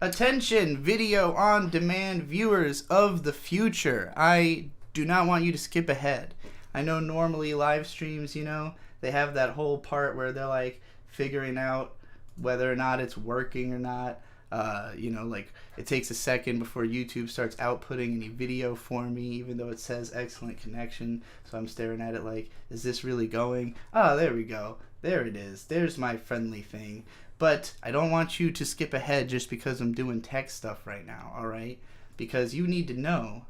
Attention, video on demand viewers of the future. I do not want you to skip ahead. I know normally live streams, they have that whole part where they're like figuring out whether or not it's working or not. Like it takes a second before YouTube starts outputting any video for me, even though it says excellent connection. So I'm staring at it like, is this really going? Oh, there we go. There it is. There's my friendly thing. But I don't want you to skip ahead just because I'm doing tech stuff right now, all right? Because you need to know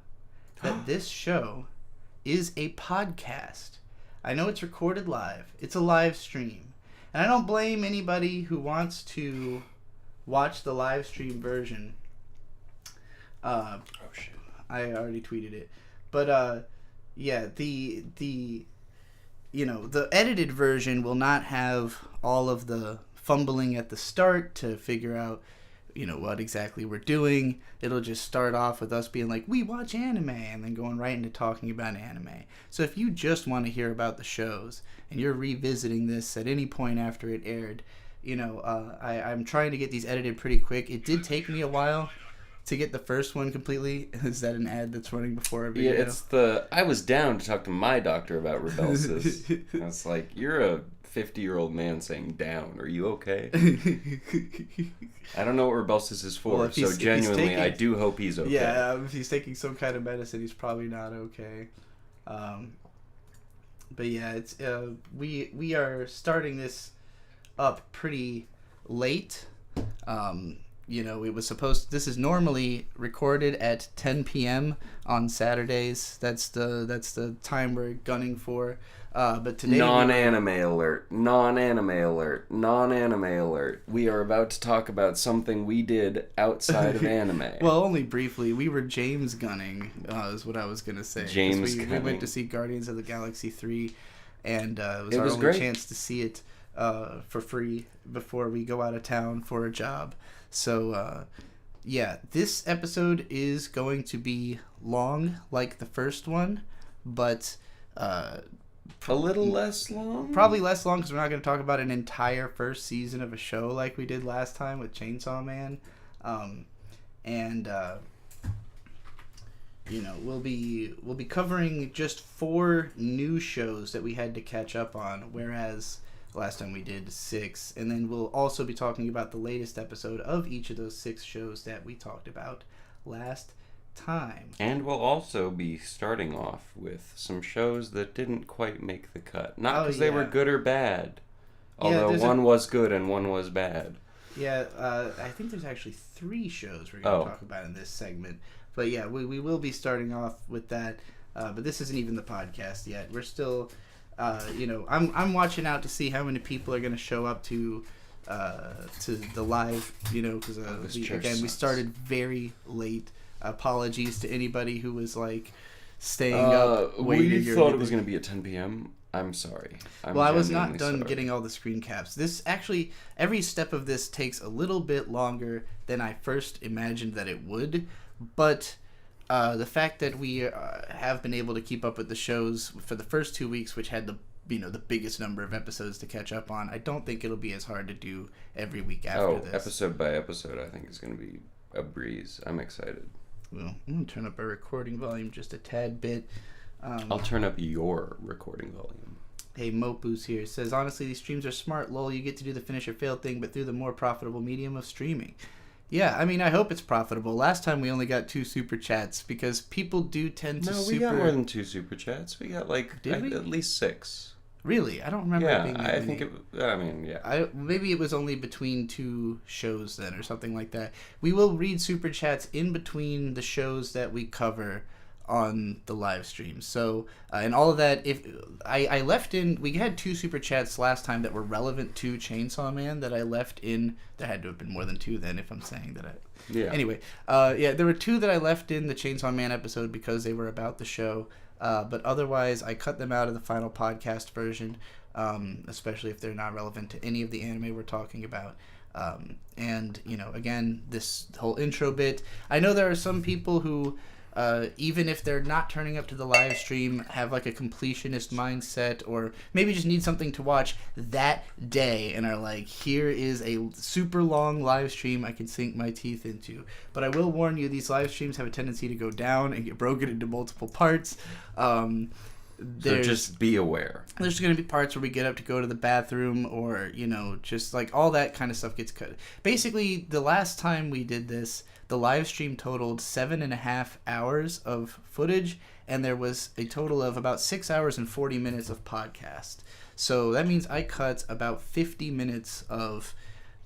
that this show is a podcast. I know it's recorded live. It's a live stream. And I don't blame anybody who wants to watch the live stream version. Oh, shit. I already tweeted it. But, yeah, the edited version will not have all of the fumbling at the start to figure out, what exactly we're doing. It'll just start off with us being like, we watch anime, and then going right into talking about anime. So if you just want to hear about the shows, and you're revisiting this at any point after it aired, I'm trying to get these edited pretty quick. It did take me a while to get the first one completely. Is that an ad that's running before every video? Yeah, I was down to talk to my doctor about Rebelsis. I was like, you're a 50-year-old man saying down. Are you okay? I don't know what Rebelsis is for, so genuinely, I do hope he's okay. Yeah, if he's taking some kind of medicine, he's probably not okay. But yeah, it's we are starting this up pretty late. This is normally recorded at 10 p.m. on Saturdays. That's the time we're gunning for. But today non-anime alert. We are about to talk about something we did outside of anime. Well, only briefly. We were James gunning, is what I was going to say. We went to see Guardians of the Galaxy 3, and it was our only chance to see it for free before we go out of town for a job. So, this episode is going to be long, like the first one, but a little less long? Probably less long, because we're not going to talk about an entire first season of a show like we did last time with Chainsaw Man. We'll be covering just 4 new shows that we had to catch up on, whereas last time we did 6. And then we'll also be talking about the latest episode of each of those 6 shows that we talked about last time. And we'll also be starting off with some shows that didn't quite make the cut. Not because they were good or bad. Although one was good and one was bad. Yeah, I think there's actually 3 shows we're going to talk about in this segment. But yeah, we will be starting off with that. But this isn't even the podcast yet. We're still... I'm watching out to see how many people are going to show up to the live, because we started very late. Apologies to anybody who was like staying up waiting. We thought it was going to be at 10 p.m. I'm sorry. I was not done getting all the screen caps. This actually, every step of this takes a little bit longer than I first imagined that it would, but the fact that we have been able to keep up with the shows for the first 2 weeks, which had the biggest number of episodes to catch up on, I don't think it'll be as hard to do every week after this. Episode by episode, I think is going to be a breeze. I'm excited. Well, I'm going to turn up our recording volume just a tad bit. I'll turn up your recording volume. Hey, Mopu's here. Says, honestly, these streams are smart. Lol, you get to do the finish or fail thing, but through the more profitable medium of streaming. Yeah, I mean, I hope it's profitable. Last time we only got 2 super chats because people do tend to No, we got more than 2 super chats. We got at least 6. Really? I don't remember it being that many. Maybe it was only between 2 shows then or something like that. We will read super chats in between the shows that we cover on the live stream. So, and all of that, if I left in, we had 2 super chats last time that were relevant to Chainsaw Man that I left in. There had to have been more than 2 then, if I'm saying that. Anyway, there were 2 that I left in the Chainsaw Man episode because they were about the show. But otherwise, I cut them out of the final podcast version, especially if they're not relevant to any of the anime we're talking about. And, again, this whole intro bit, I know there are some people who even if they're not turning up to the live stream, have like a completionist mindset, or maybe just need something to watch that day and are like, here is a super long live stream I can sink my teeth into. But I will warn you, these live streams have a tendency to go down and get broken into multiple parts. So just be aware. There's going to be parts where we get up to go to the bathroom, or, just like all that kind of stuff gets cut. Basically, the last time we did this, the live stream totaled 7.5 hours of footage, and there was a total of about 6 hours and 40 minutes of podcast. So that means I cut about 50 minutes of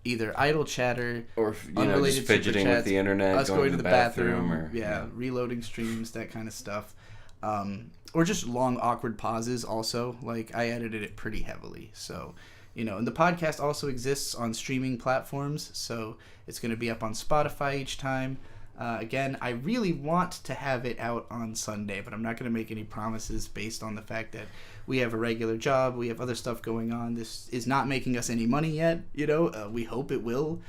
either idle chatter, or just fidgeting with the internet, us going to the bathroom, or reloading streams, that kind of stuff. Or just long awkward pauses also. Like, I edited it pretty heavily. So, and the podcast also exists on streaming platforms, so it's going to be up on Spotify each time. Again, I really want to have it out on Sunday, but I'm not going to make any promises based on the fact that we have a regular job, we have other stuff going on. This is not making us any money yet, we hope it will.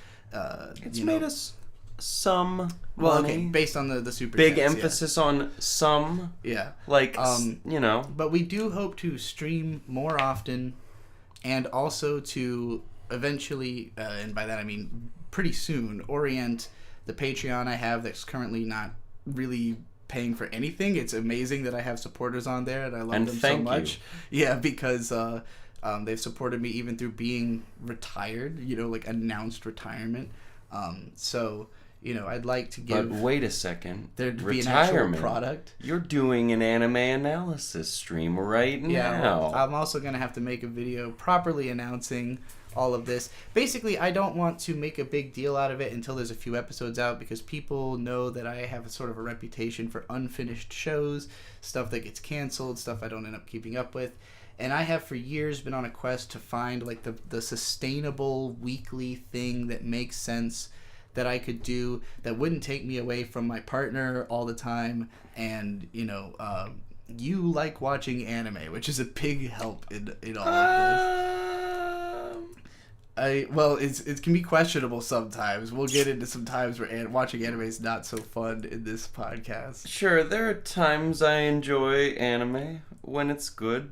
It's made us some money. Okay, based on the super big chats, emphasis on some. Yeah. Like, But we do hope to stream more often, and also to eventually, and by that I mean pretty soon, orient the Patreon I have that's currently not really paying for anything. It's amazing that I have supporters on there, and I love them so much. Yeah, because they've supported me even through being retired, like announced retirement. So, I'd like to give... But wait a second. There'd be an actual product. You're doing an anime analysis stream right now. Yeah, well, I'm also going to have to make a video properly announcing all of this. Basically, I don't want to make a big deal out of it until there's a few episodes out, because people know that I have a sort of a reputation for unfinished shows, stuff that gets canceled, stuff I don't end up keeping up with. And I have for years been on a quest to find like the sustainable weekly thing that makes sense, that I could do, that wouldn't take me away from my partner all the time. And, you like watching anime, which is a big help in all of this. It can be questionable sometimes. We'll get into some times where watching anime is not so fun in this podcast. Sure, there are times I enjoy anime when it's good.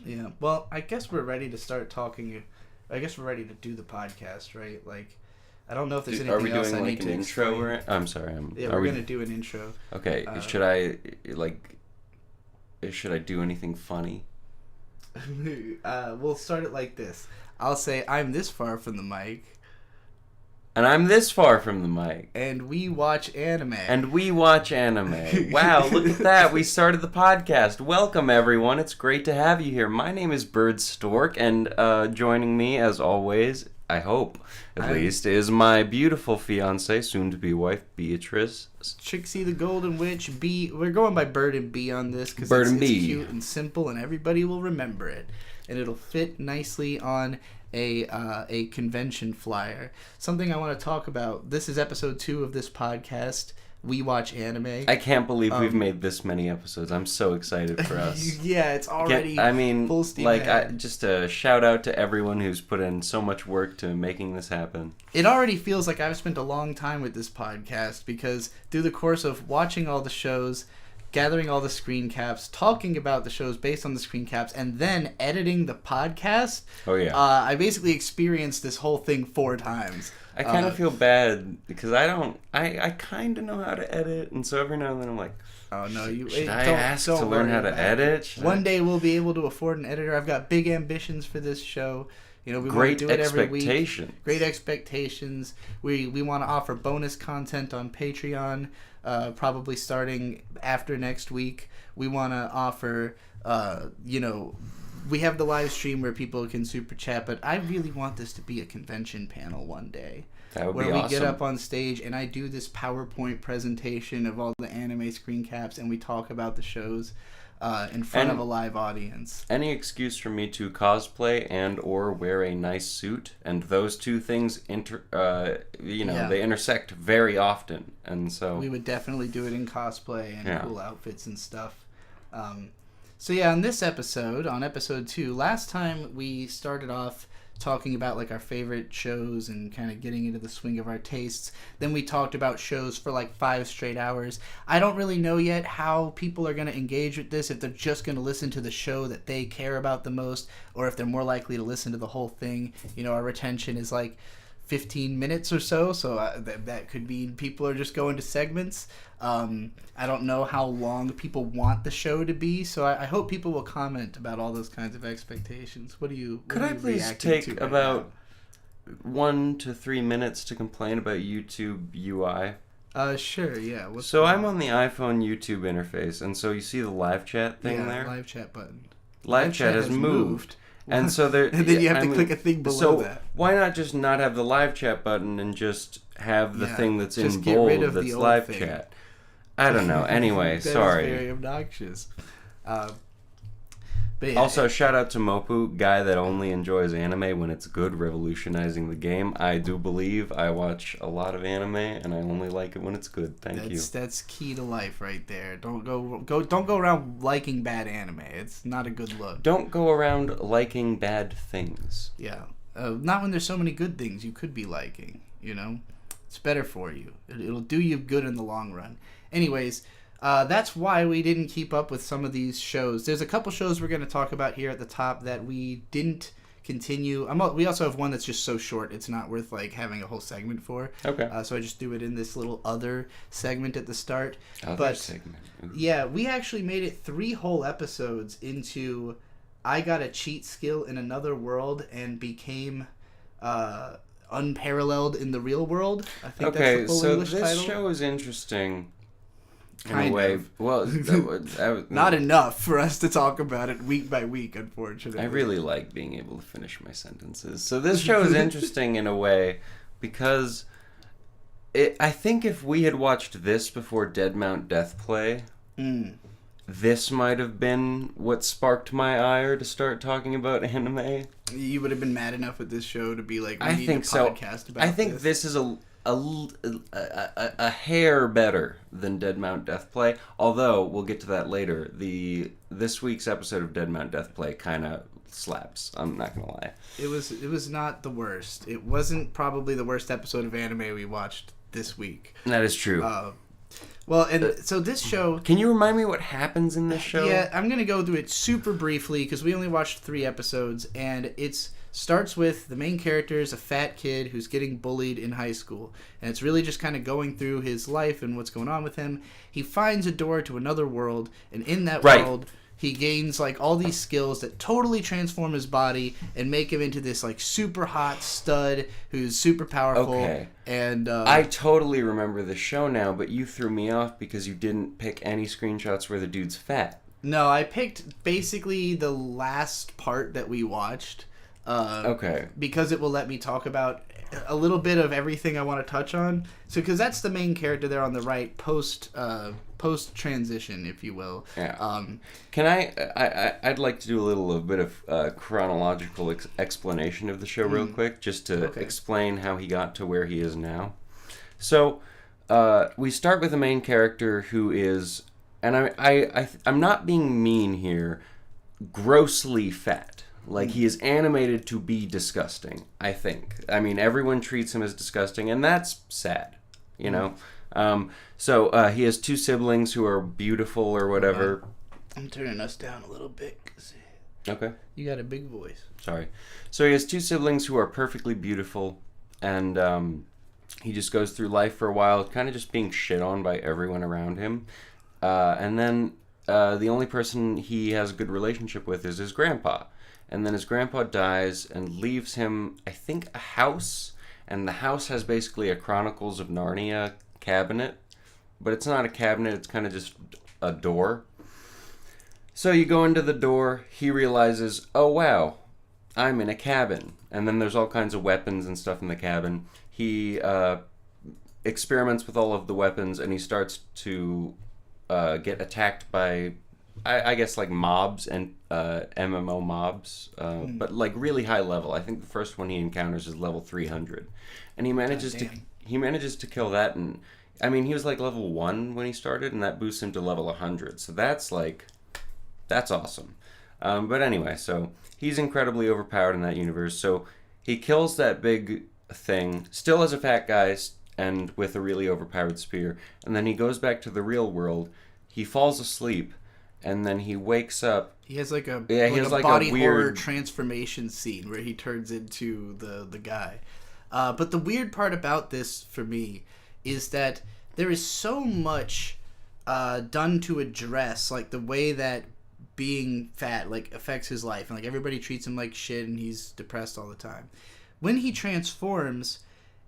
Yeah, well, I guess we're ready to start talking. I guess we're ready to do the podcast, right? Like, I don't know if there's anything else I need to explain. Are we doing like an intro? I'm sorry. We're going to do an intro. Okay, should I do anything funny? We'll start it like this. I'll say, I'm this far from the mic. And I'm this far from the mic. And we watch anime. Wow, look at that. We started the podcast. Welcome, everyone. It's great to have you here. My name is Bird Stork, and joining me, as always, I hope, at least, is my beautiful fiancée, soon-to-be wife, Beatrice. Trixie the Golden Witch. We're going by Bird and Bee on this, because it's cute and simple, and everybody will remember it. And it'll fit nicely on a convention flyer. Something I want to talk about. This is episode 2 of this podcast. We watch anime. I can't believe we've made this many episodes. I'm so excited for us. Yeah, it's already full steam ahead. Just a shout out to everyone who's put in so much work to making this happen. It already feels like I've spent a long time with this podcast, because through the course of watching all the shows, gathering all the screen caps, talking about the shows based on the screen caps, and then editing the podcast. Oh, yeah. I basically experienced this whole thing 4 times. I kind of feel bad, because I kind of know how to edit, and so every now and then I'm like, oh, no, should I ask to learn how to edit? One day we'll be able to afford an editor. I've got big ambitions for this show. We want to do it every week. Great expectations. We want to offer bonus content on Patreon, probably starting after next week. We want to offer, we have the live stream where people can super chat, but I really want this to be a convention panel one day. That would be awesome. Where we get up on stage and I do this PowerPoint presentation of all the anime screen caps, and we talk about the shows in front of a live audience. Any excuse for me to cosplay and or wear a nice suit, and those two things they intersect very often, and so we would definitely do it in cosplay and cool outfits and stuff. So on this episode, on episode 2, last time we started off talking about like our favorite shows and kind of getting into the swing of our tastes. Then we talked about shows for like 5 straight hours. I don't really know yet how people are going to engage with this, if they're just going to listen to the show that they care about the most, or if they're more likely to listen to the whole thing. You know, our retention is like 15 minutes or so that could mean people are just going to segments. I don't know how long people want the show to be, so I hope people will comment about all those kinds of expectations. Could I please take about 1 to 3 minutes to complain about YouTube UI? Sure, yeah. So I'm on the iPhone YouTube interface, and so you see the live chat thing there? Live chat button. Live chat has moved. And so there, and then you have to click a thing below that. Why not just not have the live chat button and just have the thing that's in bold that's live chat? I don't know. Anyway, sorry. That's very obnoxious. But yeah, also, shout out to Mopu, guy that only enjoys anime when it's good, revolutionizing the game. I do believe I watch a lot of anime, and I only like it when it's good. Thank you. That's key to life right there. Don't go around liking bad anime. It's not a good look. Don't go around liking bad things. Yeah, not when there's so many good things you could be liking. You know, it's better for you. It'll do you good in the long run. Anyways. That's why we didn't keep up with some of these shows. There's a couple shows we're going to talk about here at the top that we didn't continue. We also have one that's just so short it's not worth like having a whole segment for. Okay. So I just threw it in this little other segment at the start. Segment. Ooh. Yeah, we actually made it 3 whole episodes into I got a cheat skill in another world and became unparalleled in the real world. I think that's the full English title. This show is interesting. Kind of. Well, not enough for us to talk about it week by week, unfortunately. I really like being able to finish my sentences. So this show is interesting in a way because I think if we had watched this before Dead Mount Death Play, this might have been what sparked my ire to start talking about anime. You would have been mad enough with this show to be like, we need to podcast about I think this is a hair better than Dead Mount Death Play, although we'll get to that later. This week's episode of Dead Mount Death Play kind of slaps. I'm not gonna lie. It was not the worst. It wasn't probably the worst episode of anime we watched this week. That is true. So this show... Can you remind me what happens in this show? Yeah, I'm gonna go through it super briefly because we only watched 3 episodes, and starts with the main character is a fat kid who's getting bullied in high school, and it's really just kind of going through his life and what's going on with him. He finds a door to another world, and in that world he gains like all these skills that totally transform his body and make him into this like super hot stud who's super powerful. Okay. And I totally remember the show now, but you threw me off because you didn't pick any screenshots where the dude's fat. No, I picked basically the last part that we watched. Okay. Because it will let me talk about a little bit of everything I want to touch on. So, because that's the main character there on the right, post transition, if you will. Yeah. I'd like to do a bit of chronological explanation of the show real quick, just to explain how he got to where he is now. So, we start with the main character who is, and I'm not being mean here, grossly fat. Like, he is animated to be disgusting, I think. I mean, everyone treats him as disgusting, and that's sad, you know? So, he has 2 siblings who are beautiful or whatever. I'm turning us down a little bit. Okay. You got a big voice. Sorry. So, he has 2 siblings who are perfectly beautiful, and he just goes through life for a while, kind of just being shit on by everyone around him. And then the only person he has a good relationship with is his grandpa. And then his grandpa dies and leaves him, I think, a house. And the house has basically a Chronicles of Narnia cabinet. But it's not a cabinet, it's kind of just a door. So you go into the door, he realizes, oh wow, I'm in a cabin. And then there's all kinds of weapons and stuff in the cabin. He experiments with all of the weapons and he starts to get attacked by... I guess like mobs and MMO mobs, but like really high level. I think the first one he encounters is level 300, and he manages to kill that. And I mean, he was like level 1 when he started, and that boosts him to level 100. So that's awesome. But anyway, so he's incredibly overpowered in that universe. So He kills that big thing, still as a fat guy, and with a really overpowered spear. And then he goes back to the real world. He falls asleep, and then he wakes up. He has like a body horror transformation scene where he turns into the guy. But the weird part about this for me is that there is so much done to address like the way that being fat like affects his life, and like everybody treats him like shit, and he's depressed all the time. When he transforms,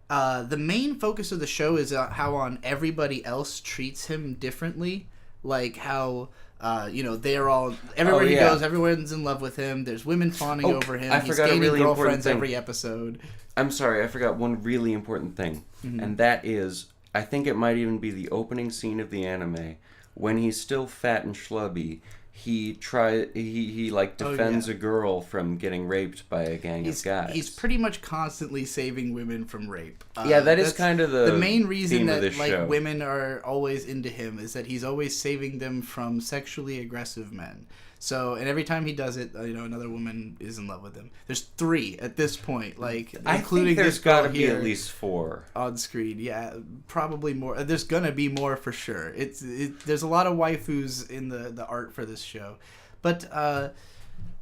the main focus of the show is how on everybody else treats him differently, like how. They're all... Everywhere he goes, everyone's in love with him. There's women fawning over him. He's gaining girlfriends every episode. I'm sorry, I forgot one really important thing. Mm-hmm. And that is, I think it might even be the opening scene of the anime. When he's still fat and schlubby, he defends a girl from getting raped by a gang of guys. He's pretty much constantly saving women from rape. That is kind of the main reason that show. Women are always into him is that he's always saving them from sexually aggressive men. So, and every time he does it, another woman is in love with him. There's 3 at this point, including this girl here. There's got to be at least 4 on screen. Yeah, probably more. There's gonna be more for sure. There's a lot of waifus in the art for this show, but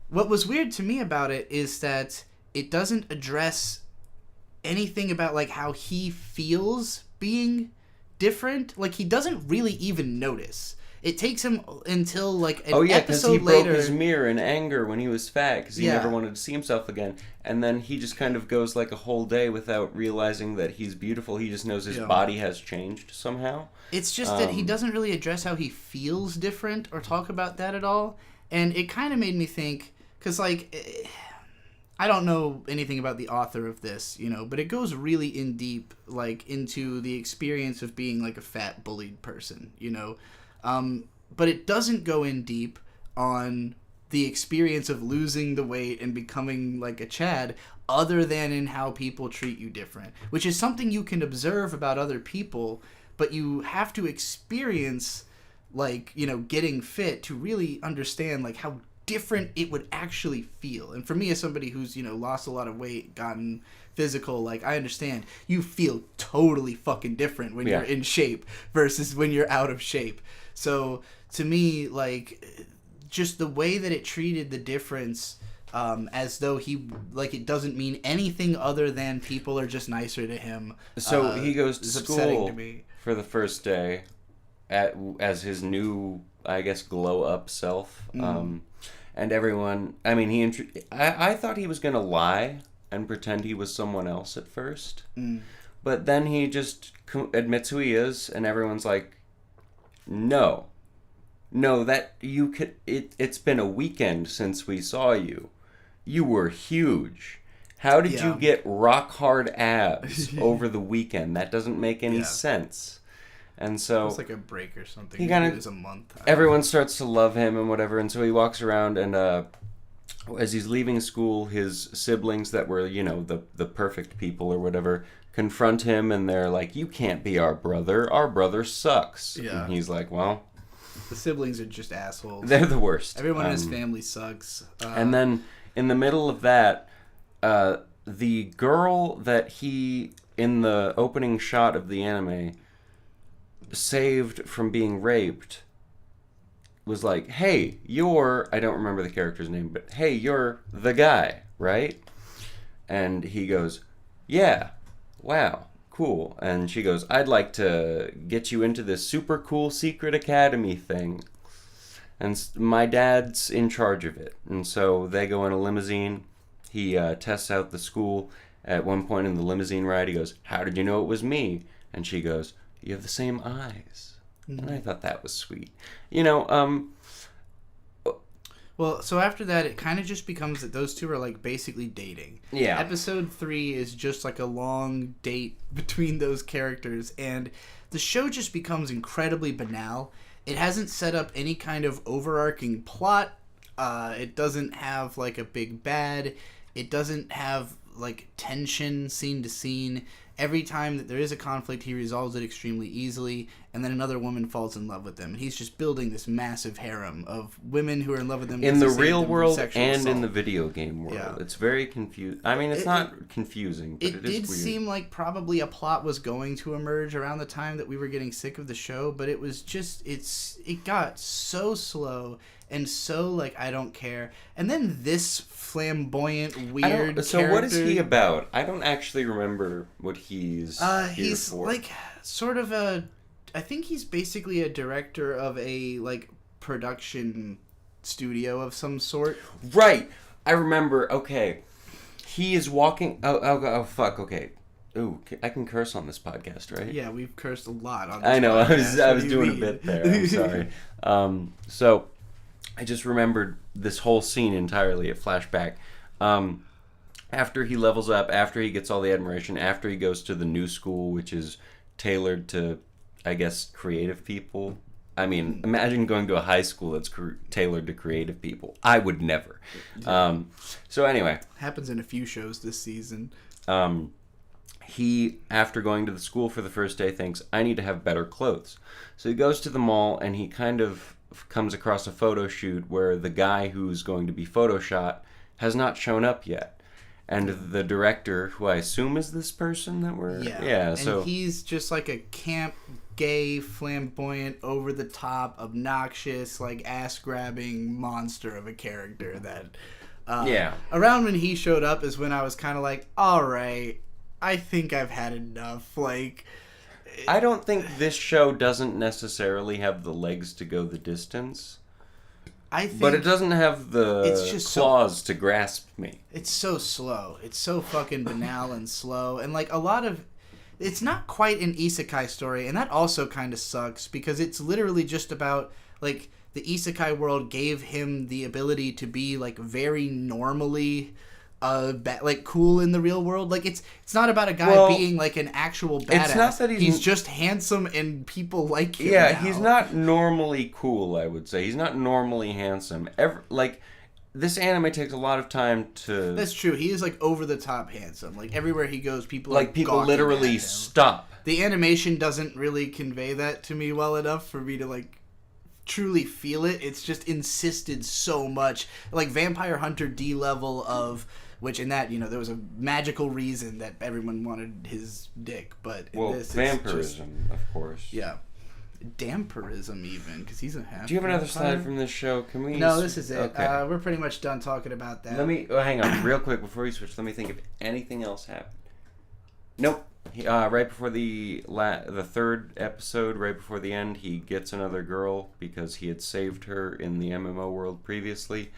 what was weird to me about it is that it doesn't address anything about like how he feels being different. Like he doesn't really even notice. It takes him until like an episode later. Because he broke his mirror in anger when he was fat because he never wanted to see himself again. And then he just kind of goes like a whole day without realizing that he's beautiful. He just knows his body has changed somehow. It's just that he doesn't really address how he feels different or talk about that at all. And it kind of made me think, because like, I don't know anything about the author of this, but it goes really in deep, like into the experience of being like a fat bullied person, but it doesn't go in deep on the experience of losing the weight and becoming like a Chad, other than in how people treat you different, which is something you can observe about other people, but you have to experience like, getting fit to really understand like how different it would actually feel. And for me, as somebody who's, lost a lot of weight, gotten physical, like I understand you feel totally fucking different when you're in shape versus when you're out of shape. So to me, like, just the way that it treated the difference, as though it doesn't mean anything other than people are just nicer to him. So he goes to school for the first day as his new, I guess, glow up self. And everyone, I mean, I thought he was going to lie and pretend he was someone else at first. But then he just admits who he is, and everyone's like, No, that you could. It's been a weekend since we saw you. You were huge. How did you get rock hard abs over the weekend? That doesn't make any sense. And so it's like a break or something. He kind of, it was a month. Everyone starts to love him and whatever. And so he walks around, and as he's leaving school, his siblings that were the perfect people or whatever confront him, and they're like, "You can't be our brother. Our brother sucks." Yeah. And he's like, "Well, the siblings are just assholes. They're the worst. Everyone in his family sucks." And then in the middle of that, the girl that he, in the opening shot of the anime, saved from being raped was like, "Hey, you're..." I don't remember the character's name, but, "Hey, you're the guy, right?" And he goes, "Yeah. Wow, cool." And she goes, "I'd like to get you into this super cool secret academy thing. And my dad's in charge of it." And so they go in a limousine. He tests out the school. At one point in the limousine ride, he goes, "How did you know it was me?" And she goes, "You have the same eyes." And I thought that was sweet. Well, so after that, it kind of just becomes that those two are, like, basically dating. Yeah. Episode 3 is just, like, a long date between those characters, and the show just becomes incredibly banal. It hasn't set up any kind of overarching plot. It doesn't have, like, a big bad. It doesn't have, like, tension scene to scene. Every time that there is a conflict, he resolves it extremely easily, and then another woman falls in love with him. And he's just building this massive harem of women who are in love with him. In the real world and in the video game world. Yeah. It's very confusing. I mean, it's not confusing, but it is weird. It did seem like probably a plot was going to emerge around the time that we were getting sick of the show, but it was just, it got so slow and so, like, I don't care. And then this flamboyant, weird character. So what is he about? I don't actually remember what he's here for. Like, sort of a... I think he's basically a director of a, like, production studio of some sort. Right. I remember. Okay. He is walking... Oh, fuck. Okay. Ooh, I can curse on this podcast, right? Yeah, we've cursed a lot on this I know. podcast. I was doing a bit there. I'm sorry. So, I just remembered this whole scene entirely, a flashback. After he levels up, after he gets all the admiration, after he goes to the new school, which is tailored to... I guess creative people. I mean, imagine going to a high school that's tailored to creative people. I would never. So anyway, happens in a few shows this season. He, after going to the school for the first day, thinks, I need to have better clothes. So he goes to the mall and he kind of comes across a photo shoot where the guy who's going to be photoshot has not shown up yet. And the director, who I assume is this person that we're... Yeah, so... And he's just like a camp, gay, flamboyant, over-the-top, obnoxious, like, ass-grabbing monster of a character that... Around when he showed up is when I was kind of like, alright, I think I've had enough. Like... I don't think this show doesn't necessarily have the legs to go the distance. But it doesn't have the claws to grasp me. It's so slow. It's so fucking banal and slow. And, like, a lot of... It's not quite an isekai story, and that also kind of sucks, because it's literally just about, like, the isekai world gave him the ability to be, like, very normally... like cool in the real world. Like it's not about a guy being like an actual badass. It's not that he's just handsome and people like him. Yeah, now. He's not normally cool, I would say. He's not normally handsome. Like this anime takes a lot of time to... That's true. He is like over the top handsome. Like everywhere he goes, people literally stop. The animation doesn't really convey that to me well enough for me to like truly feel it. It's just insisted so much. Like Vampire Hunter D level of... Which in that, there was a magical reason that everyone wanted his dick, but in this vampirism, of course. Yeah. Dampirism, even, because he's a half. Do you have another slide from this show? Can we... No, this is it. Okay. We're pretty much done talking about that. Hang on, real quick, before we switch, let me think if anything else happened. Nope. Right before the third episode, right before the end, he gets another girl because he had saved her in the MMO world previously.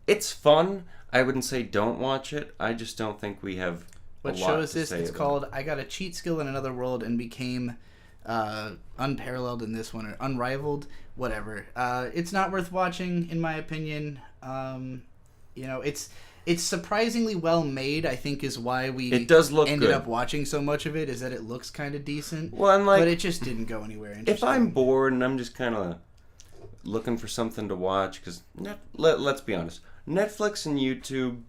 It's fun. I wouldn't say don't watch it. I just don't think we have a lot to say. What show is this? It's called I Got a Cheat Skill in Another World and Became Unparalleled in This One, or Unrivaled, whatever. It's not worth watching, in my opinion. It's surprisingly well made, I think, is why we ended up watching so much of it, is that it looks kind of decent. Well, and but it just didn't go anywhere interesting. If I'm bored and I'm just kind of looking for something to watch, because let's be honest, Netflix and YouTube,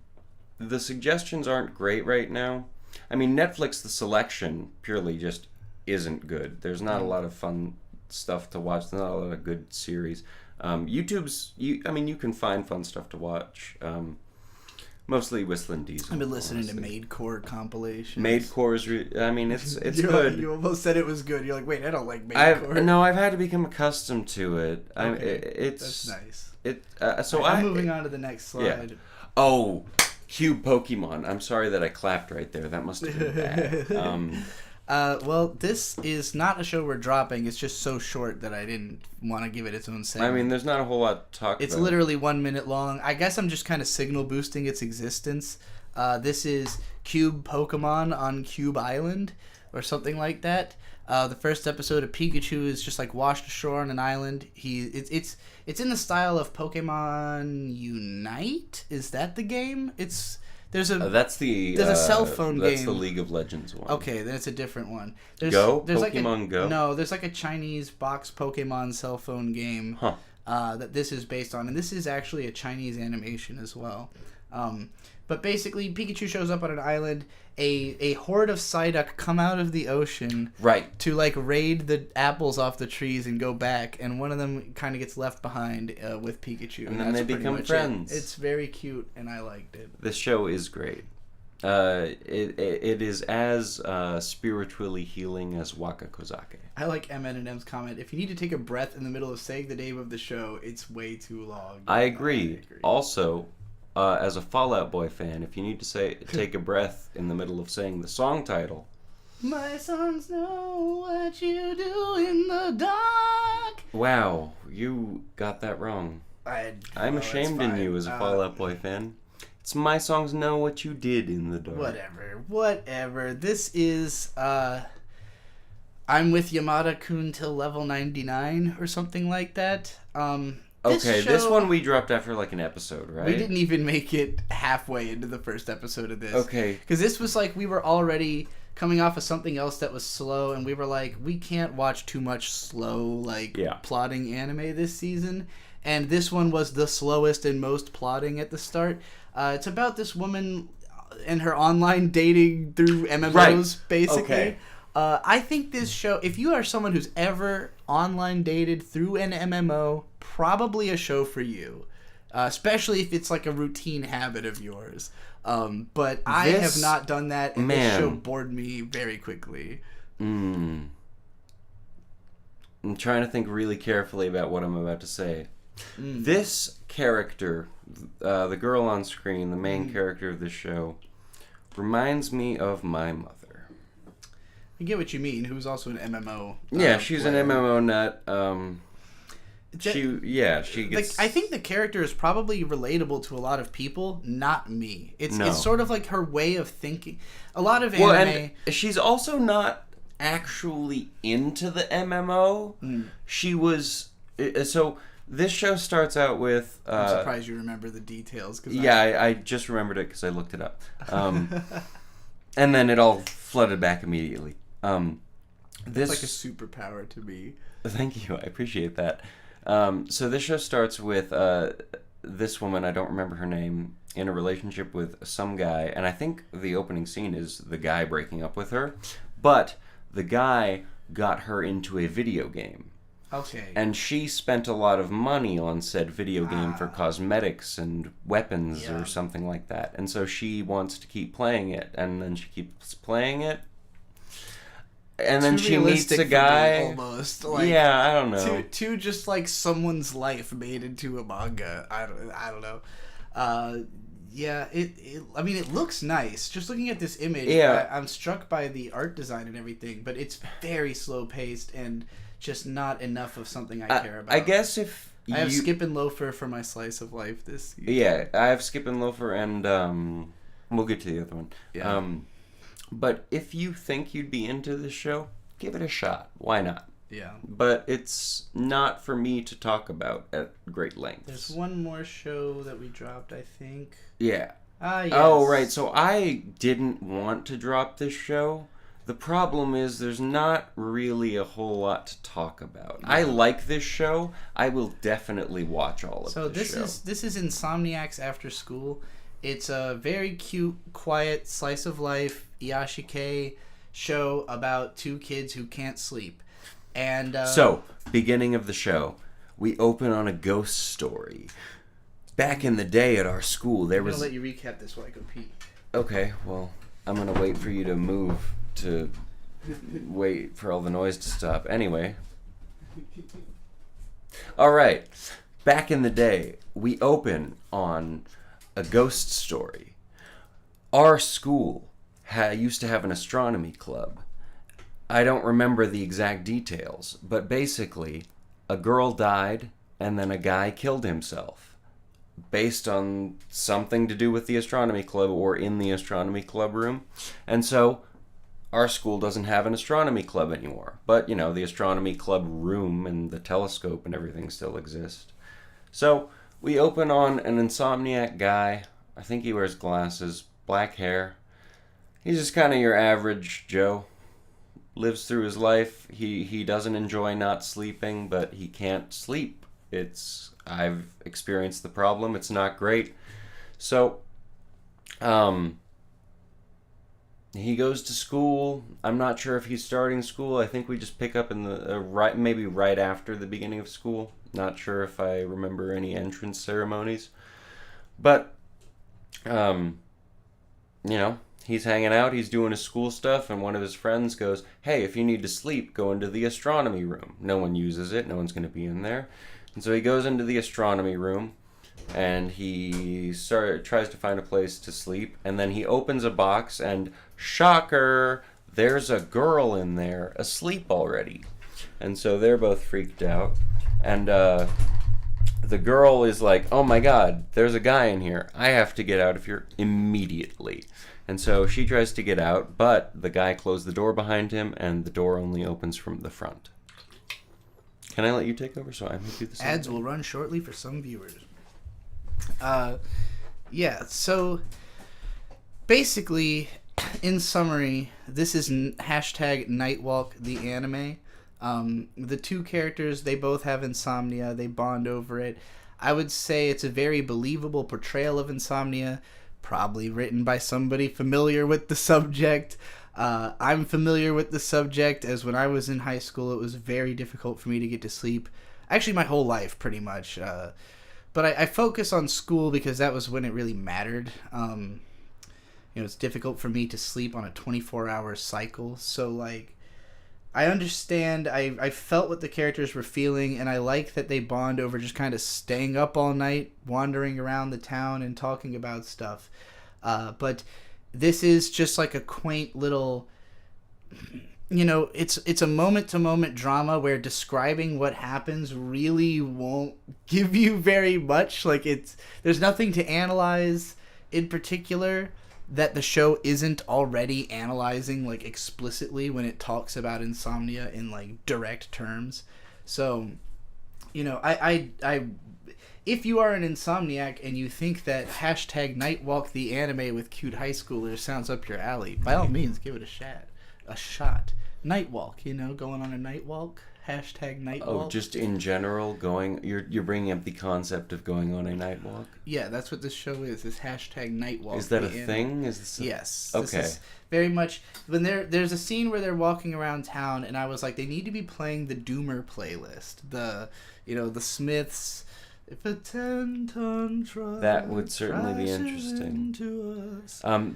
the suggestions aren't great right now. I mean, Netflix, the selection purely just isn't good. There's not a lot of fun stuff to watch. There's not a lot of good series. YouTube's, you can find fun stuff to watch. Mostly Whistling Diesel. I've been listening to Maidcore compilations. Maidcore's, it's You're good. Like, you almost said it was good. You're like, wait, I don't like Maidcore. I've had to become accustomed to it. That's nice. I'm moving on to the next slide. Yeah. Oh, Cube Pokemon. I'm sorry that I clapped right there. That must have been bad. Well, this is not a show we're dropping. It's just so short that I didn't want to give it its own segment. I mean, there's not a whole lot to talk about. It's literally 1 minute long. I guess I'm just kind of signal boosting its existence. This is Cube Pokemon on Cube Island, or something like that. The first episode of Pikachu is just like washed ashore on an island. It's in the style of Pokemon Unite. Is that the game? There's a cell phone game. That's the League of Legends one. Okay, then it's a different one. There's Pokemon Go? No, there's like a Chinese box Pokemon cell phone game that this is based on, and this is actually a Chinese animation as well. But basically, Pikachu shows up on an island. A horde of Psyduck come out of the ocean, right, to like raid the apples off the trees and go back. And one of them kind of gets left behind with Pikachu, and then they become friends. It's very cute, and I liked it. This show is great. It is as spiritually healing as Waka Kozake. I like M&M's comment. If you need to take a breath in the middle of saying the name of the show, it's way too long. I agree. Also, as a Fall Out Boy fan, if you need to take a breath in the middle of saying the song title, my songs know what you do in the dark. Wow, you got that wrong. I'm ashamed in you as a Fall Out Boy fan. It's my songs know what you did in the dark. Whatever. This is, I'm with Yamada-kun till level 99 or something like that. This one we dropped after like an episode, right? We didn't even make it halfway into the first episode of this. Okay. Because this was like, we were already coming off of something else that was slow, and we were like, we can't watch too much slow, plotting anime this season. And this one was the slowest and most plotting at the start. It's about this woman and her online dating through MMOs, basically. Okay. I think this show, if you are someone who's ever online dated through an MMO, probably a show for you. Especially if it's like a routine habit of yours. But I have not done that, and this show bored me very quickly. I'm trying to think really carefully about what I'm about to say. This character, the girl on screen, the main character of the show, reminds me of my mother. I get what you mean. Who's also an MMO. Yeah, she's player. an MMO nut. She gets. I think the character is probably relatable to a lot of people, not me. It's sort of like her way of thinking. A lot of anime. Well, and she's also not actually into the MMO. She was so. This show starts out with... I'm surprised you remember the details. I just remembered it because I looked it up. And then it all flooded back immediately. It's like a superpower to me. Thank you. I appreciate that. So this show starts with this woman, I don't remember her name, in a relationship with some guy. And I think the opening scene is the guy breaking up with her. But the guy got her into a video game. Okay. And she spent a lot of money on said video game for cosmetics and weapons or something like that. And so she wants to keep playing it. And then she keeps playing it. And then she meets a guy. Almost. I don't know. To just like someone's life made into a manga. I don't know. It looks nice. Just looking at this image, I'm struck by the art design and everything. But it's very slow paced and just not enough of something I care about. I guess I have Skip and Loafer for my slice of life this season. Yeah, I have Skip and Loafer, and we'll get to the other one. Yeah. But if you think you'd be into this show, give it a shot. Why not? Yeah. But it's not for me to talk about at great length. There's one more show that we dropped, I think. Yeah. Yes. Oh, right. So I didn't want to drop this show. The problem is there's not really a whole lot to talk about. Yeah. I like this show. I will definitely watch all of this show. So this is Insomniacs After School. It's a very cute, quiet, slice of life, Iyashikei show about two kids who can't sleep. And so, beginning of the show, we open on a ghost story. Back in the day at our school, there was... I'm going to let you recap this while I go pee. Okay, well, I'm going to wait for you to move to wait for all the noise to stop. Anyway. All right. Back in the day, we open on a ghost story. Our school used to have an astronomy club. I don't remember the exact details, but basically, a girl died and then a guy killed himself based on something to do with the astronomy club or in the astronomy club room. And so our school doesn't have an astronomy club anymore. But, the astronomy club room and the telescope and everything still exist. So we open on an insomniac guy. I think he wears glasses, black hair. He's just kind of your average Joe. Lives through his life. He doesn't enjoy not sleeping, but he can't sleep. I've experienced the problem. It's not great. So He goes to school. I'm not sure if he's starting school. I think we just pick up in the maybe right after the beginning of school. Not sure if I remember any entrance ceremonies. But, he's hanging out, he's doing his school stuff, and one of his friends goes, hey, if you need to sleep, go into the astronomy room. No one uses it, no one's going to be in there. And so he goes into the astronomy room, and he tries to find a place to sleep, and then he opens a box, and shocker, there's a girl in there asleep already. And so they're both freaked out, and the girl is like, oh my god, there's a guy in here. I have to get out of here immediately. And so she tries to get out, but the guy closed the door behind him, and the door only opens from the front. Can I let you take over so I may do this? Ads will run shortly for some viewers. So basically, in summary, this is hashtag Nightwalk the anime. The two characters, they both have insomnia. They bond over it. I would say it's a very believable portrayal of insomnia, probably written by somebody familiar with the subject. I'm familiar with the subject, as when I was in high school, it was very difficult for me to get to sleep. Actually, my whole life, pretty much. But I focus on school because that was when it really mattered. It's difficult for me to sleep on a 24-hour cycle. So, I understand. I felt what the characters were feeling, and I like that they bond over just kind of staying up all night, wandering around the town, and talking about stuff. But this is just like a quaint little... it's a moment-to-moment drama where describing what happens really won't give you very much. There's nothing to analyze in particular that the show isn't already analyzing explicitly when it talks about insomnia in direct terms. So, I if you are an insomniac and you think that hashtag Nightwalk the anime with cute high schoolers sounds up your alley, by all means give it a shot. Nightwalk, going on a night walk. Hashtag Nightwalk. Oh, just in general, you're bringing up the concept of going on a night walk? Yeah, that's what this show is. This hashtag Nightwalk. Is that a thing? Yes. Okay. This is very much when there's a scene where they're walking around town, and I was like, they need to be playing the Doomer playlist. The Smiths. If a 10-ton truck that would certainly be interesting.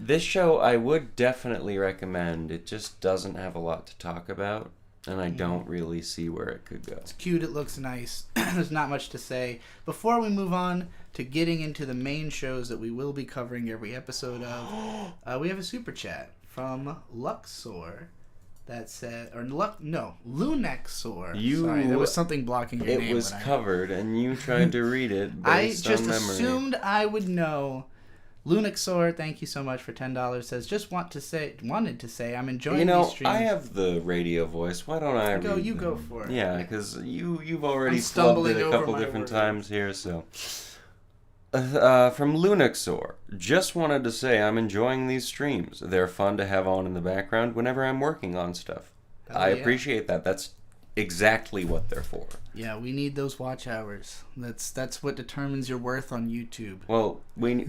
This show I would definitely recommend. It just doesn't have a lot to talk about, and I don't really see where it could go. It's cute. It looks nice. There's not much to say. Before we move on to getting into the main shows that we will be covering every episode of, we have a super chat from Luxor. That said, Lunexor. Sorry, there was something blocking your name. It was covered, and you tried to read it based on memory. I just assumed I would know. Lunexor, thank you so much for $10. Says, wanted to say, I'm enjoying these streams. I have the radio voice. Why don't I read them? You go for it. Yeah, because you've already flubbed it a couple different times here, so... from Lunexor, just wanted to say I'm enjoying these streams. They're fun to have on in the background whenever I'm working on stuff. I appreciate that. That's exactly what they're for. Yeah, we need those watch hours. That's what determines your worth on YouTube. Well, we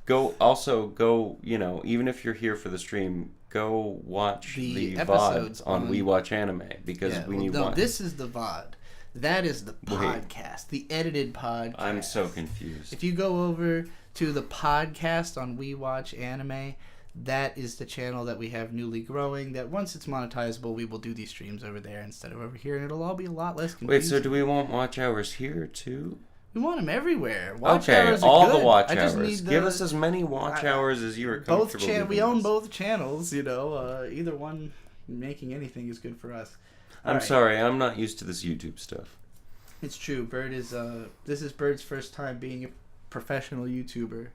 go. Even if you're here for the stream, go watch the VODs on We Watch Anime because we need one. This is the VOD. That is the podcast, the edited podcast. I'm so confused. If you go over to the podcast on We Watch Anime, that is the channel that we have newly growing, that once it's monetizable, we will do these streams over there instead of over here, and it'll all be a lot less confusing. Wait, so do we want watch hours here, too? We want them everywhere. Watch hours are all good. The watch hours. Give us as many watch hours as you are comfortable with. We own both channels, either one making anything is good for us. I'm sorry, I'm not used to this YouTube stuff. It's true. This is Bird's first time being a professional YouTuber.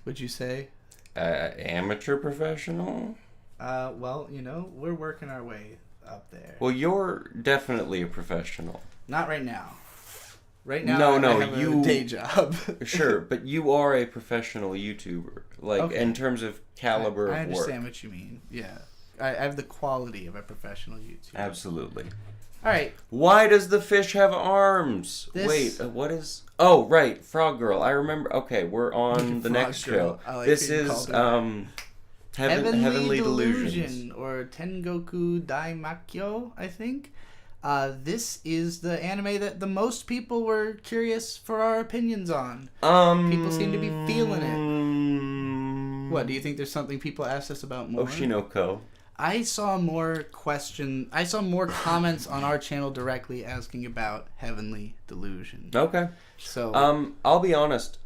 Would you say? Amateur professional? Well, we're working our way up there. Well, you're definitely a professional. Not right now. Right now, I have a day job. Sure, but you are a professional YouTuber. In terms of caliber of work. I understand what you mean. Yeah. I have the quality of a professional YouTuber. Absolutely. All right. Why does the fish have arms? Wait, what is... Oh, right, Frog Girl. I remember. Okay, we're on the next show. Like this is Heavenly Delusion. Or Tengoku Daimakyo, I think. This is the anime that the most people were curious for our opinions on. People seem to be feeling it. What, do you think there's something people asked us about more? Oshinoko. I saw more comments on our channel directly asking about Heavenly Delusion. Okay. So I'll be honest.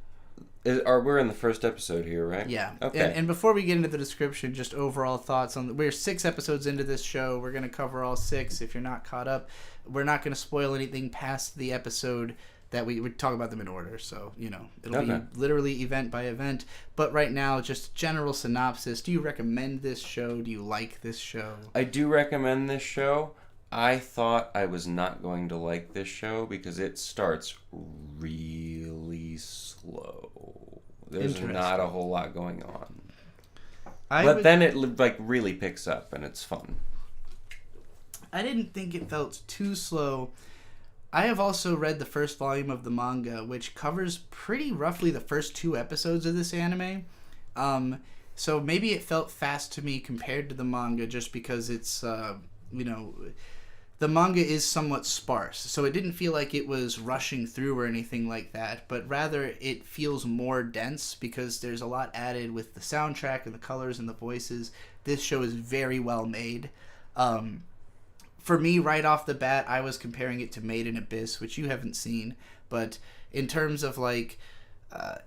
We're in the first episode here, right? Yeah. Okay. And before we get into the description, just overall thoughts on... We're 6 episodes into this show. We're going to cover all 6 if you're not caught up. We're not going to spoil anything past the episode that we talk about them in order. So, it'll be literally event by event. But right now, just general synopsis. Do you recommend this show? Do you like this show? I do recommend this show. I thought I was not going to like this show because it starts really slow. There's not a whole lot going on. Then it really picks up and it's fun. I didn't think it felt too slow. I have also read the first volume of the manga, which covers pretty roughly the first 2 episodes of this anime. So maybe it felt fast to me compared to the manga just because it's, the manga is somewhat sparse. So it didn't feel like it was rushing through or anything like that, but rather it feels more dense because there's a lot added with the soundtrack and the colors and the voices. This show is very well made. For me, right off the bat, I was comparing it to Made in Abyss, which you haven't seen. But in terms of,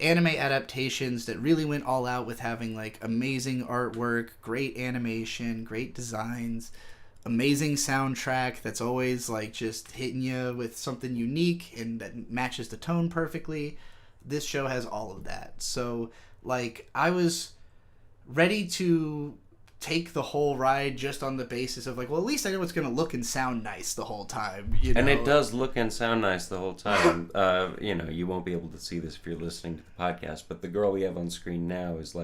anime adaptations that really went all out with having, amazing artwork, great animation, great designs, amazing soundtrack that's always, just hitting you with something unique and that matches the tone perfectly, this show has all of that. So, I was ready to take the whole ride just on the basis of at least I know it's going to look and sound nice the whole time. And it does look and sound nice the whole time. You won't be able to see this if you're listening to the podcast, but the girl we have on screen now is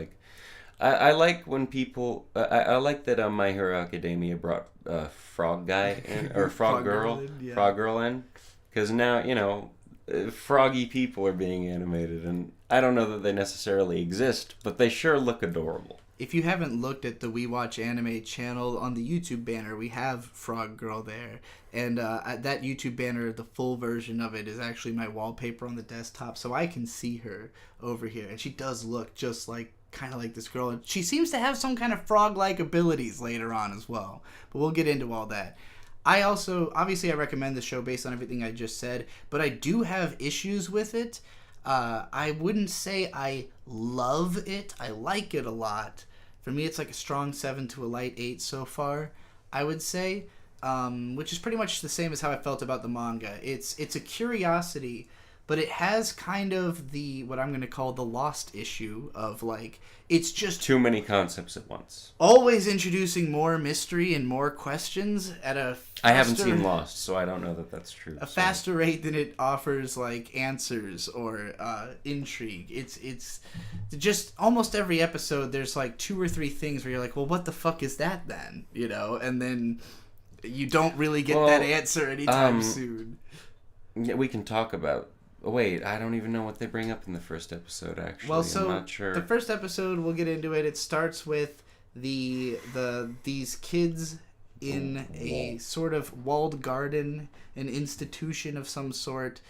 I like when people... I like that My Hero Academia brought Frog Guy in, or Frog Girl in, because now, froggy people are being animated, and I don't know that they necessarily exist, but they sure look adorable. If you haven't looked at the We Watch Anime channel on the YouTube banner, we have Frog Girl there. And that YouTube banner, the full version of it, is actually my wallpaper on the desktop, so I can see her over here. And she does look just kind of like this girl. And she seems to have some kind of frog-like abilities later on as well. But we'll get into all that. I also, obviously I recommend the show based on everything I just said, but I do have issues with it. I wouldn't say I love it. I like it a lot. For me, it's a strong 7 to a light 8 so far, I would say, which is pretty much the same as how I felt about the manga. It's a curiosity, but it has kind of what I'm going to call the lost issue of it's just too many concepts at once. Always introducing more mystery and more questions at a faster, I haven't seen Lost, so I don't know that that's true. Faster rate than it offers answers or intrigue. It's just almost every episode there's 2 or 3 things where you're well, what the fuck is that then? And then you don't really get that answer anytime soon. Yeah, we can talk about... Wait, I don't even know what they bring up in the first episode, actually. Well, so I'm not sure. The first episode, we'll get into it. It starts with these kids in a sort of walled garden, an institution of some sort.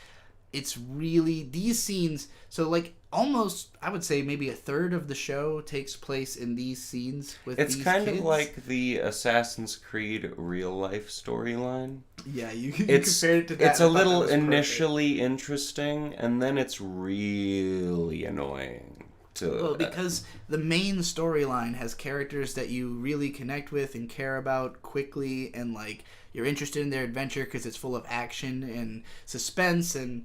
It's really... These scenes... So, almost, I would say maybe a third of the show takes place in these scenes with these kids. It's kind of like the Assassin's Creed real-life storyline. Yeah, you compared it to that. It's a little initially interesting, and then it's really annoying. Because the main storyline has characters that you really connect with and care about quickly, and, you're interested in their adventure because it's full of action and suspense and,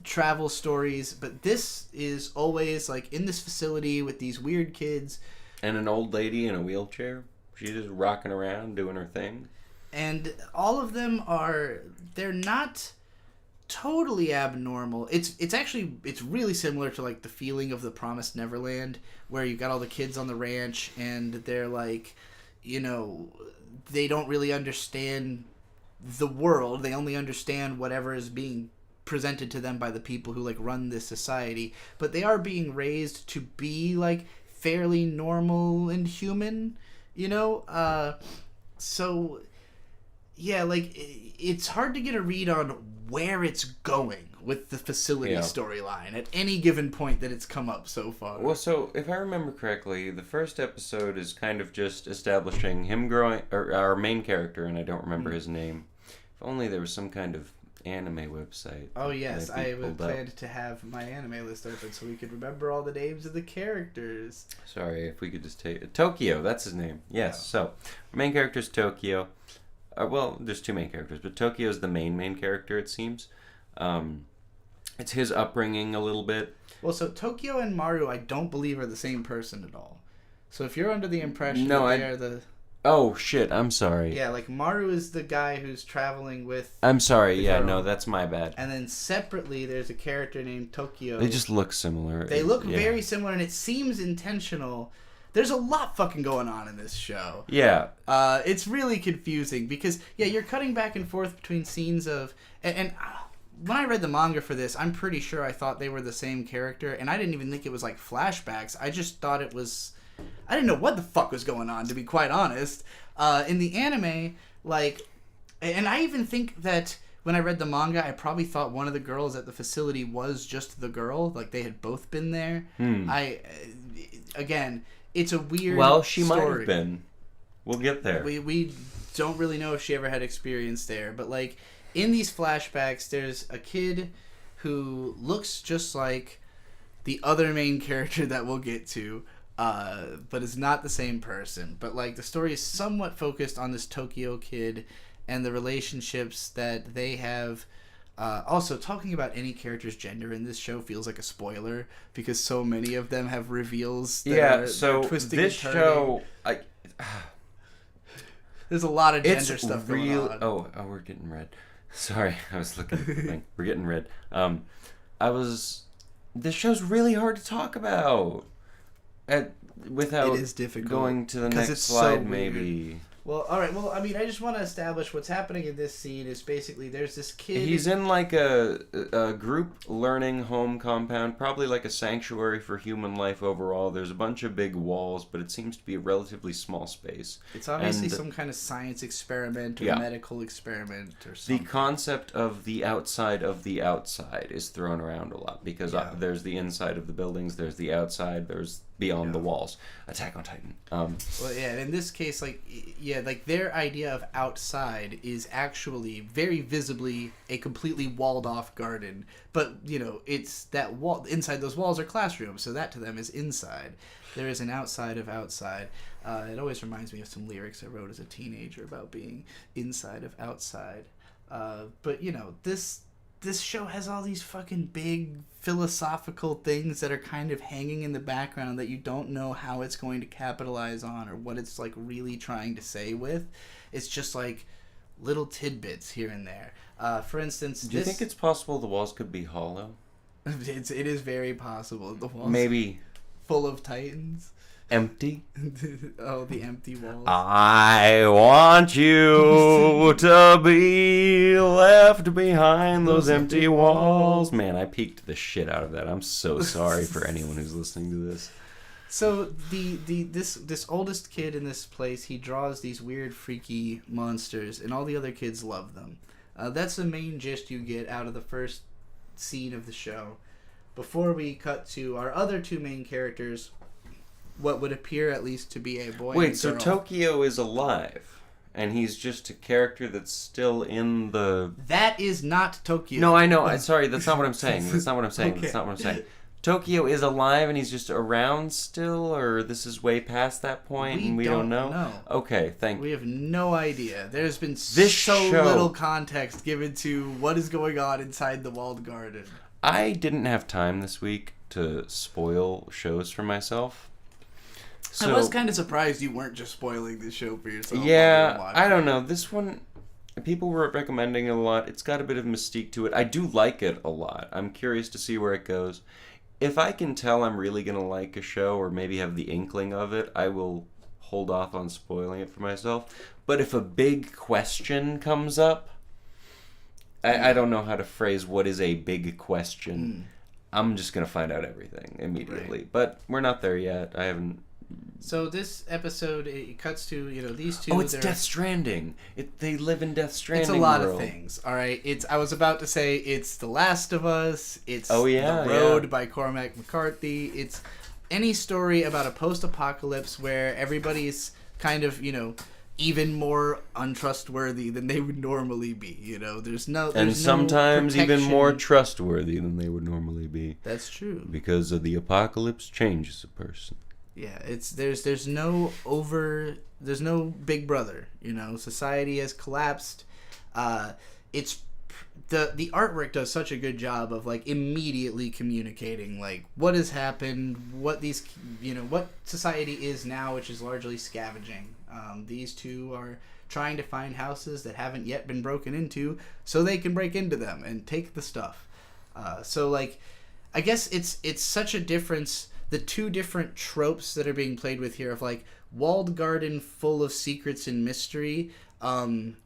travel stories. But this is always in this facility with these weird kids and an old lady in a wheelchair. She's just rocking around doing her thing, and all of them they're not totally abnormal. It's actually really similar to like the feeling of the Promised Neverland, where you got all the kids on the ranch and they're like, you know, they don't really understand the world. They only understand whatever is being presented to them by the people who like run this society, but they are being raised to be like fairly normal and human, you know. So yeah, like it's hard to get a read on where it's going with the facility storyline at any given point that it's come up so far. Well, so if I remember correctly, the first episode is kind of just establishing him growing, or our main character, and I don't remember his name. If only there was some kind of anime website. Oh yes, I planned to have my anime list open so we could remember all the names of the characters. Sorry, if we could just take Tokyo. That's his name. Yes. Yeah. So our main character is Tokyo. Well, there's two main characters, but Tokyo is the main character. It seems. It's his upbringing a little bit. Well, so Tokyo and Maru, I don't believe are the same person at all. So if you're under the impression that they are the... Oh, shit, I'm sorry. Yeah, like Maru is the guy who's traveling with... I'm sorry, yeah, no, that's my bad. And then separately, there's a character named Tokyo. They just look similar. They look very similar, and it seems intentional. There's a lot fucking going on in this show. Yeah. It's really confusing because, yeah, you're cutting back and forth between scenes of... And when I read the manga for this, I'm pretty sure I thought they were the same character, and I didn't even think it was like flashbacks. I just thought it was... I didn't know what the fuck was going on, to be quite honest. In the anime, like... And I even think that when I read the manga, I probably thought one of the girls at the facility was just the girl. Like, they had both been there. Again, it's a weird Well, she story. might have been. We'll get there. We don't really know if she ever had experience there, but, like... In these flashbacks, there's a kid who looks just like the other main character that we'll get to, but is not the same person. But, like, the story is somewhat focused on this Tokyo kid and the relationships that they have. Also, talking about any character's gender in this show feels like a spoiler because so many of them have reveals that are twisting this and turning. Show... There's a lot of gender stuff going on. Oh, we're getting red. Sorry, I was looking at the thing. We're getting red. This show's really hard to talk about. Without it is difficult. Going to the next slide, maybe. Well, alright, well, I mean, I just want to establish what's happening in this scene is basically there's this kid... He's in, like, a group learning home compound, probably like a sanctuary for human life overall. There's a bunch of big walls, but it seems to be a relatively small space. It's obviously some kind of science experiment or medical experiment or something. The concept of the outside is thrown around a lot, because there's the inside of the buildings, there's the outside, there's beyond the walls. Attack on Titan. Well, yeah, in this case, like their idea of outside is actually very visibly a completely walled off garden, but you know, it's that wall inside those walls are classrooms, so that to them is inside. There is an outside of outside. It always reminds me of some lyrics I wrote as a teenager about being inside of outside. But you know, this show has all these fucking big philosophical things that are kind of hanging in the background that you don't know how it's going to capitalize on or what it's like really trying to say with. It's just like little tidbits here and there. For instance, do you think it's possible the walls could be hollow? It is very possible. The walls maybe full of titans. Empty? Oh, the empty walls. I want you to be left behind those empty walls. Man, I peaked the shit out of that. I'm so sorry for anyone who's listening to this. So this oldest kid in this place, he draws these weird, freaky monsters, and all the other kids love them. That's the main gist you get out of the first scene of the show. Before we cut to our other two main characters, what would appear at least to be a boy and girl. Wait, so Tokyo is alive, and he's just a character that's still in the... That is not Tokyo. No, I know. Sorry, that's not what I'm saying. That's not what I'm saying. Okay. That's not what I'm saying. Tokyo is alive, and he's just around still, or this is way past that point, and we don't know? Okay, thank you. We have no idea. There's been so little context given to what is going on inside the walled garden. I didn't have time this week to spoil shows for myself. So, I was kind of surprised you weren't just spoiling this show for yourself. Yeah, I don't know. This one, People were recommending it a lot. It's got a bit of mystique to it. I do like it a lot. I'm curious to see where it goes. If I can tell I'm really going to like a show or maybe have the inkling of it, I will hold off on spoiling it for myself. But if a big question comes up, I don't know how to phrase what is a big question. I'm just going to find out everything immediately. Right. But we're not there yet. I haven't... So this episode, it cuts to, these two... Oh, it's Death Stranding. They live in Death Stranding. It's a lot of things, all right? I was about to say it's The Last of Us. It's The Road by Cormac McCarthy. It's any story about a post-apocalypse where everybody's kind of, even more untrustworthy than they would normally be. There's sometimes no even more trustworthy than they would normally be. That's true. Because of the apocalypse changes a person. Yeah, there's no Big Brother. Society has collapsed. It's the artwork does such a good job of like immediately communicating like what has happened, what what society is now, which is largely scavenging. These two are trying to find houses that haven't yet been broken into, so they can break into them and take the stuff. So like, I guess it's such a difference. The two different tropes that are being played with here of like walled garden full of secrets and mystery, and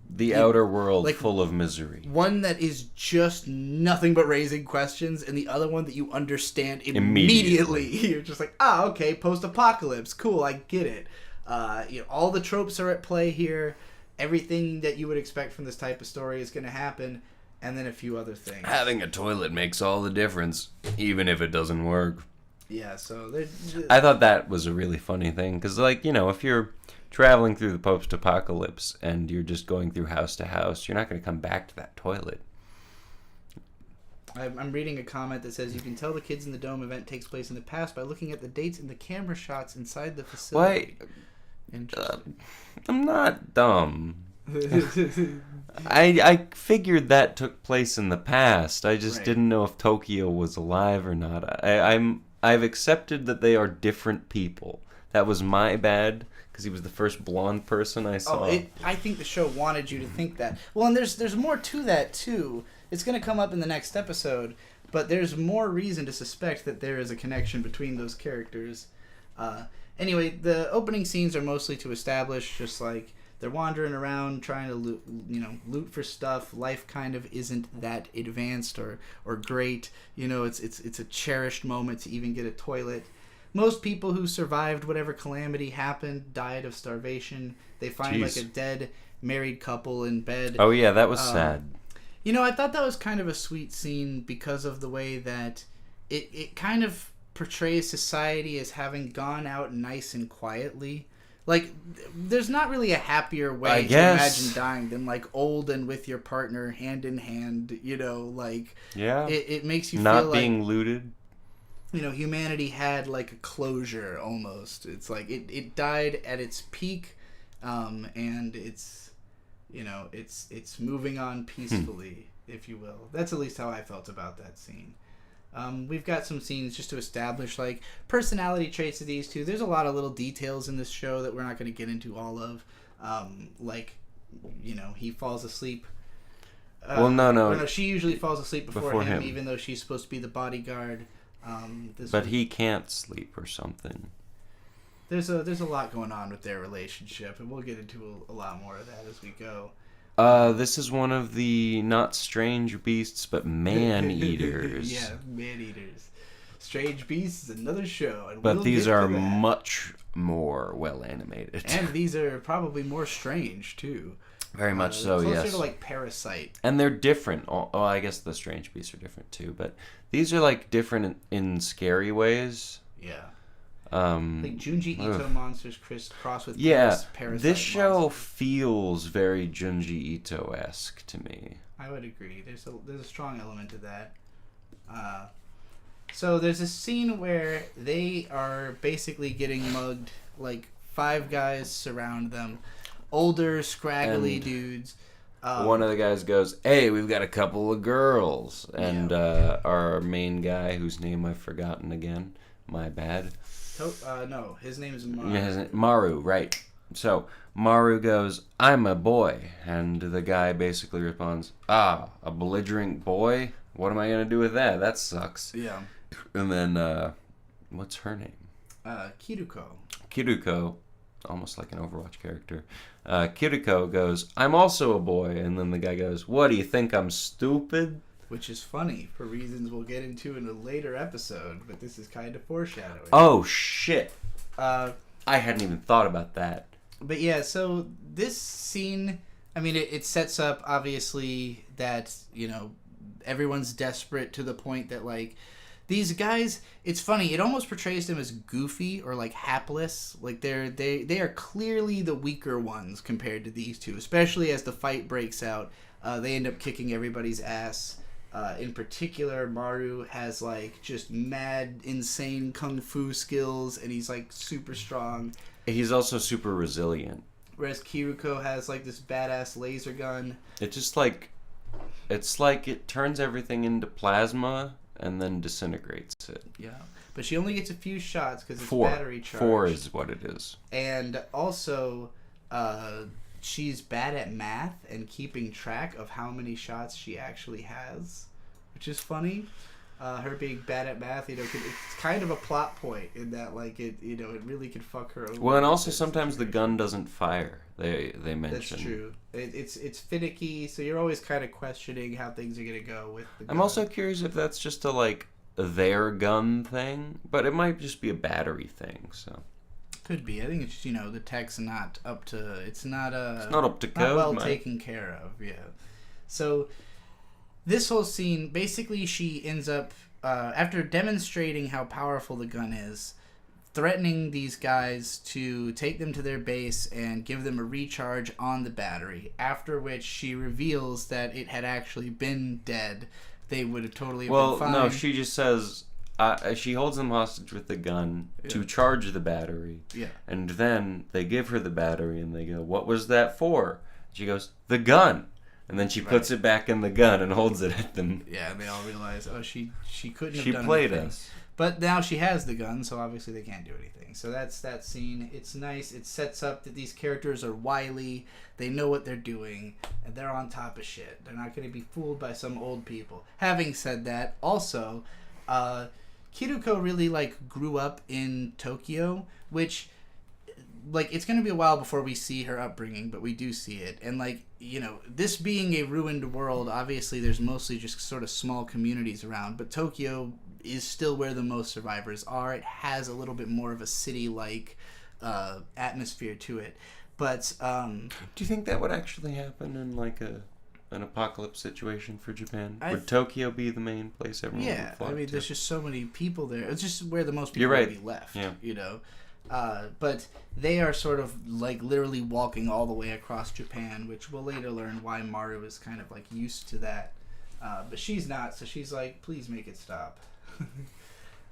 the outer world like, full of misery. One that is just nothing but raising questions, and the other one that you understand immediately. You're just like, okay, post-apocalypse, cool, I get it. All the tropes are at play here. Everything that you would expect from this type of story is going to happen. And then a few other things. Having a toilet makes all the difference, even if it doesn't work. Yeah, so... I thought that was a really funny thing, because, if you're traveling through the post-apocalypse and you're just going through house to house, you're not going to come back to that toilet. I'm reading a comment that says, you can tell the Kids in the Dome event takes place in the past by looking at the dates and the camera shots inside the facility. Interesting. I'm not dumb. I figured that took place in the past. I just didn't know if Tokyo was alive or not. I've accepted that they are different people. That was my bad because he was the first blonde person I saw. I think the show wanted you to think that. Well, and there's more to that too. It's going to come up in the next episode, but there's more reason to suspect that there is a connection between those characters. Anyway, the opening scenes are mostly to establish just like they're wandering around trying to loot for stuff. Life kind of isn't that advanced or great. It's a cherished moment to even get a toilet. Most people who survived whatever calamity happened died of starvation. They find like a dead married couple in bed. Oh yeah, that was sad. I thought that was kind of a sweet scene because of the way that it kind of portrays society as having gone out nice and quietly. Like, there's not really a happier way to imagine dying than, like, old and with your partner, hand in hand, Yeah. It makes you not feel being looted. Humanity had, like, a closure, almost. It's like, it died at its peak, and it's, it's moving on peacefully, if you will. That's at least how I felt about that scene. We've got some scenes just to establish like personality traits of these two. There's a lot of little details in this show that we're not going to get into all of. He falls asleep. No. She usually falls asleep before him, even though she's supposed to be the bodyguard. He can't sleep or something. There's a lot going on with their relationship, and we'll get into a lot more of that as we go. This is one of the not strange beasts, but man-eaters. Yeah, man-eaters. Strange Beasts is another show. And but these are much more well-animated. And these are probably more strange, too. Very much so, yes. Closer to, like, Parasite. And they're different. Oh, I guess the Strange Beasts are different, too. But these are, like, different in scary ways. Yeah. Like Junji Ito monsters cross with Parasite this show monsters. Feels very Junji Ito-esque to me. I would agree. There's a strong element to that. So there's a scene where they are basically getting mugged. Like 5 guys surround them, older, scraggly dudes. One of the guys goes, "Hey, we've got a couple of girls," and our main guy, whose name I've forgotten again, my bad. No, his name is Maru. Yeah, Maru, right. So Maru goes, "I'm a boy," and the guy basically responds, "Ah, a belligerent boy? What am I gonna do with that? That sucks." Yeah. And then, what's her name? Kiruko. Kiruko, almost like an Overwatch character. Kiruko goes, "I'm also a boy," and then the guy goes, "What, do you think I'm stupid?" Which is funny for reasons we'll get into in a later episode, but this is kind of foreshadowing. Oh, shit. I hadn't even thought about that. But yeah, so this scene, I mean, it sets up, obviously, that, everyone's desperate to the point that, like, these guys, it's funny, it almost portrays them as goofy or, like, hapless. Like, they are clearly the weaker ones compared to these two, especially as the fight breaks out. They end up kicking everybody's ass. In particular, Maru has, like, just mad, insane kung fu skills, and he's, like, super strong. He's also super resilient. Whereas Kiruko has, like, this badass laser gun. It's just, like, it turns everything into plasma and then disintegrates it. Yeah. But she only gets a few shots because it's battery charged. 4 is what it is. And also, she's bad at math and keeping track of how many shots she actually has, which is funny. Her being bad at math, it's kind of a plot point in that, like, it really could fuck her over. Well, and also sometimes the gun doesn't fire. They mention. That's true. It's finicky, so you're always kind of questioning how things are gonna go with the gun. I'm also curious if that's just their gun thing, but it might just be a battery thing. So could be. I think it's just, the tech's not up to. It's not up to code. Not well taken care of. Yeah. So this whole scene, basically, she ends up after demonstrating how powerful the gun is, threatening these guys to take them to their base and give them a recharge on the battery, after which she reveals that it had actually been dead. They would have totally been fine. No, she just says, she holds them hostage with the gun to charge the battery. Yeah. And then they give her the battery and they go, "What was that for?" She goes, "The gun." And then she puts it back in the gun and holds it at them. Yeah, and they all realize, she couldn't have she done played anything. us. But now she has the gun, so obviously they can't do anything. So that's that scene. It's nice. It sets up that these characters are wily. They know what they're doing, and they're on top of shit. They're not going to be fooled by some old people. Having said that, also, Kiruko really, like, grew up in Tokyo, which, like, it's going to be a while before we see her upbringing, but we do see it. And, like, this being a ruined world, obviously there's mostly just sort of small communities around, but Tokyo is still where the most survivors are. It has a little bit more of a city-like atmosphere to it. But do you think that would actually happen in, like, an apocalypse situation for Japan? Would Tokyo be the main place everyone would flock to? There's just so many people there. It's just where the most people would be left. Yeah. But they are sort of, like, literally walking all the way across Japan, which we'll later learn why Maru is kind of, like, used to that. But she's not, so she's like, please make it stop.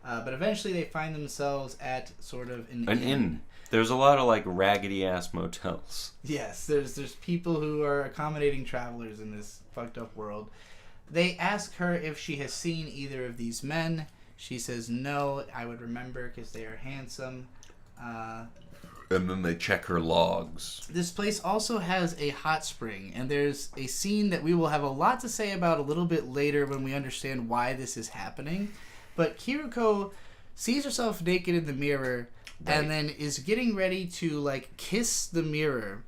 But eventually they find themselves at sort of an inn. There's a lot of, like, raggedy-ass motels. Yes, there's people who are accommodating travelers in this fucked up world. They ask her if she has seen either of these men. She says, no, I would remember because they are handsome. And then they check her logs. This place also has a hot spring, and there's a scene that we will have a lot to say about a little bit later when we understand why this is happening. But Kiruko sees herself naked in the mirror, and then is getting ready to, like, kiss the mirror.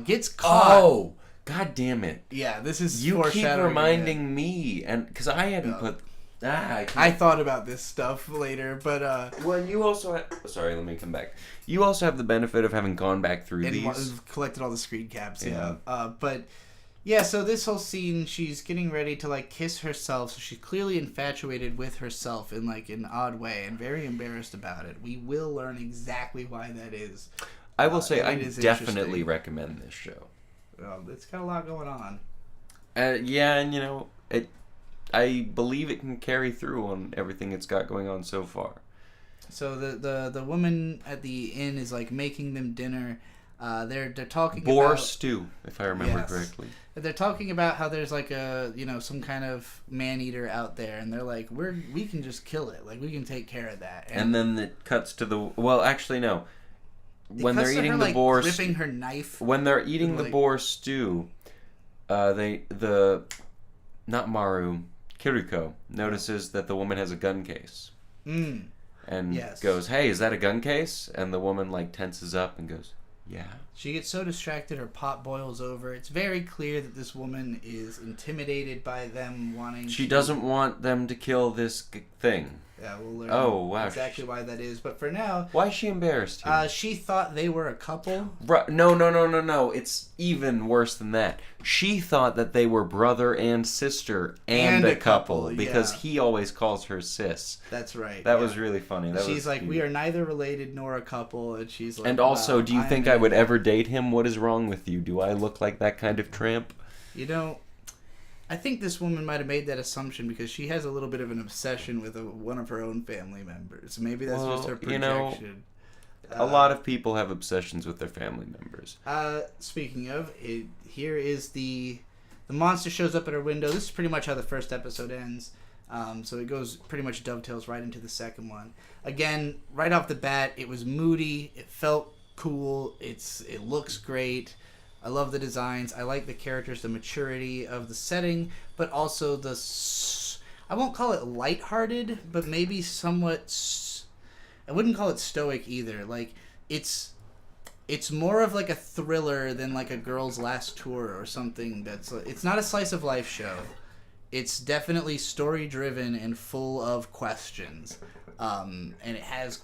Gets caught. Oh, god damn it! Yeah, this is you keep reminding me, and because I hadn't put. I thought about this stuff later, but well, you also sorry, let me come back. You also have the benefit of having gone back through these, collected all the screen caps. Yeah. But yeah, so this whole scene, she's getting ready to, like, kiss herself. So she's clearly infatuated with herself in, like, an odd way, and very embarrassed about it. We will learn exactly why that is. I will say, I definitely recommend this show. It's got a lot going on. Yeah, and I believe it can carry through on everything it's got going on so far. So the woman at the inn is, like, making them dinner. They're talking boar about stew, if I remember correctly. They're talking about how there's, like, a some kind of man-eater out there, and they're like, we can just kill it, like, we can take care of that. And then it cuts to well, actually no. when they're eating the boar, gripping her knife. When they're eating the boar stew, not Maru, Kiriko notices that the woman has a gun case. And goes, "Hey, is that a gun case?" And the woman like tenses up and goes, "Yeah." She gets so distracted her pot boils over. It's very clear that this woman is intimidated by them wanting. She doesn't want them to kill this thing. Yeah, we'll learn exactly why that is. But for now... Why is she embarrassed here? She thought they were a couple. No. It's even worse than that. She thought that they were brother and sister and a couple. Because he always calls her sis. That's right. That was really funny. She's like, we are neither related nor a couple. And she's like... And also, do you think I would ever date him? What is wrong with you? Do I look like that kind of tramp? You know... I think this woman might have made that assumption because she has a little bit of an obsession with one of her own family members. Maybe that's just her projection. A lot of people have obsessions with their family members. Speaking of, here is the monster shows up at her window. This is pretty much how the first episode ends. So it goes pretty much dovetails right into the second one. Again, right off the bat, it was moody. It felt cool. It looks great. I love the designs. I like the characters, the maturity of the setting, but also I won't call it lighthearted, but maybe somewhat. I wouldn't call it stoic either. Like it's more of like a thriller than like a Girl's Last Tour or something. It's not a slice of life show. It's definitely story driven and full of questions, and it has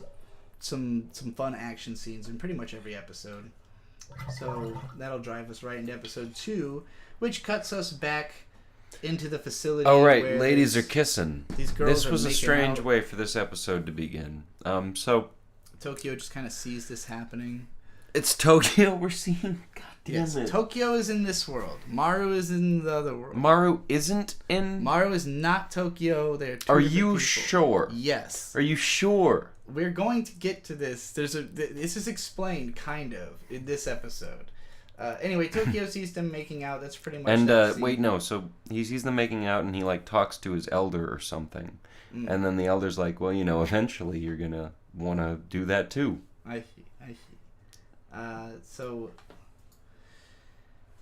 some fun action scenes in pretty much every episode. So that'll drive us right into episode 2, which cuts us back into the facility. Oh, right. Ladies are kissing. These girls This was a strange way for this episode to begin. So Tokyo just kind of sees this happening. It's Tokyo we're seeing? God damn it. Tokyo is in this world. Maru is in the other world. Maru isn't in... Maru is not Tokyo. They're two Are different you people. sure? Yes. Are you sure? We're going to get to this. This is explained, kind of, in this episode. Anyway, Tokyo sees them making out. That's pretty much. And wait, no. So he sees them making out, and he like talks to his elder or something, and then the elder's like, "Well, eventually you're gonna want to do that too." I see. So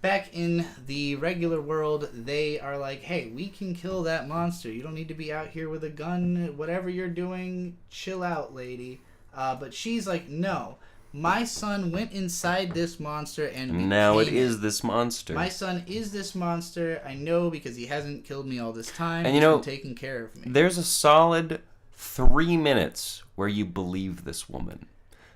back in the regular world, they are like, hey, we can kill that monster. You don't need to be out here with a gun. Whatever you're doing, chill out, lady. But she's like, no. My son went inside this monster and now it is this monster. My son is this monster. I know because he hasn't killed me all this time. And he's been taking care of me. There's a solid 3 minutes where you believe this woman.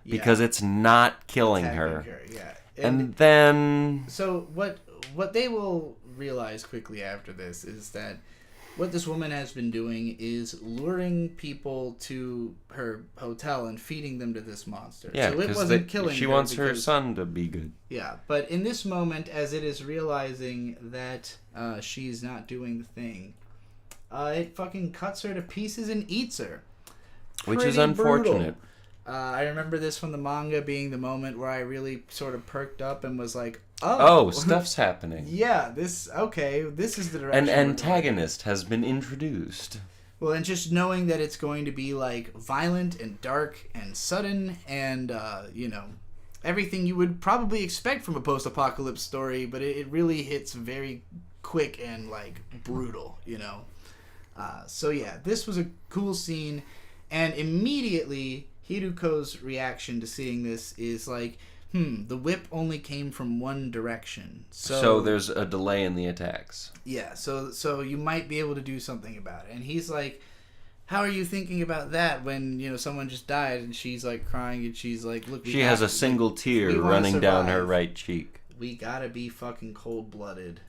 Because it's not killing her. Yeah. And then... So what they will realize quickly after this is that what this woman has been doing is luring people to her hotel and feeding them to this monster. Yeah, so it wasn't killing she wants her son to be good. Yeah, but in this moment, as it is realizing that she's not doing the thing, it fucking cuts her to pieces and eats her. Which is unfortunate. Brutal. I remember this from the manga being the moment where I really sort of perked up and was like, oh stuff's happening. Yeah, this is the direction. An antagonist has been introduced. Well, and just knowing that it's going to be like violent and dark and sudden and, everything you would probably expect from a post-apocalypse story, but it really hits very quick and like brutal, So yeah, this was a cool scene, and immediately Hiruko's reaction to seeing this is like, the whip only came from one direction. So there's a delay in the attacks. Yeah, so you might be able to do something about it. And he's like, how are you thinking about that when, someone just died? And she's like crying and she's like, look, she has a single tear running down her right cheek. We gotta be fucking cold-blooded.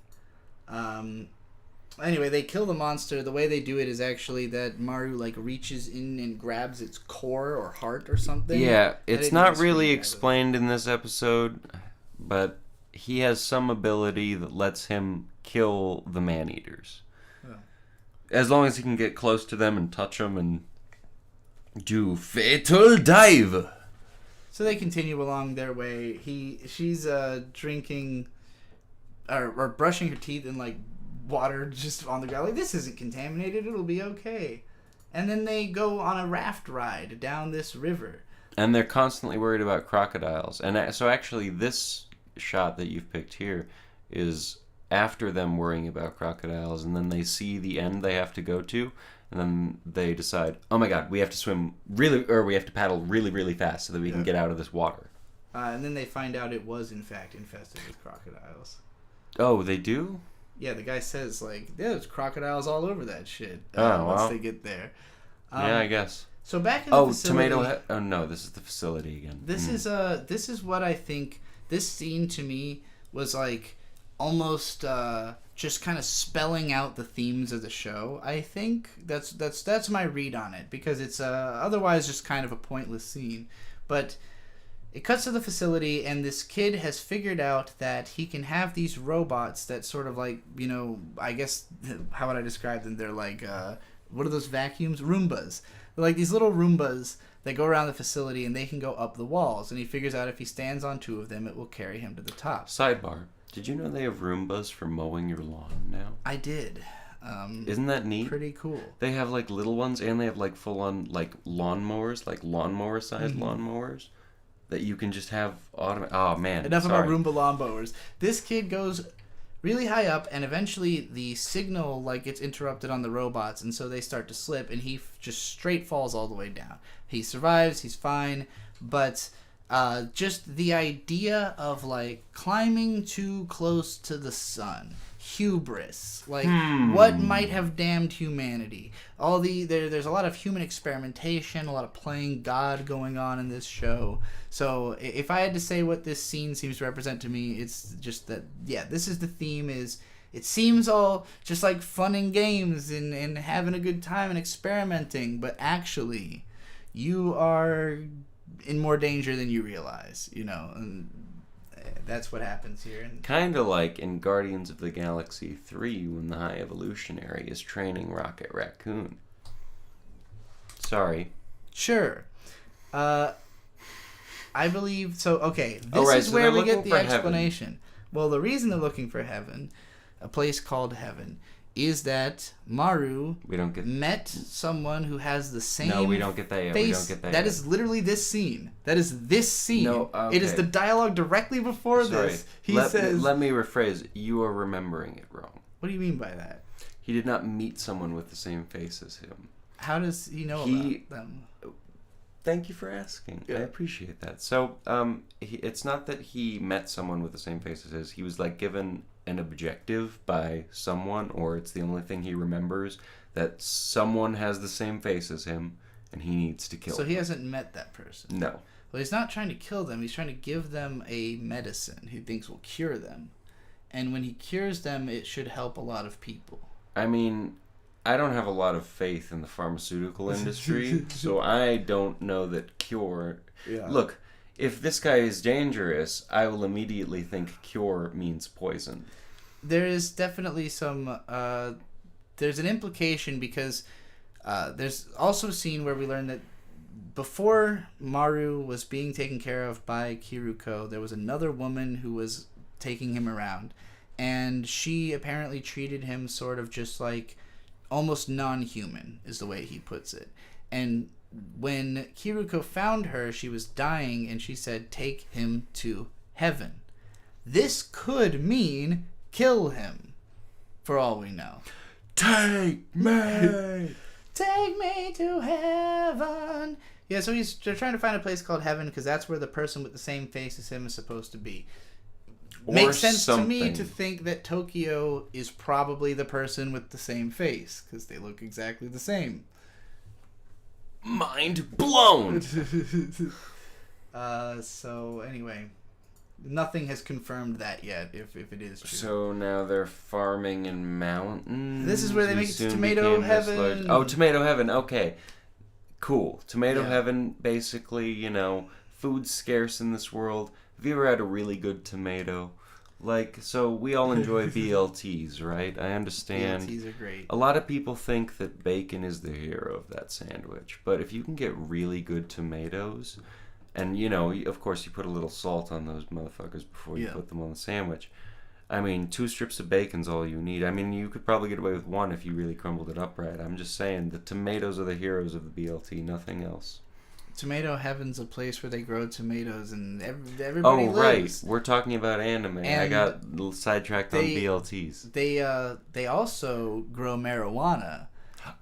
Anyway, they kill the monster. The way they do it is actually that Maru reaches in and grabs its core or heart or something. Yeah, it's not really explained in this episode, but he has some ability that lets him kill the man-eaters. Oh. As long as he can get close to them and touch them and do fatal dive. So they continue along their way. She's drinking or brushing her teeth in water just on the ground. This isn't contaminated. It'll be okay. And then they go on a raft ride down this river. And they're constantly worried about crocodiles. And so actually this shot that you've picked here is after them worrying about crocodiles, and then they see the end they have to go to, and then they decide, oh my god, we have to swim we have to paddle really, really fast so that we can get out of this water. And then they find out it was in fact infested with crocodiles. Oh, they do? Yeah, the guy says, like, there's crocodiles all over that shit once they get there. Yeah, I guess. So back in the facility... Oh, no, this is the facility again. This is what I think... This scene, to me, was, like, almost just kind of spelling out the themes of the show, I think. That's my read on it, because it's otherwise just kind of a pointless scene. But... It cuts to the facility, and this kid has figured out that he can have these robots that sort of like, you know, I guess, how would I describe them? They're like, what are those vacuums? Roombas. They're like these little Roombas that go around the facility, and they can go up the walls. And he figures out if he stands on 2 of them, it will carry him to the top. Sidebar. Did you know they have Roombas for mowing your lawn now? I did. Isn't that neat? Pretty cool. They have like little ones, and they have like full-on like lawnmowers, like lawnmower-sized lawnmowers. That you can just have Oh, man. Enough about Roomba lawnmowers. This kid goes really high up, and eventually the signal like gets interrupted on the robots, and so they start to slip, and he just straight falls all the way down. He survives. He's fine. But just the idea of like climbing too close to the sun. Hubris. Like, what might have damned humanity? There's a lot of human experimentation, a lot of playing God going on in this show. So if I had to say what this scene seems to represent to me, it's just that, yeah, this is the theme is, it seems all just like fun and games and having a good time and experimenting, but actually, you are in more danger than you realize, you know, and that's what happens here. Kind of like in Guardians of the Galaxy 3 when the High Evolutionary is training Rocket Raccoon. Sorry. Sure. I believe... So, okay. This is where we get the explanation. Heaven. Well, the reason they're looking for heaven, a place called heaven, is that Maru met someone who has the same face. No, we don't get that yet. We don't get that That yet. is literally this scene. That is this scene. No, okay. It is the dialogue directly before this. He says... Let me rephrase. You are remembering it wrong. What do you mean by that? He did not meet someone with the same face as him. How does he know about them? Thank you for asking. Yeah. I appreciate that. So, it's not that he met someone with the same face as his. He was like given an objective by someone, or it's the only thing he remembers, that someone has the same face as him, and he needs to kill them. So he hasn't met that person? No. Well, he's not trying to kill them. He's trying to give them a medicine he thinks will cure them. And when he cures them, it should help a lot of people. I mean, I don't have a lot of faith in the pharmaceutical industry, so I don't know that cure... Yeah. Look, if this guy is dangerous, I will immediately think cure means poison. There is definitely some... there's an implication because there's also a scene where we learn that before Maru was being taken care of by Kiruko, there was another woman who was taking him around. And she apparently treated him sort of just like almost non-human, is the way he puts it. And when Kiruko found her, she was dying, and she said, "Take him to heaven." This could mean kill him, for all we know. Take me! Take me to heaven! Yeah, so they're trying to find a place called heaven, because that's where the person with the same face as him is supposed to be. Makes sense to me to think that Tokyo is probably the person with the same face, because they look exactly the same. Mind blown! So, anyway, nothing has confirmed that yet, if it is true. So now they're farming in mountains? This is where they make it to Tomato Heaven. Oh, Tomato Heaven, okay. Cool. Tomato Heaven, basically, you know, food's scarce in this world. Have you ever had a really good tomato? Like, so we all enjoy BLTs, right? I understand. BLTs are great. A lot of people think that bacon is the hero of that sandwich. But if you can get really good tomatoes, and, you know, of course you put a little salt on those motherfuckers before you put them on the sandwich. I mean, 2 strips of bacon's all you need. I mean, you could probably get away with 1 if you really crumbled it up right. I'm just saying, the tomatoes are the heroes of the BLT, nothing else. Tomato Heaven's a place where they grow tomatoes and everybody lives. Right. We're talking about anime. And I got sidetracked on BLTs. They also grow marijuana.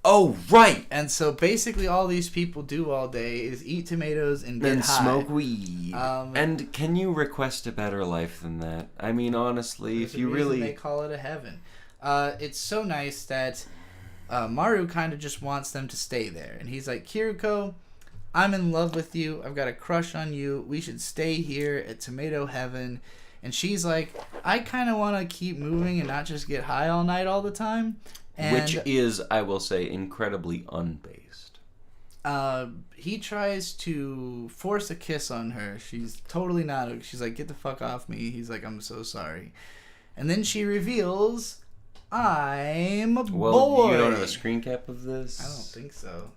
Oh, right. And so basically all these people do all day is eat tomatoes and get high. Smoke weed. And can you request a better life than that? I mean, honestly, if you really... They call it a heaven. It's so nice that Maru kind of just wants them to stay there. And he's like, Kiriko, I'm in love with you. I've got a crush on you. We should stay here at Tomato Heaven. And she's like, I kind of want to keep moving and not just get high all night all the time. And which is, I will say, incredibly unbased. He tries to force a kiss on her. She's totally not. She's like, get the fuck off me. He's like, I'm so sorry. And then she reveals, I'm a boy. Well, you don't have a screen cap of this? I don't think so.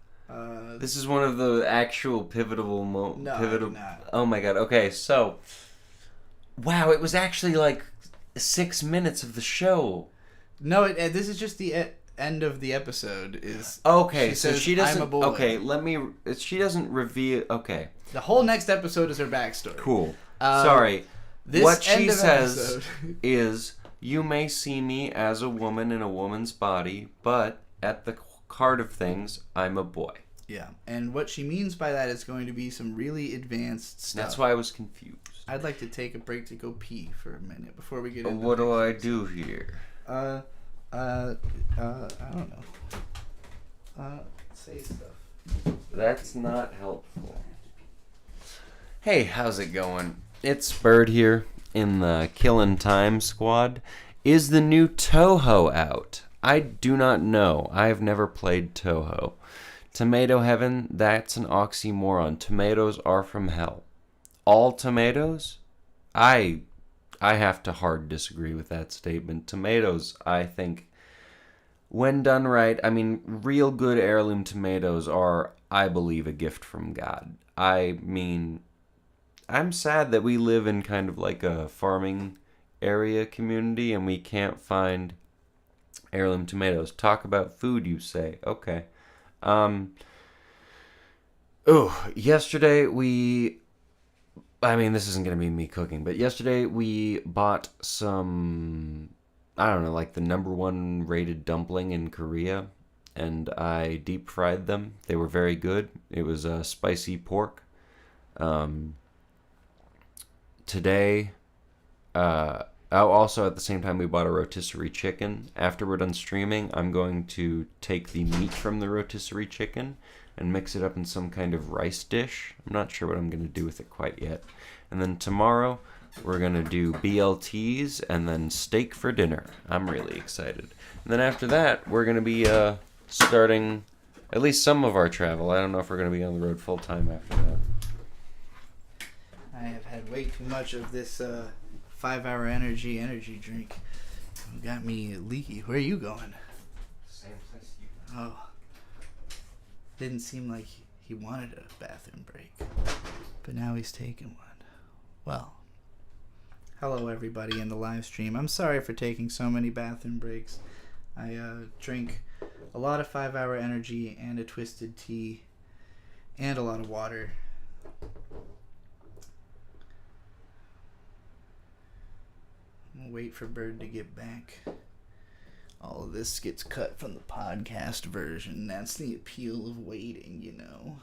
This is one of the actual pivotal moments. No, pivotal. Not. Oh my god. Okay, so... Wow, it was actually like 6 minutes of the show. No, this is just the end of the episode. Is okay? She so says, she doesn't. I'm a boy. Okay, she doesn't reveal. Okay. The whole next episode is her backstory. Cool. Sorry. What she says episode is, "You may see me as a woman in a woman's body, but at the heart of things, I'm a boy." Yeah, and what she means by that is going to be some really advanced stuff. That's why I was confused. I'd like to take a break to go pee for a minute before we get into what do I do here? I don't know. Say stuff. That's not helpful. Hey, how's it going? It's Bird here in the Killin' Time squad. Is the new Toho out? I do not know. I've never played Toho. Tomato Heaven, that's an oxymoron. Tomatoes are from hell. All tomatoes? I have to hard disagree with that statement. Tomatoes, I think, when done right, I mean, real good heirloom tomatoes are, I believe, a gift from God. I mean, I'm sad that we live in kind of like a farming area community and we can't find heirloom tomatoes. Talk about food, you say. Okay. Yesterday this isn't going to be me cooking, but yesterday we bought some, I don't know, like the #1 rated dumpling in Korea, and I deep fried them. They were very good. It was spicy pork. Today, also at the same time we bought a rotisserie chicken. After we're done streaming, I'm going to take the meat from the rotisserie chicken and mix it up in some kind of rice dish. I'm not sure what I'm going to do with it quite yet. And then tomorrow, we're going to do BLTs and then steak for dinner. I'm really excited. And then after that, we're going to be starting at least some of our travel. I don't know if we're going to be on the road full time after that. I have had way too much of this 5-hour energy drink. You got me leaky. Where are you going? Same place you. Oh. Didn't seem like he wanted a bathroom break. But now he's taking one. Well, hello everybody in the live stream. I'm sorry for taking so many bathroom breaks. I drink a lot of 5-hour energy and a twisted tea and a lot of water. I'll wait for Bird to get back. All of this gets cut from the podcast version. That's the appeal of waiting, you know.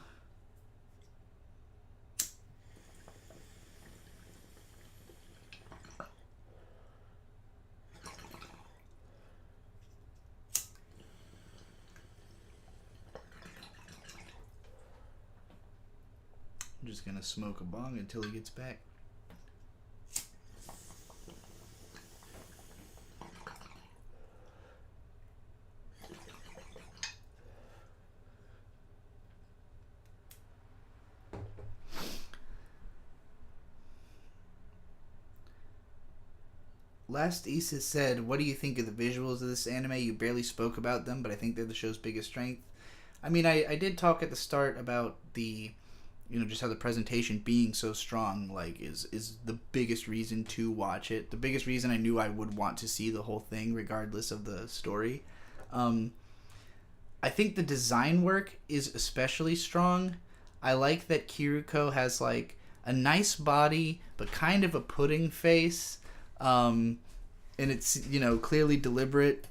I'm just gonna smoke a bong until he gets back. Last Issa said, what do you think of the visuals of this anime? You barely spoke about them, but I think they're the show's biggest strength. I mean, I did talk at the start about the, just how the presentation being so strong, like, is the biggest reason to watch it. The biggest reason I knew I would want to see the whole thing, regardless of the story. I think the design work is especially strong. I like that Kiruko has like a nice body, but kind of a pudding face. And it's, clearly deliberate.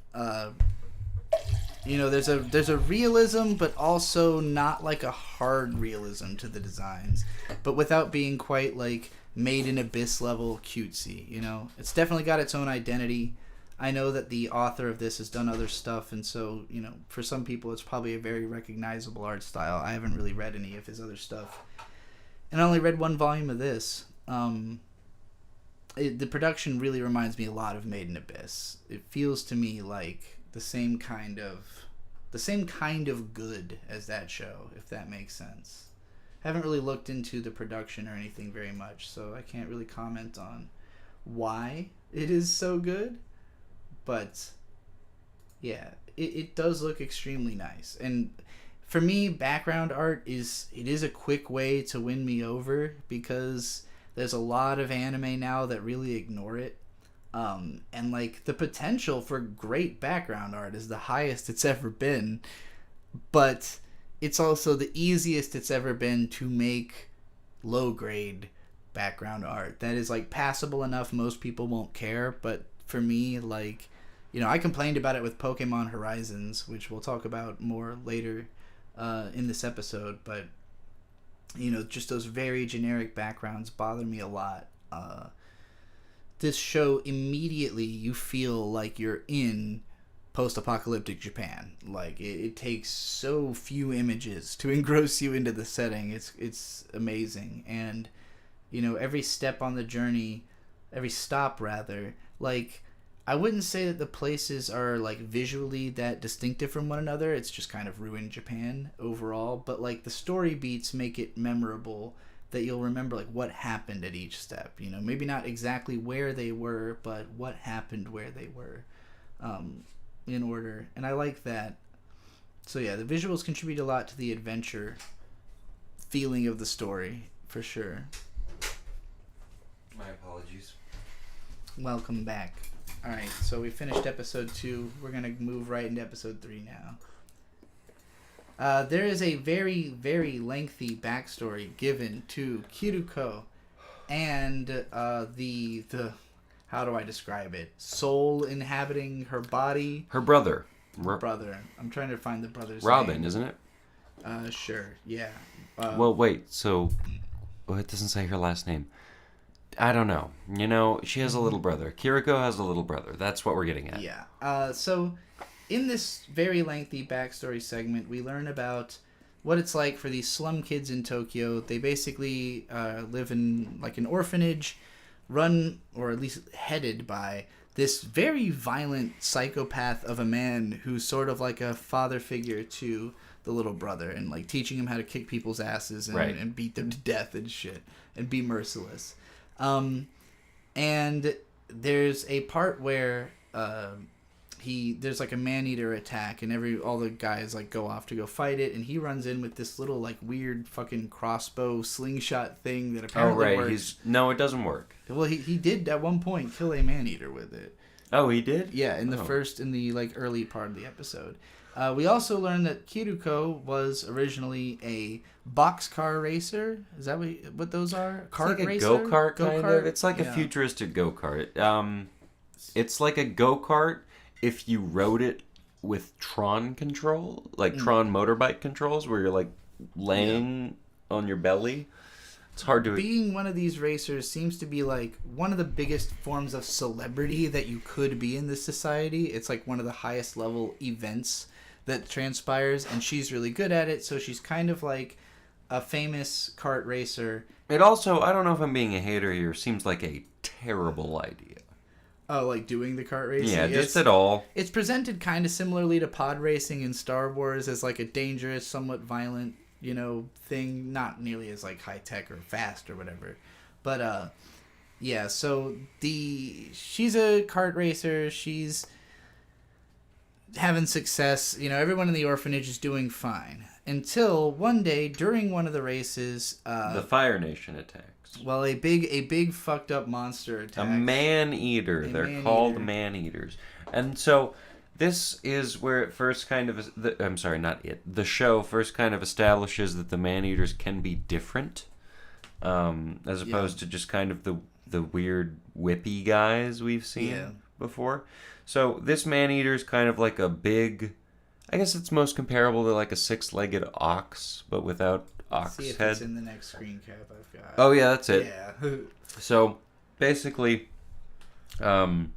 There's a realism, but also not like a hard realism to the designs, but without being quite like Made in Abyss level cutesy. It's definitely got its own identity. I know that the author of this has done other stuff, and so for some people it's probably a very recognizable art style. I haven't really read any of his other stuff, and I only read one volume of this. The production really reminds me a lot of Made in Abyss. It feels to me like the same kind of good as that show, if that makes sense. I haven't really looked into the production or anything very much, so I can't really comment on why it is so good. But yeah, it does look extremely nice. And for me, background art is a quick way to win me over, because there's a lot of anime now that really ignore it. And like the potential for great background art is the highest it's ever been, but it's also the easiest it's ever been to make low grade background art that is like passable enough most people won't care. But for me, like, I complained about it with Pokemon Horizons, which we'll talk about more later in this episode, but just those very generic backgrounds bother me a lot. This show, immediately you feel like you're in post-apocalyptic Japan. Like it takes so few images to engross you into the setting. It's amazing. And every step on the journey, every stop rather, like I wouldn't say that the places are like visually that distinctive from one another. It's just kind of ruined Japan overall, but like the story beats make it memorable, that you'll remember like what happened at each step. Maybe not exactly where they were, but what happened where they were, in order. And I like that. So yeah, the visuals contribute a lot to the adventure feeling of the story, for sure. My apologies. Welcome back. Alright, so we finished episode 2. We're going to move right into episode 3 now. There is a very, very lengthy backstory given to Kiruko and the how do I describe it? Soul inhabiting her body. Her brother. Brother. I'm trying to find the brother's Robin, name. Isn't it? Sure. Yeah. Well, wait. So, it doesn't say her last name. I don't know. She has a little brother. Kiriko has a little brother. That's what we're getting at. Yeah. So, in this very lengthy backstory segment, we learn about what it's like for these slum kids in Tokyo. They basically live in like an orphanage run, or at least headed by, this very violent psychopath of a man who's sort of like a father figure to the little brother, and like teaching him how to kick people's asses and beat them to death and shit and be merciless. And there's a part where there's like a man-eater attack, and all the guys like go off to go fight it, and he runs in with this little like weird fucking crossbow slingshot thing that apparently works. No, it doesn't work. Well, he did at one point kill a man-eater with it. Oh, he did? Yeah, in the like early part of the episode. We also learned that Kiruko was originally a boxcar racer. Is that what those are? Kart racer? It's like a go-kart, kind of. It's like a futuristic go-kart. It's like a go-kart if you rode it with Tron control, like Tron motorbike controls, where you're like laying on your belly. It's hard to... Being one of these racers seems to be like one of the biggest forms of celebrity that you could be in this society. It's like one of the highest level events that transpires, and she's really good at it, so she's kind of like a famous kart racer. It also, I don't know if I'm being a hater here, seems like a terrible idea. Oh, like doing the kart racing? Yeah, just at all. It's presented kind of similarly to pod racing in Star Wars as like a dangerous, somewhat violent, thing. Not nearly as like high tech or fast or whatever. But yeah, so she's a kart racer. She's having success. Everyone in the orphanage is doing fine. Until one day during one of the races, the Fire Nation attacks. Well, a big fucked up monster attacks. A man-eater. They're called man-eaters. And so This is where it first kind of... I'm sorry, not it. The show first kind of establishes that the man-eaters can be different, as opposed to just kind of the weird whippy guys we've seen before. So this man-eater is kind of like a big... I guess it's most comparable to like a six-legged ox, but without ox See if head. it's in the next screen cap I've got. Oh, yeah, that's it. Yeah. So, basically, the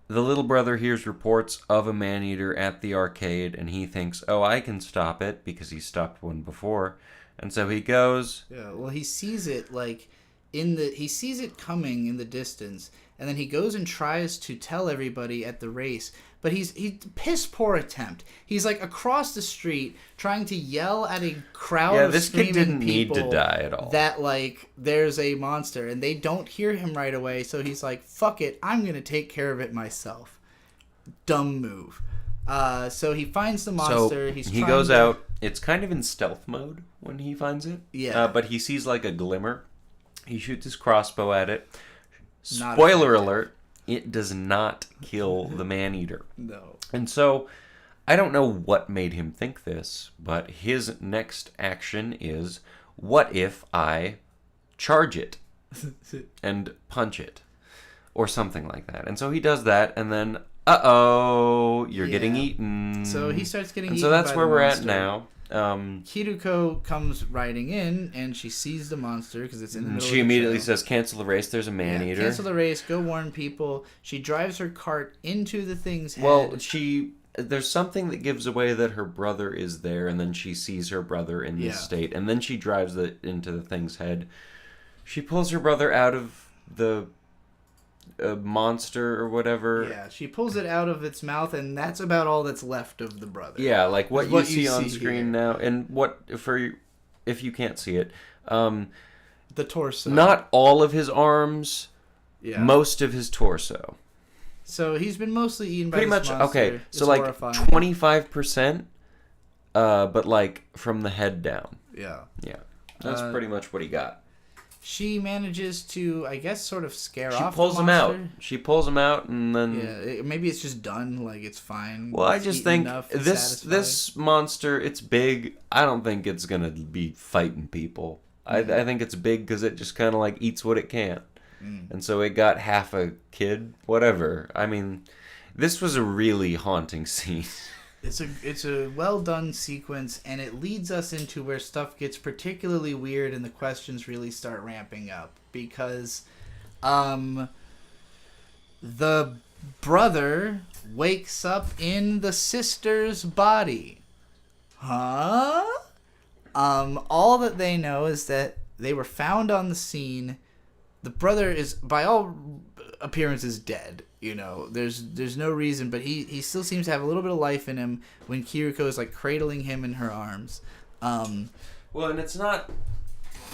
little brother hears reports of a man-eater at the arcade, and he thinks, oh, I can stop it, because he stopped one before. And so he goes... Yeah, well, he sees it, like, he sees it coming in the distance, and then he goes and tries to tell everybody at the race, but he's piss poor attempt. He's like across the street trying to yell at a crowd of this screaming kid didn't people need to die at all. that like there's a monster, and they don't hear him right away. So he's like, "Fuck it, I'm gonna take care of it myself." Dumb move. So he finds the monster. So he goes out. It's kind of in stealth mode when he finds it. Yeah. But he sees like a glimmer. He shoots his crossbow at it. Not Spoiler effective. alert. It does not kill the man-eater. No. And so, I don't know what made him think this, but his next action is, what if I charge it and punch it? Or something like that. And so he does that, and then, uh-oh, you're getting eaten. So he starts getting eaten. So that's by where the we're monster. at now. Kiruko comes riding in, and she sees the monster because it's in the middle She of the immediately trail. says, cancel the race, there's a man-eater. Cancel the race, go warn people. She drives her cart into the thing's head. Well, there's something that gives away that her brother is there, and then she sees her brother in this state, and then she drives it into the thing's head. She pulls her brother out of the monster or whatever. Yeah, she pulls it out of its mouth, and that's about all that's left of the brother. Yeah, like what you see on screen here. now, and if you can't see it, The torso. not all of his arms, most of his torso. So he's been mostly eaten by Pretty this much, monster. okay, It's so like horrifying. 25%, but like from the head down. Yeah. Yeah, that's pretty much what he got. She manages to, I guess, sort of scare off She pulls the him out. monster. She pulls him out, and then... Yeah, maybe it's just done, like it's fine. Well, I It's just eaten think enough and this monster, it's big. I don't think it's going to be fighting people. I think it's big because it just kind of like eats what it can. And so it got half a kid, whatever. I mean, this was a really haunting scene. It's a well done sequence, and it leads us into where stuff gets particularly weird and the questions really start ramping up because the brother wakes up in the sister's body. Huh? All that they know is that they were found on the scene. The brother is, by all appearances, dead. You know, there's no reason, but he still seems to have a little bit of life in him when Kiruko is like cradling him in her arms. Well, and it's not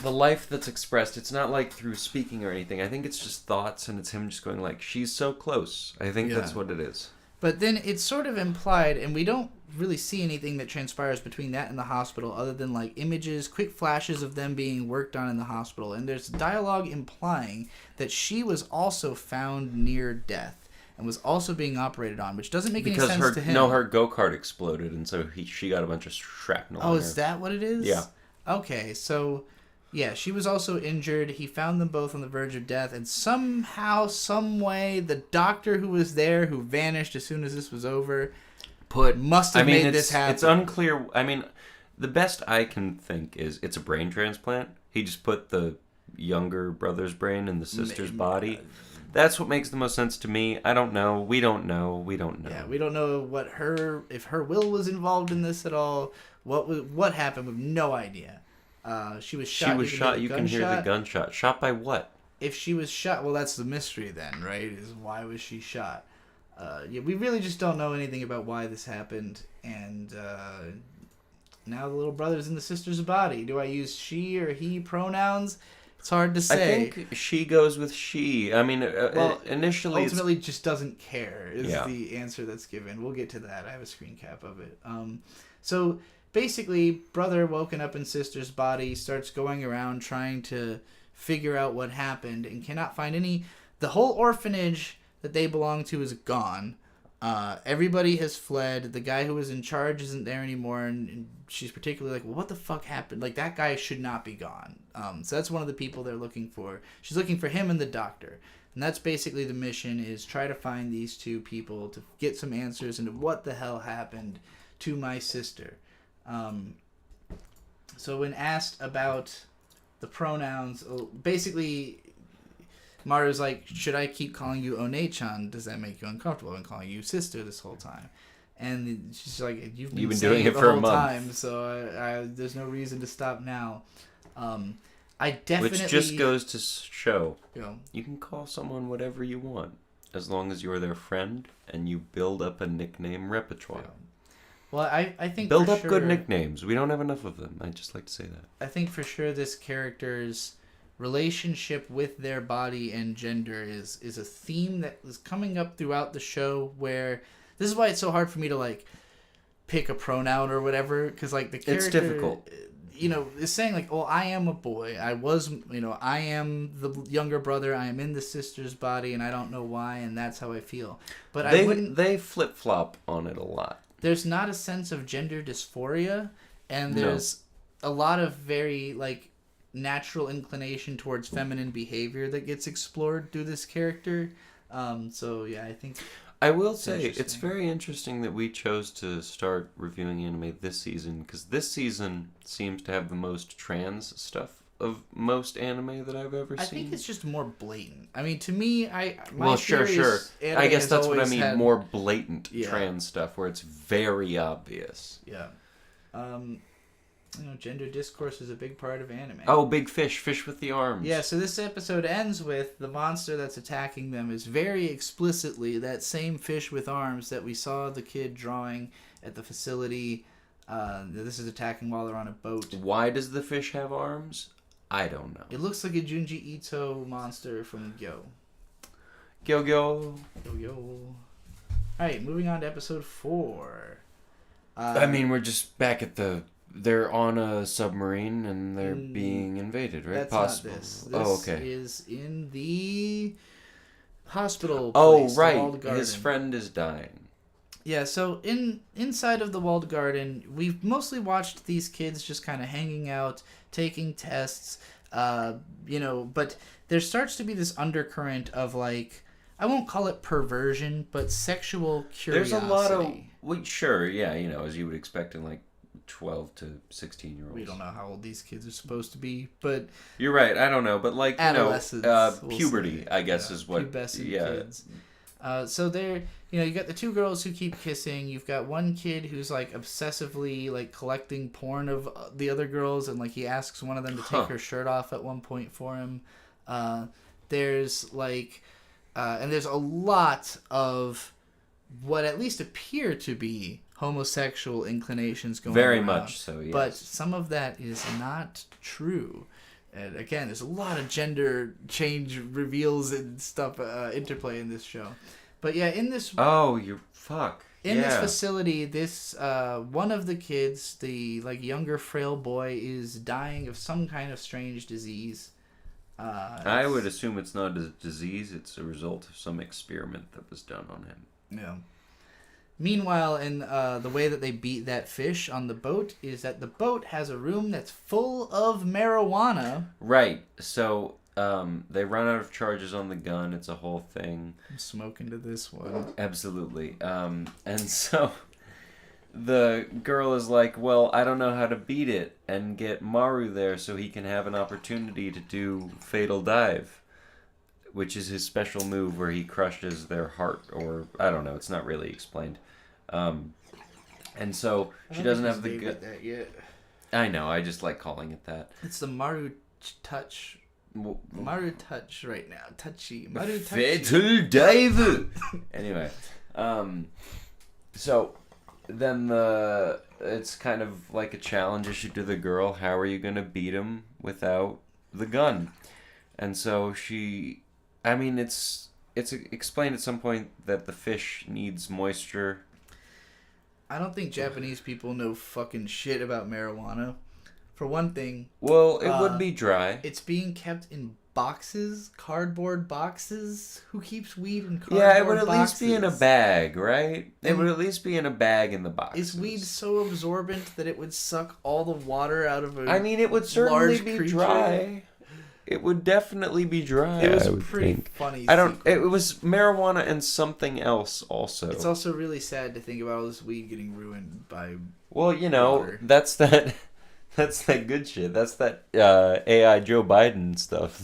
the life that's expressed. It's not like through speaking or anything. I think it's just thoughts, and it's him just going like, she's so close. I think that's what it is. But then it's sort of implied, and we don't really see anything that transpires between that and the hospital other than like images, quick flashes of them being worked on in the hospital. And there's dialogue implying that she was also found near death and was also being operated on, which doesn't make any sense to him. No, her go-kart exploded, and so she got a bunch of shrapnel. Oh, is that what it is? Yeah. Okay, so yeah, she was also injured. He found them both on the verge of death, and somehow, some way, the doctor who was there, who vanished as soon as this was over, must have made this happen. It's unclear. I mean, the best I can think is it's a brain transplant. He just put the younger brother's brain in the sister's body. That's what makes the most sense to me. I don't know. We don't know. Yeah, we don't know if her will was involved in this at all. What happened? We have no idea. She was shot. You can hear the gunshot. Shot by what? If she was shot, well, that's the mystery then, right? Is why was she shot? We really just don't know anything about why this happened, and now the little brother's in the sister's body. Do I use she or he pronouns? It's hard to say. I think she goes with she. I mean, initially, ultimately, just doesn't care is the answer that's given. We'll get to that. I have a screen cap of it. So basically, brother woken up in sister's body, starts going around trying to figure out what happened, and cannot find any. The whole orphanage that they belong to is gone. Everybody has fled. The guy who was in charge isn't there anymore, and she's particularly like, well, what the fuck happened? Like, that guy should not be gone. So that's one of the people they're looking for. She's looking for him and the doctor. And that's basically the mission, is try to find these two people to get some answers into what the hell happened to my sister. So when asked about the pronouns, basically Maru's like, should I keep calling you One-chan? Does that make you uncomfortable? I've been calling you sister this whole time. And she's like, you've been doing it for a month. Time, so there's no reason to stop now. I definitely... Which just goes to show, you can call someone whatever you want, as long as you're their friend and you build up a nickname repertoire. Well, I think build up good nicknames. We don't have enough of them. I'd just like to say that. I think for sure this character's relationship with their body and gender is a theme that is coming up throughout the show, where this is why it's so hard for me to like pick a pronoun or whatever, because like the character, it's difficult, is saying like, oh, I am a boy, I am the younger brother, I am in the sister's body, and I don't know why, and that's how I feel. But they flip-flop on it a lot. There's not a sense of gender dysphoria, and there's a lot of very like natural inclination towards feminine behavior that gets explored through this character. So yeah, I think I will say it's very interesting that we chose to start reviewing anime this season, because this season seems to have the most trans stuff of most anime that I've ever seen. I think it's just more blatant. I mean, to me, sure. I guess that's what I mean. More blatant trans stuff where it's very obvious. Yeah. Gender discourse is a big part of anime. Oh, big fish with the arms. Yeah, so this episode ends with the monster that's attacking them is very explicitly that same fish with arms that we saw the kid drawing at the facility. This is attacking while they're on a boat. Why does the fish have arms? I don't know. It looks like a Junji Ito monster from Gyo. Gyo. Alright, moving on to episode 4. We're just back at they're on a submarine and they're being invaded, right? That's Possible. Not this. Okay. Is in the hospital place, oh, right. The walled garden. His friend is dying. Yeah, so inside of the walled garden, we've mostly watched these kids just kind of hanging out, taking tests, but there starts to be this undercurrent of, like, I won't call it perversion, but sexual curiosity. There's a lot of... as you would expect in, like, 12 to 16-year-olds. We don't know how old these kids are supposed to be, but... You're right, I don't know, but, like, adolescents, puberty, I guess, is what... Pubescent kids. So they're, you got the two girls who keep kissing. You've got one kid who's like obsessively like collecting porn of the other girls, and like he asks one of them to take her shirt off at one point for him. There's like, and there's a lot of what at least appear to be homosexual inclinations going on. Very much so, yes. But some of that is not true. And again, there's a lot of gender change reveals and stuff, interplay in this show. But yeah, in this... Oh, you fuck. In this facility, this, one of the kids, the, like, younger frail boy, is dying of some kind of strange disease. I would assume it's not a disease, it's a result of some experiment that was done on him. Yeah. Meanwhile, in the way that they beat that fish on the boat is that the boat has a room that's full of marijuana. Right. So they run out of charges on the gun. It's a whole thing. I'm smoking to this one. Absolutely. And so the girl is like, well, I don't know how to beat it, and get Maru there so he can have an opportunity to do Fatal Dive, which is his special move where he crushes their heart, or I don't know, it's not really explained. And so she doesn't have the gun. That yet. I know, I just like calling it that. It's the Maru touch. Maru touch right now. Touchy. Maru touchy. Fatal Dive! Anyway, so then it's kind of like a challenge issue to the girl. How are you going to beat him without the gun? And so it's explained at some point that the fish needs moisture. I don't think Japanese people know fucking shit about marijuana. For one thing... Well, it would be dry. It's being kept in cardboard boxes. Who keeps weed in cardboard boxes? Yeah, it would at least be in a bag, right? It would at least be in a bag in the boxes. Is weed so absorbent that it would suck all the water out of a I mean, it would certainly be creature? dry. It would definitely be dry. It was pretty funny. It was marijuana and something else also. It's also really sad to think about all this weed getting ruined by water. That's that good shit. That's that AI Joe Biden stuff.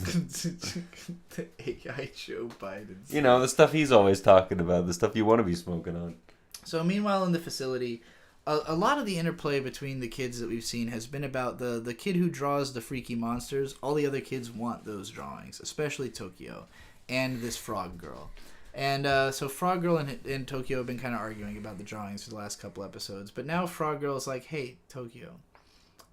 The AI Joe Biden stuff. The stuff he's always talking about. The stuff you want to be smoking on. So meanwhile in the facility, a lot of the interplay between the kids that we've seen has been about the kid who draws the freaky monsters. All the other kids want those drawings, especially Tokyo and this frog girl. And so Frog Girl and Tokyo have been kind of arguing about the drawings for the last couple episodes. But now Frog Girl is like, hey, Tokyo,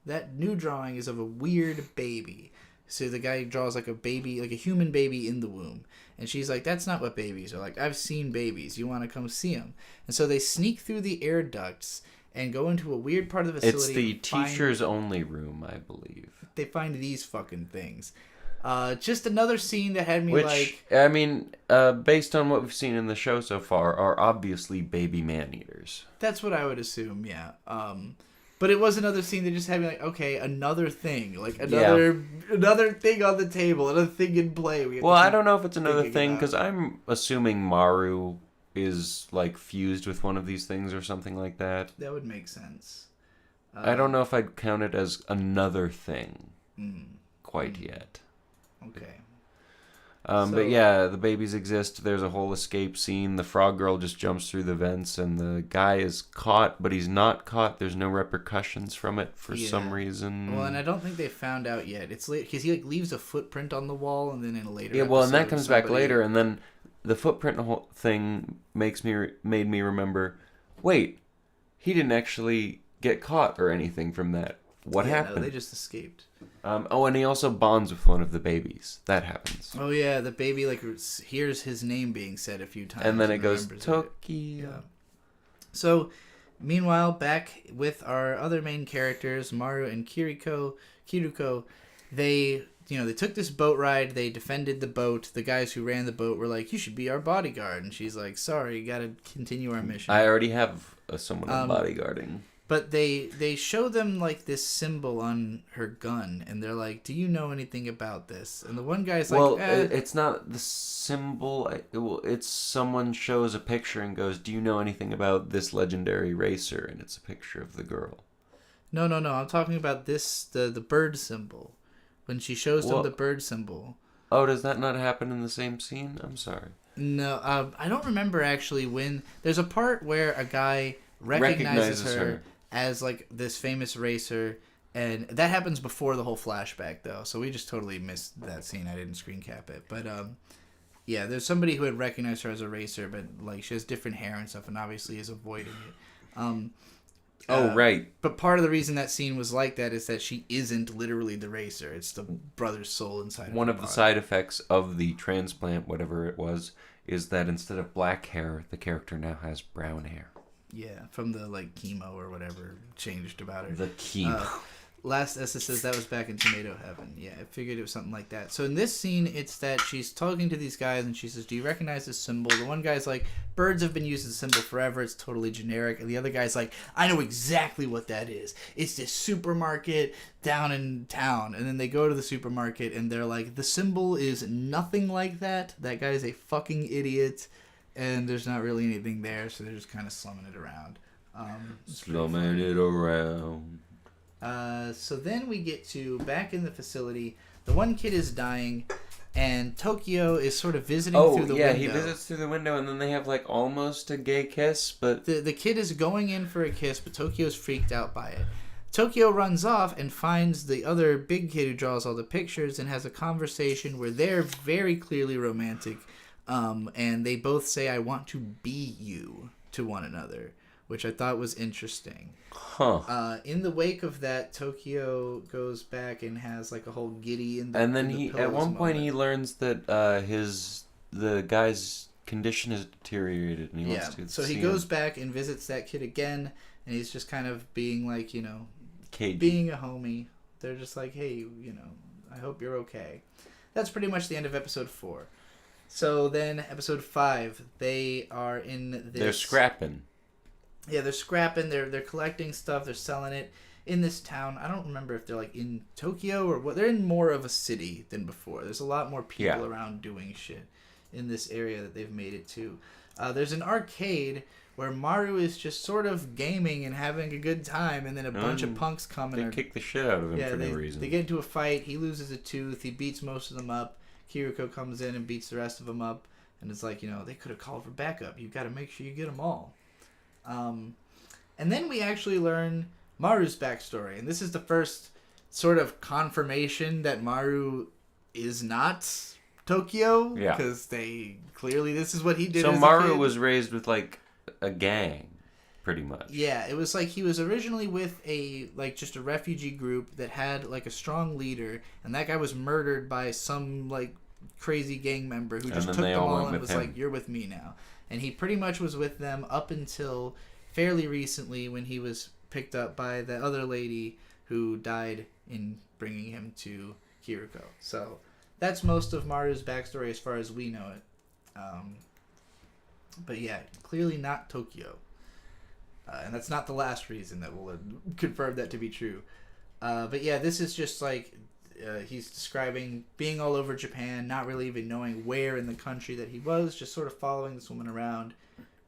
that new drawing is of a weird baby. So the guy draws like a baby, like a human baby in the womb. And she's like, that's not what babies are like. I've seen babies. You want to come see them? And so they sneak through the air ducts and go into a weird part of the facility. It's the teachers only room, I believe. They find these fucking things. Just another scene that had me based on what we've seen in the show so far, are obviously baby man-eaters. That's what I would assume, yeah. But it was another scene that just had me like, okay, another thing. Like, another thing on the table, another thing in play. I don't know if it's another thing, because I'm assuming Maru is, like, fused with one of these things or something like that. That would make sense. I don't know if I'd count it as another thing quite yet. Okay. But yeah, the babies exist. There's a whole escape scene. The frog girl just jumps through the vents, and the guy is caught, but he's not caught. There's no repercussions from it for some reason. Well, and I don't think they found out yet. It's late because he leaves a footprint on the wall, and then in a later episode, and that comes back later, and then the footprint thing made me remember. Wait, he didn't actually get caught or anything from that. What happened? No, they just escaped. And he also bonds with one of the babies. That happens. Oh yeah, the baby hears his name being said a few times, and then it goes Tokyo. Yeah. So, meanwhile, back with our other main characters, Maru and Kiruko, they took this boat ride. They defended the boat. The guys who ran the boat were like, "You should be our bodyguard," and she's like, "Sorry, you got to continue our mission." I already have someone bodyguarding. But they show them, like, this symbol on her gun, and they're like, do you know anything about this? And the one guy's like, well, it's not the symbol. It's someone shows a picture and goes, do you know anything about this legendary racer? And it's a picture of the girl. No. I'm talking about this, the bird symbol. When she shows them the bird symbol. Oh, does that not happen in the same scene? I'm sorry. No, I don't remember, actually, when... There's a part where a guy recognizes her as like this famous racer, and that happens before the whole flashback though, so we just totally missed that scene. I didn't screen cap it, but yeah, there's somebody who had recognized her as a racer, but like she has different hair and stuff, and obviously is avoiding it. Right. But part of the reason that scene was like that is that she isn't literally the racer. It's the brother's soul inside. One of the side effects of the transplant, whatever it was, is that instead of black hair, the character now has brown hair. Yeah, from the, like, chemo or whatever changed about her. The chemo. Last Essa says that was back in Tomato Heaven. Yeah, I figured it was something like that. So in this scene, it's that she's talking to these guys, and she says, do you recognize this symbol? The one guy's like, birds have been used as a symbol forever. It's totally generic. And the other guy's like, I know exactly what that is. It's this supermarket down in town. And then they go to the supermarket, and they're like, the symbol is nothing like that. That guy's a fucking idiot. And there's not really anything there, so they're just kind of slumming it around. Slumming it around. So then we get to back in the facility. The one kid is dying, and Tokyo is sort of visiting through the window. Oh, yeah, he visits through the window, and then they have, like, almost a gay kiss, but... The kid is going in for a kiss, but Tokyo's freaked out by it. Tokyo runs off and finds the other big kid who draws all the pictures and has a conversation where they're very clearly romantic. And they both say, I want to be you to one another, which I thought was interesting. Huh. In the wake of that, Tokyo goes back and has like a whole giddy in the And then at one point he learns that the guy's condition has deteriorated and he wants to so he goes back and visits that kid again, and he's just kind of being like, cagey. Being a homie. They're just like, hey, I hope you're okay. that's pretty much the end of episode 4. So then episode 5, they are in this... They're scrapping. Yeah, they're scrapping. They're collecting stuff. They're selling it in this town. I don't remember if they're like in Tokyo or what. They're in more of a city than before. There's a lot more people around doing shit in this area that they've made it to. There's an arcade where Maru is just sort of gaming and having a good time, and then a bunch of punks come and they kick the shit out of him for no reason. They get into a fight. He loses a tooth. He beats most of them up. Kiriko comes in and beats the rest of them up, and it's like, they could have called for backup. You've got to make sure you get them all. And then we actually learn Maru's backstory, and this is the first sort of confirmation that Maru is not Tokyo, because this is what he did. So as Maru a kid. was raised with like a gang, pretty much. Yeah, it was like he was originally with just a refugee group that had like a strong leader, and that guy was murdered by some like crazy gang member who just took them all and was like, "You're with me now." And he pretty much was with them up until fairly recently when he was picked up by the other lady who died in bringing him to Kiriko. So that's most of Maru's backstory as far as we know it. But yeah, clearly not Tokyo. And that's not the last reason that will confirm that to be true. But yeah, this is just like he's describing being all over Japan, not really even knowing where in the country that he was, just sort of following this woman around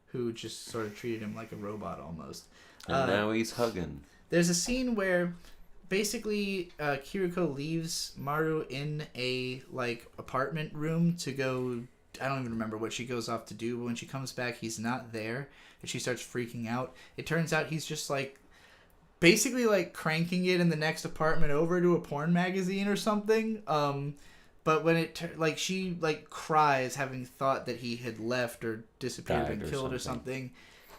who just sort of treated him like a robot almost. And now he's hugging. There's a scene where basically Kiriko leaves Maru in a like apartment room to go... I don't even remember what she goes off to do, but when she comes back, he's not there, and she starts freaking out. It turns out he's just like basically like cranking it in the next apartment over to a porn magazine or something. But when she like cries, having thought that he had left or disappeared and killed or something,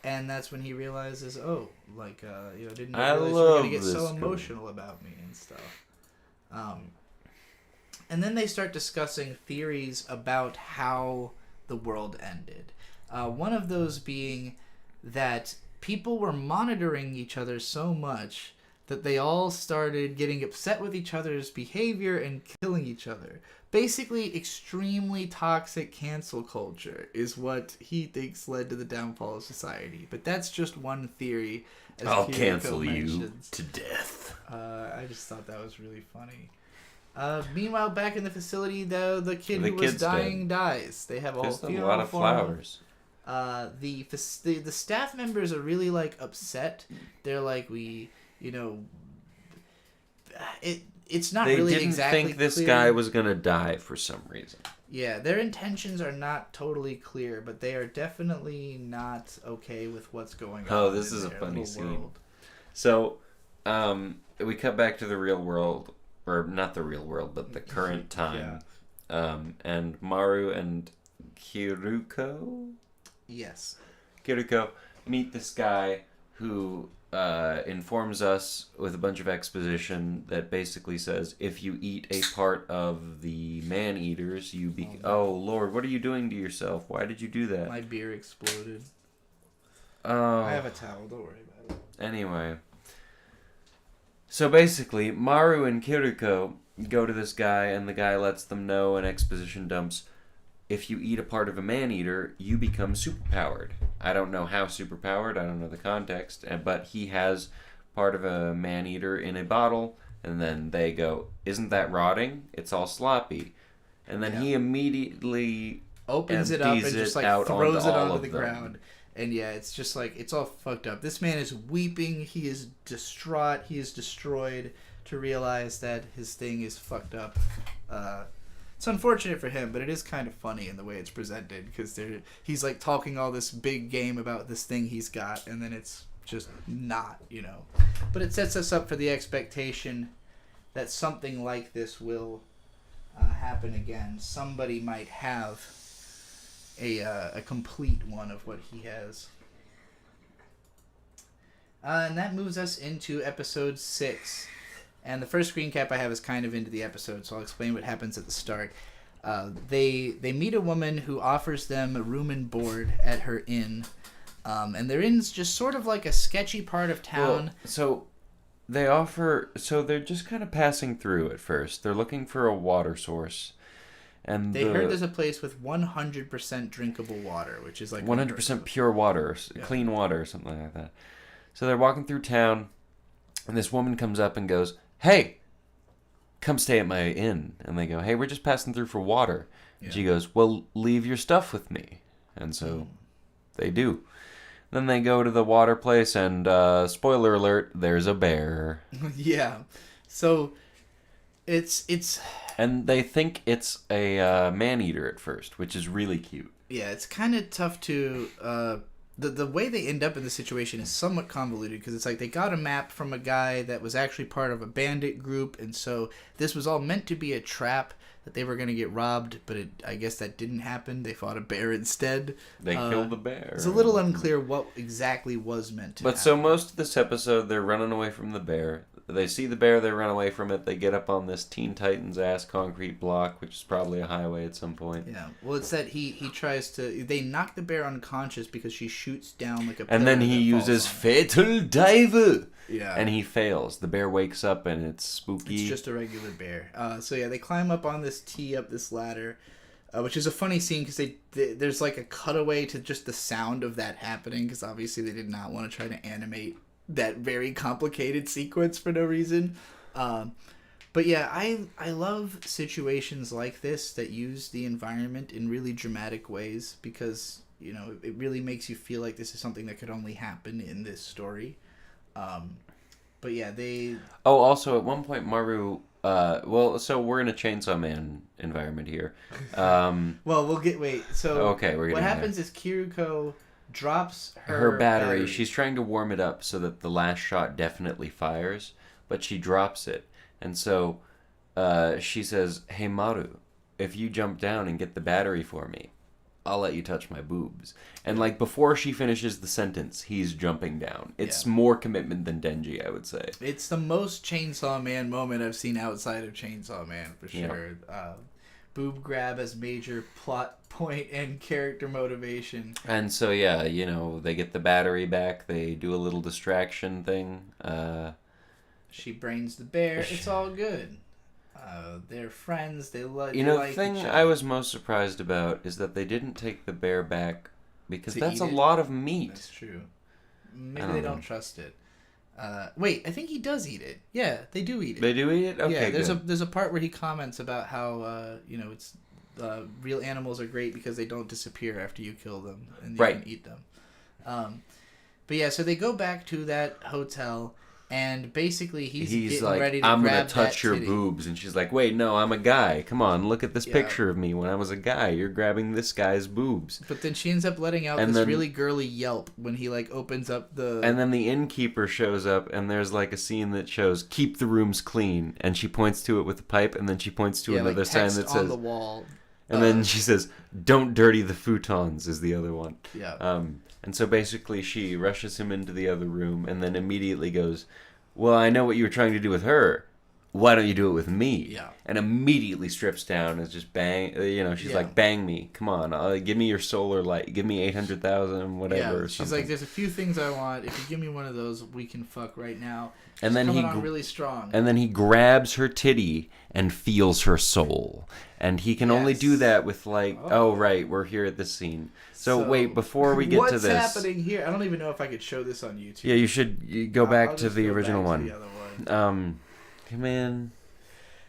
and that's when he realizes, didn't realize you were gonna get so emotional about me and stuff. And then they start discussing theories about how the world ended. One of those being that people were monitoring each other so much that they all started getting upset with each other's behavior and killing each other. Basically, extremely toxic cancel culture is what he thinks led to the downfall of society. But that's just one theory. I'll cancel you to death. I just thought that was really funny. Meanwhile, back in the facility, the kid who was dying dies. They have a lot of flowers. The staff members are really like upset. They're like, it's not really exactly clear. They didn't think this guy was gonna die for some reason. Yeah, their intentions are not totally clear, but they are definitely not okay with what's going on. Oh, this is a funny scene. So, we cut back to the real world. Or not the real world, but the current time. Yeah. And Maru and Kiriko? Yes. Kiriko meet this guy who informs us with a bunch of exposition that basically says, if you eat a part of the man-eaters, you be... Oh, Lord, what are you doing to yourself? Why did you do that? My beer exploded. Oh. I have a towel, don't worry about it. Anyway... So basically, Maru and Kiriko go to this guy, and the guy lets them know in exposition dumps, if you eat a part of a man-eater, you become superpowered. I don't know how superpowered, I don't know the context, but he has part of a man-eater in a bottle, and then they go, isn't that rotting? It's all sloppy. And then he immediately opens it up and just like throws it onto the ground. And yeah, it's just like, it's all fucked up. This man is weeping. He is distraught. He is destroyed to realize that his thing is fucked up. It's unfortunate for him, but it is kind of funny in the way it's presented. Because he's like talking all this big game about this thing he's got. And then it's just not, But it sets us up for the expectation that something like this will happen again. Somebody might have... a complete one of what he has. And that moves us into episode 6. And the first screen cap I have is kind of into the episode, so I'll explain what happens at the start. They meet a woman who offers them a room and board at her inn. And their inn's just sort of like a sketchy part of town. Well, they're just kind of passing through at first. They're looking for a water source. And they heard there's a place with 100% drinkable water, which is like 100% pure water, clean water, or something like that. So they're walking through town, and this woman comes up and goes, "Hey, come stay at my inn." And they go, "Hey, we're just passing through for water." Yeah. And she goes, "Well, leave your stuff with me." And so they do. Then they go to the water place, and spoiler alert, there's a bear. Yeah. So it's and they think it's a man-eater at first, which is really cute. Yeah, it's kind of tough to the way they end up in the situation is somewhat convoluted, because it's like they got a map from a guy that was actually part of a bandit group, and so this was all meant to be a trap that they were going to get robbed, but I guess that didn't happen. They fought a bear instead. They killed the bear. It's a little unclear what exactly was meant to happen. So most of this episode, they're running away from the bear. They see the bear, they run away from it, they get up on this Teen Titans ass concrete block, which is probably a highway at some point. Yeah, well, it's that he tries to... They knock the bear unconscious because she shoots down like a... And then he uses Fatal Diver! Yeah. And he fails. The bear wakes up and it's spooky. It's just a regular bear. So yeah, they climb up on this tee, up this ladder, which is a funny scene because there's like a cutaway to just the sound of that happening, because obviously they did not want to try to animate that very complicated sequence for no reason. But yeah, I love situations like this that use the environment in really dramatic ways, because, you know, it really makes you feel like this is something that could only happen in this story. But yeah, they... Oh, also, at one point, Maru... so we're in a Chainsaw Man environment here. Well, we'll get... Wait, so... Okay, we're getting What happens there. Is Kiriko drops her battery. She's trying to warm it up so that the last shot definitely fires, but she drops it. And so she says, "Hey, Maru, if you jump down and get the battery for me, I'll let you touch my boobs." And like before she finishes the sentence, he's jumping down. It's more commitment than Denji, I would say. It's the most Chainsaw Man moment I've seen outside of Chainsaw Man, for sure. Yeah. Boob grab as major plot point and character motivation. And so, yeah, you know, they get the battery back. They do a little distraction thing. She brains the bear. It's all good. They're friends. They love. You know, the thing I was most surprised about is that they didn't take the bear back, because that's a lot of meat. That's true. Maybe they don't trust it. Wait, I think he does eat it. Yeah, they do eat it. They do eat it? Okay, yeah, there's a part where he comments about how it's real animals are great because they don't disappear after you kill them and you can eat them. But yeah, so they go back to that hotel, and basically he's getting like, ready to "I'm grab gonna touch your titty." boobs, and she's like, "Wait, no, I'm a guy. Come on, look at this picture of me when I was a guy. You're grabbing this guy's boobs." But then she ends up letting out this really girly yelp when he like opens up the... And then the innkeeper shows up, and there's like a scene that shows, "Keep the rooms clean," and she points to it with a pipe, and then she points to another sign that says... on the wall. And then she says, "Don't dirty the futons," is the other one. Yeah. And so basically she rushes him into the other room, and then immediately goes, "Well, I know what you were trying to do with her. Why don't you do it with me?" Yeah. And immediately strips down and just bang. She's like, "Bang me. Come on. Give me your solar light. Give me 800,000, whatever." Yeah. Or She's something. like, "There's a few things I want. If you give me one of those, we can fuck right now." And then coming on really strong. And then he grabs her titty and feels her soul. And he can only do that with like, we're here at this scene. So wait, before we get to this, what's happening here? I don't even know if I could show this on YouTube. Yeah, you go back to the original one. The other one. Come in.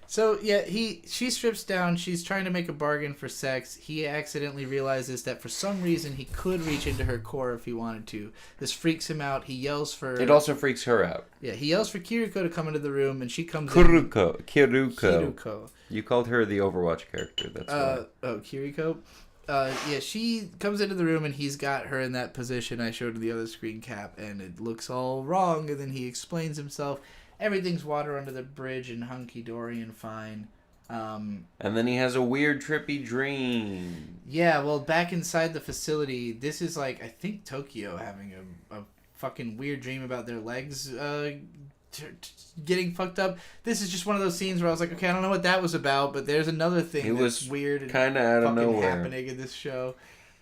So yeah, she strips down. She's trying to make a bargain for sex. He accidentally realizes that for some reason he could reach into her core if he wanted to. This freaks him out. He yells for... It also freaks her out. Yeah, he yells for Kiriko to come into the room, and she comes Kiruko. You called her the Overwatch character. That's why. Kiriko. Yeah, she comes into the room, and he's got her in that position I showed in the other screen cap, and it looks all wrong. And then he explains himself. Everything's water under the bridge and hunky-dory and fine. And then he has a weird, trippy dream. Yeah, well, back inside the facility, this is like, I think Tokyo having a fucking weird dream about their legs getting fucked up. This is just one of those scenes where I was like, okay, I don't know what that was about, but there's another thing that's weird and kind of out of nowhere happening in this show.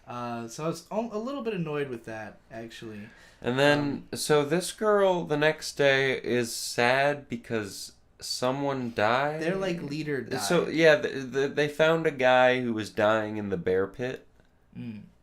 So I was a little bit annoyed with that, actually. And then, so this girl the next day is sad because someone died. Their like leader died. So yeah, they found a guy who was dying in the bear pit,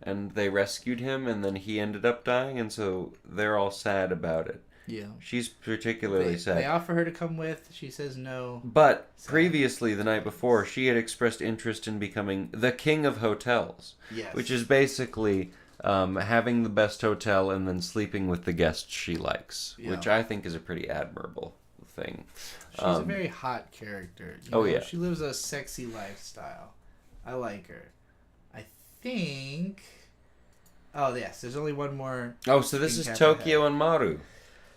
and they rescued him, and then he ended up dying, and so they're all sad about it. Yeah. She's particularly sad. They offer her to come with. She says no. But previously, the night before, she had expressed interest in becoming the king of hotels. Yes. Which is basically having the best hotel and then sleeping with the guests she likes. Yeah. Which I think is a pretty admirable thing. She's a very hot character. You know, yeah. She lives a sexy lifestyle. I like her. I think... Oh, yes. There's only one more... Oh, so this is Tokyo and Maru.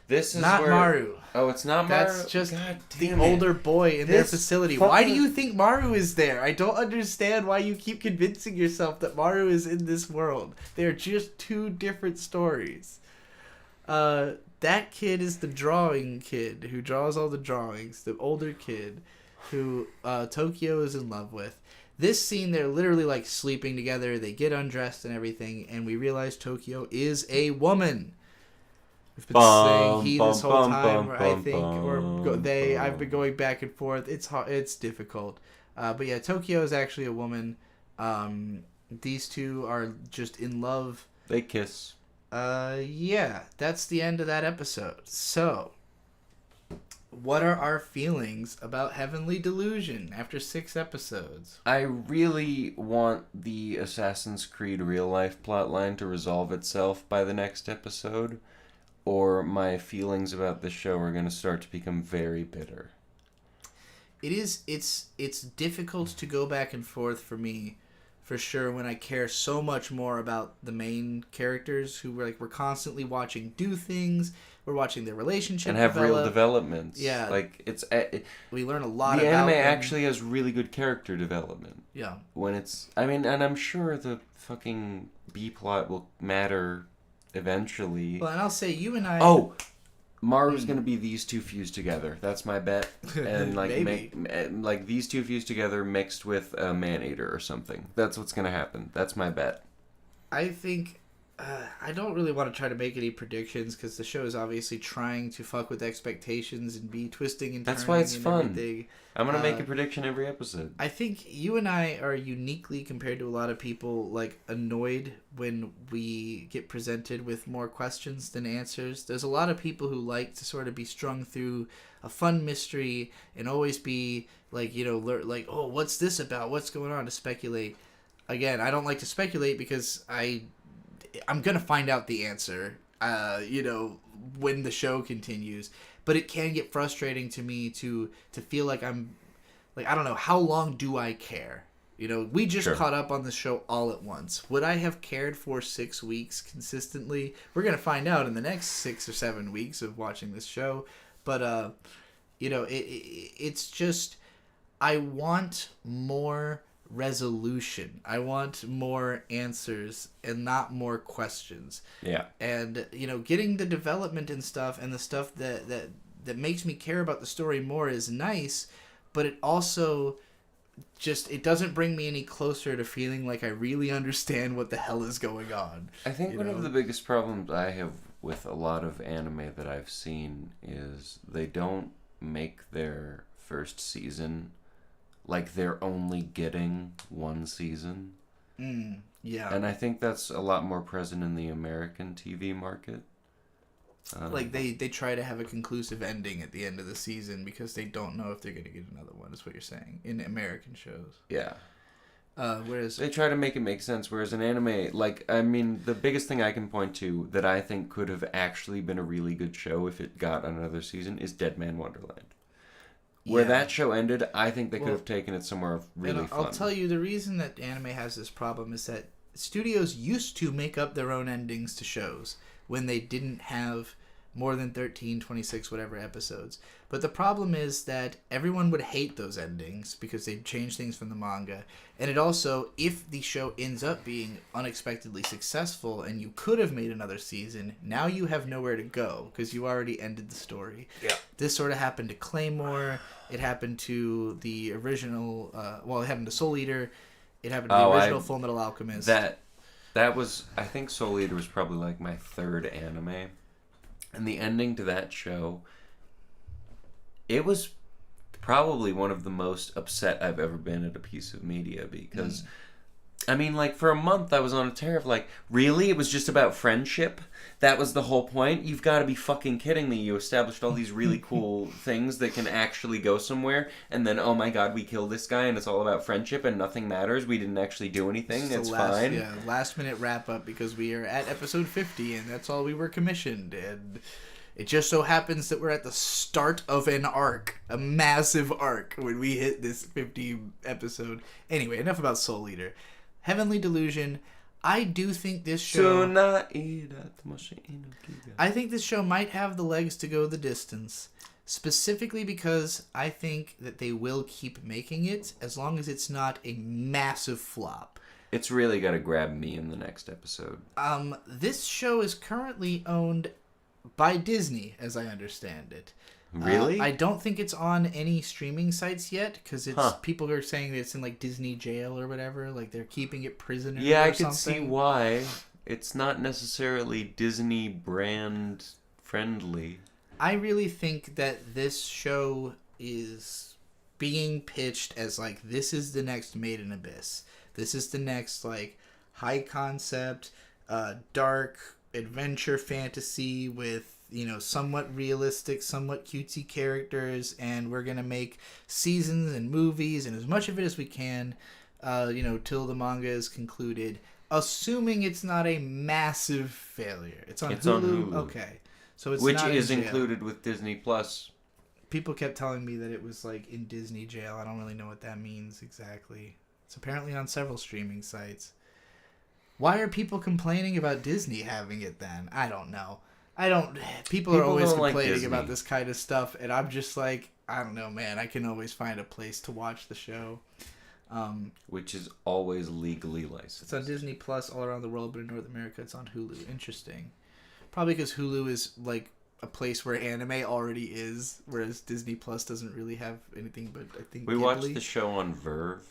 This is not where... Maru. Oh, it's not Maru? That's just the older boy in their facility. Why do you think Maru is there? I don't understand why you keep convincing yourself that Maru is in this world. They're just two different stories. That kid is the drawing kid who draws all the drawings. The older kid who Tokyo is in love with. This scene, they're literally like sleeping together. They get undressed and everything. And we realize Tokyo is a woman. We've been saying he this whole time, I think, or they. I've been going back and forth. It's hard, it's difficult, but yeah, Tokyo is actually a woman. These two are just in love. They kiss. Yeah, that's the end of that episode. So, what are our feelings about Heavenly Delusion after 6 episodes? I really want the Assassin's Creed real life plotline to resolve itself by the next episode. Or my feelings about the show are going to start to become very bitter. It's difficult to go back and forth for me, for sure, when I care so much more about the main characters who we're constantly watching do things. We're watching their relationship and have real developments. Yeah, like we learn a lot. The about anime them. Actually has really good character development. Yeah, when it's and I'm sure the fucking B plot will matter. Eventually. Well, and I'll say you and I... Oh! Maru's gonna be these two fused together. That's my bet. And like these two fused together mixed with a man-eater or something. That's what's gonna happen. That's my bet. I think... I don't really want to try to make any predictions because the show is obviously trying to fuck with expectations and be twisting and turning. That's why it's fun. Everything. I'm gonna make a prediction every episode. I think you and I are uniquely, compared to a lot of people, like annoyed when we get presented with more questions than answers. There's a lot of people who like to sort of be strung through a fun mystery and always be like, like, oh, what's this about? What's going on? To speculate. Again, I don't like to speculate because I'm going to find out the answer, when the show continues. But it can get frustrating to me to feel like I'm, I don't know, how long do I care? We just caught up on the show all at once. Would I have cared for 6 weeks consistently? We're going to find out in the next 6 or 7 weeks of watching this show. But, it's just, I want more resolution. I want more answers and not more questions. Yeah. And getting the development and stuff and the stuff that makes me care about the story more is nice, but it also it doesn't bring me any closer to feeling like I really understand what the hell is going on. I think one of the biggest problems I have with a lot of anime that I've seen is they don't make their first season like they're only getting one season. Yeah. And I think that's a lot more present in the American TV market. They try to have a conclusive ending at the end of the season because they don't know if they're going to get another one, is what you're saying, in American shows. Yeah. Whereas... They try to make it make sense, whereas an anime, the biggest thing I can point to that I think could have actually been a really good show if it got another season is Dead Man Wonderland. Where that show ended, I think they could have taken it somewhere really fun. I'll tell you, the reason that anime has this problem is that studios used to make up their own endings to shows when they didn't have more than 13, 26, whatever episodes. But the problem is that everyone would hate those endings because they'd change things from the manga. And it also, if the show ends up being unexpectedly successful and you could have made another season, now you have nowhere to go because you already ended the story. Yeah. This sort of happened to Claymore. It happened to the original, it happened to Soul Eater. It happened to the original Full Metal Alchemist. That was, I think Soul Eater was probably like my third anime. And the ending to that show, it was probably one of the most upset I've ever been at a piece of media because, I mean, like, for a month I was on a tear of, like, really? It was just about friendship? That was the whole point? You've got to be fucking kidding me. You established all these really cool things that can actually go somewhere, and then, oh my god, we killed this guy, and it's all about friendship, and nothing matters. We didn't actually do anything. It's fine. Yeah, last minute wrap up because we are at episode 50, and that's all we were commissioned, and it just so happens that we're at the start of an arc, a massive arc, when we hit this 50 episode. Anyway, enough about Soul Eater. Heavenly Delusion. I do think this show... I think this show might have the legs to go the distance. Specifically because I think that they will keep making it as long as it's not a massive flop. It's really got to grab me in the next episode. This show is currently owned by Disney, as I understand it. Really? I don't think it's on any streaming sites yet, because people are saying that it's in like Disney jail or whatever, like they're keeping it prisoner. Yeah, or I can something. see why. It's not necessarily Disney brand friendly. I really think that this show is being pitched as like, this is the next Made in Abyss. This is the next like high concept, dark adventure fantasy with, you know, somewhat realistic, somewhat cutesy characters, and we're gonna make seasons and movies and as much of it as we can, you know, till the manga is concluded, assuming it's not a massive failure. It's on Hulu. Okay, so it's which not is in jail. Included with Disney Plus. People kept telling me that it was like in Disney jail. I don't really know what that means exactly. It's apparently on several streaming sites. Why are people complaining about Disney having it then? I don't know. People are always complaining about this kind of stuff, and I'm just like, I don't know, man. I can always find a place to watch the show. Which is always legally licensed. It's on Disney Plus all around the world, but in North America it's on Hulu. Interesting. Probably because Hulu is like a place where anime already is, whereas Disney Plus doesn't really have anything but, I think, we Ghibli. watched the show on Verve.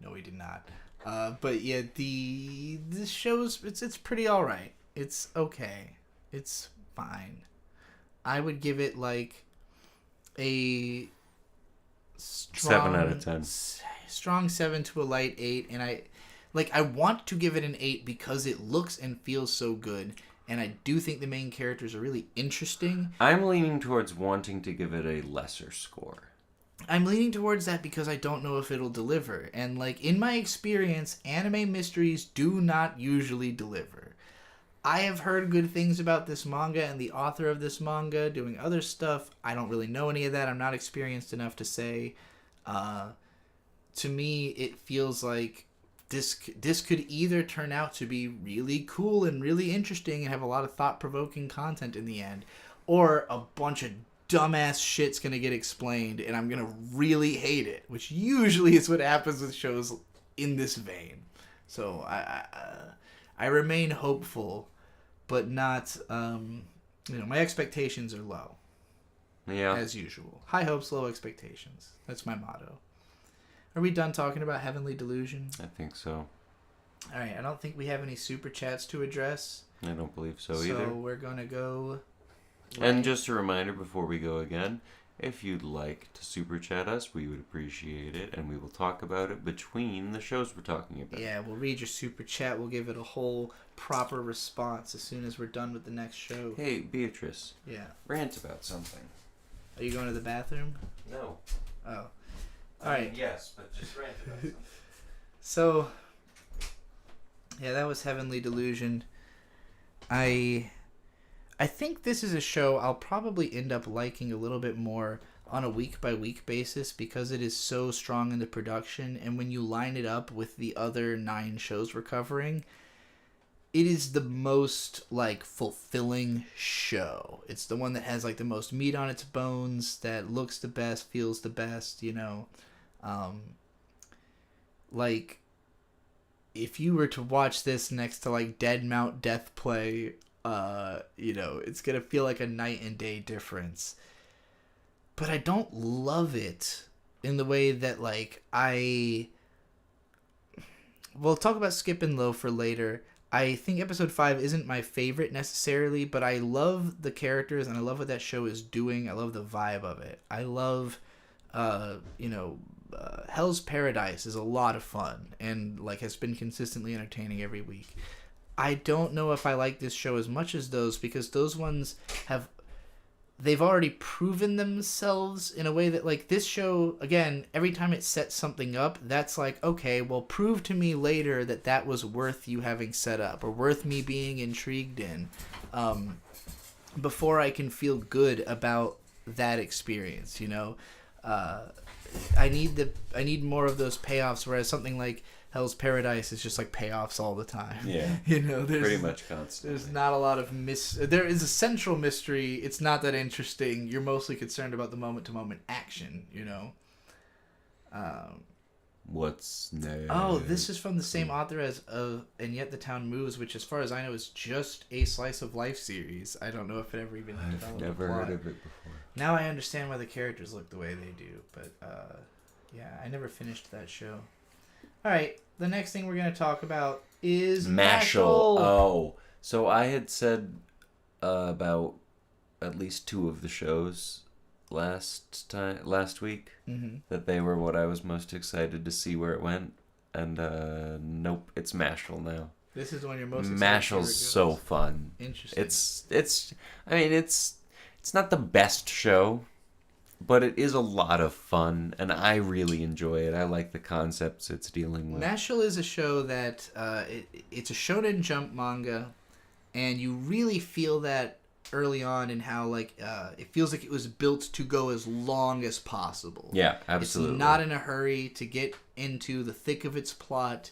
No, we did not. But yeah, this show's it's pretty all right. It's okay. It's fine. I would give it like a strong 7 out of 10. Strong 7 to a light 8, and I want to give it an 8 because it looks and feels so good, and I do think the main characters are really interesting. I'm leaning towards wanting to give it a lesser score. I'm leaning towards that because I don't know if it'll deliver. And, like, in my experience, anime mysteries do not usually deliver. I have heard good things about this manga and the author of this manga doing other stuff. I don't really know any of that. I'm not experienced enough to say. To me, it feels like this could either turn out to be really cool and really interesting and have a lot of thought-provoking content in the end, or a bunch of dumbass shit's gonna get explained and I'm gonna really hate it, which usually is what happens with shows in this vein. So I remain hopeful, but not my expectations are low. Yeah, as usual. High hopes, low expectations. That's my motto. Are we done talking about Heavenly Delusion? I think so. All right, I don't think we have any super chats to address. I don't believe so either. So we're gonna go. And just a reminder before we go again, if you'd like to super chat us, we would appreciate it, and we will talk about it between the shows we're talking about. Yeah, we'll read your super chat. We'll give it a whole proper response as soon as we're done with the next show. Hey, Beatrice. Yeah. Rant about something. Are you going to the bathroom? No. Oh. All right. Yes, but just rant about something. So, yeah, that was Heavenly Delusion. I think this is a show I'll probably end up liking a little bit more on a week-by-week basis because it is so strong in the production, and when you line it up with the other 9 shows we're covering, it is the most, like, fulfilling show. It's the one that has, like, the most meat on its bones, that looks the best, feels the best, you know. Like, if you were to watch this next to, like, Dead Mount Death Play, it's gonna feel like a night and day difference. But I don't love it in the way that, like, we'll talk about Skip and Loafer later. I think episode 5 isn't my favorite necessarily, but I love the characters and I love what that show is doing. I love the vibe of it. I love, Hell's Paradise is a lot of fun and like has been consistently entertaining every week. I don't know if I like this show as much as those because those ones they've already proven themselves in a way that like this show, again, every time it sets something up, that's like, okay, well, prove to me later that was worth you having set up or worth me being intrigued in, before I can feel good about that experience, I need more of those payoffs, whereas something like Hell's Paradise is just like payoffs all the time. Yeah. There's pretty much constant. There's not a lot of there is a central mystery. It's not that interesting. You're mostly concerned about the moment to moment action, What's next? Oh, this is from the same author as And Yet the Town Moves, which as far as I know is just a slice of life series. I don't know if it ever even developed. I've never heard of it before. Now I understand why the characters look the way they do, but yeah, I never finished that show. All right, the next thing we're going to talk about is Mashle. Oh, so I had said about at least 2 of the shows last week that they were what I was most excited to see where it went, and nope, it's Mashle now. This is the one you're most excited. Mashle's so fun. Interesting. It's not the best show, but it is a lot of fun, and I really enjoy it. I like the concepts it's dealing with. Mashle is a show that it's a Shonen Jump manga, and you really feel that early on in how like it feels like it was built to go as long as possible. Yeah, absolutely. It's not in a hurry to get into the thick of its plot.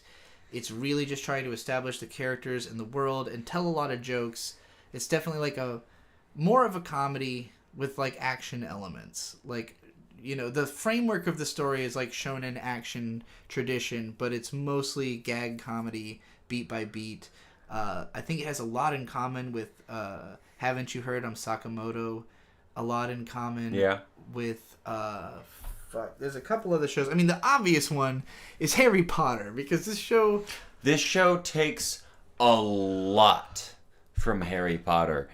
It's really just trying to establish the characters and the world and tell a lot of jokes. It's definitely like more of a comedy with like action elements. Like, the framework of the story is like shonen action tradition, but it's mostly gag comedy beat by beat. I think it has a lot in common with Haven't You Heard I'm Sakamoto? A lot in common with there's a couple other shows. I mean, the obvious one is Harry Potter, because this show takes a lot from Harry Potter.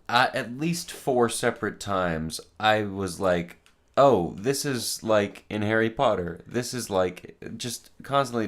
At least 4 separate times, I was like, oh, this is like in Harry Potter. This is like just constantly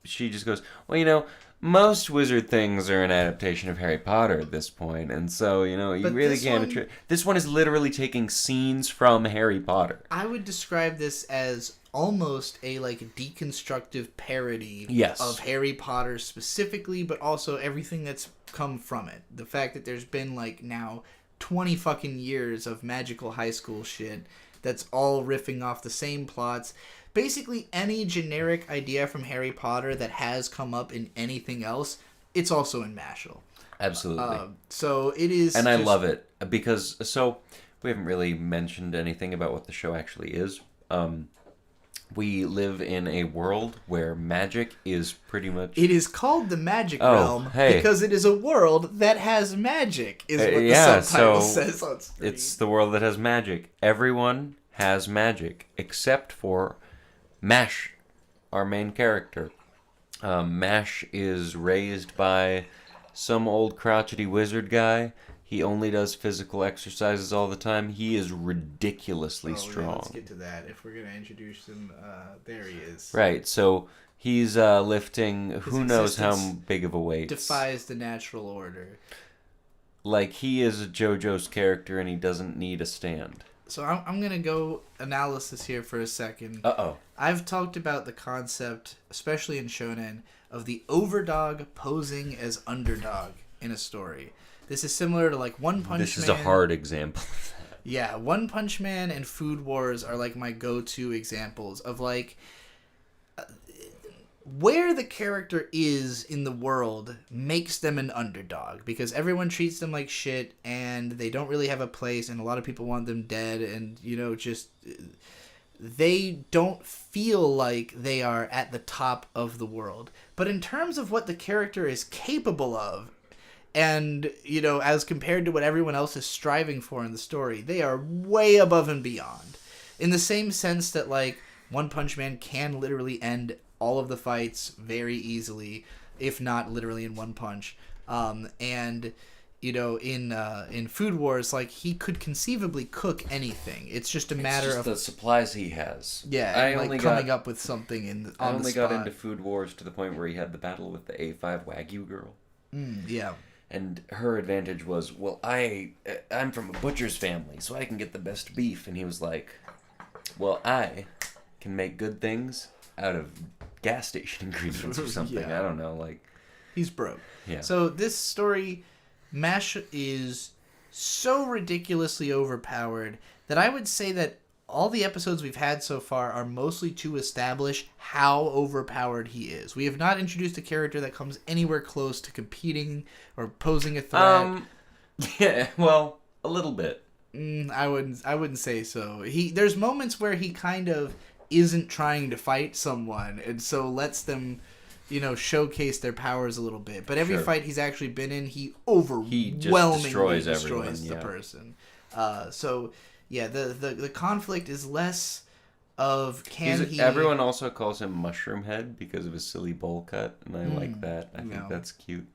she just goes, well, most wizard things are an adaptation of Harry Potter at this point, and so, you really can't... This one is literally taking scenes from Harry Potter. I would describe this as almost a, like, deconstructive parody of Harry Potter specifically, but also everything that's come from it. The fact that there's been, like, now 20 fucking years of magical high school shit that's all riffing off the same plots. Basically, any generic idea from Harry Potter that has come up in anything else, it's also in Mashle. Absolutely. So it is... And I love it, because... So, we haven't really mentioned anything about what the show actually is. We live in a world where magic is pretty much... It is called the Magic Realm because it is a world that has magic, is what the subtitle says on screen. It's the world that has magic. Everyone has magic, except for Mash, our main character. Mash is raised by some old crotchety wizard guy. He only does physical exercises all the time. He is ridiculously strong. Yeah, let's get to that. If we're going to introduce him, there he is. Right, so he's lifting who knows how big of a weight. Defies the natural order. Like, he is a JoJo's character and he doesn't need a stand. So I'm going to go analysis here for a second. Uh-oh. I've talked about the concept, especially in shonen, of the overdog posing as underdog in a story. This is similar to like One Punch Man. This is a hard example. Yeah, One Punch Man and Food Wars are like my go-to examples of like where the character is in the world makes them an underdog, because everyone treats them like shit and they don't really have a place and a lot of people want them dead, and just they don't feel like they are at the top of the world. But in terms of what the character is capable of, and, as compared to what everyone else is striving for in the story, they are way above and beyond. In the same sense that, like, One Punch Man can literally end all of the fights very easily, if not literally in one punch. And you know, in Food Wars, like, he could conceivably cook anything. It's just a matter of the supplies he has. Yeah, and like coming up with something on the spot. I only got into Food Wars to the point where he had the battle with the A5 Wagyu girl. Yeah. And her advantage was, well, I'm from a butcher's family, so I can get the best beef. And he was like, well, I can make good things out of gas station ingredients or something. Yeah. I don't know, like... He's broke. Yeah. So this story... Mash is so ridiculously overpowered that I would say that all the episodes we've had so far are mostly to establish how overpowered he is. We have not introduced a character that comes anywhere close to competing or posing a threat. Yeah, well, a little bit. I wouldn't say so. There's moments where he kind of isn't trying to fight someone, and so lets them, you know, showcase their powers a little bit. But every fight he's actually been in, he overwhelmingly destroys the person. So yeah, the conflict is less of Everyone also calls him Mushroom Head because of his silly bowl cut, and I like that. I think that's cute.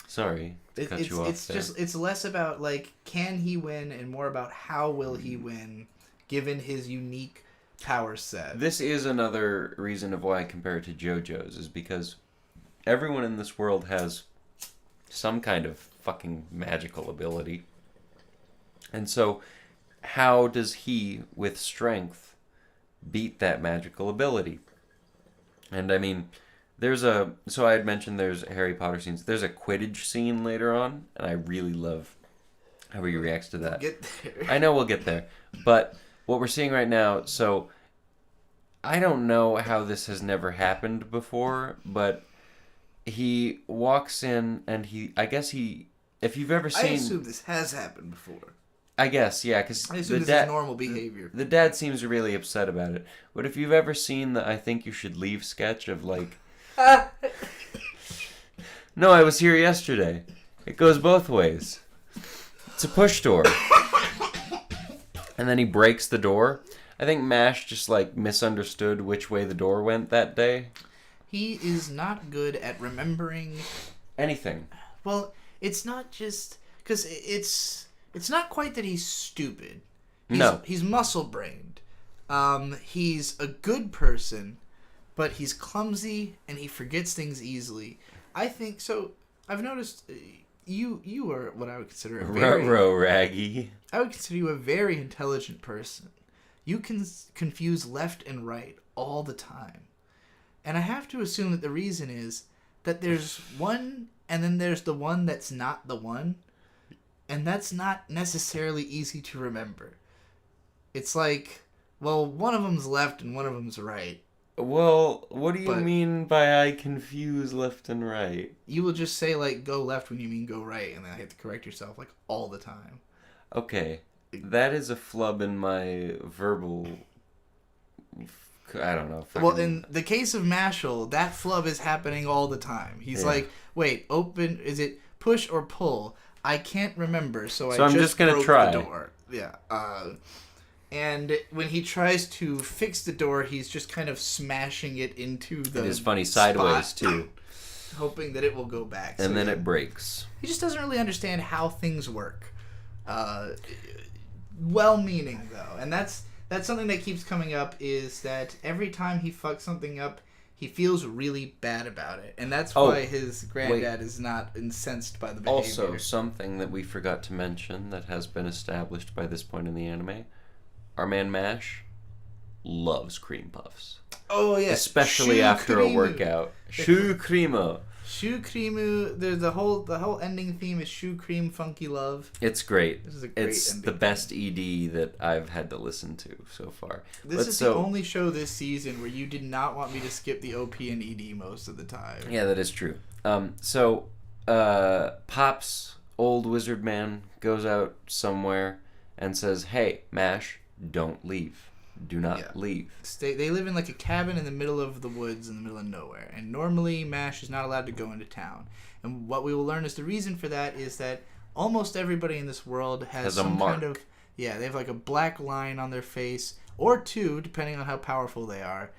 Sorry to cut you off. It's less about like can he win and more about how will he win, given his unique power set. This is another reason of why I compare it to JoJo's, is because everyone in this world has some kind of fucking magical ability. And so, how does he, with strength, beat that magical ability? And I mean, so I had mentioned there's Harry Potter scenes. There's a Quidditch scene later on, and I really love how he reacts to that. We'll get there. I know we'll get there. But what we're seeing right now, so I don't know how this has never happened before, but he walks in and if you've ever seen... I assume this has happened before. I guess, yeah, because I assume this is normal behavior. The dad seems really upset about it. But if you've ever seen the I Think You Should Leave sketch of like... No, I was here yesterday. It goes both ways. It's a push door. And then he breaks the door. I think Mash just, like, misunderstood which way the door went that day. He is not good at remembering... anything. Well, it's not just... Because it's not quite that he's stupid. He's muscle-brained. He's a good person, but he's clumsy, and he forgets things easily. I think... So, I've noticed... You are what I would consider a very... Raggy. I would consider you a very intelligent person. You can confuse left and right all the time. And I have to assume that the reason is that there's one, and then there's the one that's not the one. And that's not necessarily easy to remember. It's like, well, one of them's left and one of them's right. Well, what do you mean by I confuse left and right? You will just say, like, go left when you mean go right, and then I have to correct yourself, like, all the time. Okay. That is a flub in my verbal... I don't know. Well, in the case of Mashle, that flub is happening all the time. He's like, wait, open... Is it push or pull? I can't remember, so I'm just gonna try the door. Yeah. And when he tries to fix the door, he's just kind of smashing it into the It is funny sideways, too. Hoping that it will go back. And then it breaks. He just doesn't really understand how things work. Well-meaning, though. And that's something that keeps coming up, is that every time he fucks something up, he feels really bad about it. And that's why his granddad is not incensed by the behavior. Also, something that we forgot to mention that has been established by this point in the anime... Our man Mash loves cream puffs. Oh, yeah. Especially after a workout. Shu Creamo. Shu Creamo. The whole ending theme is Shu Cream Funky Love. It's great. This is a great It's ending the best ED that I've had to listen to so far. This is the only show this season where you did not want me to skip the OP and ED most of the time. Yeah, that is true. Pop's old wizard man goes out somewhere and says, "Hey, Mash, don't leave. Do not leave." They live in like a cabin in the middle of the woods in the middle of nowhere. And normally Mash is not allowed to go into town. And what we will learn is the reason for that is that almost everybody in this world has some kind of... Yeah, they have like a black line on their face, or two, depending on how powerful they are.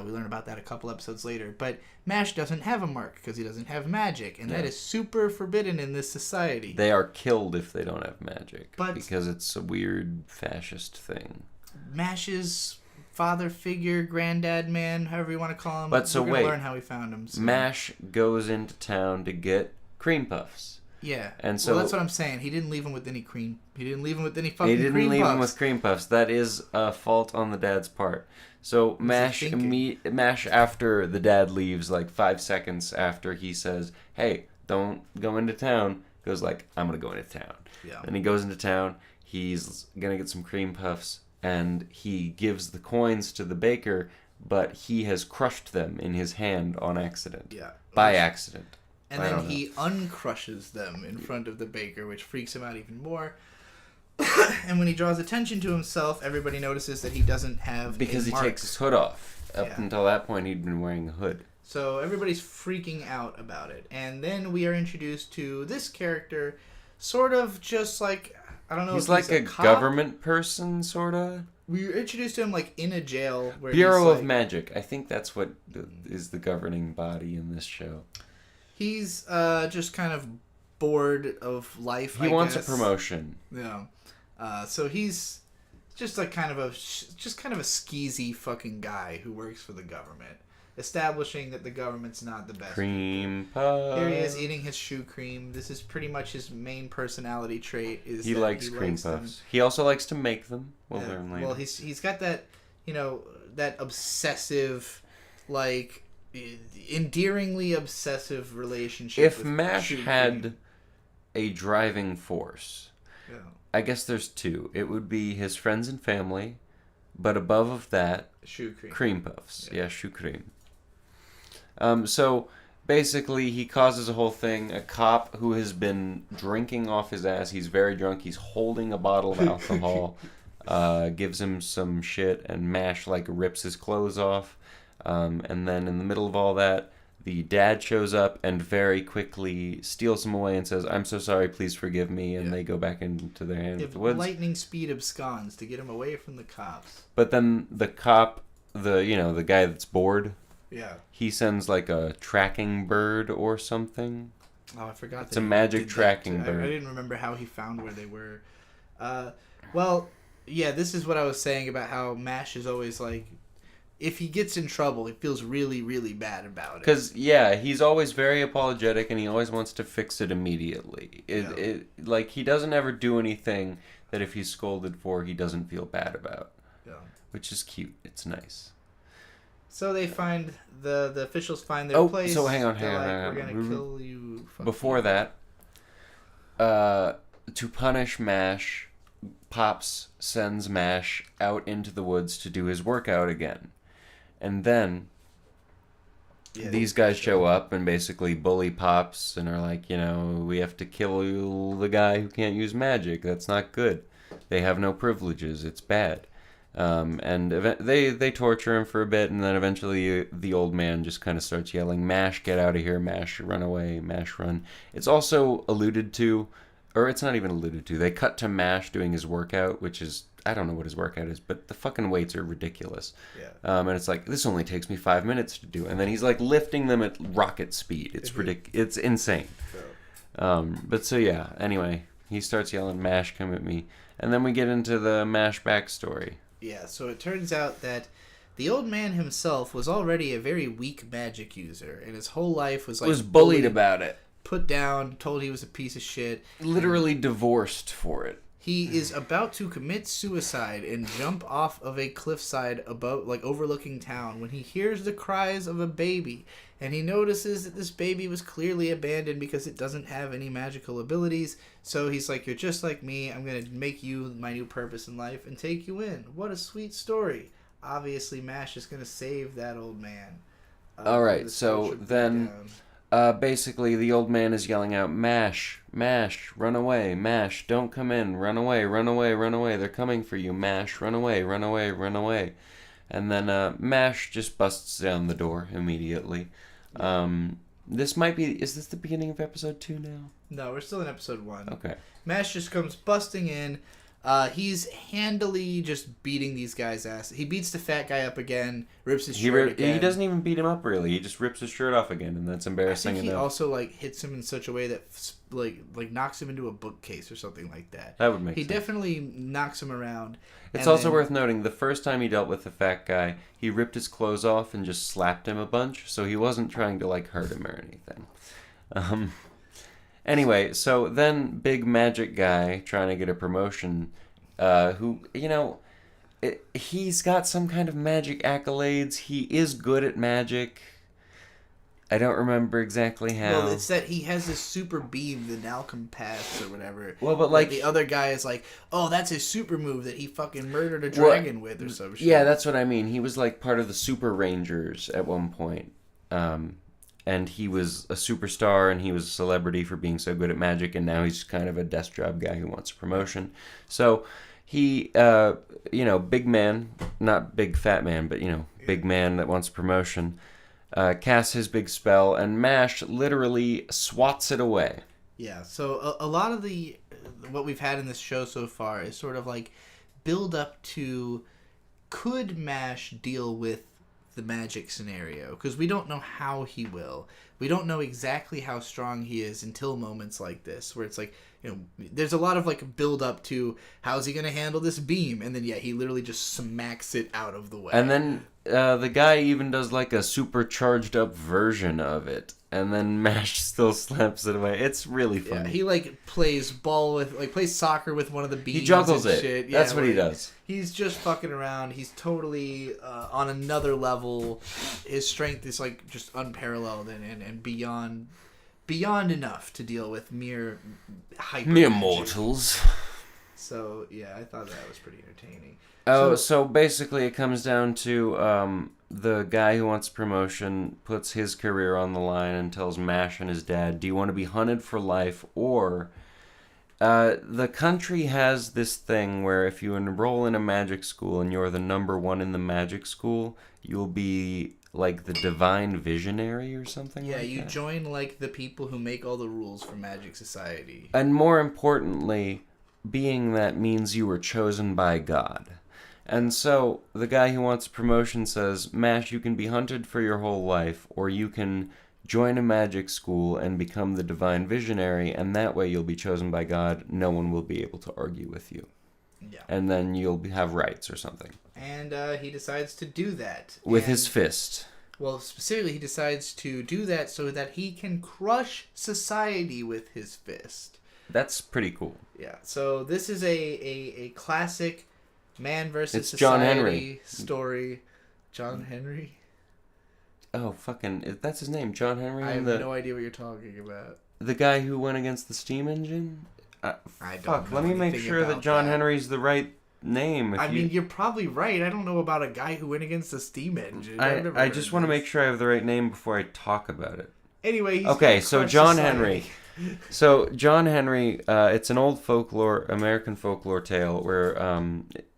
We learn about that a couple episodes later. But Mash doesn't have a mark because he doesn't have magic. And that is super forbidden in this society. They are killed if they don't have magic. Because it's a weird fascist thing. Mash's father figure, granddad man, however you want to call him. But so we're going to learn how he found him. So. Mash goes into town to get cream puffs. Yeah. And so that's what I'm saying. He didn't leave him with any cream. He didn't leave him with any fucking cream puffs. He didn't leave him with cream puffs. That is a fault on the dad's part. So Mash, after the dad leaves, like 5 seconds after he says, hey, don't go into town, goes like, I'm going to go into town. Yeah. And he goes into town. He's going to get some cream puffs. And he gives the coins to the baker, but he has crushed them in his hand on accident. Yeah. By accident. And then he uncrushes them in front of the baker, which freaks him out even more. And when he draws attention to himself, everybody notices that he doesn't have because he takes his hood off. Up until that point, he'd been wearing a hood. So everybody's freaking out about it. And then we are introduced to this character, sort of just like, I don't know he's if like he's a government person, sort of. We were introduced to him like in a jail. Where Bureau of Magic. I think that's what is the governing body in this show. He's just kind of bored of life. He wants a promotion. Yeah. So he's just like kind of a skeezy fucking guy who works for the government, establishing that the government's not the best. Cream puff. Here he is eating his shoe cream. This is pretty much his main personality trait. Is he likes cream puffs. He also likes to make them. We'll learn later. Well, he's got that, that obsessive, like, endearingly obsessive relationship. If Mash had a driving force, I guess there's two. It would be his friends and family, but above that, shoe cream. Cream puffs. Yeah, shoe cream. So basically, he causes a whole thing. A cop who has been drinking off his ass. He's very drunk. He's holding a bottle of alcohol. Gives him some shit, and Mash like rips his clothes off. And then in the middle of all that, the dad shows up and very quickly steals him away and says, I'm so sorry, please forgive me. And they go back into their hand with the woods. Lightning speed absconds to get him away from the cops. But then the cop, the guy that's bored, he sends like a tracking bird or something. Oh, I forgot. It's a magic tracking bird. I didn't remember how he found where they were. Well, yeah, this is what I was saying about how Mash is always like, if he gets in trouble, he feels really, really bad about it. Because, he's always very apologetic and he always wants to fix it immediately. Like, he doesn't ever do anything that if he's scolded for, he doesn't feel bad about. Yeah. Which is cute. It's nice. So they find, the officials find their place. So hang on. We're going to kill you. Before that, to punish Mash, Pops sends Mash out into the woods to do his workout again. And then these guys show up and basically bully Pops and are like, we have to kill the guy who can't use magic. That's not good. They have no privileges. It's bad. And they torture him for a bit, and then eventually the old man just kind of starts yelling, Mash, get out of here. Mash, run away. Mash, run. It's also alluded to, or it's not even alluded to. They cut to Mash doing his workout, which is, I don't know what his workout is, but the fucking weights are ridiculous. Yeah. And it's like, this only takes me 5 minutes to do. And then he's like lifting them at rocket speed. It's It's insane. But so anyway, he starts yelling, Mash, come at me. And then we get into the Mash backstory. Yeah, so it turns out that the old man himself was already a very weak magic user, and his whole life was bullied about it. Put down, told he was a piece of shit. Literally divorced for it. He is about to commit suicide and jump off of a cliffside overlooking town when he hears the cries of a baby, and he notices that this baby was clearly abandoned because it doesn't have any magical abilities. So he's like, you're just like me. I'm going to make you my new purpose in life and take you in. What a sweet story. Obviously, Mash is going to save that old man. All right, so then... basically, the old man is yelling out, Mash, Mash, run away, Mash, don't come in, run away, run away, run away, they're coming for you, Mash, run away, run away, run away. And then Mash just busts down the door immediately. Is this the beginning of episode 2 now? No, we're still in episode 1. Okay. Mash just comes busting in, He's handily just beating these guys' ass. He beats the fat guy up again, rips his shirt again. He doesn't even beat him up, really. He just rips his shirt off again, and that's embarrassing enough. He also, like, hits him in such a way that, like knocks him into a bookcase or something like that. That would make sense. He definitely knocks him around. It's also worth noting, the first time he dealt with the fat guy, he ripped his clothes off and just slapped him a bunch, so he wasn't trying to, like, hurt him or anything. Anyway, so then big magic guy trying to get a promotion, who, you know, he's got some kind of magic accolades. He is good at magic. I don't remember exactly how. Well, it's that he has this super beam, the Nalcom Pass or whatever. Well, but like the other guy is like, oh, that's his super move that he fucking murdered a dragon with or some shit. Yeah, that's what I mean. He was like part of the Super Rangers at one point. And he was a superstar, and he was a celebrity for being so good at magic, and now he's kind of a desk job guy who wants a promotion. So he, big man, not big fat man, but, big man that wants a promotion, casts his big spell, and Mash literally swats it away. Yeah, so a lot of what we've had in this show so far is sort of like build up to, could Mash deal with the magic scenario, because we don't know how he will. We don't know exactly how strong he is until moments like this, where it's like, there's a lot of like build up to how's he going to handle this beam, and then he literally just smacks it out of the way. And then the guy even does like a supercharged up version of it, and then Mash still slaps it away. It's really funny. Yeah, he like plays soccer with one of the beams. He juggles and it. Shit. That's what he does. He's just fucking around. He's totally on another level. His strength is like just unparalleled and beyond enough to deal with mere mortals. So yeah, I thought that was pretty entertaining. So basically it comes down to the guy who wants promotion puts his career on the line and tells Mash and his dad, do you want to be hunted for life, or the country has this thing where if you enroll in a magic school and you're the number one in the magic school, you'll be like the divine visionary or something like that. Yeah, you join like the people who make all the rules for Magic Society. And more importantly, being that means you were chosen by God. And so the guy who wants promotion says, Mash, you can be hunted for your whole life, or you can join a magic school and become the divine visionary, and that way you'll be chosen by God. No one will be able to argue with you. Yeah. And then you'll have rights or something. And he decides to do that. With his fist. Well, specifically, he decides to do that so that he can crush society with his fist. That's pretty cool. Yeah. So this is a classic man versus society John Henry story. John Henry? Oh, fucking... That's his name, John Henry? I have no idea what you're talking about. The guy who went against the steam engine? I don't know. Let me make sure that John Henry's the right name. I mean, you're probably right. I don't know about a guy who went against the steam engine. I just want to make sure I have the right name before I talk about it. Anyway, so John Henry. So John Henry, it's an old American folklore tale where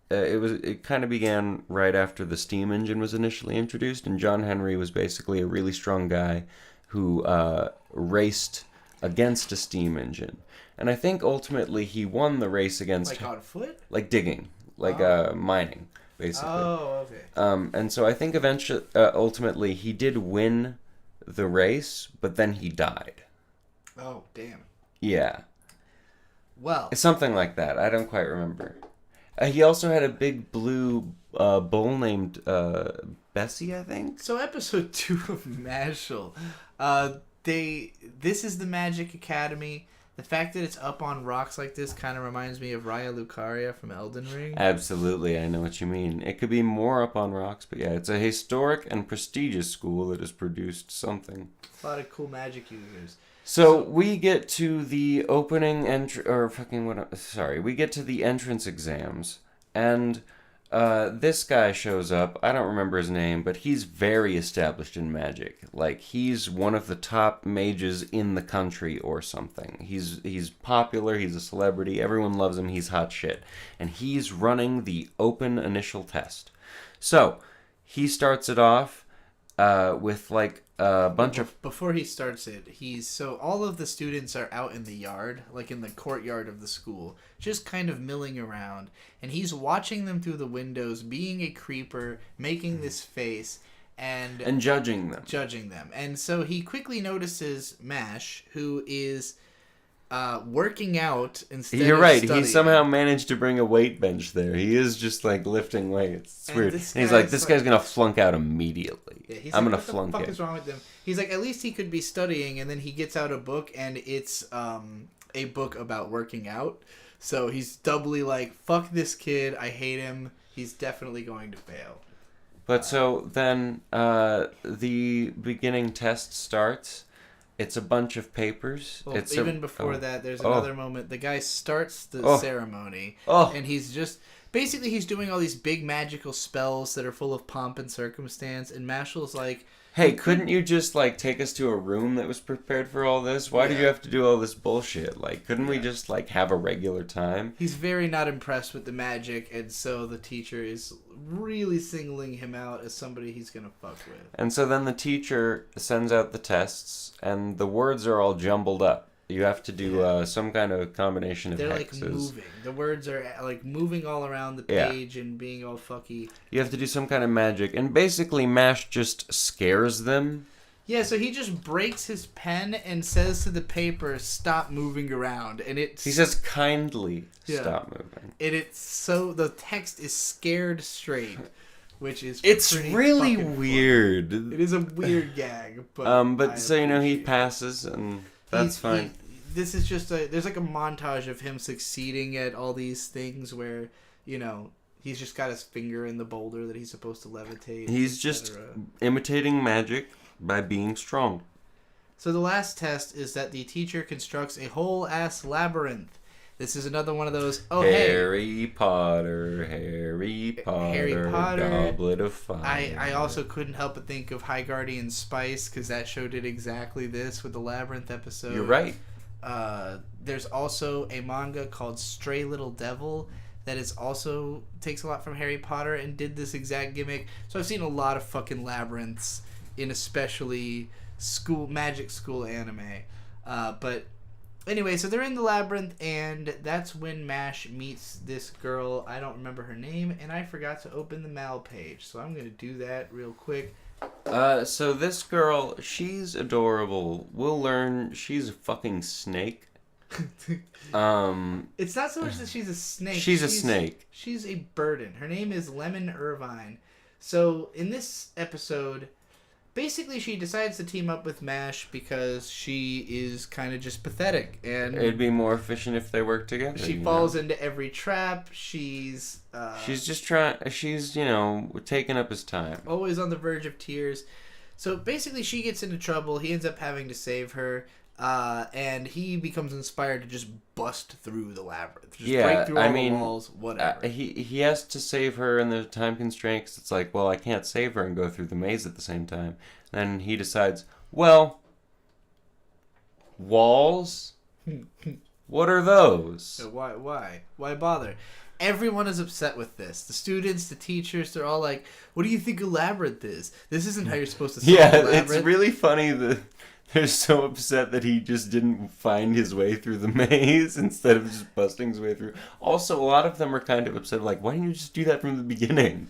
it kind of began right after the steam engine was initially introduced, and John Henry was basically a really strong guy who raced against a steam engine. And I think ultimately he won the race against... Like on foot? Like digging. Like mining, basically. Oh, okay. And so I think ultimately he did win the race, but then he died. Oh, damn. Yeah. Well... It's something like that. I don't quite remember. He also had a big blue bull named Bessie, I think? So episode 2 of Mashle. This is the Magic Academy. The fact that it's up on rocks like this kind of reminds me of Raya Lucaria from Elden Ring. Absolutely, I know what you mean. It could be more up on rocks, but yeah, it's a historic and prestigious school that has produced something. A lot of cool magic users. So we get to the opening we get to the entrance exams, and this guy shows up. I don't remember his name, but he's very established in magic. Like, he's one of the top mages in the country or something. He's popular, he's a celebrity, everyone loves him, he's hot shit. And he's running the open initial test. So, he starts it off with, like, a bunch of... Before he starts it, so all of the students are out in the yard, like in the courtyard of the school, just kind of milling around, and he's watching them through the windows, being a creeper, making this face, and judging them. And so he quickly notices Mash, who is working out instead You're of right. studying. He somehow managed to bring a weight bench there. He is just like lifting weights. It's weird. And he's like, this guy's going to flunk out immediately. Yeah, I'm going to flunk it. What the fuck is wrong with him? He's like, at least he could be studying, and then he gets out a book, and it's a book about working out. So he's doubly like, fuck this kid. I hate him. He's definitely going to fail. But so then the beginning test starts. It's a bunch of papers. Well, even before that, there's another moment. The guy starts the ceremony, and he's just... Basically, he's doing all these big magical spells that are full of pomp and circumstance, and Mashle's like... Hey, couldn't you just, like, take us to a room that was prepared for all this? Why do you have to do all this bullshit? Like, couldn't we just, like, have a regular time? He's very not impressed with the magic, and so the teacher is really singling him out as somebody he's gonna fuck with. And so then the teacher sends out the tests, and the words are all jumbled up. You have to do some kind of combination of hexes. They're, like, moving. The words are, like, moving all around the page and being all fucky. You have to do some kind of magic. And basically, Mash just scares them. Yeah, so he just breaks his pen and says to the paper, stop moving around. And he says kindly stop moving. And the text is scared straight, which is It's really weird. It is a weird gag. But so, he passes, and that's fine. This is just there's like a montage of him succeeding at all these things where, he's just got his finger in the boulder that he's supposed to levitate. He's just imitating magic by being strong. So the last test is that the teacher constructs a whole ass labyrinth. This is another one of those, Harry Potter, Goblet of Fire. I also couldn't help but think of High Guardian Spice, because that show did exactly this with the Labyrinth episode. You're right. There's also a manga called Stray Little Devil that is also takes a lot from Harry Potter and did this exact gimmick. So I've seen a lot of fucking labyrinths in especially magic school anime. But anyway, so they're in the labyrinth, and that's when Mash meets this girl. I don't remember her name, and I forgot to open the Mal page, so I'm going to do that real quick. So this girl, she's adorable. We'll learn she's a fucking snake. It's not so much that she's a snake. She's a snake. She's a burden. Her name is Lemon Irvine. So in this episode, basically she decides to team up with Mash because she is kind of just pathetic, and it'd be more efficient if they worked together. She falls into every trap. She's just taking up his time. Always on the verge of tears. So basically she gets into trouble. He ends up having to save her. And he becomes inspired to just bust through the labyrinth. Just break through all the walls, whatever. He has to save her, and there's time constraints. It's like, well, I can't save her and go through the maze at the same time. Then he decides, well, walls? What are those? Why bother? Everyone is upset with this. The students, the teachers, they're all like, what do you think a labyrinth is? This isn't how you're supposed to solve a labyrinth. It's really funny that they're so upset that he just didn't find his way through the maze instead of just busting his way through. Also, a lot of them are kind of upset, like, why didn't you just do that from the beginning?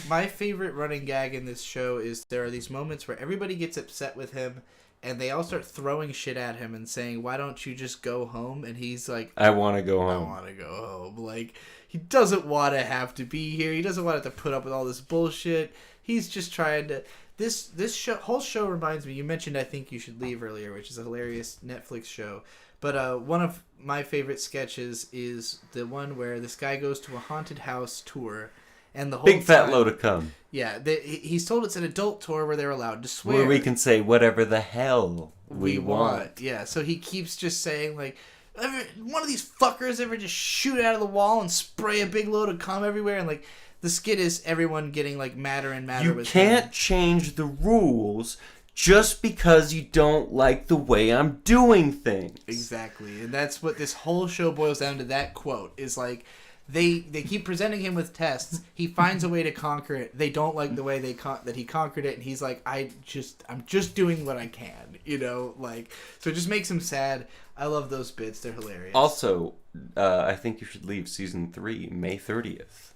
My favorite running gag in this show is there are these moments where everybody gets upset with him, and they all start throwing shit at him and saying, why don't you just go home? And he's like, I want to go home. I want to go home. Like, he doesn't want to have to be here. He doesn't want to have to put up with all this bullshit. He's just trying to... This whole show reminds me, you mentioned I Think You Should Leave earlier, which is a hilarious Netflix show. But one of my favorite sketches is the one where this guy goes to a haunted house tour, and the whole big fat load of cum. Yeah, he's told it's an adult tour where they're allowed to swear. Where we can say whatever the hell we want. Yeah, so he keeps just saying, like, one of these fuckers ever just shoot out of the wall and spray a big load of cum everywhere, and like... The skit is everyone getting, like, madder and madder with him. You can't change the rules just because you don't like the way I'm doing things. Exactly. And that's what this whole show boils down to, that quote. Is, like, They keep presenting him with tests. He finds a way to conquer it. They don't like the way that he conquered it, and he's like, I'm just doing what I can, so it just makes him sad. I love those bits. They're hilarious. Also, I think you should leave season 3 May 30th.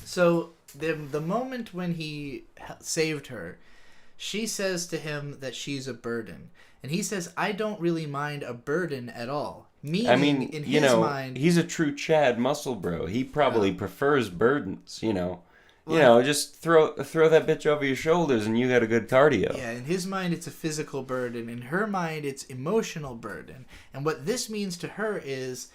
So the moment when he saved her, she says to him that she's a burden. And he says, I don't really mind a burden at all. Meaning, in his mind... he's a true Chad muscle bro. He probably prefers burdens, just throw that bitch over your shoulders and you got a good cardio. Yeah, in his mind, it's a physical burden. In her mind, it's emotional burden. And what this means to her is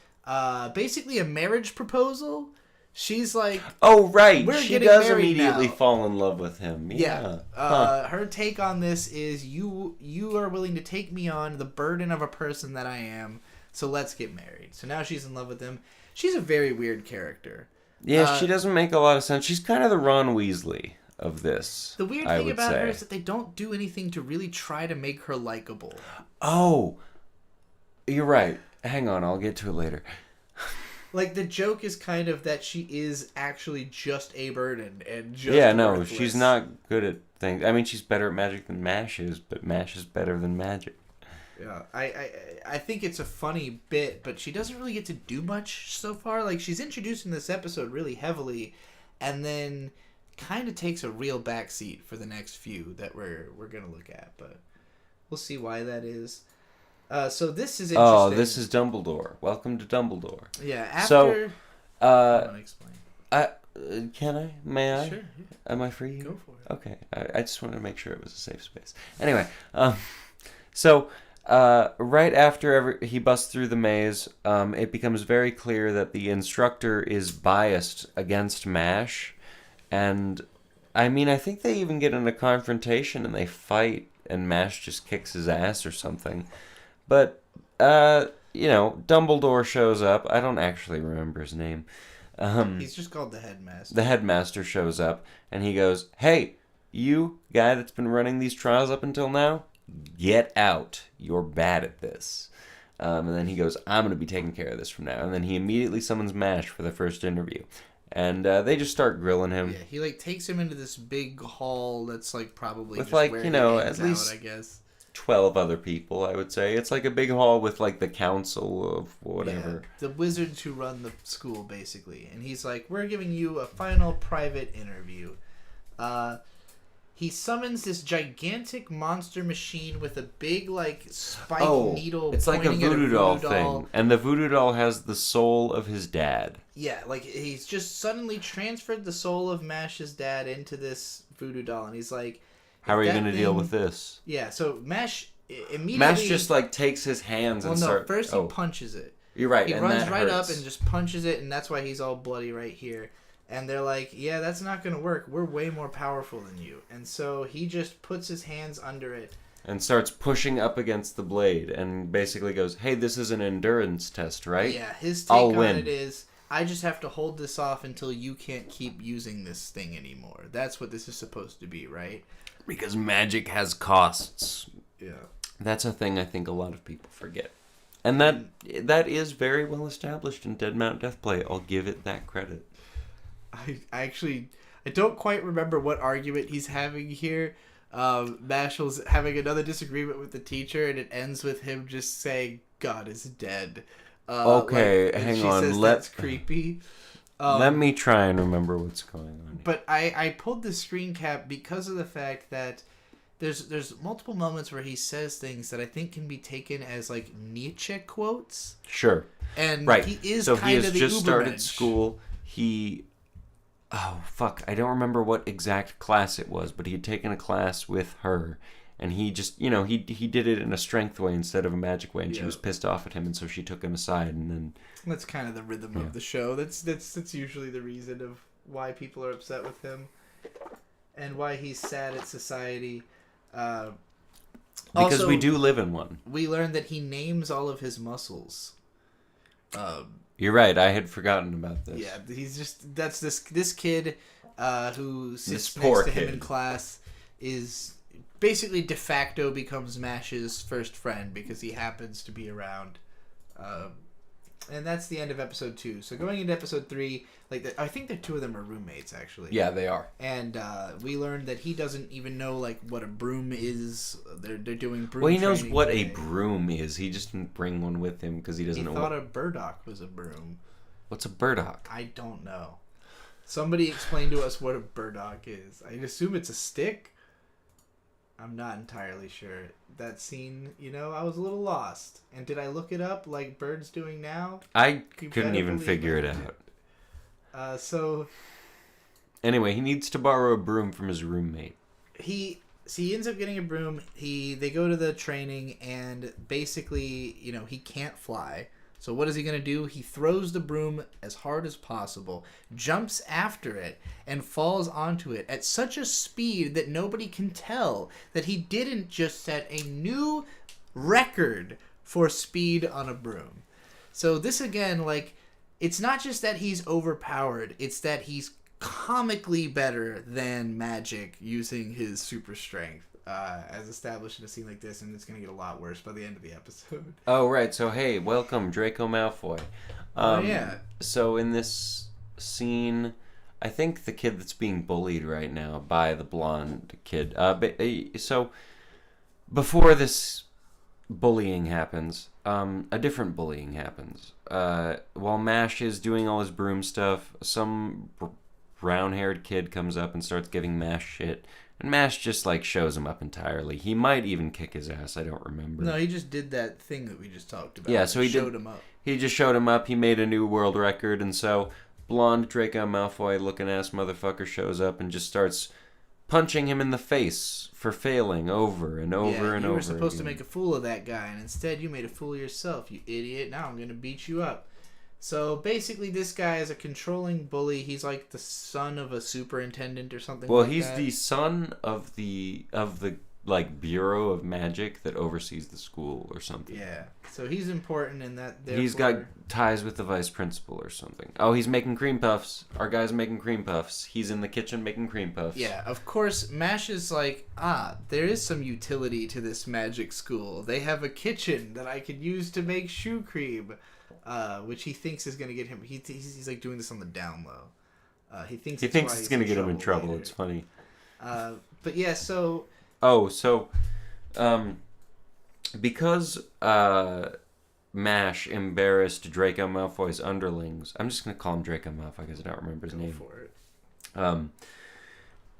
basically a marriage proposal. She's like... Oh, right. We're she getting does married immediately now. fall in love with him. Yeah. Her take on this is, you are willing to take me on the burden of a person that I am, so let's get married. So now she's in love with him. She's a very weird character. Yeah, she doesn't make a lot of sense. She's kind of the Ron Weasley of this. The weird thing about her is that they don't do anything to really try to make her likable. Oh, you're right. Hang on, I'll get to it later. Like, the joke is kind of that she is actually just a burden and just worthless. She's not good at things. I mean, she's better at magic than Mash is, but Mash is better than magic. Yeah, I think it's a funny bit, but she doesn't really get to do much so far. Like, she's introduced in this episode really heavily, and then kind of takes a real backseat for the next few that we're going to look at, but we'll see why that is. So this is interesting. Oh, this is Dumbledore. Welcome to Dumbledore. Yeah, after... So, I want to explain. Can I? May I? Sure. Yeah. Am I free? Go for it. Okay. I just wanted to make sure it was a safe space. Anyway, so right after he busts through the maze, it becomes very clear that the instructor is biased against Mash. And, I mean, I think they even get in a confrontation and they fight, and Mash just kicks his ass or something. But, Dumbledore shows up. I don't actually remember his name. He's just called the headmaster. The headmaster shows up, and he goes, hey, you guy that's been running these trials up until now, get out. You're bad at this. And then he goes, I'm going to be taking care of this from now. And then he immediately summons Mash for the first interview. And they just start grilling him. Yeah, he takes him into this big hall that's probably with just where he hangs at least out, I guess. 12 other people, I would say. It's like a big hall with the council of whatever. Yeah, the wizards who run the school, basically. And he's like, we're giving you a final private interview. He summons this gigantic monster machine with a big, spike needle. It's like a voodoo doll thing. And the voodoo doll has the soul of his dad. Yeah, he's just suddenly transferred the soul of Mash's dad into this voodoo doll. And he's like... How are you going to deal with this? Yeah, so Mash immediately... Mash just, takes his hands and starts... First he punches it. You're right, He and runs that right hurts. up and just punches it, and that's why he's all bloody right here. And they're like, yeah, that's not going to work. We're way more powerful than you. And so he just puts his hands under it. And starts pushing up against the blade and basically goes, hey, this is an endurance test, right? Yeah, his take on it is, I just have to hold this off until you can't keep using this thing anymore. That's what this is supposed to be, right? Because magic has costs. Yeah. That's a thing I think a lot of people forget. And that is very well established in Dead Mount Deathplay. I'll give it that credit. I don't quite remember what argument he's having here. Mashle's having another disagreement with the teacher, and it ends with him just saying, God is dead. Hang on. That's creepy. Let me try and remember what's going on. But I pulled the screen cap because of the fact that there's multiple moments where he says things that I think can be taken as Nietzsche quotes. Sure. And right. He is so kind of the he has just started Ubermensch. school. I don't remember what exact class it was, but he had taken a class with her. And he just, he did it in a strength way instead of a magic way, and she was pissed off at him, and so she took him aside, and then... That's kind of the rhythm of the show. That's usually the reason of why people are upset with him, and why he's sad at society. Because also, we do live in one. We learned that he names all of his muscles. You're right, I had forgotten about this. Yeah, that's this kid who sits poor next to him kid. in class is... basically de facto becomes Mash's first friend because he happens to be around And that's the end of episode 2. So going into episode 3, I think the two of them are roommates, actually. Yeah, they are. And we learned that he doesn't even know what a broom is. They're doing broom. Well, he knows what today. a broom is. He just didn't bring one with him because he doesn't know. He thought a burdock was a broom. What's a burdock? I don't know. Somebody explain to us what a burdock is. I assume it's a stick. I'm not entirely sure. That scene, I was a little lost. And did I look it up like Bird's doing now? I couldn't even figure it out. Anyway, he needs to borrow a broom from his roommate. He ends up getting a broom. They go to the training, and basically, he can't fly. So what is he going to do? He throws the broom as hard as possible, jumps after it, and falls onto it at such a speed that nobody can tell that he didn't just set a new record for speed on a broom. So this again, it's not just that he's overpowered, it's that he's comically better than Magic using his super strength. As established in a scene like this, and it's going to get a lot worse by the end of the episode. Oh, right. So, hey, welcome, Draco Malfoy. Yeah. So, in this scene, I think the kid that's being bullied right now by the blonde kid. So, before this bullying happens, a different bullying happens. While Mash is doing all his broom stuff, some brown-haired kid comes up and starts giving Mash shit. And Mash just, shows him up entirely. He might even kick his ass. I don't remember. No, he just did that thing that we just talked about. Yeah, so he showed him up. He just showed him up. He made a new world record. And so, blonde Draco Malfoy looking ass motherfucker shows up and just starts punching him in the face for failing over and over and over. You were supposed to make a fool of that guy, and instead you made a fool of yourself, you idiot. Now I'm going to beat you up. So basically, this guy is a controlling bully. He's like the son of a superintendent or something. Well, he's the son of the Bureau of Magic that oversees the school or something. Yeah. So he's important in that. He's got ties with the vice principal or something. Oh, he's making cream puffs. Our guy's making cream puffs. He's in the kitchen making cream puffs. Yeah, of course, Mash is there is some utility to this magic school. They have a kitchen that I could use to make shoe cream. Which he thinks is going to get him. He's doing this on the down low. He thinks it's going to get him in trouble. Later. It's funny. But yeah, so. Because Mash embarrassed Draco Malfoy's underlings. I'm just going to call him Draco Malfoy because I don't remember his name. Go for it.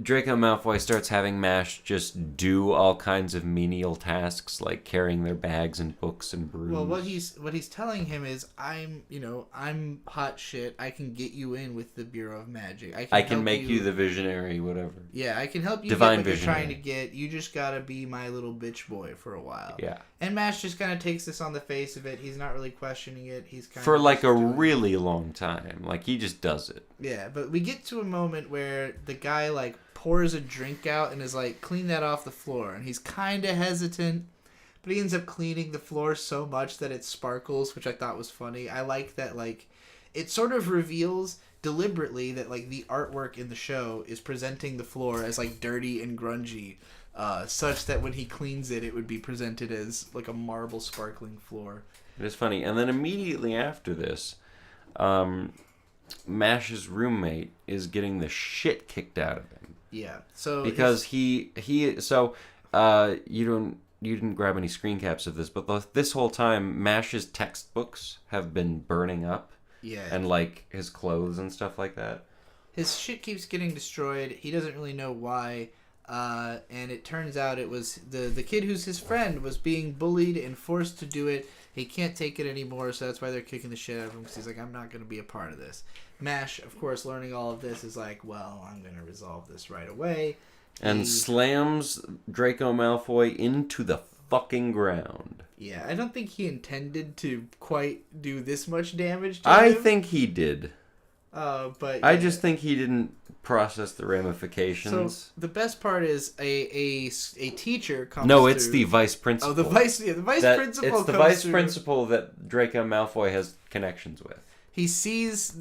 Draco Malfoy starts having Mash just do all kinds of menial tasks like carrying their bags and books and brooms. Well, what he's telling him is, I'm hot shit. I can get you in with the Bureau of Magic. I can make you the visionary, whatever. Yeah, I can help you Divine get what visionary. you're trying to get. You just gotta be my little bitch boy for a while. Yeah. And Mash just kind of takes this on the face of it. He's not really questioning it. He's kind for of a really long time. He just does it. Yeah, but we get to a moment where the guy pours a drink out and is clean that off the floor, and he's kind of hesitant, but he ends up cleaning the floor so much that it sparkles, which I thought was funny. I like that it sort of reveals deliberately that the artwork in the show is presenting the floor as dirty and grungy, such that when he cleans it, it would be presented as a marble sparkling floor. It is funny. And then immediately after this, Mash's roommate is getting the shit kicked out of him. Yeah. So because you didn't grab any screen caps of this, but this whole time Mash's textbooks have been burning up. Yeah. And his clothes and stuff like that. His shit keeps getting destroyed. He doesn't really know why. And it turns out it was the kid who's his friend was being bullied and forced to do it. He can't take it anymore, so that's why they're kicking the shit out of him, because he's I'm not going to be a part of this. Mash, of course, learning all of this is well, I'm going to resolve this right away. And slams Draco Malfoy into the fucking ground. Yeah, I don't think he intended to quite do this much damage to him. I think he did. But I just think he didn't process the ramifications. So the best part is a teacher comes. No, it's the vice principal. Oh, the vice principal. It's the vice principal that Draco Malfoy has connections with. He sees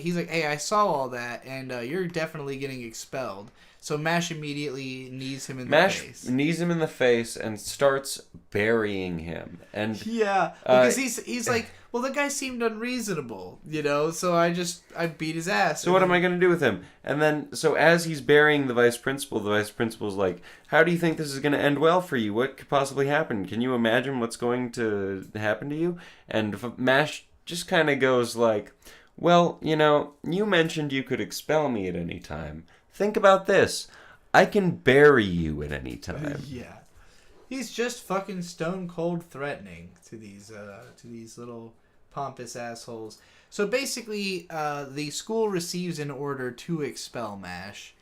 he's hey, I saw all that, and you're definitely getting expelled. So Mash immediately knees him in the face. Mash knees him in the face and starts burying him. And yeah, because he's well, the guy seemed unreasonable, so I beat his ass. So what am I going to do with him? And then, so as he's burying the vice principal's like, how do you think this is going to end well for you? What could possibly happen? Can you imagine what's going to happen to you? And Mash just kind of goes like, well, you mentioned you could expel me at any time. Think about this. I can bury you at any time. Yeah. He's just fucking stone cold threatening to these little pompous assholes. So basically, the school receives an order to expel Mash,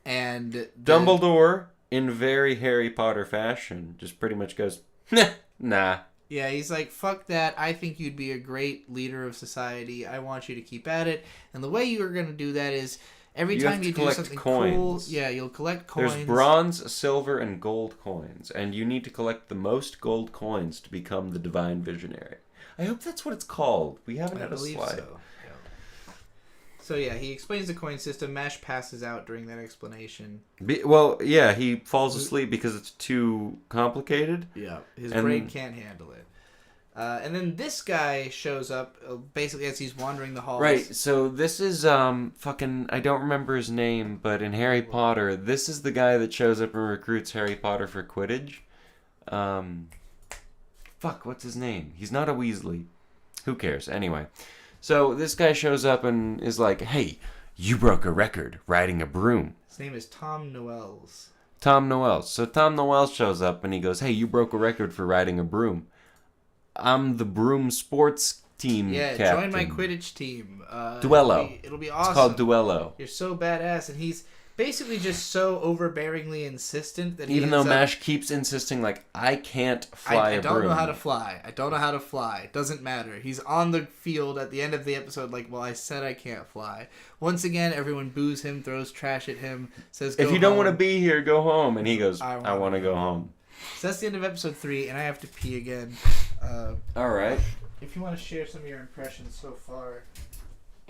and Dumbledore, in very Harry Potter fashion, just pretty much goes, nah. Yeah, he's like, fuck that. I think you'd be a great leader of society. I want you to keep at it. And the way you are going to do that is every time you do something cool, you'll collect coins. There's bronze, silver, and gold coins, and you need to collect the most gold coins to become the Divine Visionary. I hope that's what it's called. We haven't had a slide. So yeah, he explains the coin system. Mash passes out during that explanation. He falls asleep because it's too complicated. Yeah, his brain can't handle it. And then this guy shows up basically as he's wandering the halls. Right, so this is I don't remember his name, but in Harry Potter, this is the guy that shows up and recruits Harry Potter for Quidditch. What's his name? He's not a Weasley. Who cares? Anyway. So this guy shows up and is like, hey, you broke a record riding a broom. His name is Tom Noels. Tom Noels. So Tom Noels shows up and he goes, hey, you broke a record for riding a broom. I'm the broom sports team captain. Join my Quidditch team. Duello. It'll be awesome. It's called Duello. You're so badass. And he's basically just so overbearingly insistent that even though Mash keeps insisting, like, I can't fly a broom. I don't know how to fly. Doesn't matter. He's on the field at the end of the episode like, well, I said I can't fly. Once again, everyone boos him, throws trash at him, says, go home. If you don't want to be here, go home. And he goes, I want to go home. So that's the end of episode 3, and I have to pee again. All right. If you want to share some of your impressions so far.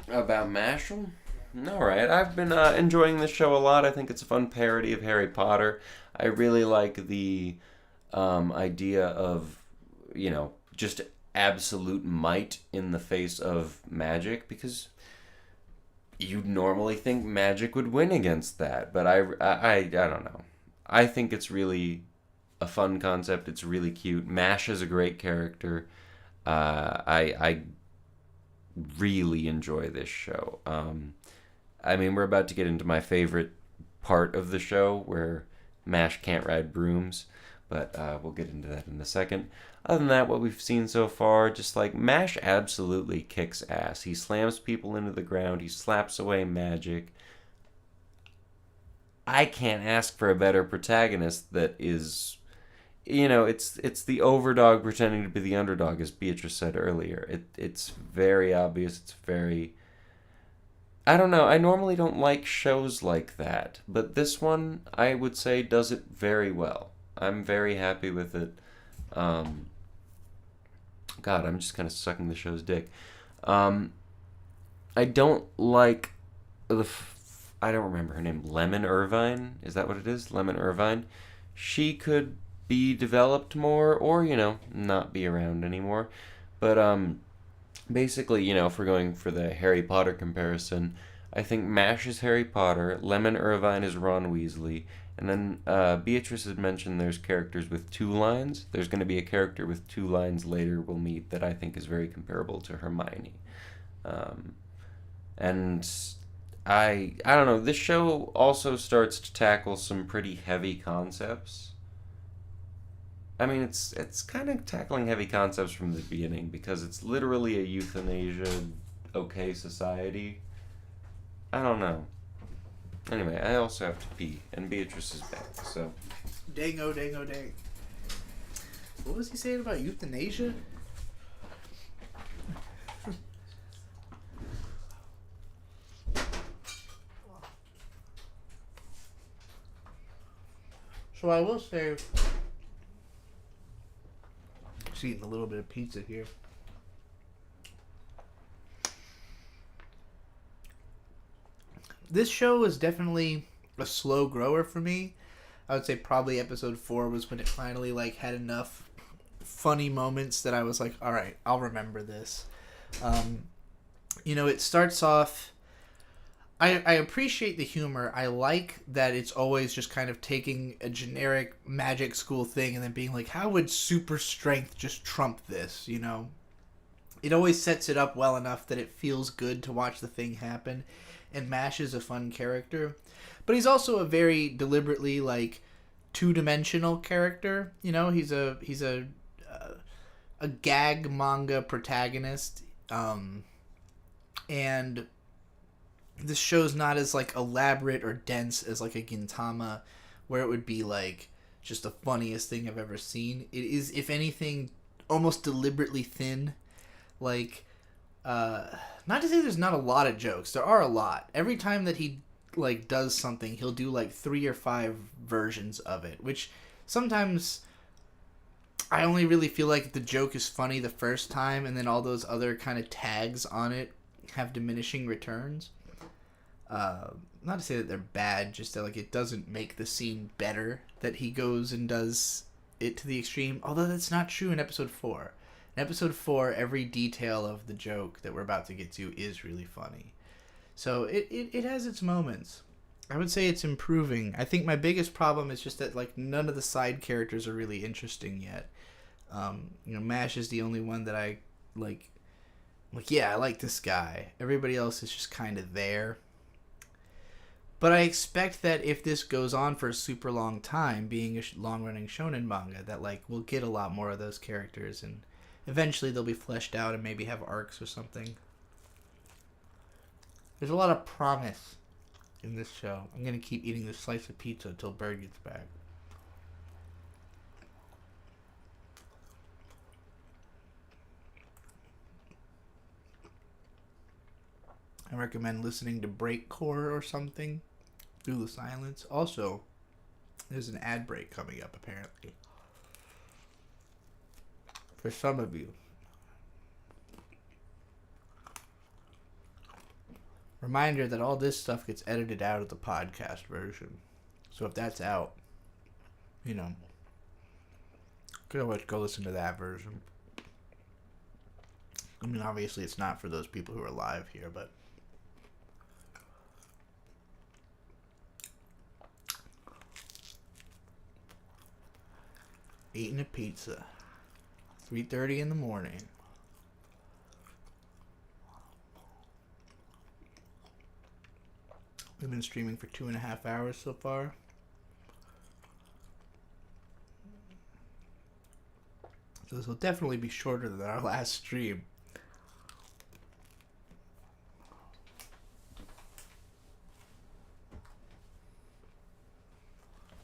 About Mashle? All right. I've been enjoying this show a lot. I think it's a fun parody of Harry Potter. I really like the idea of, just absolute might in the face of magic, because you'd normally think magic would win against that. But I don't know. I think it's really a fun concept. It's really cute. Mash is a great character. I really enjoy this show. We're about to get into my favorite part of the show where Mash can't ride brooms, but we'll get into that in a second. Other than that, what we've seen so far, just like Mash absolutely kicks ass. He slams people into the ground. He slaps away magic. I can't ask for a better protagonist that is, it's the overdog pretending to be the underdog, as Beatrice said earlier. It's very obvious. It's very... I don't know. I normally don't like shows like that, but this one, I would say, does it very well. I'm very happy with it. God, I'm just kind of sucking the show's dick. I don't like I don't remember her name. Lemon Irvine? Is that what it is? Lemon Irvine? She could be developed more, or, not be around anymore. But, basically, if we're going for the Harry Potter comparison, I think Mash is Harry Potter, Lemon Irvine is Ron Weasley, and then Beatrice had mentioned there's characters with 2 lines. There's going to be a character with 2 lines later we'll meet that I think is very comparable to Hermione. And I don't know, this show also starts to tackle some pretty heavy concepts. It's kind of tackling heavy concepts from the beginning, because it's literally a euthanasia okay society. I don't know. Anyway, I also have to pee, and Beatrice is back, so... Dango, dango, dang. What was he saying about euthanasia? So I will say... Just eating a little bit of pizza here. This show is definitely a slow grower for me. I would say probably episode 4 was when it finally had enough funny moments that I was like, all right, I'll remember this. It starts off... I appreciate the humor. I like that it's always just kind of taking a generic magic school thing and then being like, how would super strength just trump this, It always sets it up well enough that it feels good to watch the thing happen. And Mash is a fun character. But he's also a very deliberately, like, two-dimensional character. He's a gag manga protagonist. And... this show's not as, like, elaborate or dense as, like, a Gintama, where it would be, like, just the funniest thing I've ever seen. It is, if anything, almost deliberately thin. Like, not to say there's not a lot of jokes. There are a lot. Every time that he, like, does something, he'll do, like, 3 or 5 versions of it, which sometimes I only really feel like the joke is funny the first time, and then all those other kind of tags on it have diminishing returns. Not to say that they're bad, just that, like, it doesn't make the scene better that he goes and does it to the extreme. Although that's not true in episode 4. In episode 4, every detail of the joke that we're about to get to is really funny. So it has its moments. I would say it's improving. I think my biggest problem is just that, like, none of the side characters are really interesting yet. Mash is the only one that I like, yeah, I like this guy. Everybody else is just kind of there. But I expect that if this goes on for a super long time, being a long-running shonen manga, that, like, we'll get a lot more of those characters, and eventually they'll be fleshed out and maybe have arcs or something. There's a lot of promise in this show. I'm going to keep eating this slice of pizza until Bird gets back. I recommend listening to Breakcore or something through the silence. Also, there's an ad break coming up, apparently. For some of you. Reminder that all this stuff gets edited out of the podcast version. So if that's out, could always go listen to that version. I mean, obviously it's not for those people who are live here, but... eating a pizza. 3:30 in the morning. We've been streaming for 2.5 hours so far. So this will definitely be shorter than our last stream.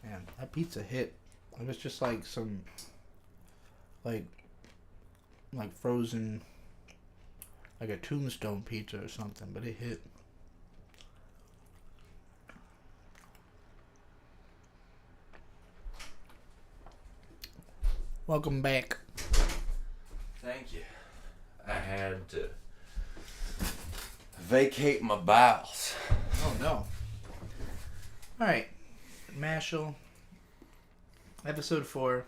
Man, that pizza hit. It was just like some, like frozen, like a Tombstone pizza or something, but it hit. Welcome back. Thank you. I had to vacate my bowels. Oh no. Alright. Mashle. Episode 4.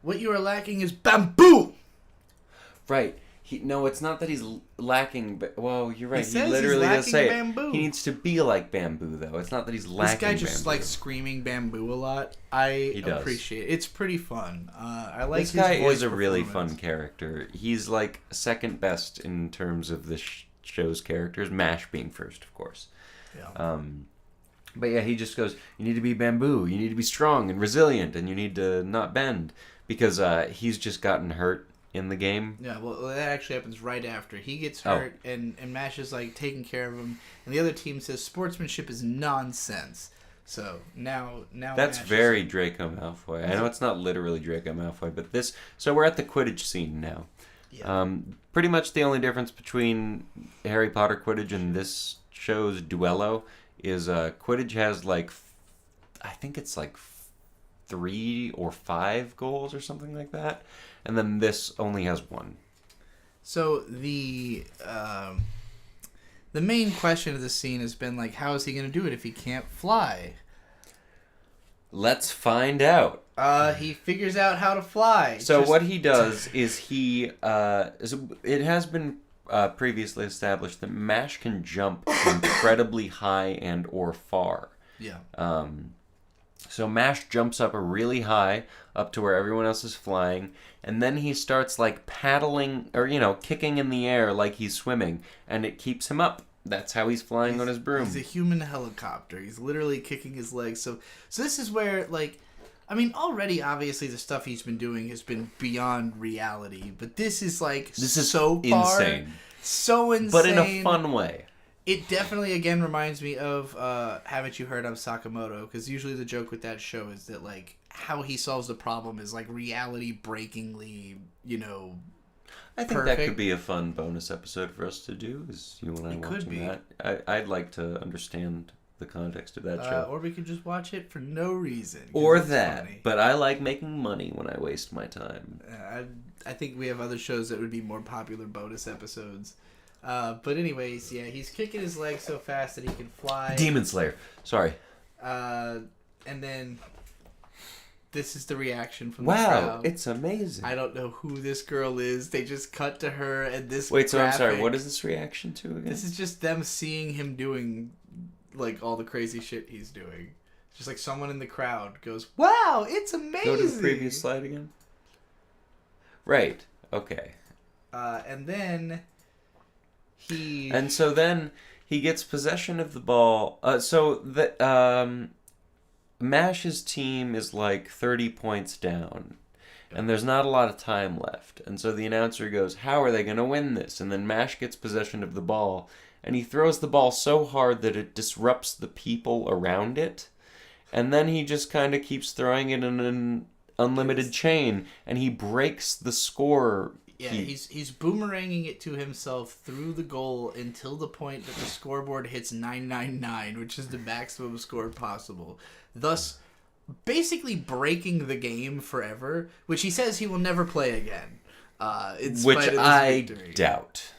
What you are lacking is bamboo! Right. It's not that he's lacking... Well, you're right. He says literally he's does say bamboo. He needs to be like bamboo, though. It's not that he's lacking bamboo. This guy just likes screaming bamboo a lot. I appreciate it. It's pretty fun. I like this his guy voice is a really performance. fun character. He's, like, second best in terms of the show's characters. Mash being first, of course. Yeah. But yeah, he just goes, you need to be bamboo, you need to be strong and resilient, and you need to not bend. Because he's just gotten hurt in the game. Yeah, well, that actually happens right after. He gets hurt, and Mash is, like, taking care of him. And the other team says sportsmanship is nonsense. So, now That's Mash very Draco Malfoy. I know it's not literally Draco Malfoy, but this... So we're at the Quidditch scene now. Yeah. Pretty much the only difference between Harry Potter Quidditch and this show's Duello is Quidditch has, like, I think it's, like, 3 or 5 goals or something like that. And then this only has 1. So the main question of the scene has been, like, how is he going to do it if he can't fly? Let's find out. He figures out how to fly. So what he does is it has been previously established that Mash can jump incredibly high and or far. Yeah. So Mash jumps up really high, up to where everyone else is flying, and then he starts like paddling or kicking in the air like he's swimming, and it keeps him up. That's how he's flying on his broom. He's a human helicopter. He's literally kicking his legs. So this is where, like, I mean, already obviously the stuff he's been doing has been beyond reality, but this is so far, insane, so insane, but in a fun way. It definitely, again, reminds me of Haven't You Heard of Sakamoto? Because usually the joke with that show is that, like, how he solves the problem is, like, reality-breakingly, I think perfect. That could be a fun bonus episode for us to do, is you and I watching that. I'd like to understand the context of that show. Or we could just watch it for no reason. Or that. Funny. But I like making money when I waste my time. I think we have other shows that would be more popular bonus episodes. But anyways, yeah, he's kicking his legs so fast that he can fly. Demon Slayer. Sorry. And then this is the reaction from the crowd. Wow, it's amazing. I don't know who this girl is. They just cut to her and this Wait, so I'm sorry, what is this reaction to again? This is just them seeing him doing, like, all the crazy shit he's doing. It's just like someone in the crowd goes, wow, it's amazing! Go to the previous slide again. Right, okay. And then... And so then he gets possession of the ball. Mash's team is like 30 points down. And there's not a lot of time left. And so the announcer goes, how are they going to win this? And then Mash gets possession of the ball. And he throws the ball so hard that it disrupts the people around it. And then he just kind of keeps throwing it in an unlimited chain. And he breaks the score. Yeah, he's boomeranging it to himself through the goal until the point that the scoreboard hits 999, which is the maximum score possible. Thus, basically breaking the game forever, which he says he will never play again. Which I doubt.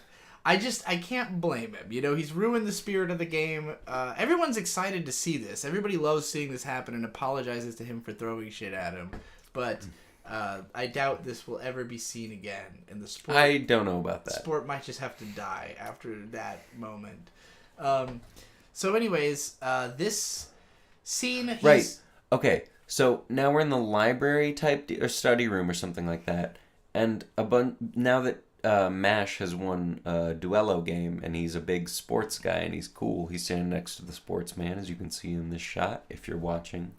I can't blame him. He's ruined the spirit of the game. Everyone's excited to see this. Everybody loves seeing this happen and apologizes to him for throwing shit at him. But... I doubt this will ever be seen again in the sport. I don't know about that. Sport might just have to die after that moment. So anyways, this scene... Right. Okay. So now we're in the library type or study room or something like that. And now that Mash has won a duello game and he's a big sports guy and he's cool, he's standing next to the sportsman, as you can see in this shot if you're watching.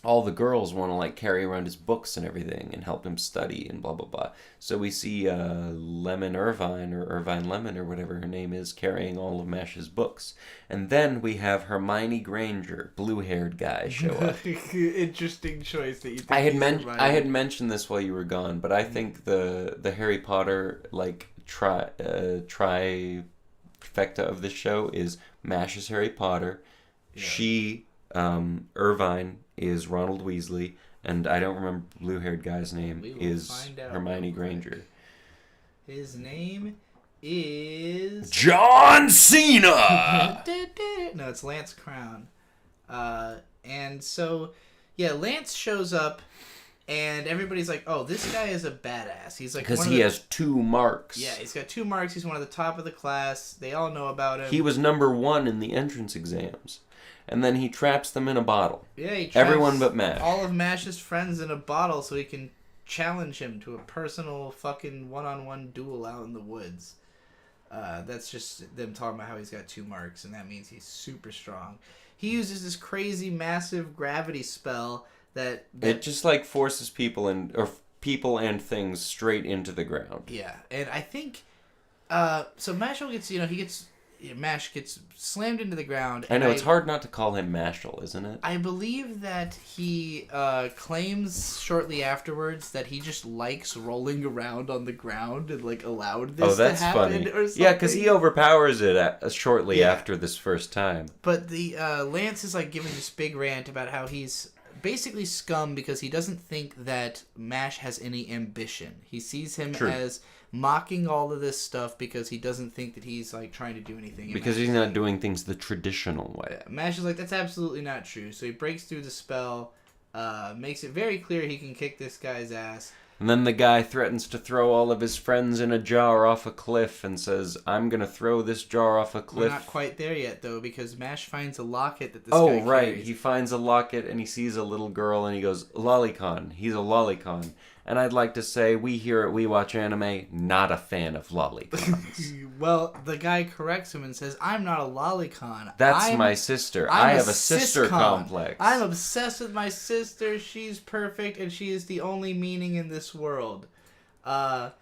All the girls want to like carry around his books and everything and help him study and blah blah blah. So we see Lemon Irvine or Irvine Lemon or whatever her name is carrying all of Mash's books, and then we have Hermione Granger, blue-haired guy, show up. Interesting choice that you think. I had mentioned this while you were gone, but I think the Harry Potter like trifecta of this show is Mash is Harry Potter, yeah. She Irvine is Ronald Weasley, and I don't remember blue-haired guy's name is Hermione Granger. His name is John Cena. No, it's Lance Crown. And so, yeah, Lance shows up, and everybody's like, "Oh, this guy is a badass." He's like, because he has 2 marks. Yeah, he's got 2 marks. He's one of the top of the class. They all know about him. He was number 1 in the entrance exams. And then he traps them in a bottle. Yeah, he traps everyone but Mash. All of Mash's friends in a bottle so he can challenge him to a personal fucking one-on-one duel out in the woods. That's just them talking about how he's got 2 marks, and that means he's super strong. He uses this crazy, massive gravity spell that it just like forces people and things straight into the ground. Yeah, and I think so. Mashle gets Mash gets slammed into the ground. I know, it's hard not to call him Mashle, isn't it? I believe that he claims shortly afterwards that he just likes rolling around on the ground and like allowed this to happen. Funny. Or something. Yeah, because he overpowers it shortly after this first time. But the Lance is like giving this big rant about how he's basically scum because he doesn't think that Mash has any ambition. He sees him as mocking all of this stuff because he doesn't think that he's like trying to do anything. Because he's not doing things the traditional way. Yeah, Mash is like, that's absolutely not true. So he breaks through the spell, makes it very clear he can kick this guy's ass. And then the guy threatens to throw all of his friends in a jar off a cliff and says, I'm going to throw this jar off a cliff. We're not quite there yet, though, because Mash finds a locket that this guy carries. Oh, right. He finds a locket and he sees a little girl and he goes, Lolicon. He's a lolicon. And I'd like to say, we here at We Watch Anime, not a fan of lolicons. Well, the guy corrects him and says, I'm not a lolicon. That's my sister. I have a sister complex. I'm obsessed with my sister. She's perfect, and she is the only meaning in this world. So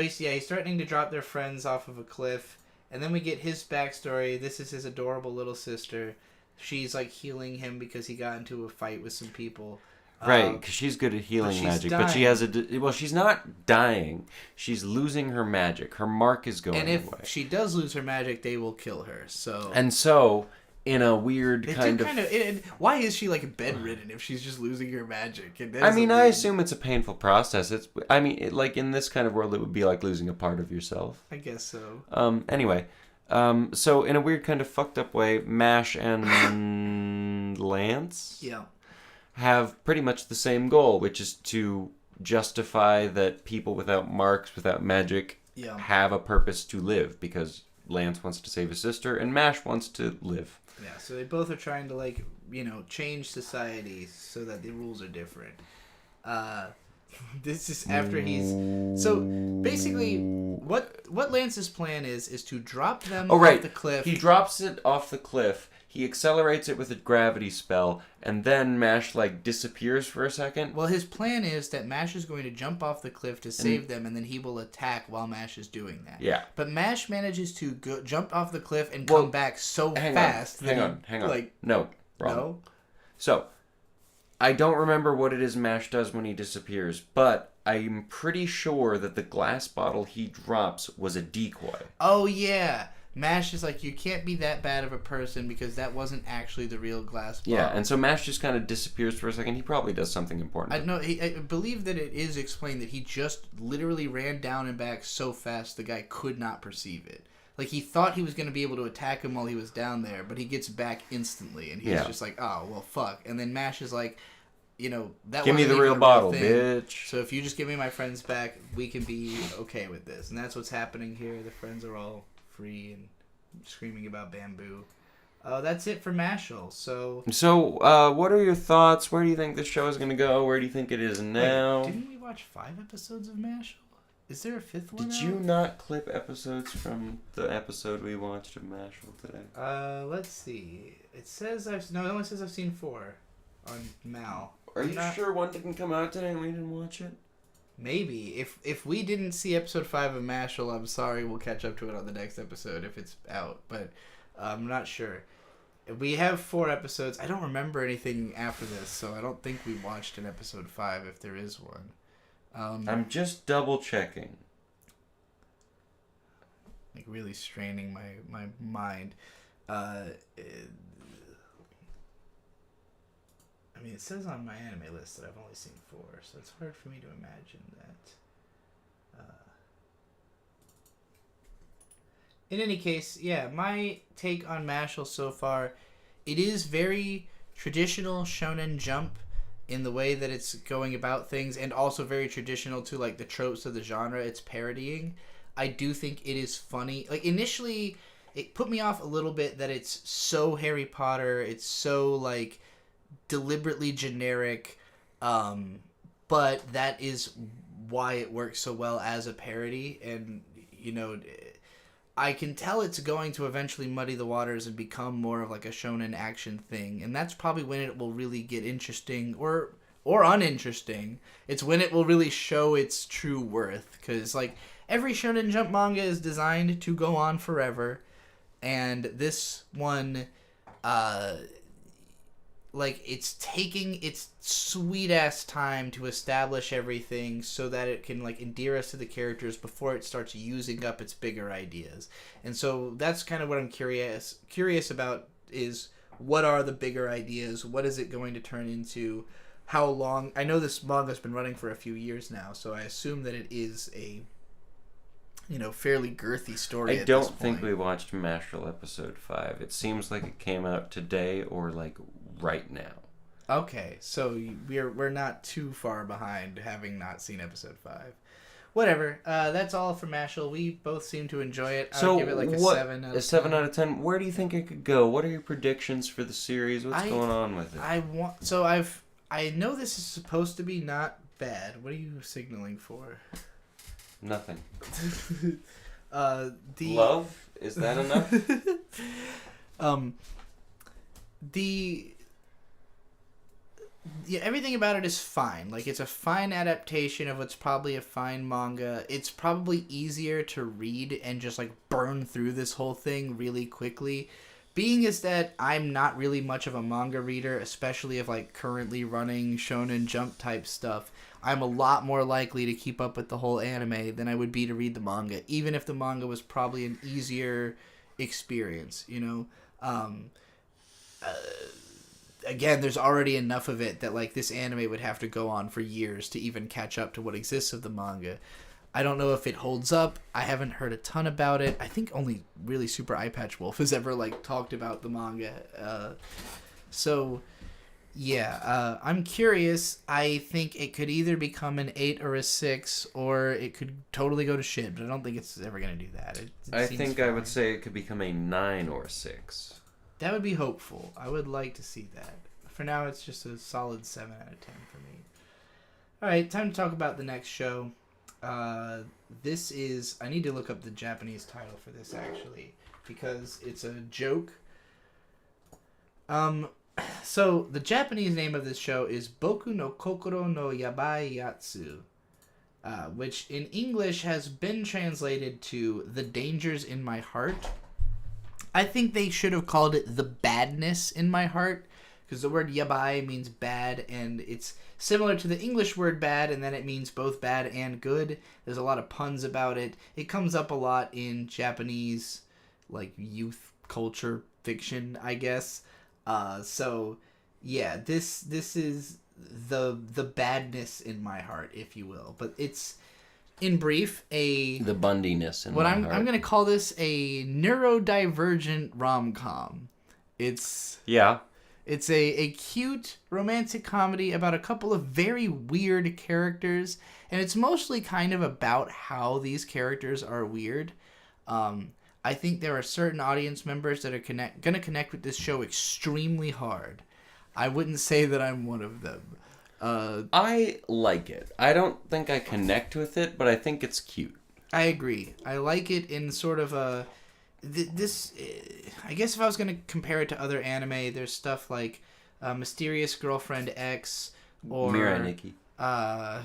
he's threatening to drop their friends off of a cliff. And then we get his backstory. This is his adorable little sister. She's, like, healing him because he got into a fight with some people. Right, because she's good at healing magic. Dying. But she has she's not dying. She's losing her magic. Her mark is going away. And if she does lose her magic, they will kill her. So in a weird why is she, like, bedridden if she's just losing her magic? I assume it's a painful process. Like, in this kind of world, it would be like losing a part of yourself. I guess so. Anyway, so in a weird kind of fucked up way, Mash and Lance... Yeah. have pretty much the same goal, which is to justify that people without marks, without magic, have a purpose to live, because Lance wants to save his sister and Mash wants to live. Yeah, so they both are trying to, like, change society so that the rules are different. This is after he's... So, basically, what Lance's plan is to drop them off the cliff. He drops it off the cliff. He accelerates it with a gravity spell, and then Mash, like, disappears for a second. Well, his plan is that Mash is going to jump off the cliff to save them, and then he will attack while Mash is doing that. Yeah. But Mash manages to jump off the cliff and come back so fast. Hang on. Like, no, wrong. No? So, I don't remember what it is Mash does when he disappears, but I'm pretty sure that the glass bottle he drops was a decoy. Oh, yeah. Mash is like, you can't be that bad of a person because that wasn't actually the real glass bottle. Yeah, and so Mash just kind of disappears for a second. He probably does something important. I believe that it is explained that he just literally ran down and back so fast the guy could not perceive it. Like, he thought he was going to be able to attack him while he was down there, but he gets back instantly, and he's just like, oh, well, fuck. And then Mash is like, that give me the real bottle, bitch. So if you just give me my friends back, we can be okay with this. And that's what's happening here. The friends are all free and screaming about bamboo. That's it for Mashle. So what are your thoughts? Where do you think this show is going to go? Where do you think it is now? Wait, didn't we watch 5 episodes of Mashle? Is there a 5th one? Did you not clip episodes from the episode we watched of Mashle today? Let's see. It says it only says I've seen 4 on Mal. Are you sure one didn't come out today and we didn't watch it? Maybe. If we didn't see episode 5 of Mashle, I'm sorry. We'll catch up to it on the next episode if it's out. But I'm not sure. We have 4 episodes. I don't remember anything after this, so I don't think we watched an episode 5 if there is one. I'm just double checking. Like, really straining my mind. It says on my anime list that I've only seen 4, so it's hard for me to imagine that. In any case, yeah, my take on Mashle so far, it is very traditional Shonen Jump in the way that it's going about things, and also very traditional to, like, the tropes of the genre it's parodying. I do think it is funny. Like, initially, it put me off a little bit that it's so Harry Potter, it's so, like, deliberately generic, but that is why it works so well as a parody. And I can tell it's going to eventually muddy the waters and become more of like a shonen action thing, and that's probably when it will really get interesting or uninteresting. It's when it will really show its true worth, because like every Shonen Jump manga is designed to go on forever, and this one like, it's taking its sweet-ass time to establish everything so that it can, like, endear us to the characters before it starts using up its bigger ideas. And so that's kind of what I'm curious about, is what are the bigger ideas? What is it going to turn into? How long? I know this manga's been running for a few years now, so I assume that it is a, fairly girthy story. I don't think we watched Mashle episode 5. It seems like it came out today or, like, right now. Okay, so we're not too far behind, having not seen episode 5. Whatever. That's all for Mashle. We both seem to enjoy it. I would give it like a 7 out of 10. A 7 out of 10. Where do you think it could go? What are your predictions for the series? What's going on with it? I know this is supposed to be not bad. What are you signaling for? Nothing. The love? Is that enough? Everything about it is fine. Like, it's a fine adaptation of what's probably a fine manga. It's probably easier to read and just, like, burn through this whole thing really quickly. Being is that I'm not really much of a manga reader, especially of, like, currently running Shonen Jump type stuff. I'm a lot more likely to keep up with the whole anime than I would be to read the manga, even if the manga was probably an easier experience, you know? Again, there's already enough of it that, like, this anime would have to go on for years to even catch up to what exists of the manga. I don't know if it holds up. I haven't heard a ton about it. I think only really Super Eyepatch Wolf has ever, like, talked about the manga. I'm curious. I think it could either become an 8 or a 6, or it could totally go to shit, but I don't think it's ever going to do that. I think fine. I would say it could become a 9 or a 6. That would be hopeful. I would like to see that. For now, it's just a solid 7 out of 10 for me. Alright, time to talk about the next show. This is... I need to look up the Japanese title for this, actually, because it's a joke. So, the Japanese name of this show is Boku no Kokoro no Yabai Yatsu, which in English has been translated to The Dangers in My Heart. I think they should have called it The Badness in My Heart, because the word yabai means bad, and it's similar to the English word bad, and then it means both bad and good. There's a lot of puns about it. It comes up a lot in Japanese, like, youth culture fiction, I guess. This is the badness in my heart, if you will. But it's... in brief, the Bundiness in what my I'm heart. I'm gonna call this a neurodivergent rom-com. It's a cute romantic comedy about a couple of very weird characters, and it's mostly kind of about how these characters are weird. I think there are certain audience members that are gonna connect with this show extremely hard. I wouldn't say that I'm one of them. I like it. I don't think I connect with it, but I think it's cute. I agree. I like it in sort of a... I guess if I was going to compare it to other anime, there's stuff like Mysterious Girlfriend X or... Mirai Nikki. I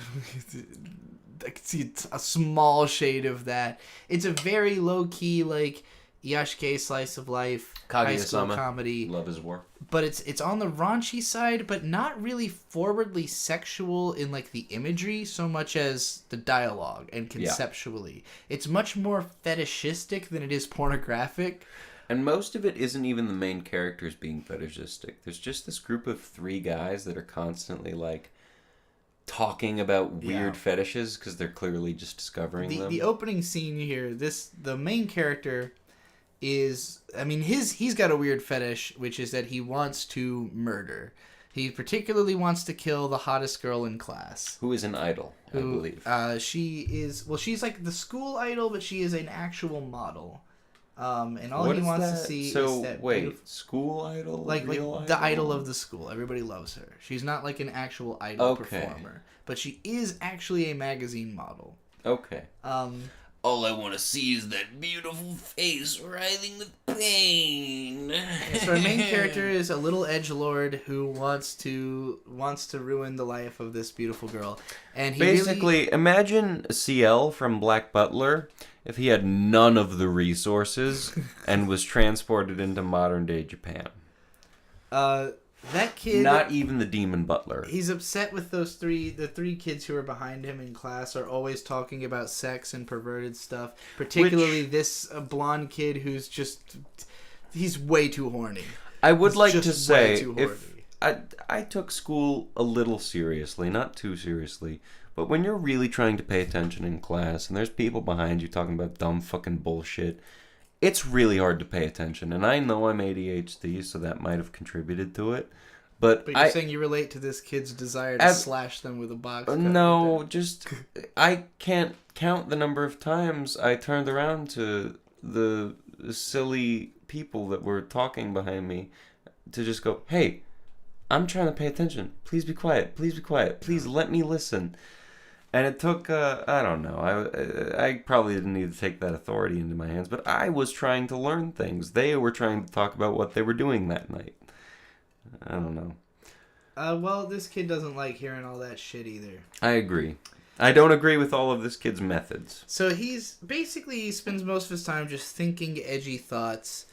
could see a small shade of that. It's a very low-key, like, Yashike slice of life, high school comedy. Love is War. But it's on the raunchy side, but not really forwardly sexual in, like, the imagery so much as the dialogue and conceptually. Yeah. It's much more fetishistic than it is pornographic. And most of it isn't even the main characters being fetishistic. There's just this group of 3 guys that are constantly, like, talking about weird fetishes because they're clearly just discovering them. The opening scene here, the main character... he's got a weird fetish, which is that he wants to murder. He particularly wants to kill the hottest girl in class. Who is an idol, I believe. She's like the school idol, but she is an actual model. And all he wants to see is that... school idol? Like the idol of the school. Everybody loves her. She's not like an actual idol performer. But she is actually a magazine model. Okay. All I want to see is that beautiful face writhing with pain. So our main character is a little edgelord who wants to ruin the life of this beautiful girl. And he imagine CL from Black Butler if he had none of the resources and was transported into modern day Japan. That kid... Not even the demon butler. He's upset with the 3 kids who are behind him in class are always talking about sex and perverted stuff. Particularly this blonde kid who's just... He's way too horny. I would like to say, if I took school a little seriously, not too seriously, but when you're really trying to pay attention in class and there's people behind you talking about dumb fucking bullshit... It's really hard to pay attention, and I know I'm ADHD, so that might have contributed to it. But you're saying you relate to this kid's desire to slash them with a box cutter? No, just I can't count the number of times I turned around to the silly people that were talking behind me to just go, hey, I'm trying to pay attention. Please be quiet. Please be quiet. Please let me listen. And it took, I don't know, I probably didn't need to take that authority into my hands, but I was trying to learn things. They were trying to talk about what they were doing that night. I don't know. Well, this kid doesn't like hearing all that shit either. I agree. I don't agree with all of this kid's methods. So he spends most of his time just thinking edgy thoughts.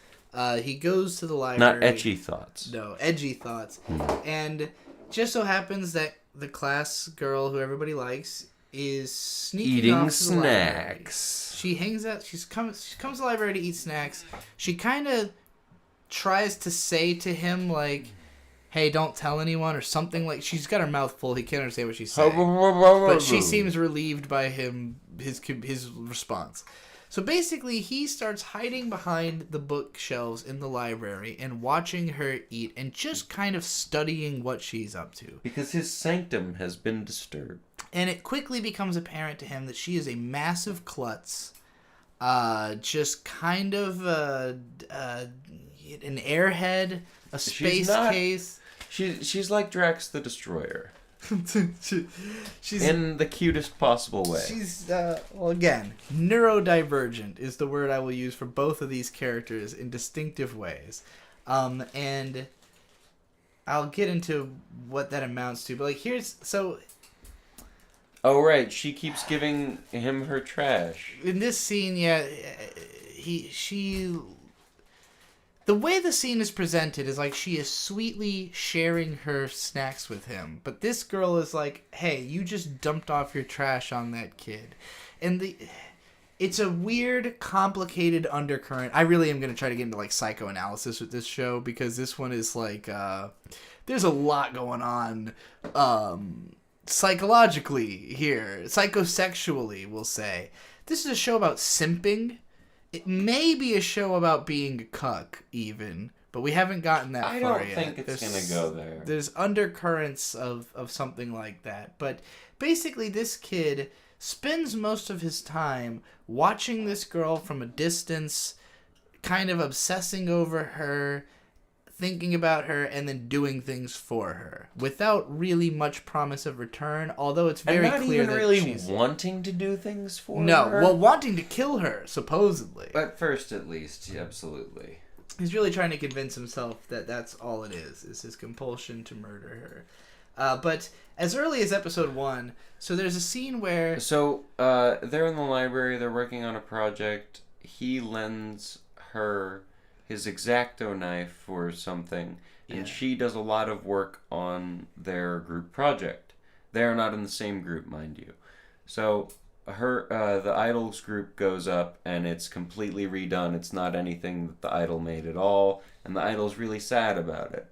He goes to the library. Not etchy thoughts. No, edgy thoughts. And just so happens that the class girl who everybody likes is sneaking off to the snacks. She hangs out. She comes to the library to eat snacks. She kind of tries to say to him, like, hey, don't tell anyone, or something. Like, she's got her mouth full. He can't understand what she's saying. But she seems relieved by his response. So basically, he starts hiding behind the bookshelves in the library and watching her eat and just kind of studying what she's up to. Because his sanctum has been disturbed. And it quickly becomes apparent to him that she is a massive klutz. Just kind of an airhead, a space case. She's like Drax the Destroyer. She's in the cutest possible way. She's well, again, neurodivergent is the word I will use for both of these characters in distinctive ways, and I'll get into what that amounts to. But like, here's so. Oh right, she keeps giving him her trash. In this scene, yeah, the way the scene is presented is like she is sweetly sharing her snacks with him. But this girl is like, hey, you just dumped off your trash on that kid. And it's a weird, complicated undercurrent. I really am going to try to get into like psychoanalysis with this show, because this one is like, there's a lot going on psychologically here. Psychosexually, we'll say. This is a show about simping. It may be a show about being a cuck, even, but we haven't gotten that far yet. I don't think it's going to go there. There's undercurrents of something like that. But basically, this kid spends most of his time watching this girl from a distance, kind of obsessing over her, thinking about her, and then doing things for her without really much promise of return, although it's very clear that really she's wanting to do things for her. No, well, wanting to kill her, supposedly. At first, at least, yeah, absolutely. He's really trying to convince himself that that's all it is his compulsion to murder her. But as early as episode 1, so there's a scene where... So, they're in the library, they're working on a project. He lends her his X-Acto knife or something, and she does a lot of work on their group project. They are not in the same group, mind you. So the Idols group goes up, and it's completely redone. It's not anything that the Idol made at all, and the Idol's really sad about it.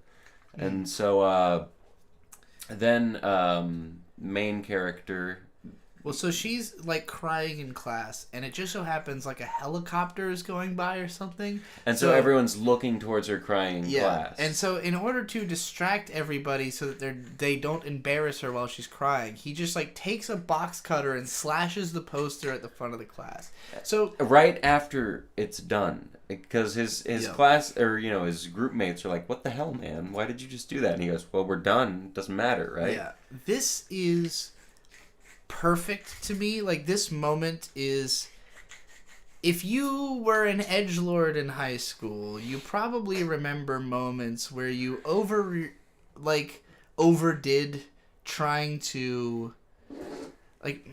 And so then main character... Well, so she's, like, crying in class, and it just so happens, like, a helicopter is going by or something. And so everyone's looking towards her crying in class. And so in order to distract everybody so that they don't embarrass her while she's crying, he just, like, takes a box cutter and slashes the poster at the front of the class. So right after it's done, because his class, or, you know, his group mates are like, what the hell, man? Why did you just do that? And he goes, well, we're done. It doesn't matter, right? Yeah. This is... perfect to me. Like, this moment is, if you were an edgelord in high school, you probably remember moments where you overdid trying to, like,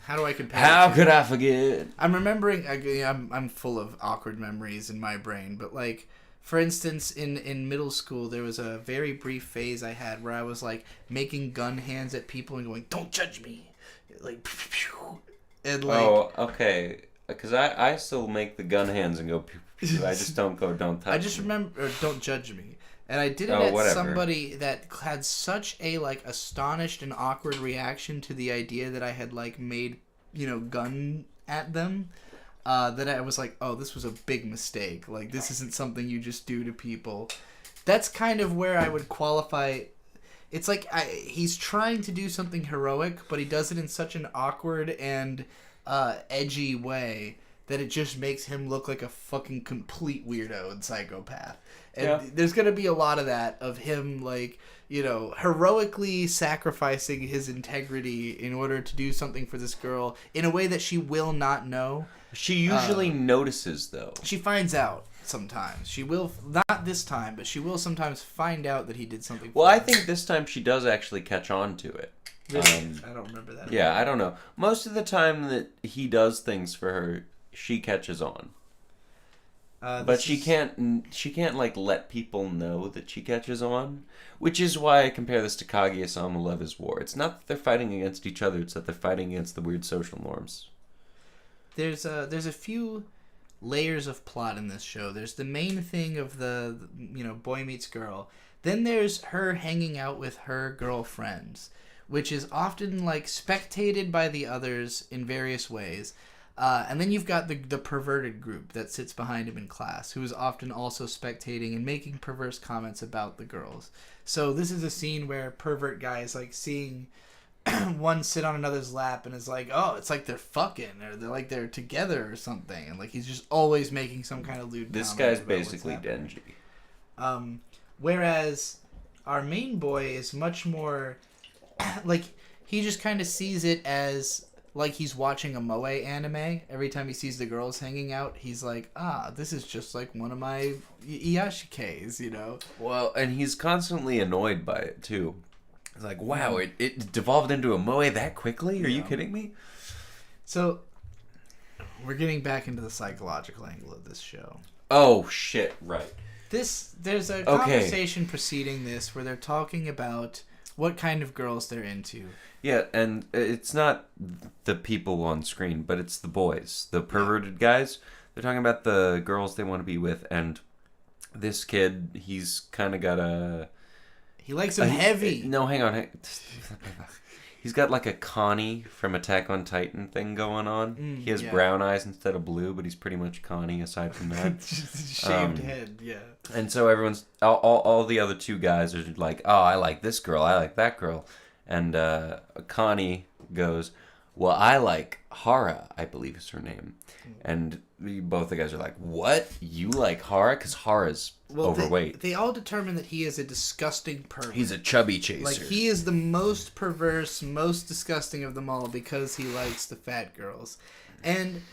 how do I compare how could I forget? I'm remembering, I'm full of awkward memories in my brain, but like, for instance, in middle school, there was a very brief phase I had where I was like making gun hands at people and going, don't judge me. Like, and like, oh, okay, because I still make the gun hands and go, I just don't go, don't touch me. I just remember, or don't judge me. And I did it at somebody that had such a, like, astonished and awkward reaction to the idea that I had, like, made, you know, gun at them, that I was like, oh, this was a big mistake. Like, this isn't something you just do to people. That's kind of where I would qualify it's like he's trying to do something heroic, but he does it in such an awkward and edgy way that it just makes him look like a fucking complete weirdo and psychopath. And there's going to be a lot of that, of him, like, you know, heroically sacrificing his integrity in order to do something for this girl in a way that she will not know. She usually notices, though. She finds out sometimes. She will, not this time, but she will sometimes find out that he did something for her. I think this time she does actually catch on to it. Really? I don't remember that. Yeah, I don't know. Most of the time that he does things for her, she catches on. But she can't like let people know that she catches on, which is why I compare this to Kaguya-sama Love is War. It's not that they're fighting against each other; it's that they're fighting against the weird social norms. There's a few layers of plot in this show. There's the main thing of the boy meets girl. Then there's her hanging out with her girlfriends, which is often like spectated by the others in various ways. And then you've got the perverted group that sits behind him in class, who is often also spectating and making perverse comments about the girls. So this is a scene where pervert guy is like seeing one sit on another's lap and is like, oh, it's like they're fucking, or they're like they're together or something. And like he's just always making some kind of lewd comment. This guy's basically Denji. Whereas our main boy is much more like he just kind of sees it as like he's watching a moe anime. Every time he sees the girls hanging out, he's like, this is just like one of my iyashikes, you know? Well, and he's constantly annoyed by it, too. It's like, wow, it devolved into a moe that quickly? Are you kidding me? So, we're getting back into the psychological angle of this show. Oh, shit, right. There's a conversation preceding this where they're talking about what kind of girls they're into. Yeah, and it's not the people on screen, but it's the boys, the perverted guys. They're talking about the girls they want to be with, and this kid, he's kind of got a... He likes them heavy. No, hang on. He's got like a Connie from Attack on Titan thing going on. He has brown eyes instead of blue, but he's pretty much Connie aside from that. Just a shaved head, yeah. And so everyone's... All the other two guys are like, oh, I like this girl, I like that girl. And Connie goes, well, I like Hara, I believe is her name. And both the guys are like, what? You like Hara? Because Hara's overweight. They all determine that he is a disgusting pervert. He's a chubby chaser. Like, he is the most perverse, most disgusting of them all because he likes the fat girls. And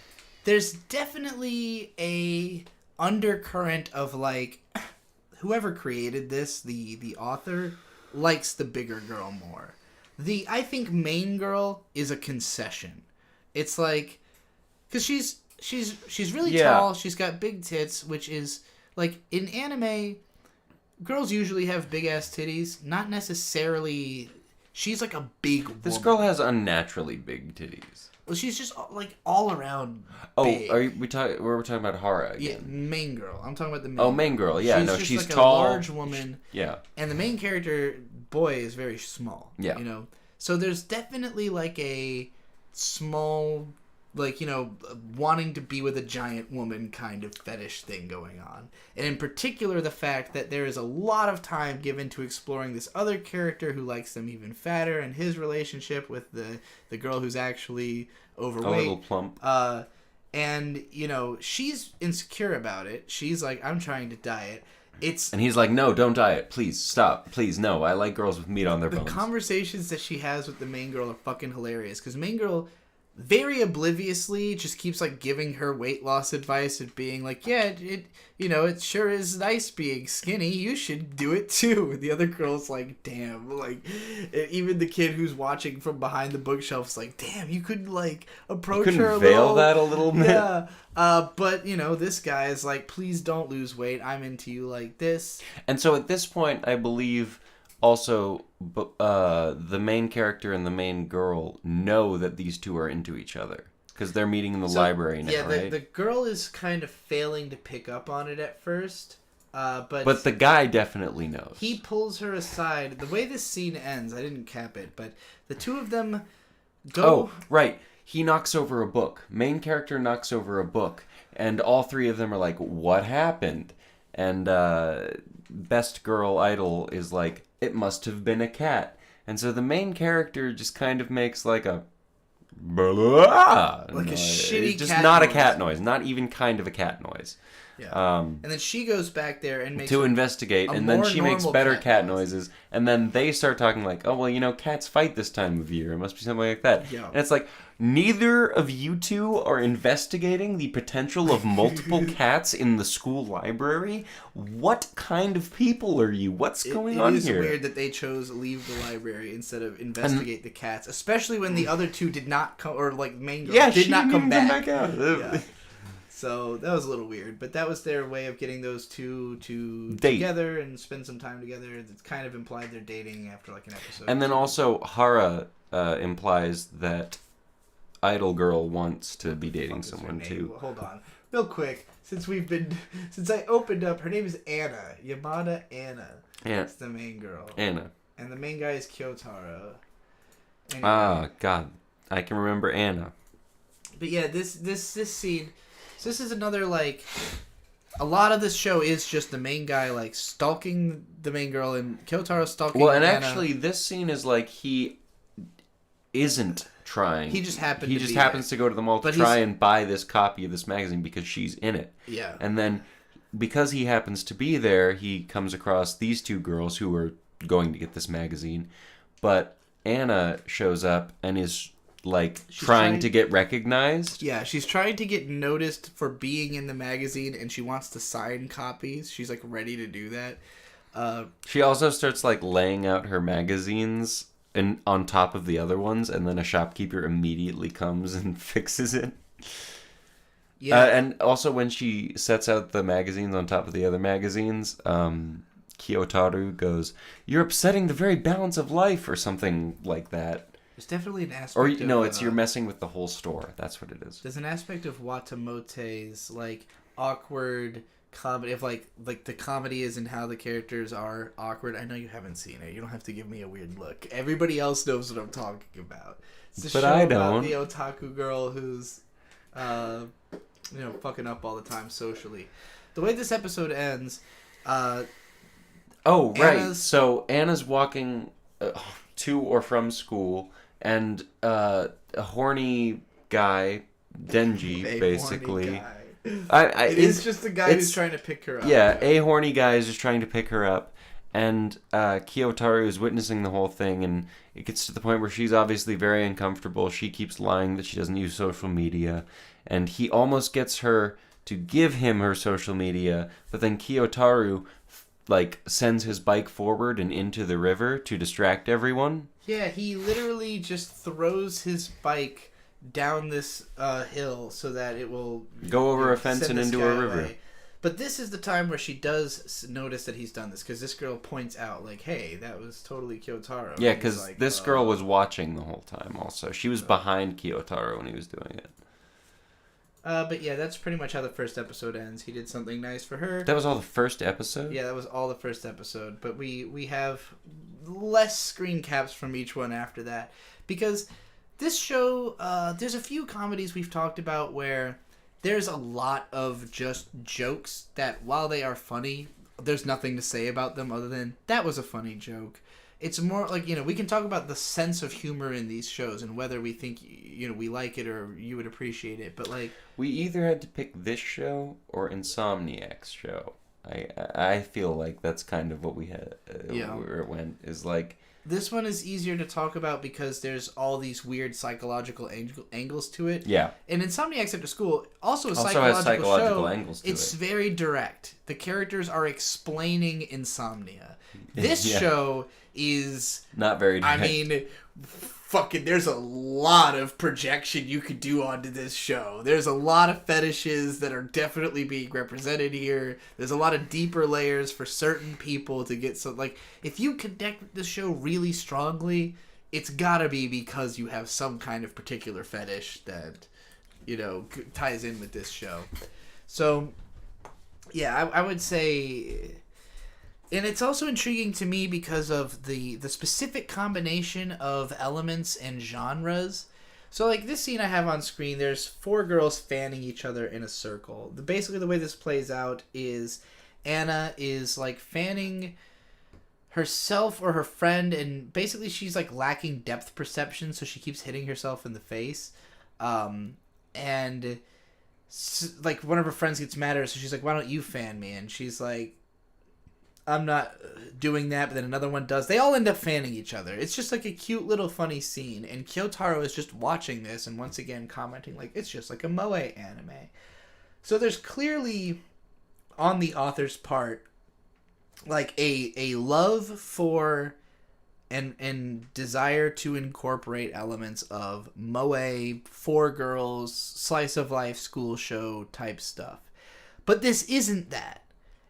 there's definitely a undercurrent of, like, whoever created this, the author, likes the bigger girl more. I think main girl is a concession. It's like, because she's really tall. She's got big tits, which is like in anime, girls usually have big ass titties. Not necessarily. She's like a big woman. This girl has unnaturally big titties. Well, she's just like all around. Oh, big. we're talking about Hara again? Yeah, main girl. I'm talking about the main. Oh, main girl. Yeah, she's she's like tall, a large woman. Yeah, and the main character boy is very small. Yeah, you know. So there's definitely like a small, like, you know, wanting to be with a giant woman kind of fetish thing going on. And in particular, the fact that there is a lot of time given to exploring this other character who likes them even fatter and his relationship with the girl who's actually overweight. A little plump. And, you know, she's insecure about it. She's like, I'm trying to diet. And he's like, no, don't diet. Please, stop. Please, no. I like girls with meat on their bones. The conversations that she has with the main girl are fucking hilarious. Because main girl, very obliviously, just keeps, like, giving her weight loss advice and being like, yeah, it sure is nice being skinny. You should do it, too. And the other girl's like, damn. Like, even the kid who's watching from behind the bookshelf is like, damn, you could, like, approach her a little. Veil that a little bit. Yeah. But, you know, this guy is like, please don't lose weight. I'm into you like this. And so at this point, I believe also the main character and the main girl know that these two are into each other. Because they're meeting in the library now, right? Yeah, the girl is kind of failing to pick up on it at first. But the guy definitely knows. He pulls her aside. The way this scene ends, I didn't cap it, but the two of them go... Oh, right. He knocks over a book. Main character knocks over a book. And all three of them are like, what happened? and best girl idol is like, it must have been a cat. And so the main character just kind of makes like a blah, like a shitty just cat not noise. a cat noise, not even kind of a cat noise. Yeah. And then she goes back there and makes to investigate, and then she makes better cat noises, and then they start talking like, oh, well, you know, cats fight this time of year. It must be something like that. Yeah. And it's like, neither of you two are investigating the potential of multiple cats in the school library. What kind of people are you? What's going on here? It is weird that they chose leave the library instead of investigate the cats, especially when the other two did not come, or like main girl did not come back. Yeah. So that was a little weird, but that was their way of getting those two to date together and spend some time together. It's kind of implied they're dating after like an episode. And then also Hara implies that Idol Girl wants to be dating someone too. Well, hold on, real quick. Since I opened up, her name is Anna. Yamada Anna. Yeah. That's the main girl. Anna. And the main guy is Kyotaro. Anyway. Ah, God, I can remember Anna. But yeah, this scene. So this is another, like, a lot of this show is just the main guy, like, stalking the main girl and Kyotaro stalking Well, and Anna. actually, this scene is like he isn't trying. He just happens to go to the mall to try and buy this copy of this magazine because she's in it. Yeah. And then, because he happens to be there, he comes across these two girls who are going to get this magazine. But Anna shows up and is... like, trying to get recognized. Yeah, she's trying to get noticed for being in the magazine, and she wants to sign copies. She's, like, ready to do that. She also starts, like, laying out her magazines on top of the other ones, and then a shopkeeper immediately comes and fixes it. Yeah. And also when she sets out the magazines on top of the other magazines, Kyotaro goes, "You're upsetting the very balance of life," or something like that. There's definitely an aspect or, no, it's you're messing with the whole store. That's what it is. There's an aspect of Watamote's, like, awkward comedy. If, like the comedy is in how the characters are awkward. I know you haven't seen it. You don't have to give me a weird look. Everybody else knows what I'm talking about. It's a but show I about don't. the otaku girl who's, fucking up all the time socially. The way this episode ends, oh, right. So Anna's walking to or from school, and a horny guy, Denji, basically. It's just the guy who's trying to pick her up. Yeah, a horny guy is just trying to pick her up, and Kyotaro is witnessing the whole thing, and it gets to the point where she's obviously very uncomfortable. She keeps lying that she doesn't use social media, and he almost gets her to give him her social media, but then Kyotaro sends his bike forward and into the river to distract everyone. Yeah, he literally just throws his bike down this hill so that it will go over a fence and into a river. Away. But this is the time where she does notice that he's done this, because this girl points out, like, hey, that was totally Kyotaro. Yeah, because this girl was watching the whole time also. She was behind Kyotaro when he was doing it. But yeah, that's pretty much how the first episode ends. He did something nice for her. That was all the first episode? Yeah, that was all the first episode. But we have less screen caps from each one after that. Because this show, there's a few comedies we've talked about where there's a lot of just jokes that, while they are funny, there's nothing to say about them other than, that was a funny joke. It's more like, we can talk about the sense of humor in these shows and whether we think, we like it or you would appreciate it. But, like... we either had to pick this show or Insomniac's show. I feel like that's kind of what we had, where it went, is like... This one is easier to talk about because there's all these weird psychological angles to it. Yeah. And Insomniacs After School also has psychological show. Angles to it's it. very direct. The characters are explaining insomnia. This show is not very direct. I mean, fucking, there's a lot of projection you could do onto this show. There's a lot of fetishes that are definitely being represented here. There's a lot of deeper layers for certain people to get some, like, if you connect with the show really strongly, it's gotta be because you have some kind of particular fetish that, ties in with this show. So, yeah, I would say... And it's also intriguing to me because of the specific combination of elements and genres. So, like, this scene I have on screen, there's 4 girls fanning each other in a circle. Basically, the way this plays out is Anna is like fanning herself or her friend, and basically she's like lacking depth perception, so she keeps hitting herself in the face. And like one of her friends gets mad at her, so she's like, "Why don't you fan me?" And she's like, "I'm not doing that," but then another one does. They all end up fanning each other. It's just like a cute little funny scene, and Kyotaro is just watching this and once again commenting like it's just like a moe anime. So there's clearly, on the author's part, like a love for and desire to incorporate elements of moe, for girls, slice of life, school show type stuff. But this isn't that.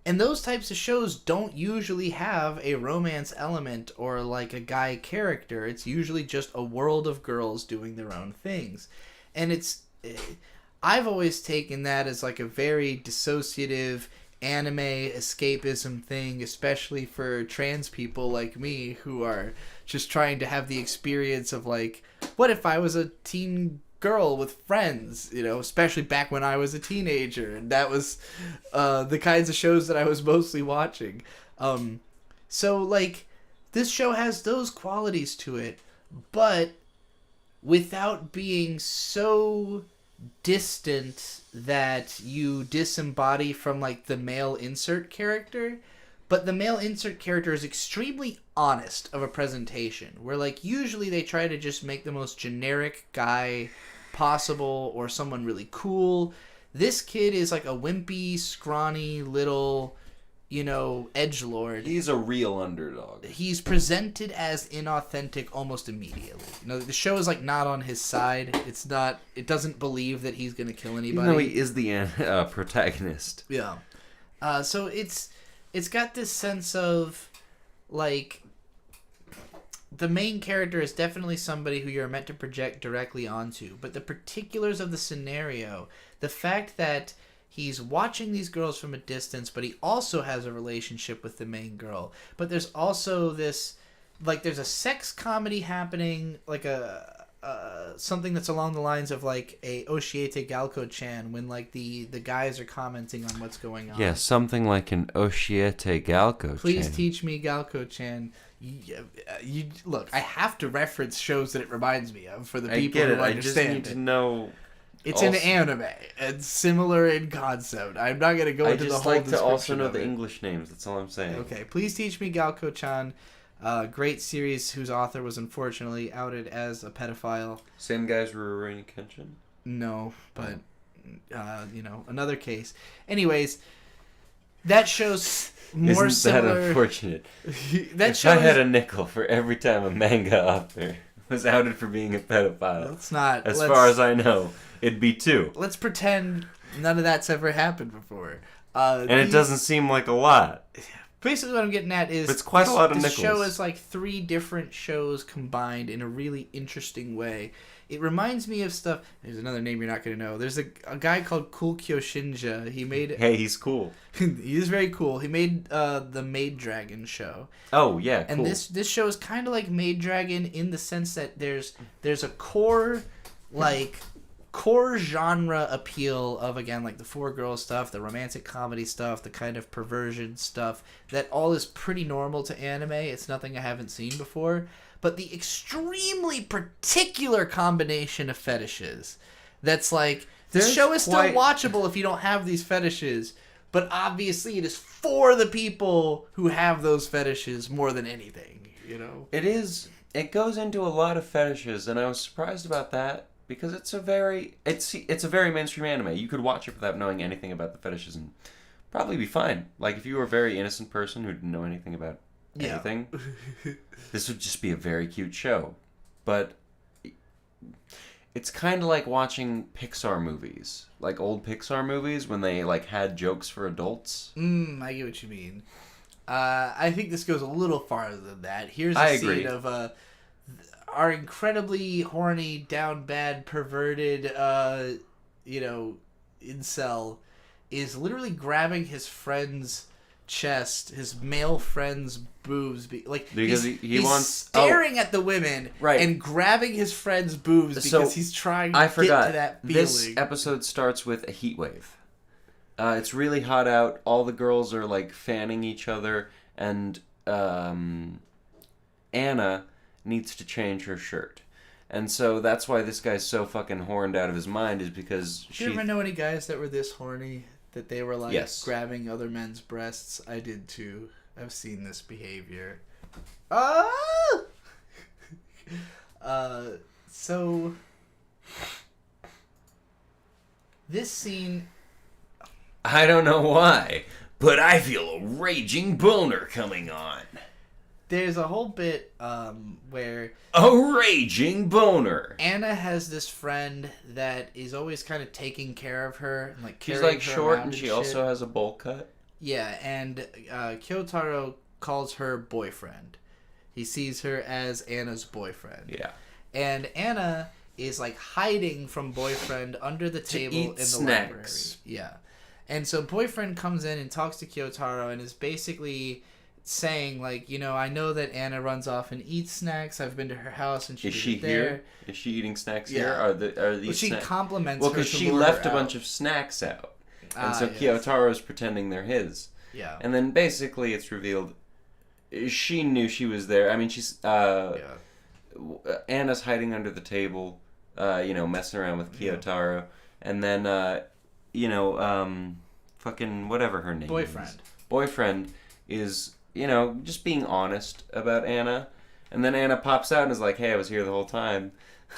And those types of shows don't usually have a romance element or like a guy character. It's usually just a world of girls doing their own things. And I've always taken that as like a very dissociative anime escapism thing, especially for trans people like me who are just trying to have the experience of like, what if I was a teen girl with friends, you know, especially back when I was a teenager, and that was the kinds of shows that I was mostly watching. So like this show has those qualities to it, but without being so distant that you disembody from like the male insert character. But the male insert character is extremely honest of a presentation, where like usually they try to just make the most generic guy possible or someone really cool. This kid is like a wimpy, scrawny little, you know, edgelord. He's a real underdog. He's presented as inauthentic almost immediately. You know, the show is like not on his side. It's not. It doesn't believe that he's going to kill anybody. Even though he is the protagonist. Yeah. So it's got this sense of like the main character is definitely somebody who you're meant to project directly onto, but the particulars of the scenario, the fact that he's watching these girls from a distance, but he also has a relationship with the main girl. But there's also this, like, there's a sex comedy happening, like something that's along the lines of like a Oshiete Galko-chan, when like the guys are commenting on what's going on. Yeah, something like an Oshiete Galko-chan. Please teach me Galko-chan. You look, I have to reference shows that it reminds me of for the people who understand. I just need to know. It's an anime. It's similar in concept. I'm not going to go into the whole description. I just like to also know the English names. That's all I'm saying. Okay, please teach me Galko-chan. Great series whose author was unfortunately outed as a pedophile. Same guys Rurouni Kenshin? No, but, you know, another case. Anyways, that show's more similar. Isn't that unfortunate? If I had a nickel for every time a manga author was outed for being a pedophile, let's not. As far as I know, it'd be 2. Let's pretend none of that's ever happened before. And it doesn't seem like a lot. Basically what I'm getting at is... But it's quite a lot of nickels. The show is like 3 different shows combined in a really interesting way. It reminds me of stuff... There's another name you're not going to know. There's a guy called Cool Kyoshinja. He made... Hey, he's cool. He is very cool. He made the Maid Dragon show. Oh, yeah, cool. And this show is kind of like Maid Dragon in the sense that there's a core genre appeal of, again, like the 4-girl stuff, the romantic comedy stuff, the kind of perversion stuff, that all is pretty normal to anime. It's nothing I haven't seen before. But the extremely particular combination of fetishes that's like, the show is still watchable if you don't have these fetishes, but obviously it is for the people who have those fetishes more than anything, you know? It is. It goes into a lot of fetishes, and I was surprised about that. Because it's a very mainstream anime. You could watch it without knowing anything about the fetishes and probably be fine. Like, if you were a very innocent person who didn't know anything about anything, this would just be a very cute show. But it's kind of like watching Pixar movies. Like old Pixar movies when they, like, had jokes for adults. I get what you mean. I think this goes a little farther than that. Here's a scene of... our incredibly horny, down bad, perverted, incel is literally grabbing his friend's chest, his male friend's boobs, because he's wants staring at the women, right, and grabbing his friend's boobs because he's trying to get to that feeling. This episode starts with a heat wave. It's really hot out. All the girls are like fanning each other, and Anna needs to change her shirt. And so that's why this guy's so fucking horned out of his mind, is because Did you ever know any guys that were this horny that they were like Yes. grabbing other men's breasts? I did too. I've seen this behavior. So this scene, I don't know why, but I feel a raging boner coming on. there's a whole bit where A raging boner. Anna has this friend that is always kind of taking care of her and like She's carrying like her short, around and she shit. also has a bowl cut. Yeah, and Kyotaro calls her boyfriend. He sees her as Anna's boyfriend. Yeah. And Anna is like hiding from boyfriend under the table in the library. Yeah. And so boyfriend comes in and talks to Kyotaro and is basically saying like, you know, I know that Anna runs off and eats snacks. I've been to her house and Is she there. here? Is she eating snacks Yeah. here? Are these? Well, she compliments Well, her because to she lure left her a out. bunch of snacks out, and so yes. Kyotaro's pretending they're his. Yeah. And then basically it's revealed she knew she was there. I mean, she's Anna's hiding under the table, messing around with Kyotaro, and then fucking whatever her name is. Boyfriend is, just being honest about Anna. And then Anna pops out and is like, hey, I was here the whole time.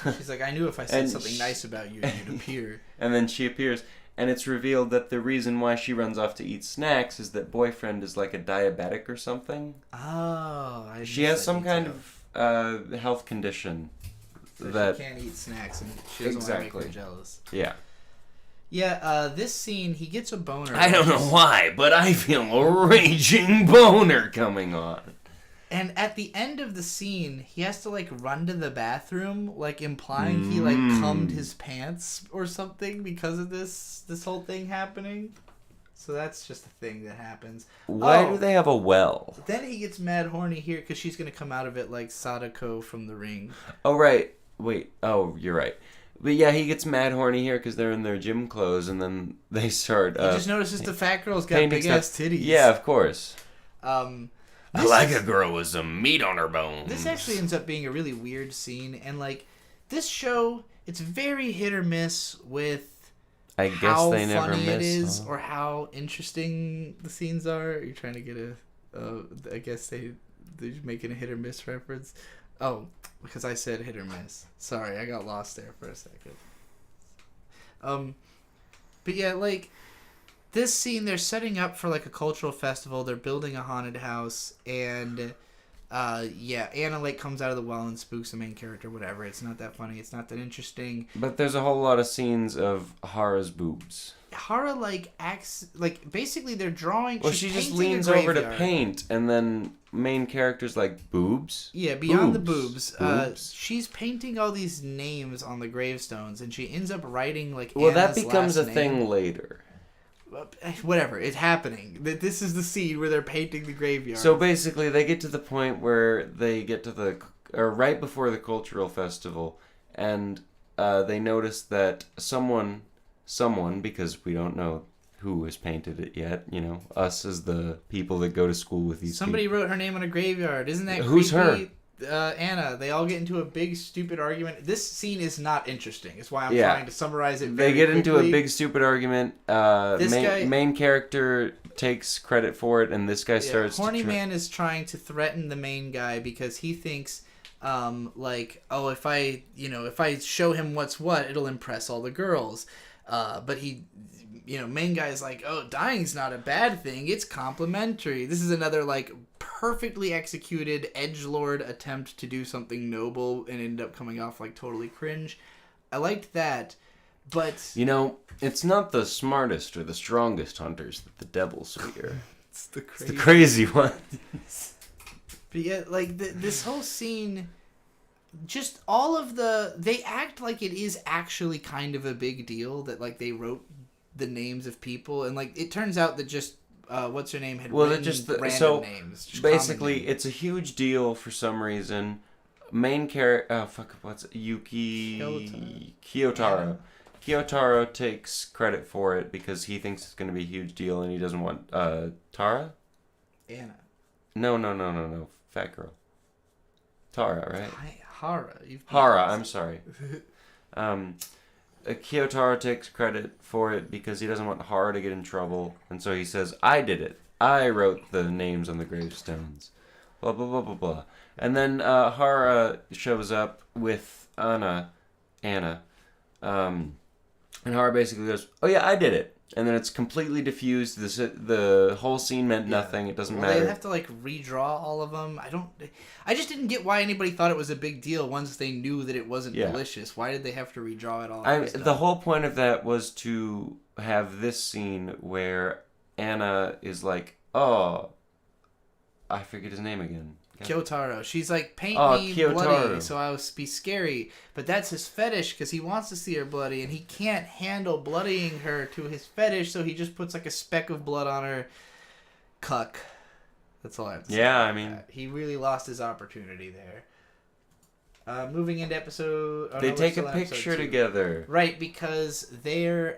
She's like, I knew if I said something nice about you, you'd appear. And then she appears, and it's revealed that the reason why she runs off to eat snacks is that boyfriend is like a diabetic or something. Oh, she has some kind of health condition so that she can't eat snacks and she doesn't want to make her jealous. Yeah. Yeah, this scene, he gets a boner. I don't know why, but I feel a raging boner coming on. And at the end of the scene, he has to, like, run to the bathroom, like, implying he, like, cummed his pants or something because of this whole thing happening. So that's just a thing that happens. Why do they have a well? Then he gets mad horny here because she's going to come out of it like Sadako from The Ring. Oh, right. Wait. Oh, you're right. But yeah, he gets mad horny here because they're in their gym clothes, and then they start... he just notices the fat girl's got big-ass titties. Yeah, of course. I like a girl with some meat on her bones. This actually ends up being a really weird scene, and like this show, it's very hit or miss with how funny it is or how interesting the scenes are. You're trying to get I guess they're making a hit or miss reference. Oh, because I said hit or miss. Sorry, I got lost there for a second. But yeah, like. This scene, they're setting up for like a cultural festival. They're building a haunted house, and Anna like comes out of the well and spooks the main character. Whatever. It's not that funny. It's not that interesting. But there's a whole lot of scenes of Hara's boobs. Hara like acts like basically they're drawing. Well, she just leans over to paint, and then main character's like boobs. Yeah, beyond the boobs. She's painting all these names on the gravestones, and she ends up writing like. Well, Anna's that becomes a name. thing later. Whatever, it's happening. This is the scene where they're painting the graveyard. So basically, they get to the point where they get to right before the cultural festival, and they notice that someone, because we don't know who has painted it yet, us as the people that go to school with these Somebody wrote her name on a graveyard. Isn't that Who's creepy? her? Anna. They all get into a big stupid argument. This scene is not interesting. It's why I'm trying to summarize it very They get quickly. into a big stupid argument. Main character takes credit for it, and this guy starts Horny man is trying to threaten the main guy because he thinks if I show him what's what, it'll impress all the girls. But he main guy is like, oh, dying's not a bad thing. It's complimentary. This is another like perfectly executed edgelord attempt to do something noble and end up coming off like totally cringe. I liked that, but it's not the smartest or the strongest hunters that the devils fear. it's the crazy ones. But yeah, like this whole scene, just all of they act like it is actually kind of a big deal that like they wrote the names of people, and like it turns out that just what's her name had written random names. Basically, it's a huge deal for some reason. Main character, Kyotaro. Kyotaro takes credit for it because he thinks it's going to be a huge deal and he doesn't want Tara? Anna. No. Fat girl. Tara, right? Hara. I'm sorry. Kyotaro takes credit for it because he doesn't want Hara to get in trouble. And so he says, I did it. I wrote the names on the gravestones. Blah, blah, blah, blah, blah. And then Hara shows up with Anna. And Hara basically goes, oh yeah, I did it. And then it's completely diffused. The whole scene meant nothing. It doesn't matter. They have to redraw all of them. I just didn't get why anybody thought it was a big deal once they knew that it wasn't delicious. Why did they have to redraw it all? The whole point of that was to have this scene where Anna is like, oh, I forget his name again. Kyotaro. She's like, paint me Kyotaro. bloody so I'll be scary. But that's his fetish because he wants to see her bloody and he can't handle bloodying her to his fetish, so he just puts a speck of blood on her. Cuck. That's all I have to say. Yeah, I mean... He really lost his opportunity there. Moving into episode... they take a picture together. Right, because they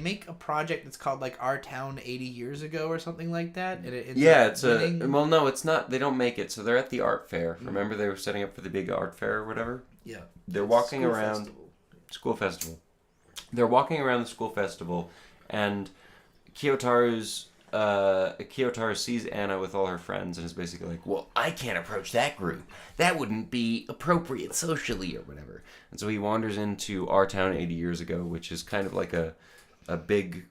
make a project that's called Our Town 80 Years Ago or something like that. And it's well, no, it's not. They don't make it. So they're at the art fair. Mm-hmm. Remember they were setting up for the big art fair or whatever? Yeah. They're walking around... School festival. They're walking around the school festival and Kyotaro sees Anna with all her friends and is basically like, well, I can't approach that group. That wouldn't be appropriate socially or whatever. And so he wanders into Our Town 80 Years Ago, which is kind of like a big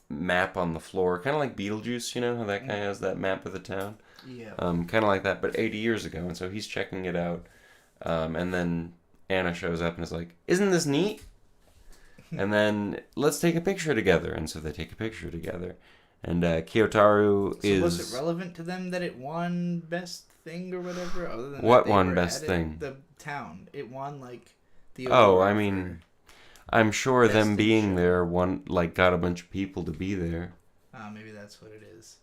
map on the floor. Kind of like Beetlejuice, you know, how that guy has that map of the town? Yeah. Kind of like that, but 80 years ago. And so he's checking it out. And then Anna shows up and is like, isn't this neat? And then, let's take a picture together. And so they take a picture together. And Kyotaro is... So was it relevant to them that it won Best Thing or whatever? Other than what won Best Thing? The town. It won, the... Oh, I mean, I'm sure them being there got a bunch of people to be there. Maybe that's what it is.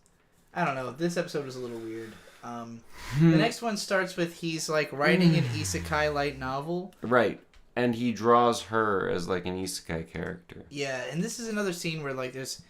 I don't know. This episode was a little weird. The next one starts with he's, writing an isekai light novel. Right. And he draws her as, an isekai character. Yeah, and this is another scene where, there's...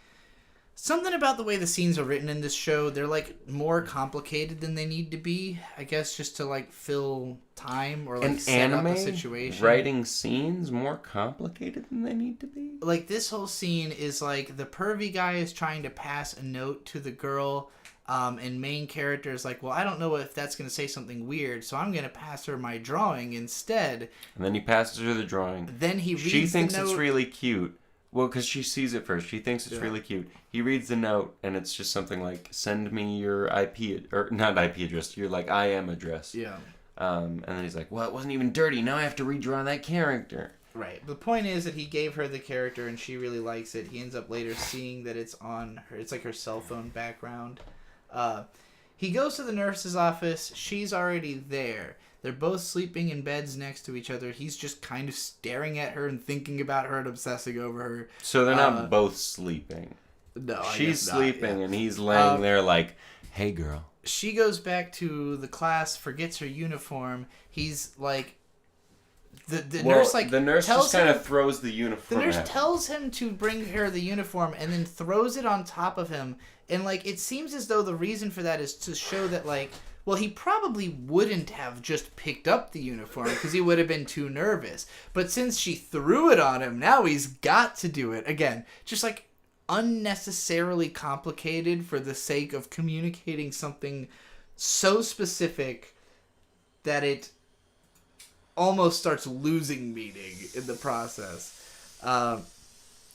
something about the way the scenes are written in this show. They're more complicated than they need to be. I guess just to fill time or set up a situation. Writing scenes more complicated than they need to be. This whole scene is the pervy guy is trying to pass a note to the girl, and main character is well, I don't know if that's going to say something weird, so I'm going to pass her my drawing instead. And then he passes her the drawing. Then he reads She thinks the note. It's really cute. Well, because she sees it first. She thinks it's really cute. He reads the note, and it's just something like, send me your or not IP address, your, I am address. Yeah. And then he's like, well, it wasn't even dirty. Now I have to redraw that character. Right. The point is that he gave her the character, and she really likes it. He ends up later seeing that it's on her. It's her cell phone background. He goes to the nurse's office. She's already there. They're both sleeping in beds next to each other. He's just kind of staring at her and thinking about her and obsessing over her. So they're not both sleeping. No, she's sleeping and he's laying there like, hey, girl. She goes back to the class, forgets her uniform. He's like... The nurse the nurse just kind of throws the uniform. The nurse tells him to bring her the uniform and then throws it on top of him. And it seems as though the reason for that is to show that well, he probably wouldn't have just picked up the uniform because he would have been too nervous. But since she threw it on him, now he's got to do it. Again, just unnecessarily complicated for the sake of communicating something so specific that it almost starts losing meaning in the process.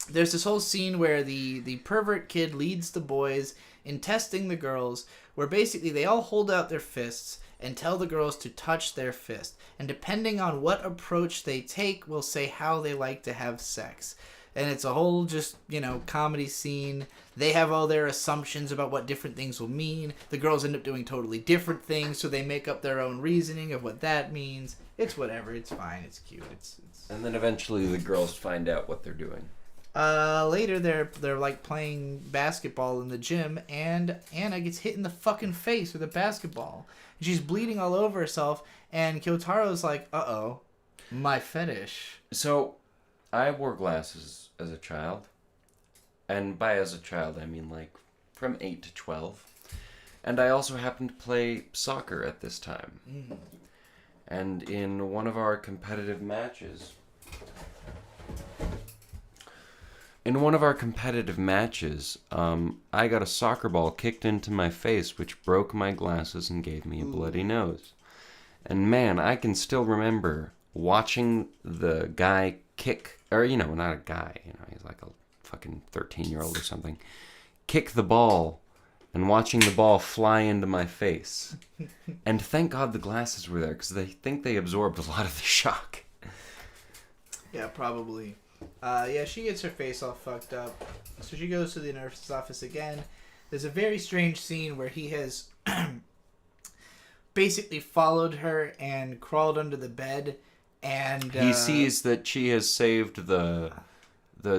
There's this whole scene where the pervert kid leads the boys in testing the girls, where basically they all hold out their fists and tell the girls to touch their fist. And depending on what approach they take, will say how they like to have sex. And it's a whole just, comedy scene. They have all their assumptions about what different things will mean. The girls end up doing totally different things, so they make up their own reasoning of what that means. It's whatever. It's fine. It's cute. It's... And then eventually the girls find out what they're doing. Later they're playing basketball in the gym, and Anna gets hit in the fucking face with a basketball. And she's bleeding all over herself, and Kyotaro's like, uh-oh, my fetish. So, I wore glasses as a child. And by as a child, I mean like from 8 to 12. And I also happened to play soccer at this time. Mm. And in one of our competitive matches... I got a soccer ball kicked into my face, which broke my glasses and gave me a bloody nose. And man, I can still remember watching the guy kick, or, not a guy, he's like a fucking 13-year-old or something, kick the ball and watching the ball fly into my face. And thank God the glasses were there, because they think they absorbed a lot of the shock. Yeah, probably. She gets her face all fucked up. So she goes to the nurse's office again. There's a very strange scene where he has basically followed her and crawled under the bed, and he sees that she has saved the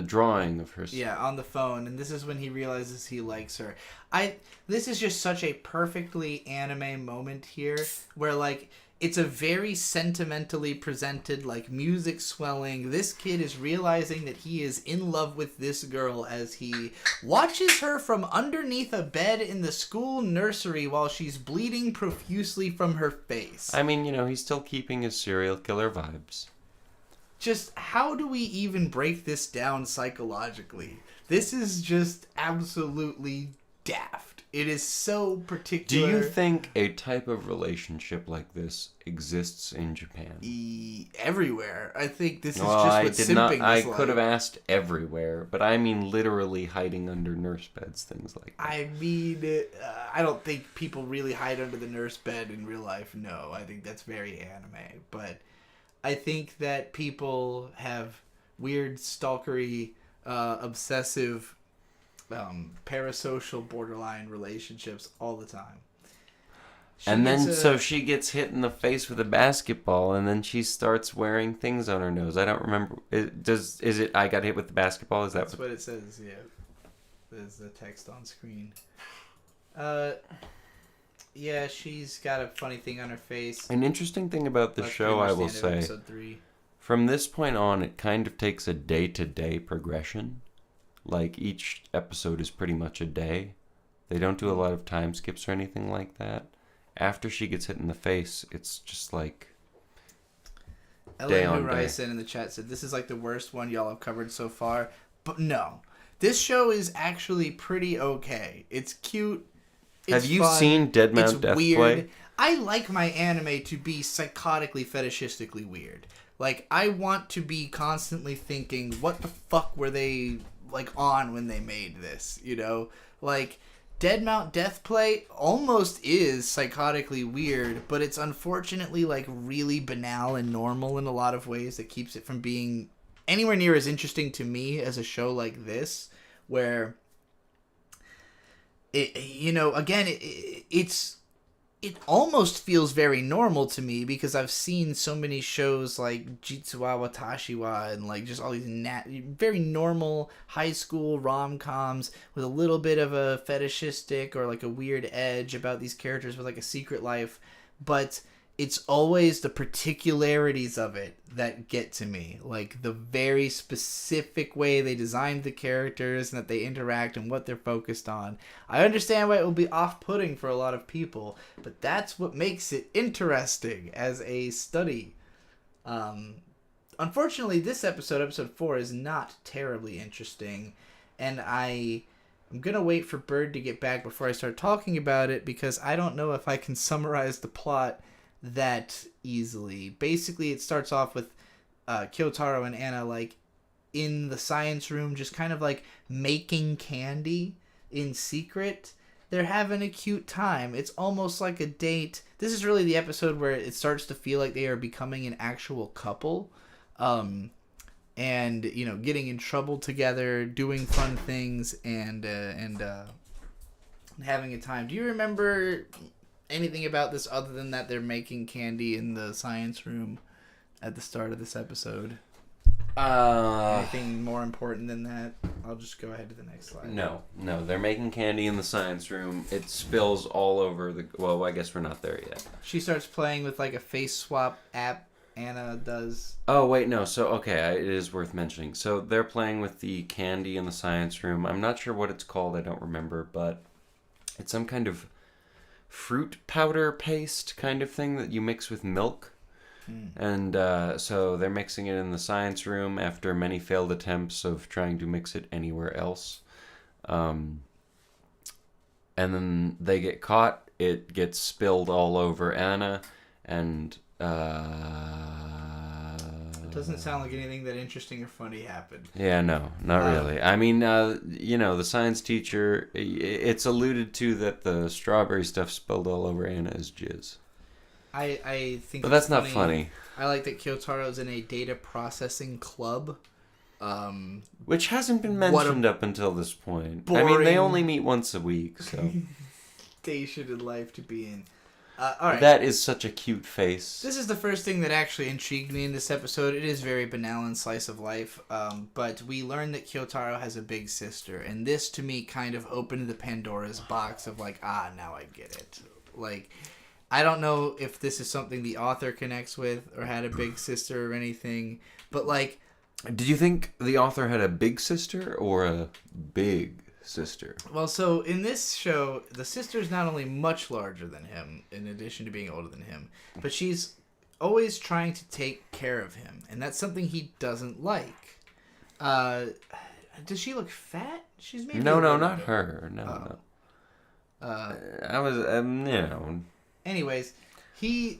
drawing of her. Yeah, on the phone, and this is when he realizes he likes her. This is just such a perfectly anime moment here, where like it's a very sentimentally presented, like music swelling. This kid is realizing that he is in love with this girl as he watches her from underneath a bed in the school nursery while she's bleeding profusely from her face. I mean, he's still keeping his serial killer vibes. Just how do we even break this down psychologically? This is just absolutely daft. It is so particular. Do you think a type of relationship like this exists in Japan? Everywhere. I think this is just what simping is like. I could have asked everywhere, but I mean literally hiding under nurse beds, things like that. I mean, I don't think people really hide under the nurse bed in real life. No, I think that's very anime. But I think that people have weird, stalkery, obsessive, parasocial borderline relationships all the time. So she gets hit in the face with a basketball, and then she starts wearing things on her nose. I don't remember. Is it I got hit with the basketball? That's what it says, yeah. There's the text on screen. Yeah, she's got a funny thing on her face. An interesting thing about the show, I will say, from this point on, it kind of takes a day-to-day progression. Like, each episode is pretty much a day. They don't do a lot of time skips or anything like that. After she gets hit in the face, it's just like day on day. Ryson in the chat said, this is like the worst one y'all have covered so far. But no. This show is actually pretty okay. It's cute. Have you seen Dead Mount Death Play? I like my anime to be psychotically, fetishistically weird. Like, I want to be constantly thinking, what the fuck were they like on when they made this? Like Dead Mount Death Play almost is psychotically weird, but it's unfortunately like really banal and normal in a lot of ways that keeps it from being anywhere near as interesting to me as a show like this, where it almost feels very normal to me because I've seen so many shows like Jitsu wa Watashi wa and like just all these very normal high school rom-coms with a little bit of a fetishistic or like a weird edge about these characters with like a secret life, but it's always the particularities of it that get to me. Like the very specific way they designed the characters and that they interact and what they're focused on. I understand why it will be off-putting for a lot of people, but that's what makes it interesting as a study. Unfortunately, this episode 4, is not terribly interesting, and I'm going to wait for Bird to get back before I start talking about it because I don't know if I can summarize the plot that easily. Basically, it starts off with Kyotaro and Anna like in the science room just kind of like making candy in secret. They're having a cute time. It's almost like a date. This is really the episode where it starts to feel like they are becoming an actual couple, and getting in trouble together, doing fun things, and having a time. Do you remember anything about this other than that they're making candy in the science room at the start of this episode? Anything more important than that? I'll just go ahead to the next slide. No, they're making candy in the science room. It spills all over well, I guess we're not there yet. She starts playing with like a face swap app, Anna does. Oh, wait, no. So, okay, it is worth mentioning. So they're playing with the candy in the science room. I'm not sure what it's called. I don't remember, but it's some kind of fruit powder paste kind of thing that you mix with milk. And so they're mixing it in the science room after many failed attempts of trying to mix it anywhere else. And then they get caught. It gets spilled all over Anna, and it doesn't sound like anything that interesting or funny happened. Yeah, no, not really. I mean, the science teacher, it's alluded to that the strawberry stuff spilled all over Anna is jizz. I think, but that's not funny. I like that Kyotaro's in a data processing club, which hasn't been mentioned up until this point. Boring. I mean, they only meet once a week, so station in life to be in. All right. That is such a cute face. This is the first thing that actually intrigued me in this episode. It is very banal and slice of life, but we learned that Kyotaro has a big sister, and this to me kind of opened the Pandora's box of like, now I get it. Like, I don't know if this is something the author connects with or had a big sister or anything, but like... Did you think the author had a big sister or a big sister? Well, so in this show, the sister is not only much larger than him, in addition to being older than him, but she's always trying to take care of him, and that's something he doesn't like. Does she look fat? She's maybe No, not her. No. I was, Anyways, his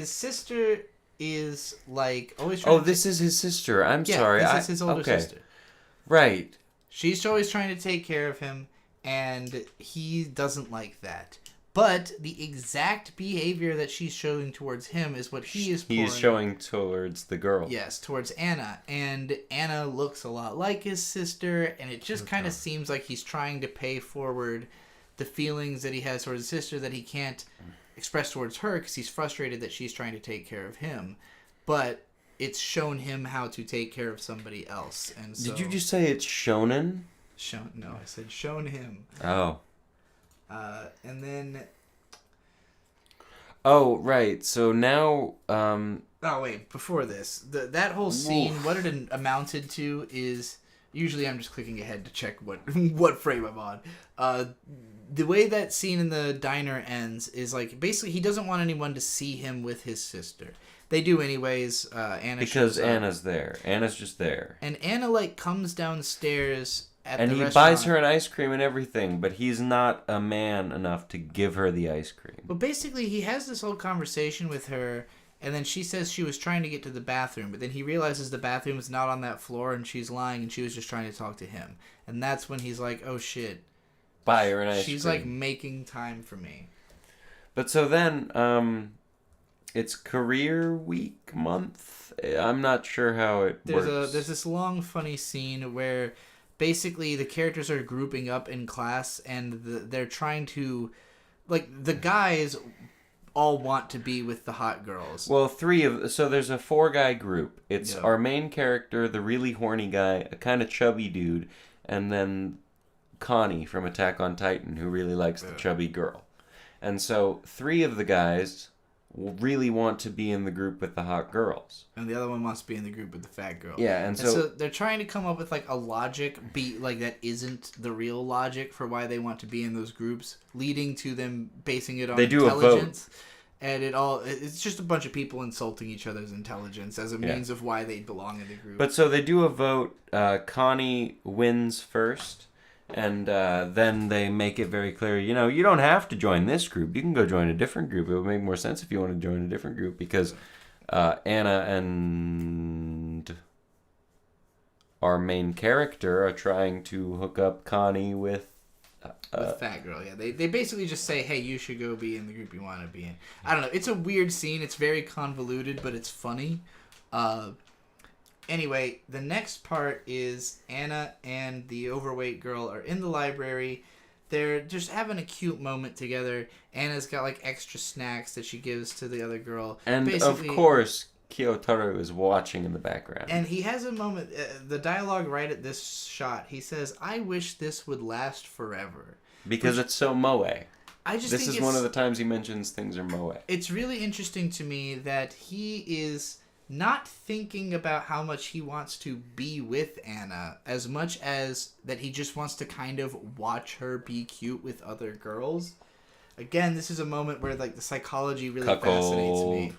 sister is like always. This is his sister. I'm sorry. This is his older sister. Right. She's always trying to take care of him, and he doesn't like that. But the exact behavior that she's showing towards him is what he's showing towards the girl. Yes, towards Anna. And Anna looks a lot like his sister, and it just kind of seems like he's trying to pay forward the feelings that he has towards his sister that he can't express towards her because he's frustrated that she's trying to take care of him. But it's shown him how to take care of somebody else. And so, did you just say it's shonen? No, I said shown him. Oh. And then... Oh, right. So now... Oh, wait. Before this, that whole scene, what it amounted to is... Usually I'm just clicking ahead to check what frame I'm on. The way that scene in the diner ends is like, basically he doesn't want anyone to see him with his sister. They do anyways. Anna because Anna's there. Anna's just there. And Anna like comes downstairs at the restaurant. And he buys her an ice cream and everything, but he's not a man enough to give her the ice cream. Well, basically he has this whole conversation with her, and then she says she was trying to get to the bathroom, but then he realizes the bathroom is not on that floor and she's lying and she was just trying to talk to him. And that's when he's like, oh shit. Buy her an ice cream. She's like making time for me. But so then, it's career week month. I'm not sure how it works. There's this long funny scene where basically the characters are grouping up in class and they're trying to, like, the guys all want to be with the hot girls. Well, so there's a 4-guy group. It's our main character, the really horny guy, a kind of chubby dude, and then Connie from Attack on Titan, who really likes the chubby girl. And so 3 of the guys really want to be in the group with the hot girls. And the other one wants to be in the group with the fat girl. Yeah, and so they're trying to come up with like a logic like that isn't the real logic for why they want to be in those groups, leading to them basing it on intelligence. And it's just a bunch of people insulting each other's intelligence as a means of why they belong in the group. But so they do a vote. Connie wins first. And then they make it very clear, you don't have to join this group. You can go join a different group. It would make more sense if you want to join a different group because Anna and our main character are trying to hook up Connie with fat girl. Yeah, they basically just say, hey, you should go be in the group you want to be in. I don't know. It's a weird scene. It's very convoluted, but it's funny. Anyway, the next part is Anna and the overweight girl are in the library. They're just having a cute moment together. Anna's got like extra snacks that she gives to the other girl. And basically, of course, Kyotaro is watching in the background. And he has a moment, the dialogue right at this shot, he says, I wish this would last forever. Because it's so moe. This is one of the times he mentions things are moe. It's really interesting to me that he is not thinking about how much he wants to be with Anna as much as that he just wants to kind of watch her be cute with other girls. Again, this is a moment where like the psychology really fascinates me.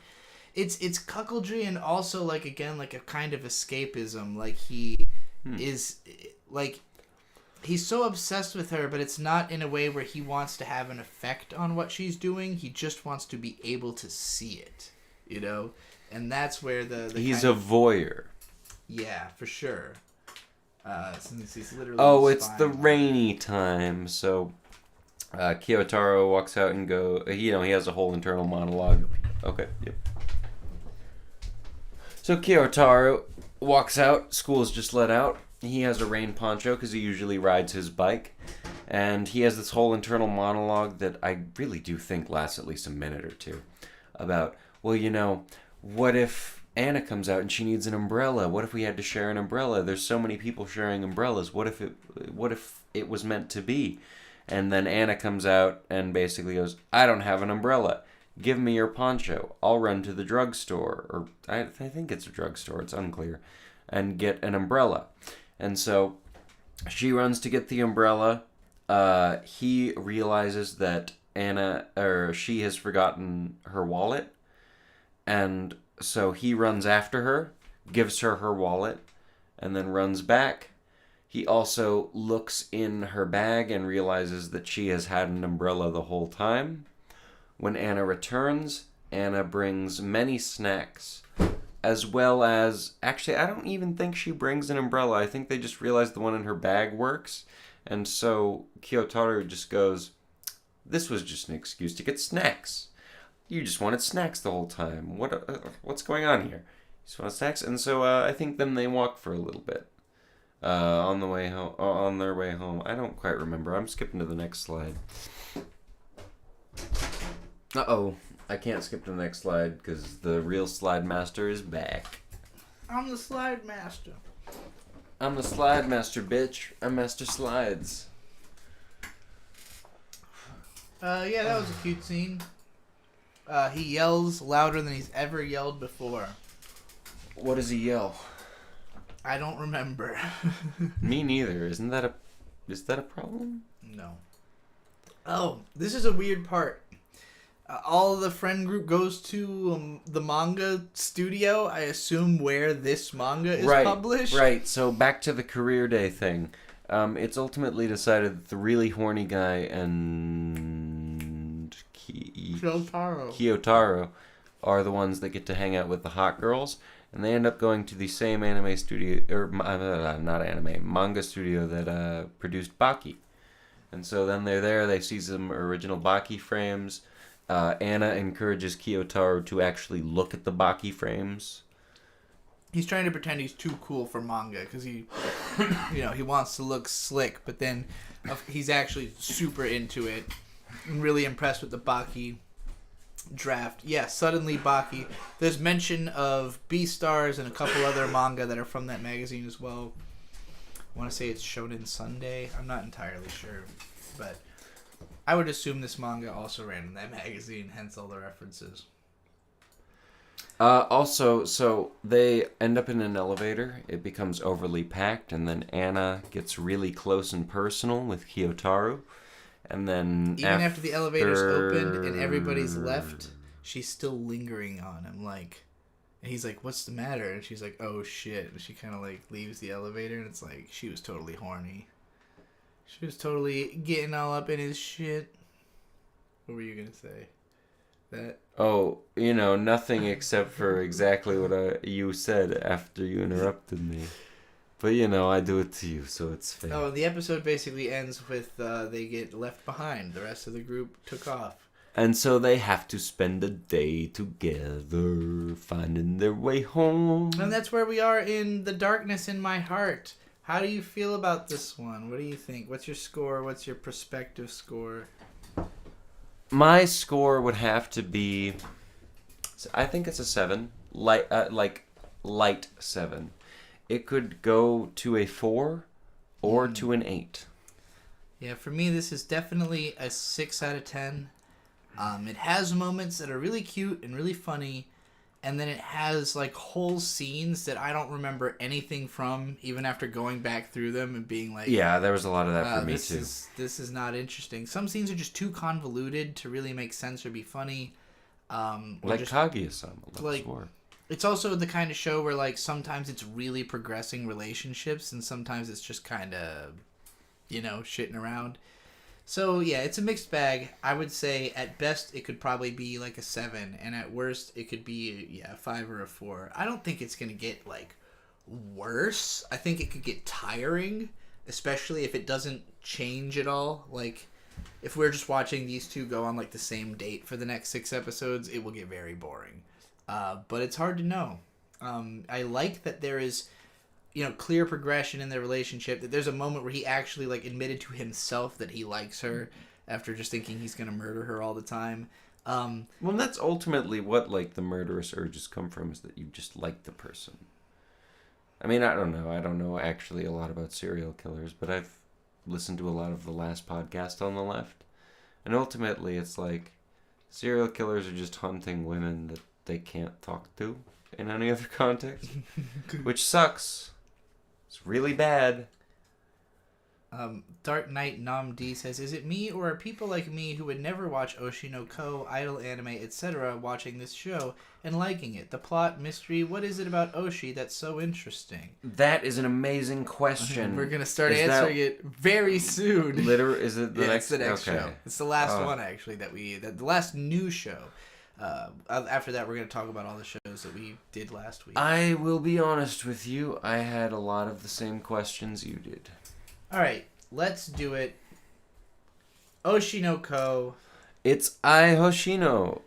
It's cuckoldry and also like again like a kind of escapism. Like he is like he's so obsessed with her, but it's not in a way where he wants to have an effect on what she's doing. He just wants to be able to see it, you know. And that's where the he's a voyeur. Yeah, for sure. Since he's literally it's the rainy time, so Kiyotaro walks out and he has a whole internal monologue. Okay, yep. So Kiyotaro walks out. School's just let out. He has a rain poncho because he usually rides his bike, and he has this whole internal monologue that I really do think lasts at least a minute or two about, well, what if Anna comes out and she needs an umbrella? What if we had to share an umbrella? There's so many people sharing umbrellas. What if it was meant to be? And then Anna comes out and basically goes, I don't have an umbrella. Give me your poncho. I'll run to the drugstore. Or I think it's a drugstore. It's unclear. And get an umbrella. And so she runs to get the umbrella. He realizes that she has forgotten her wallet. And so he runs after her, gives her wallet, and then runs back. He also looks in her bag and realizes that she has had an umbrella the whole time. When Anna returns, Anna brings many snacks, as well as... Actually, I don't even think she brings an umbrella. I think they just realize the one in her bag works. And so Kiyotaro just goes, this was just an excuse to get snacks. You just wanted snacks the whole time. What's going on here? You just wanted snacks? And so I think then they walk for a little bit. On their way home. I don't quite remember. I'm skipping to the next slide. Uh-oh. I can't skip to the next slide because the real slide master is back. I'm the slide master. I'm the slide master, bitch. I master slides. Yeah, that was a cute scene. He yells louder than he's ever yelled before. What does he yell? I don't remember. Me neither. Is that a problem? No. Oh, this is a weird part. All of the friend group goes to the manga studio, I assume, where this manga is published. Right, so back to the career day thing. It's ultimately decided that the really horny guy and Kiyotaro are the ones that get to hang out with the hot girls, and they end up going to the same anime studio, or not anime, manga studio that produced Baki. And so then they're there, they see some original Baki frames. Anna encourages Kiyotaro to actually look at the Baki frames. He's trying to pretend he's too cool for manga because he wants to look slick, but then he's actually super into it and really impressed with the Baki draft. Yeah, suddenly Baki. There's mention of Beastars and a couple other manga that are from that magazine as well. I want to say it's Shonen Sunday. I'm not entirely sure, but I would assume this manga also ran in that magazine, hence all the references. Also, so they end up in an elevator. It becomes overly packed, and then Anna gets really close and personal with Kiyotaro. And then even after the elevator's opened and everybody's left, she's still lingering on him. Like, and he's like, "What's the matter?" And she's like, "Oh shit!" And she kind of like leaves the elevator, and it's like she was totally horny. She was totally getting all up in his shit. What were you gonna say? That? Oh, nothing except for exactly what you said after you interrupted me. But, I do it to you, so it's fair. Oh, the episode basically ends with they get left behind. The rest of the group took off. And so they have to spend a day together, finding their way home. And that's where we are in The Darkness in My Heart. How do you feel about this one? What do you think? What's your score? What's your prospective score? My score would have to be... I think it's a 7. Light 7. It could go to a 4 or to an 8. Yeah, for me, this is definitely a 6 out of 10. It has moments that are really cute and really funny, and then it has like whole scenes that I don't remember anything from, even after going back through them and being like, yeah, there was a lot of that for me too. This is not interesting. Some scenes are just too convoluted to really make sense or be funny. Like Kaguya-sama. Like, it's also the kind of show where like sometimes it's really progressing relationships, and sometimes it's just kind of, shitting around. So, yeah, it's a mixed bag. I would say at best it could probably be like a 7, and at worst it could be, a 5 or a 4. I don't think it's going to get, like, worse. I think it could get tiring, especially if it doesn't change at all. Like, if we're just watching these two go on, like, the same date for the next 6 episodes, it will get very boring. But it's hard to know. I like that there is... clear progression in their relationship, that there's a moment where he actually, like, admitted to himself that he likes her after just thinking he's going to murder her all the time. Well, that's ultimately what, like, the murderous urges come from, is that you just like the person. I mean, I don't know. I don't know actually a lot about serial killers, but I've listened to a lot of the last podcast on the left. And ultimately, it's like, serial killers are just hunting women that they can't talk to in any other context, which sucks. It's really bad. Dark Knight Nam D says, is it me or are people like me who would never watch Oshi no Ko, idol anime, etc. watching this show and liking it? The plot, mystery, what is it about Oshi that's so interesting? That is an amazing question. We're going to start answering it very soon. Is it the next? It's the next show. It's the last one, actually, the last new show. After that, we're going to talk about all the shows that we did last week. I will be honest with you. I had a lot of the same questions you did. All right, let's do it. Oshi no Ko. It's Hoshino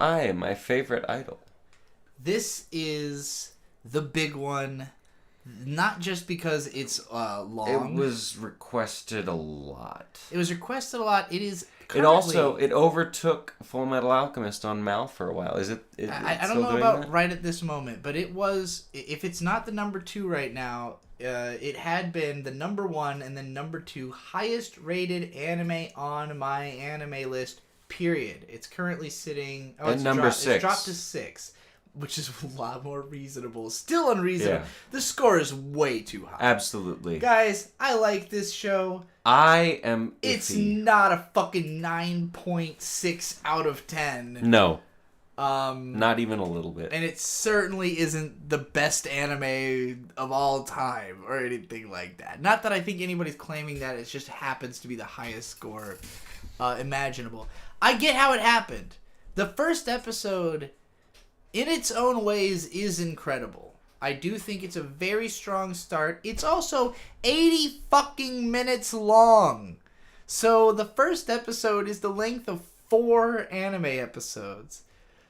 Ai, my favorite idol. This is the big one, not just because it's long. It was requested a lot. It is It overtook Full Metal Alchemist on Mal for a while. Is it? I don't know about that? Right at this moment, but it was. If it's not the number 2 right now, it had been the number 1 and then number 2 highest rated anime on my anime list. Period. It's currently sitting at number 6. It's dropped to 6. Which is a lot more reasonable. Still unreasonable. Yeah. The score is way too high. Absolutely. Guys, I like this show. I am iffy. It's not a fucking 9.6 out of 10. No. Not even a little bit. And it certainly isn't the best anime of all time or anything like that. Not that I think anybody's claiming that. It just happens to be the highest score imaginable. I get how it happened. The first episode... in its own ways is incredible. I do think it's a very strong start. It's also 80 fucking minutes long. So the first episode is the length of 4 anime episodes.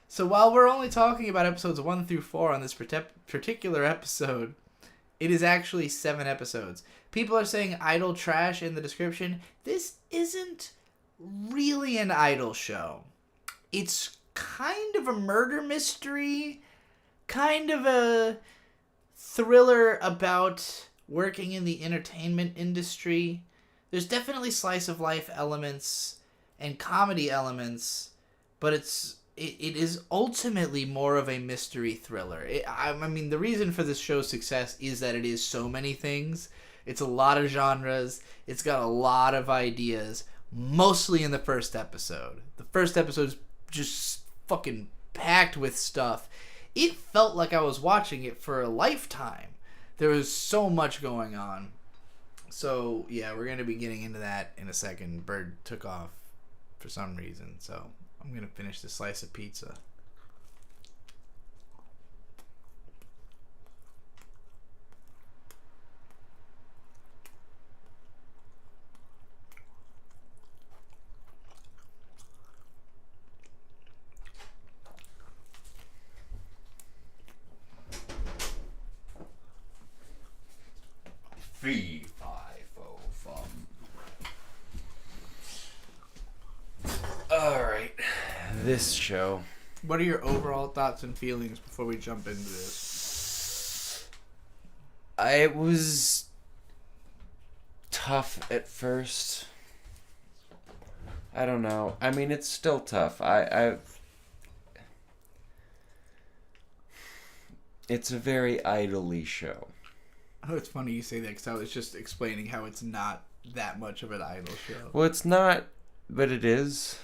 So while we're only talking about episodes 1 through 4 on this particular episode, it is actually 7 episodes. People are saying idol trash in the description. This isn't really an idol show. It's kind of a murder mystery, kind of a thriller about working in the entertainment industry. There's definitely slice of life elements and comedy elements, but it is ultimately more of a mystery thriller. I mean, the reason for this show's success is that it is so many things. It's a lot of genres. It's got a lot of ideas, mostly in the first episode. The first episode is just fucking packed with stuff. It felt like I was watching it for a lifetime. There was so much going on. So, yeah, we're going to be getting into that in a second. Bird took off for some reason, so I'm going to finish this slice of pizza. Fee, fi, fo, fum. Alright. This show. What are your overall thoughts and feelings before we jump into this? It was tough at first. I don't know. I mean, it's still tough. It's a very idly show. Oh, it's funny you say that because I was just explaining how it's not that much of an idol show. Well, it's not, but it is.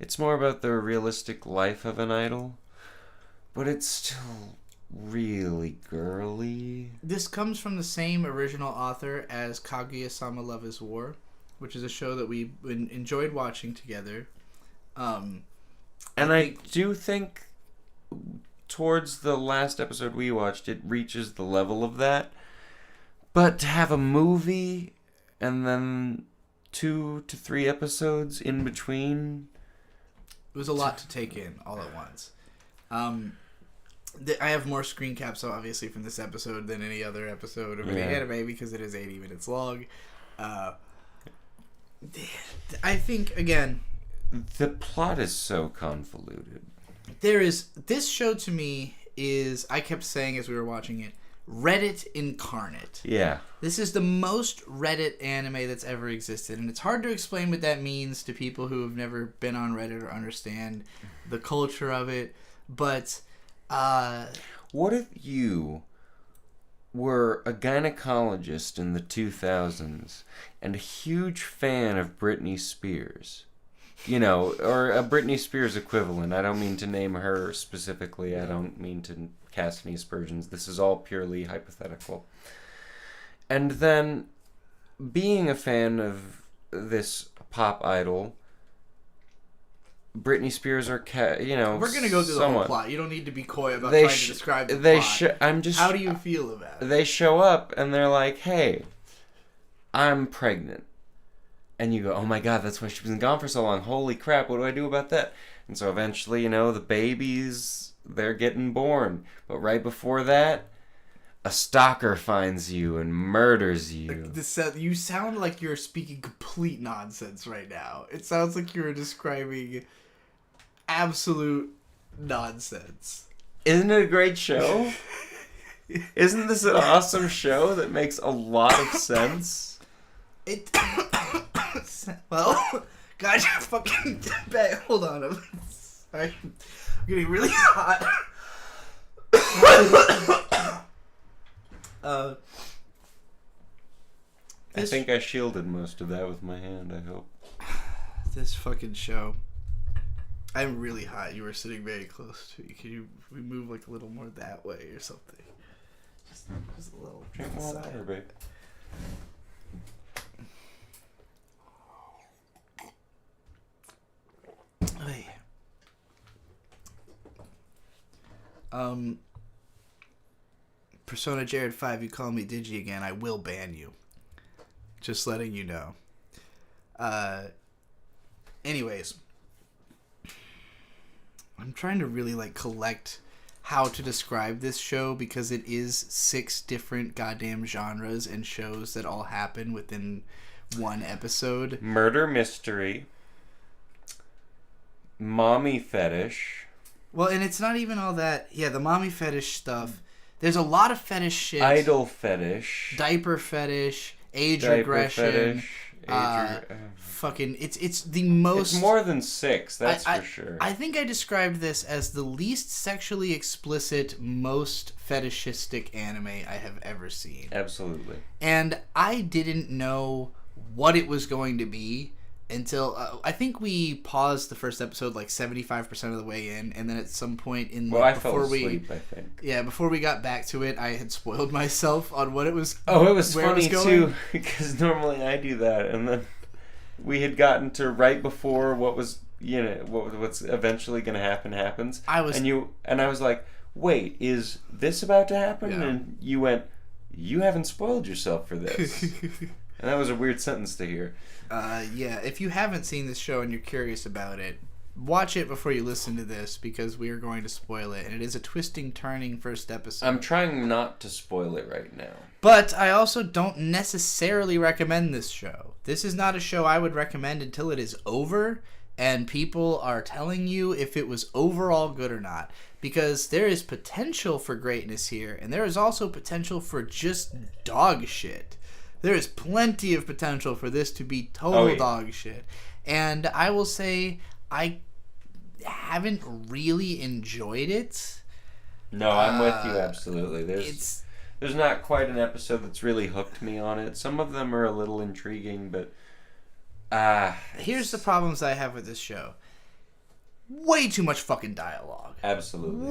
It's more about the realistic life of an idol, but it's still really girly. This comes from the same original author as Kaguya-sama Love is War, which is a show that we enjoyed watching together. I do think towards the last episode we watched, it reaches the level of that. But to have a movie and then 2 to 3 episodes in between, it was a lot to take in all at once. I have more screen caps, obviously, from this episode than any other episode of any anime because it is 80 minutes long. I think, again, the plot is so convoluted. This show to me is, I kept saying as we were watching it, Reddit incarnate. Yeah. This is the most Reddit anime that's ever existed, and it's hard to explain what that means to people who have never been on Reddit or understand the culture of it, but what if you were a gynecologist in the 2000s and a huge fan of Britney Spears? You know, or a Britney Spears equivalent. I don't mean to name her specifically. I don't mean to cast any aspersions. This is all purely hypothetical. And then, being a fan of this pop idol, Britney Spears or we're gonna go through the whole plot. You don't need to be coy about trying to describe the plot. How do you feel about it? They show up and they're like, "Hey, I'm pregnant." And you go, oh my god, that's why she's been gone for so long. Holy crap, what do I do about that? And so eventually, the babies, they're getting born. But right before that, a stalker finds you and murders you. You sound like you're speaking complete nonsense right now. It sounds like you're describing absolute nonsense. Isn't it a great show? Isn't this an awesome show that makes a lot of sense? Well, guys, fucking back. Hold on. I'm getting really hot. I think I shielded most of that with my hand, I hope. This fucking show. I'm really hot. You were sitting very close to me. Can we move like a little more that way or something? Just a little. Drink more water, babe. Persona Jared 5, you call me Digi again, I will ban you. Just letting you know. Anyways. I'm trying to really collect how to describe this show because it is 6 different goddamn genres and shows that all happen within one episode. Murder mystery. Mommy fetish. Well, and it's not even all that. Yeah, the mommy fetish stuff. There's a lot of fetish shit. Idol fetish. Diaper fetish. Age regression. Fucking, it's the most. It's more than 6, that's for sure. I think I described this as the least sexually explicit, most fetishistic anime I have ever seen. Absolutely. And I didn't know what it was going to be until I think we paused the first episode 75% of the way in, and then at some point in I fell asleep, I think. Yeah, before we got back to it, I had spoiled myself on what it was. Oh, it was funny too, because normally I do that, and then we had gotten to right before what was what's eventually going to happens. I was like, wait, is this about to happen? Yeah. And you went, you haven't spoiled yourself for this. And that was a weird sentence to hear. Yeah, if you haven't seen this show and you're curious about it, watch it before you listen to this because we are going to spoil it. And it is a twisting, turning first episode. I'm trying not to spoil it right now. But I also don't necessarily recommend this show. This is not a show I would recommend until it is over and people are telling you if it was overall good or not. Because there is potential for greatness here, and there is also potential for just dog shit. There is plenty of potential for this to be total dog shit. And I will say, I haven't really enjoyed it. No, I'm with you absolutely. There's not quite an episode that's really hooked me on it. Some of them are a little intriguing, but here's the problems I have with this show. Way too much fucking dialogue. Absolutely.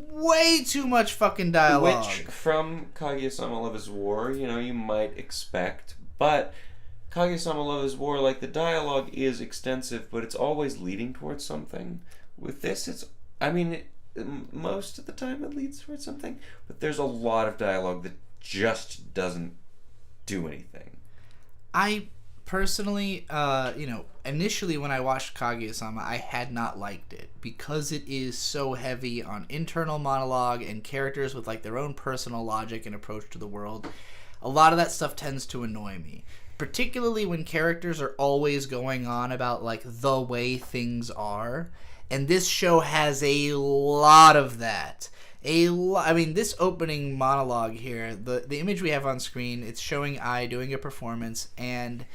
Way too much fucking dialogue. Which, from Kaguya-sama Love is War, you might expect, but Kaguya-sama Love is War, like, the dialogue is extensive, but it's always leading towards something. With this, most of the time it leads towards something, but there's a lot of dialogue that just doesn't do anything. I personally, initially when I watched Kaguya-sama, I had not liked it because it is so heavy on internal monologue and characters with like their own personal logic and approach to the world. A lot of that stuff tends to annoy me, particularly when characters are always going on about like the way things are. And this show has a lot of that. This opening monologue here, the image we have on screen, it's showing Ai doing a performance, and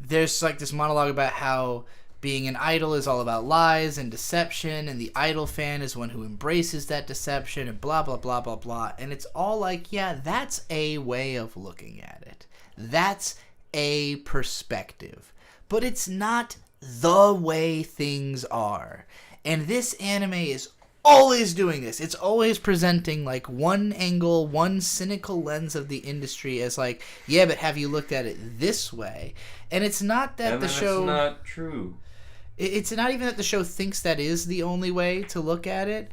there's like this monologue about how being an idol is all about lies and deception, and the idol fan is one who embraces that deception, and blah, blah, blah, blah, blah. And it's all like, yeah, that's a way of looking at it. That's a perspective. But it's not the way things are. And this anime is always doing this. It's always presenting like one angle, one cynical lens of the industry as like, yeah, but have you looked at it this way? And it's not that the show... It's not true. It's not even that the show thinks that is the only way to look at it,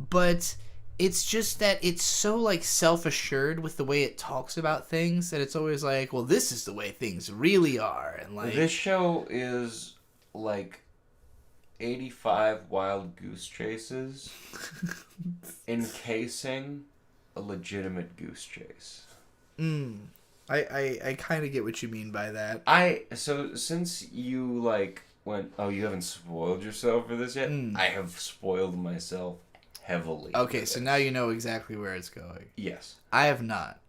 but it's just that it's so like self-assured with the way it talks about things that it's always like, well, this is the way things really are. And like, this show is like 85 wild goose chases encasing a legitimate goose chase. I kind of get what you mean by that. So since you like went, oh, you haven't spoiled yourself for this yet? I have spoiled myself heavily. Okay, so now you know exactly where it's going. Yes. I have not.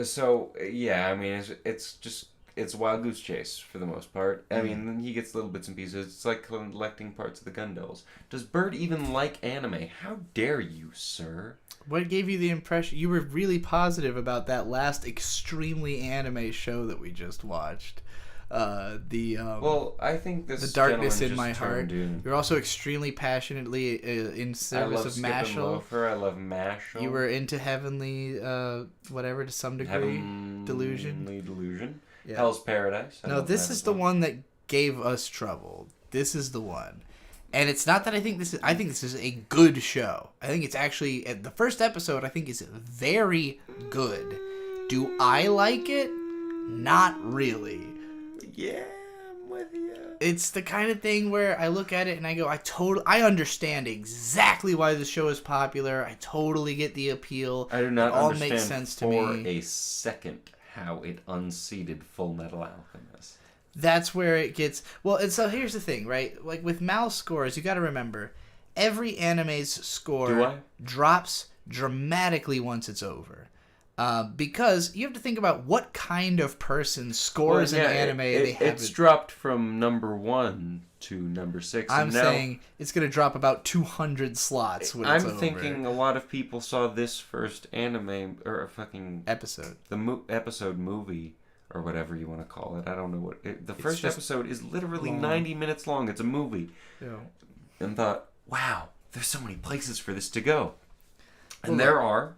So, yeah, I mean, it's Wild Goose Chase for the most part. I mean, he gets little bits and pieces. It's like collecting parts of the Gundels. Does Bird even like anime? How dare you, sir? What gave you the impression? You were really positive about that last extremely anime show that we just watched. Well, I think this The Darkness in My Heart. In. You're also extremely passionately in service of Mashle. Loafer. I love Mashle. You were into Heavenly, whatever, to some degree. Delusion. Heavenly Delusion. Yeah. Hell's Paradise. No, this is the one that gave us trouble. This is the one. And it's not that I think this is a good show. I think it's actually, the first episode I think is very good. Do I like it? Not really. Yeah, I'm with you. It's the kind of thing where I look at it and I go, I understand exactly why the show is popular. I totally get the appeal. I do not it all understand makes sense to for me. a second how it unseated Full Metal Alchemist. That's where it gets... Well, and so here's the thing, right? Like with Mal's scores, you got to remember, every anime's score drops dramatically once it's over. Because you have to think about what kind of person scores an anime they have. It's dropped from number 1 to number 6. I'm saying it's going to drop about 200 slots when it's over. I'm thinking a lot of people saw this first anime, or a fucking... episode. The episode movie, or whatever you want to call it. I don't know what... The first episode is literally 90 minutes long. It's a movie. Yeah. And thought, wow, there's so many places for this to go. And there are...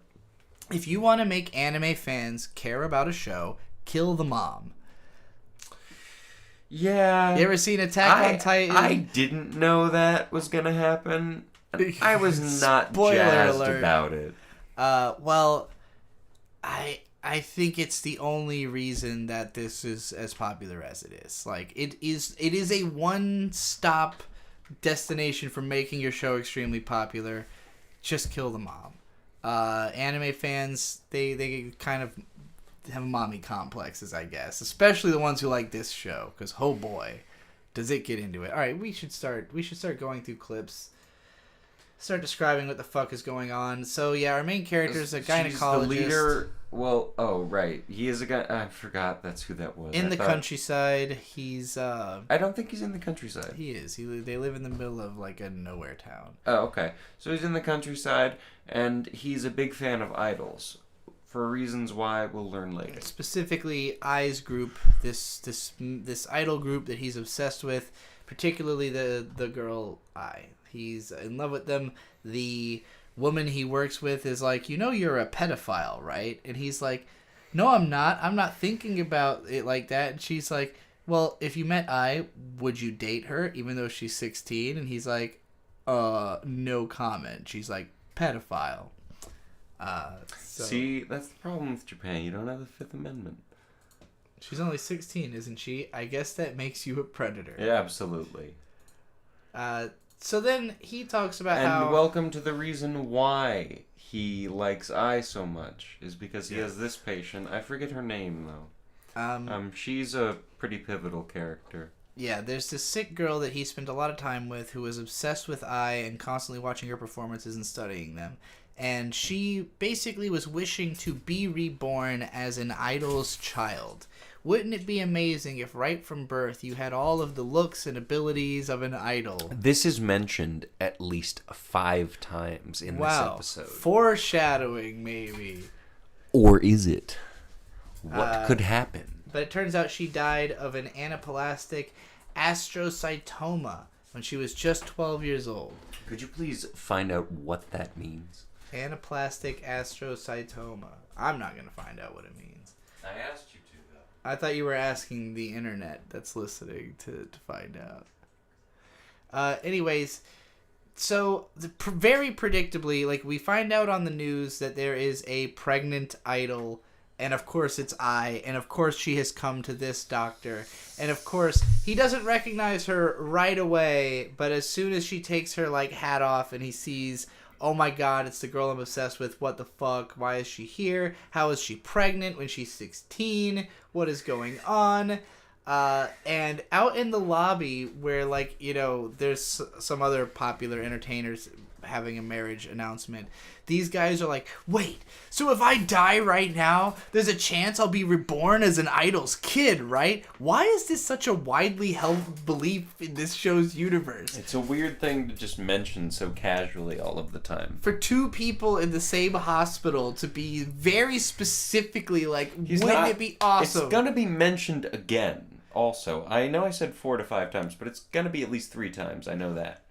If you want to make anime fans care about a show, kill the mom. Yeah. You ever seen Attack on Titan? I didn't know that was going to happen. I was not jazzed about it. Well, I think it's the only reason that this is as popular as it is. Like, it is a one-stop destination for making your show extremely popular. Just kill the mom. Anime fans, they kind of have mommy complexes, I guess, especially the ones who like this show, because oh boy, does it get into it. All right, we should start going through clips. start describing what the fuck is going on. So yeah, our main character is a gynecologist. She's the leader. Well, oh right, he is a guy. I forgot that's who that was. In the countryside, he's. I don't think he's in the countryside. He is. They live in the middle of like a nowhere town. Oh, okay. So he's in the countryside, and he's a big fan of idols, for reasons why we'll learn later. Specifically, I's group, this idol group that he's obsessed with, particularly the girl I. He's in love with them. The woman he works with is like, you're a pedophile, right? And he's like, no, I'm not. I'm not thinking about it like that. And she's like, well, if you met I, would you date her even though she's 16? And he's like, no comment. She's like, pedophile. See, that's the problem with Japan. You don't have the Fifth Amendment. She's only 16, isn't she? I guess that makes you a predator. Yeah, absolutely. So then he talks about how... And welcome to the reason why he likes I so much, is because he has this patient. I forget her name, though. She's a pretty pivotal character. Yeah, there's this sick girl that he spent a lot of time with who was obsessed with I and constantly watching her performances and studying them. And she basically was wishing to be reborn as an idol's child. Wouldn't it be amazing if right from birth you had all of the looks and abilities of an idol? This is mentioned at least 5 times in this episode. Foreshadowing, maybe. Or is it? What could happen? But it turns out she died of an anaplastic astrocytoma when she was just 12 years old. Could you please find out what that means? Anaplastic astrocytoma. I'm not going to find out what it means. I asked you to, though. I thought you were asking the internet that's listening to find out. Anyways, so very predictably, like, we find out on the news that there is a pregnant idol, and of course it's I, and of course she has come to this doctor, and of course he doesn't recognize her right away, but as soon as she takes her like hat off and he sees, oh my god, it's the girl I'm obsessed with, what the fuck, why is she here, how is she pregnant when she's 16, what is going on? And out in the lobby where, like, there's some other popular entertainers having a marriage announcement, these guys are like, wait, so if I die right now, there's a chance I'll be reborn as an idol's kid, right? Why is this such a widely held belief in this show's universe? It's a weird thing to just mention so casually all of the time. For 2 people in the same hospital to be very specifically like, wouldn't it be awesome? It's gonna be mentioned again. Also, I know I said 4 to 5 times, but it's gonna be at least 3 times. I know that.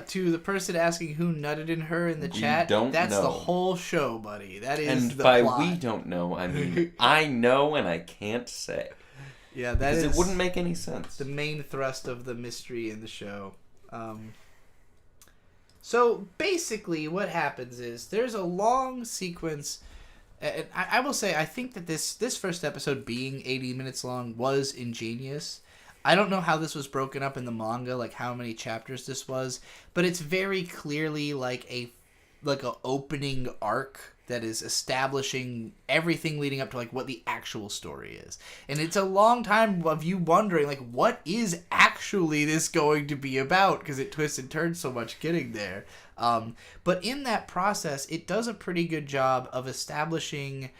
To the person asking who nutted in her in the chat, that's the whole show, buddy. That is the plot. And by we don't know, I mean I know and I can't say. Yeah, that is. Because it wouldn't make any sense. The main thrust of the mystery in the show. So basically, what happens is there's a long sequence. And I will say, I think that this first episode being 80 minutes long was ingenious. I don't know how this was broken up in the manga, like how many chapters this was, but it's very clearly like a opening arc that is establishing everything leading up to like what the actual story is. And it's a long time of you wondering like, what is actually this going to be about? Because it twists and turns so much getting there. But in that process, it does a pretty good job of establishing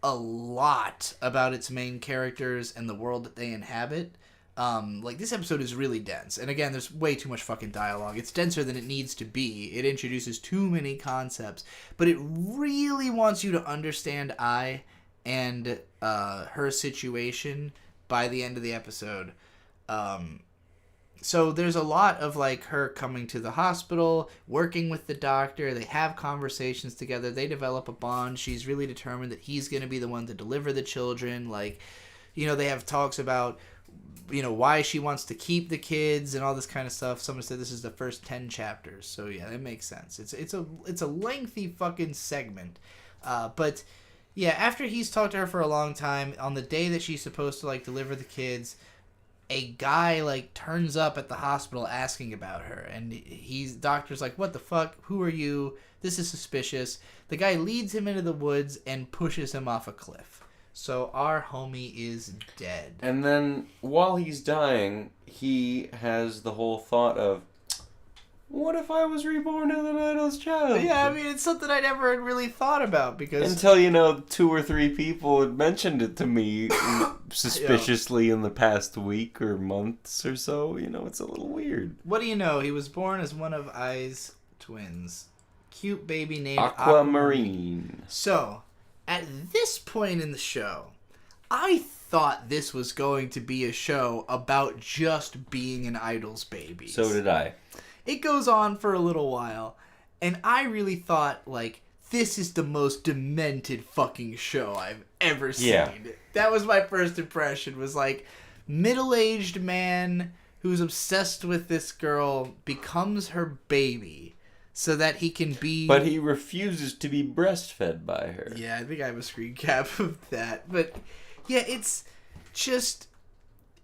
a lot about its main characters and the world that they inhabit. Like, this episode is really dense. And again, there's way too much fucking dialogue. It's denser than it needs to be. It introduces too many concepts. But it really wants you to understand I and her situation by the end of the episode. So there's a lot of, like, her coming to the hospital, working with the doctor. They have conversations together. They develop a bond. She's really determined that he's going to be the one to deliver the children. Like, they have talks about why she wants to keep the kids and all this kind of stuff. Someone said this is the first 10 chapters. So yeah, that makes sense. It's a lengthy fucking segment. But yeah, after he's talked to her for a long time, on the day that she's supposed to like deliver the kids, a guy like turns up at the hospital asking about her, and doctor's like, what the fuck? Who are you? This is suspicious. The guy leads him into the woods and pushes him off a cliff. So our homie is dead. And then while he's dying, he has the whole thought of, what if I was reborn as an idol's child? Yeah, I mean, it's something I never had really thought about because... Until, 2 or 3 people had mentioned it to me suspiciously in the past week or months or so. It's a little weird. What do you know? He was born as one of Ai's twins. Cute baby named Aquamarine. So, at this point in the show, I thought this was going to be a show about just being an idol's baby. So did I. It goes on for a little while, and I really thought, this is the most demented fucking show I've ever seen. Yeah. That was my first impression, was middle-aged man who's obsessed with this girl becomes her baby so that he can be... But he refuses to be breastfed by her. Yeah, I think I have a screen cap of that. But, yeah, it's just...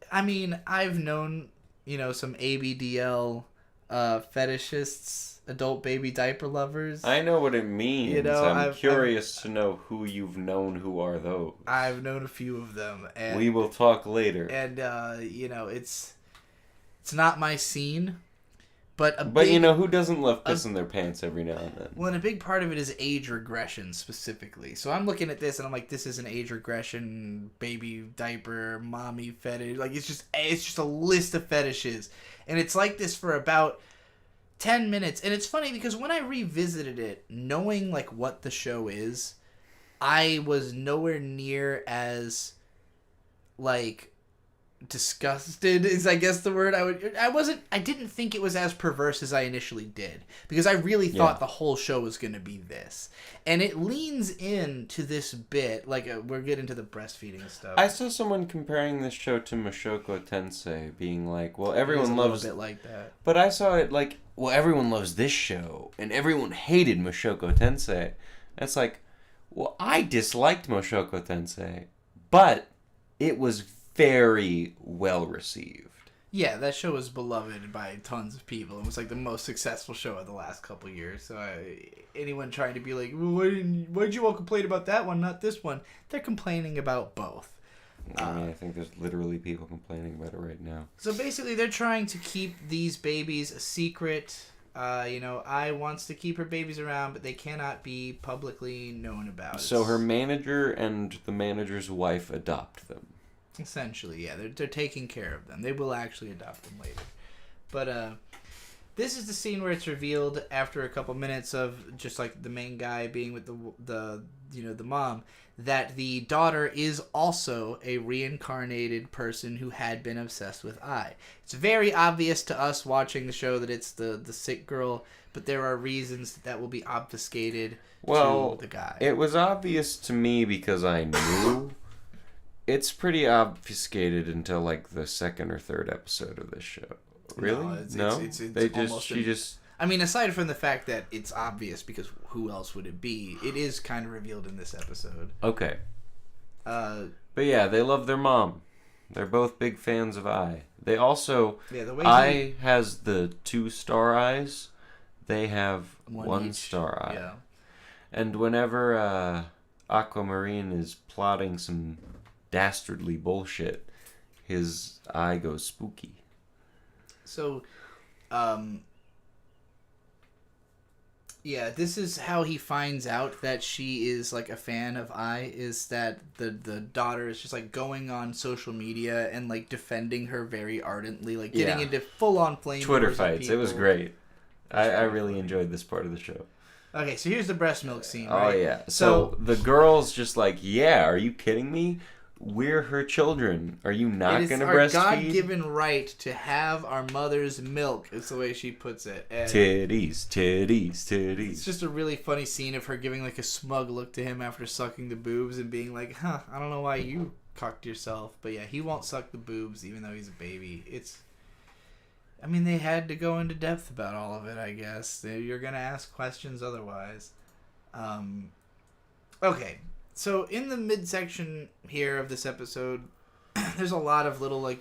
I mean, I've known, some ABDL... fetishists, adult baby diaper lovers. I know what it means. I'm curious I've, to know who you've known who are those. I've known a few of them. And, we will talk later. And, it's not my scene. But who doesn't love pissing their pants every now and then? Well, and a big part of it is age regression specifically. So I'm looking at this and I'm like, this is an age regression, baby diaper, mommy fetish. It's just a list of fetishes. And it's like this for about 10 minutes. And it's funny because when I revisited it, knowing what the show is, I was nowhere near as disgusted is I guess the word I didn't think it was as perverse as I initially did, because I really thought the whole show was going to be this, and it leans into this bit we're getting to the breastfeeding stuff. I saw someone comparing this show to Mushoku Tensei, being well, everyone loves a little bit like that, but I saw it well, everyone loves this show and everyone hated Mushoku Tensei. It's well, I disliked Mushoku Tensei, but it was very well received. Yeah, that show was beloved by tons of people. It was the most successful show of the last couple of years. So anyone trying to be well, why'd you all complain about that one, not this one? They're complaining about both. I think there's literally people complaining about it right now. So basically, they're trying to keep these babies a secret. Ai wants to keep her babies around, but they cannot be publicly known about. So her manager and the manager's wife adopt them. Essentially, yeah, they're taking care of them. They will actually adopt them later. But this is the scene where it's revealed after a couple minutes of just the main guy being with the mom, that the daughter is also a reincarnated person who had been obsessed with Ai. It's very obvious to us watching the show that it's the sick girl, but there are reasons that will be obfuscated to the guy. It was obvious to me because I knew. It's pretty obfuscated until the second or third episode of this show. Really? No? It's I mean, aside from the fact that it's obvious, because who else would it be? It is kind of revealed in this episode. Okay. But yeah, they love their mom. They're both big fans of Ai. They also... Yeah, the way Ai has the 2 star eyes. They have one star eye. Yeah. And whenever Aquamarine is plotting some dastardly bullshit, his eye goes spooky. So, yeah, this is how he finds out that she is a fan of Ai, is that the daughter is just going on social media and defending her very ardently, getting into full on flame Twitter fights. It was great. I really enjoyed this part of the show. Okay, so here's the breast milk scene, right? Oh yeah. So the girl's just yeah, are you kidding me? We're her children. Are you not going to breastfeed? It's our God-given right to have our mother's milk, is the way she puts it. And titties, titties, titties. It's just a really funny scene of her giving a smug look to him after sucking the boobs and being I don't know why you cocked yourself. But yeah, he won't suck the boobs even though he's a baby. They had to go into depth about all of it, I guess. You're going to ask questions otherwise. Okay. So, in the midsection here of this episode, there's a lot of little,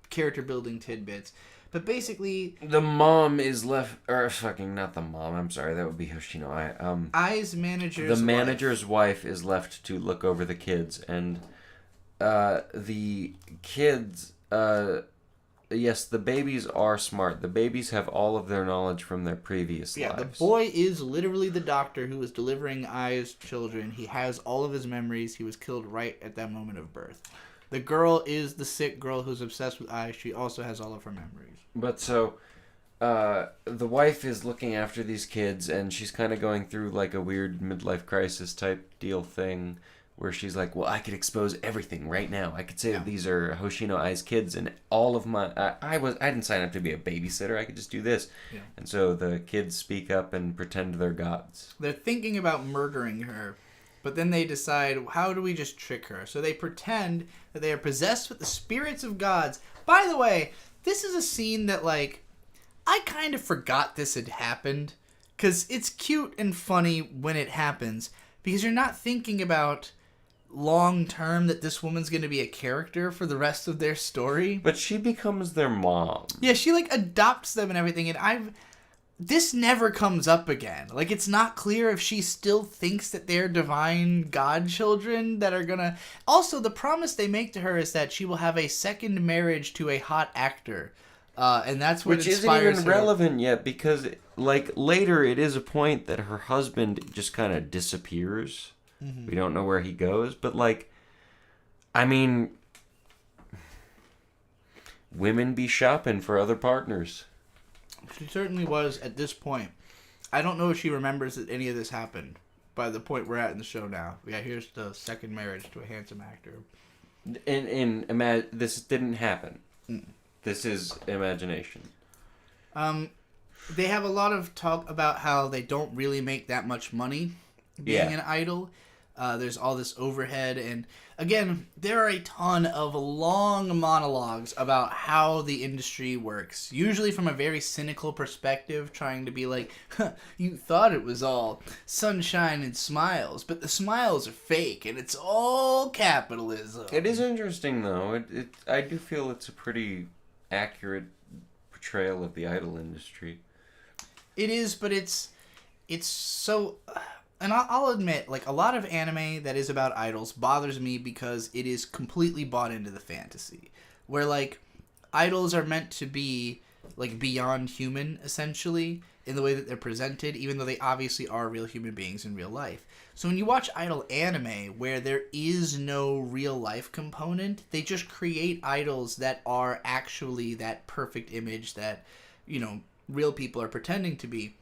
character building tidbits. But basically... The mom is left... Or, not the mom, I'm sorry, that would be Hoshino Ai. Ai's manager's The manager's wife is left to look over the kids, and the kids Yes, the babies are smart. The babies have all of their knowledge from their previous lives. Yeah, the boy is literally the doctor who is delivering Ai's children. He has all of his memories. He was killed right at that moment of birth. The girl is the sick girl who's obsessed with Ai. She also has all of her memories. But so, the wife is looking after these kids, and she's kind of going through like a weird midlife crisis type deal thing, where she's like, well, I could expose everything right now. I could say that these are Hoshino Ai's kids, and all of my... I didn't sign up to be a babysitter. I could just do this. Yeah. And so the kids speak up and pretend they're gods. They're thinking about murdering her, but then they decide, how do we just trick her? So they pretend that they are possessed with the spirits of gods. By the way, this is a scene that, like, I kind of forgot this had happened, because it's cute and funny when it happens, because you're not thinking about... long term that this woman's going to be a character for the rest of their story. But she becomes their mom. Yeah, she like adopts them and everything, and this never comes up again. Like, it's not clear if she still thinks that they're divine godchildren that are gonna... Also, the promise they make to her is that she will have a second marriage to a hot actor. And that's what inspires her. Which isn't even relevant yet, because like later it is a point that her husband just kind of disappears. Mm-hmm. We don't know where he goes, but like, I mean, women be shopping for other partners. She certainly was at this point. I don't know if she remembers that any of this happened by the point we're at in the show now. Yeah, here's the second marriage to a handsome actor. This didn't happen. Mm. This is imagination. They have a lot of talk about how they don't really make that much money being an idol. There's all this overhead, and again, there are a ton of long monologues about how the industry works, usually from a very cynical perspective, trying to be like, you thought it was all sunshine and smiles, but the smiles are fake, and it's all capitalism. It is interesting, though. I do feel it's a pretty accurate portrayal of the idol industry. It is, but it's so... And I'll admit, like, a lot of anime that is about idols bothers me because it is completely bought into the fantasy. Where, like, idols are meant to be, like, beyond human, essentially, in the way that they're presented, even though they obviously are real human beings in real life. So when you watch idol anime, where there is no real life component, they just create idols that are actually that perfect image that, you know, real people are pretending to be.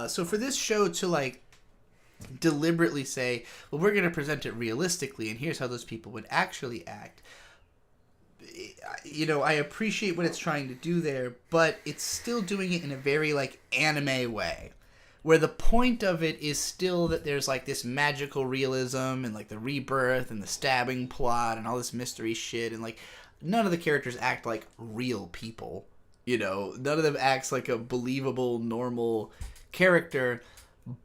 So for this show to, like, deliberately say, well, we're going to present it realistically, and here's how those people would actually act, you know, I appreciate what it's trying to do there, but it's still doing it in a very, like, anime way, where the point of it is still that there's, like, this magical realism, and, like, the rebirth, and the stabbing plot, and all this mystery shit, and, like, none of the characters act like real people, you know, none of them acts like a believable, normal character,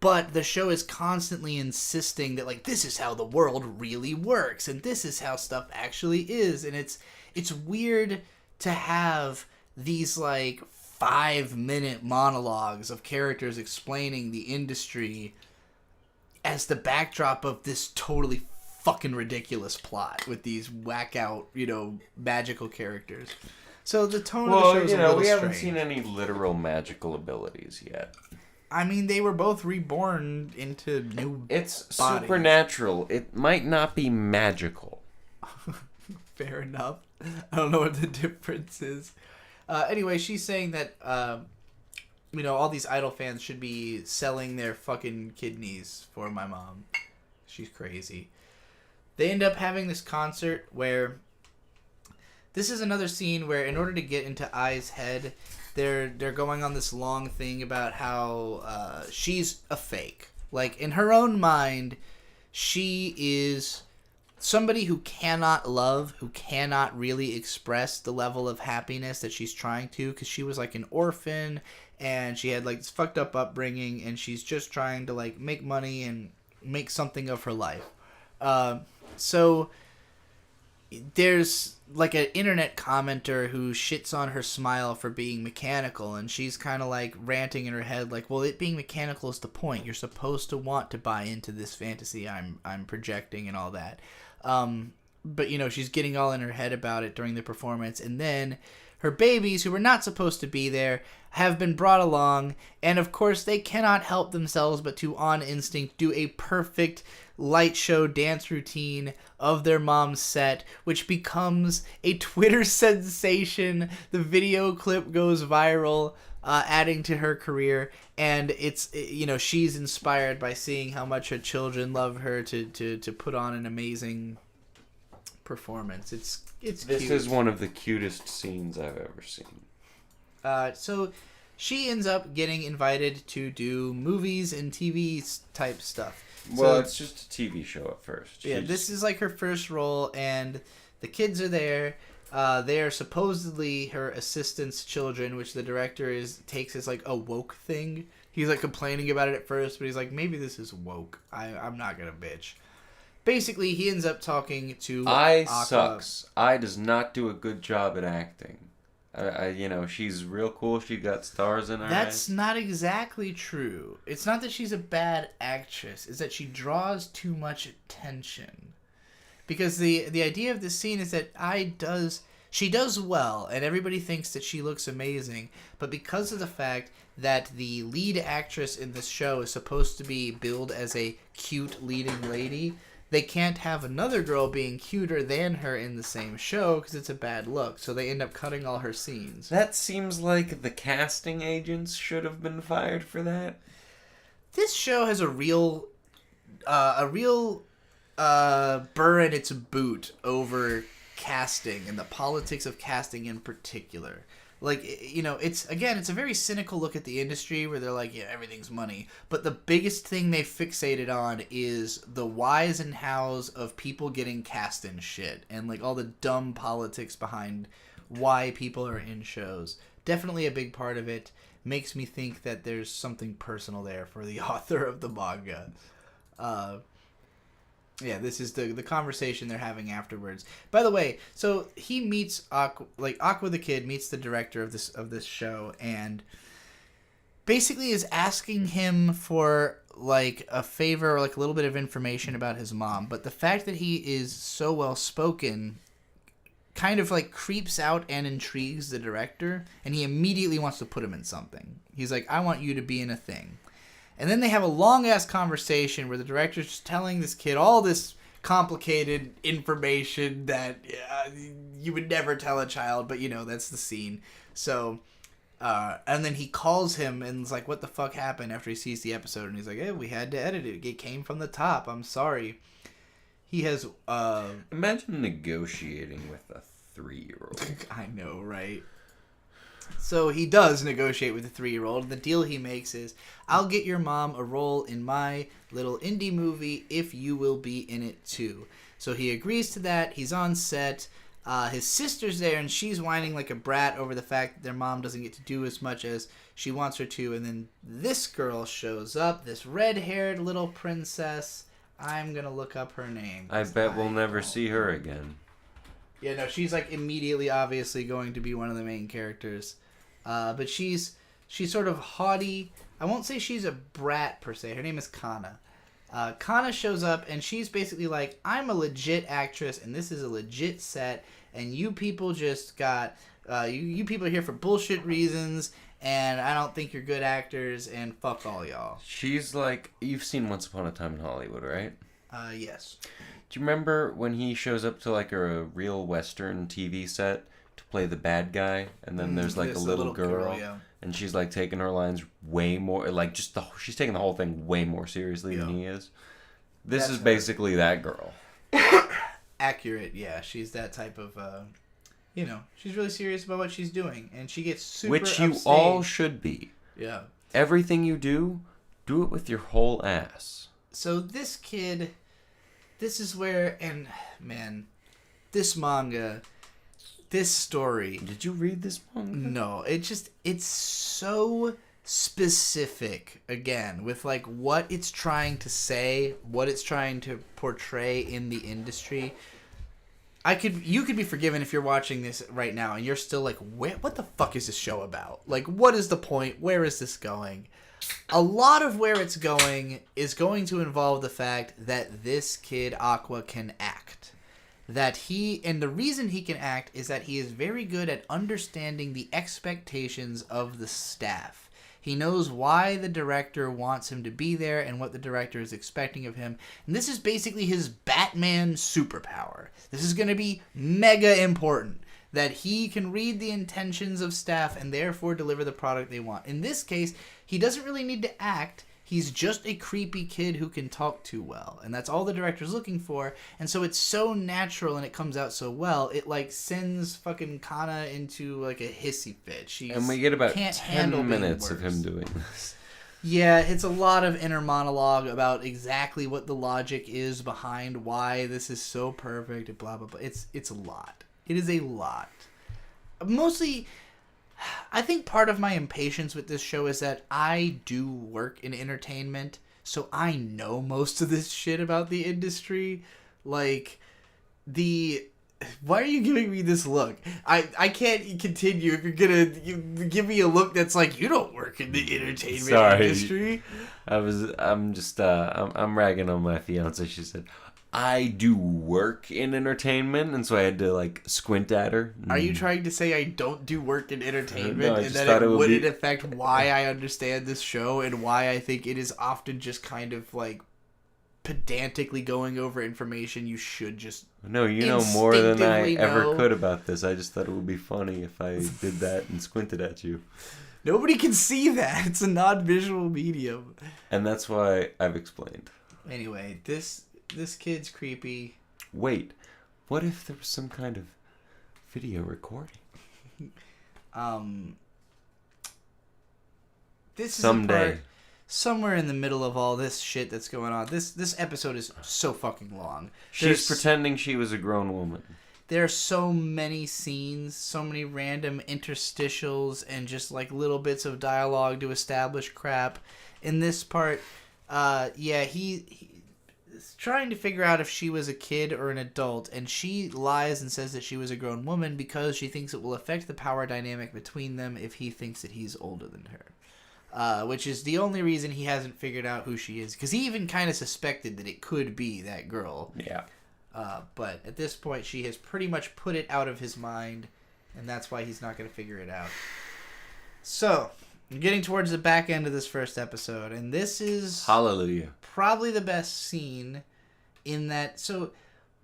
but the show is constantly insisting that, like, this is how the world really works, and this is how stuff actually is, and it's weird to have these, like, 5-minute monologues of characters explaining the industry as the backdrop of this totally fucking ridiculous plot with these whack-out, you know, magical characters. So the tone of the show is a little strange. We haven't seen any literal magical abilities yet. I mean, they were both reborn into new It's bodies. Supernatural. It might not be magical. Fair enough. I don't know what the difference is. Anyway, she's saying that, you know, all these idol fans should be selling their fucking kidneys for my mom. She's crazy. They end up having this concert where... This is another scene where, in order to get into Ai's head, they're going on this long thing about how she's a fake. Like, in her own mind, she is somebody who cannot love, who cannot really express the level of happiness that she's trying to, because she was, like, an orphan, and she had, like, this fucked up upbringing, and she's just trying to, like, make money and make something of her life. So there's, like, an internet commenter who shits on her smile for being mechanical, and she's kind of, like, ranting in her head, like, well, it being mechanical is the point. You're supposed to want to buy into this fantasy I'm projecting and all that. but she's getting all in her head about it during the performance, and then her babies, who were not supposed to be there, have been brought along, and of course they cannot help themselves but to, on instinct, do a perfect light show dance routine of their mom's set, which becomes a Twitter sensation. The video clip goes viral, adding to her career, and it's, she's inspired by seeing how much her children love her to put on an amazing performance. It's This cute. is one of the cutest scenes I've ever seen. So she ends up getting invited to do movies and TV type stuff. Well, it's just a TV show at first. This is like her first role, and the kids are there. They are supposedly her assistant's children, which the director takes as like a woke thing. He's like complaining about it at first, but he's like, maybe this is woke. I'm not gonna bitch. Basically, he ends up talking to Aqua. Sucks. I does not do a good job at acting. She's real cool. She got stars in her That's eyes. not exactly true. It's not that she's a bad actress. It's that she draws too much attention. Because the idea of this scene is that she does well, and everybody thinks that she looks amazing. But because of the fact that the lead actress in this show is supposed to be billed as a cute leading lady, they can't have another girl being cuter than her in the same show because it's a bad look. So they end up cutting all her scenes. That seems like the casting agents should have been fired for that. This show has a real burr in its boot over casting and the politics of casting in particular. Like, it's a very cynical look at the industry where they're like, yeah, everything's money. But the biggest thing they fixated on is the whys and hows of people getting cast in shit. And, like, all the dumb politics behind why people are in shows. Definitely a big part of it. Makes me think that there's something personal there for the author of the manga. Yeah, this is the conversation they're having afterwards. By the way, so he meets Aqua the kid meets the director of this show, and basically is asking him for like a favor or like a little bit of information about his mom. But the fact that he is so well spoken kind of like creeps out and intrigues the director, and he immediately wants to put him in something. He's like, I want you to be in a thing. And then they have a long-ass conversation where the director's just telling this kid all this complicated information that you would never tell a child, but, that's the scene. So, and then he calls him and is like, what the fuck happened after he sees the episode? And he's like, hey, we had to edit it. It came from the top. I'm sorry. He has... Imagine negotiating with a 3-year-old. I know, right? So he does negotiate with the 3-year-old. The deal he makes is, I'll get your mom a role in my little indie movie if you will be in it too. So he agrees to that. He's on set. His sister's there, and she's whining like a brat over the fact that their mom doesn't get to do as much as she wants her to. And then this girl shows up, this red-haired little princess. I'm going to look up her name. I bet we'll never see her again. Yeah, no, she's like immediately obviously going to be one of the main characters. But she's sort of haughty. I won't say she's a brat per se. Her name is Kana. Kana shows up and she's basically like, I'm a legit actress and this is a legit set and you people just got, you people are here for bullshit reasons and I don't think you're good actors and fuck all y'all. She's like, you've seen Once Upon a Time in Hollywood, right? Yes. Do you remember when he shows up to like a real Western TV set to play the bad guy, and then there's like a little girl, yeah. and she's like taking her lines way more, like she's taking the whole thing way more seriously than he is. This is basically that girl. Accurate, yeah. She's that type of, she's really serious about what she's doing, and she gets super Which you upstage. all should be. Yeah. Everything you do it with your whole ass. So this kid, this is where, and man, this manga, this story. Did you read this manga? No, it's so specific, again, with like what it's trying to say, what it's trying to portray in the industry. You could be forgiven if you're watching this right now and you're still like, what the fuck is this show about? Like, what is the point? Where is this going? A lot of where it's going is going to involve the fact that this kid, Aqua, can act. that the reason he can act is that he is very good at understanding the expectations of the staff. He knows why the director wants him to be there and what the director is expecting of him. And this is basically his Batman superpower. This is going to be mega important, that he can read the intentions of staff and therefore deliver the product they want. In this case, he doesn't really need to act. He's just a creepy kid who can talk too well. And that's all the director's looking for. And so it's so natural and it comes out so well. It, like, sends fucking Kana into, like, a hissy fit. And we get about 10 minutes of him doing this. Yeah, it's a lot of inner monologue about exactly what the logic is behind why this is so perfect and blah, blah, blah. It's a lot. It is a lot. Mostly, I think part of my impatience with this show is that I do work in entertainment, so I know most of this shit about the industry. Like, why are you giving me this look? I can't continue if you're gonna give me a look that's like, you don't work in the entertainment industry. I'm ragging on my fiance. She said, I do work in entertainment, and so I had to, like, squint at her. Are you trying to say I don't do work in entertainment and that it wouldn't affect why I understand this show and why I think it is often just kind of, like, pedantically going over information you should just No, you know more than I ever could about this. I just thought it would be funny if I did that and squinted at you. Nobody can see that. It's a non-visual medium. And that's why I've explained. Anyway, this kid's creepy. Wait, what if there was some kind of video recording? This is someday. Somewhere in the middle of all this shit that's going on. This episode is so fucking long. She's pretending she was a grown woman. There are so many scenes, so many random interstitials, and just like little bits of dialogue to establish crap. In this part, he's trying to figure out if she was a kid or an adult, and she lies and says that she was a grown woman because she thinks it will affect the power dynamic between them if he thinks that he's older than her. Which is the only reason he hasn't figured out who she is, because he even kind of suspected that it could be that girl. Yeah. But at this point, she has pretty much put it out of his mind, and that's why he's not going to figure it out. So, I'm getting towards the back end of this first episode, and this is Hallelujah. Probably the best scene in that. So,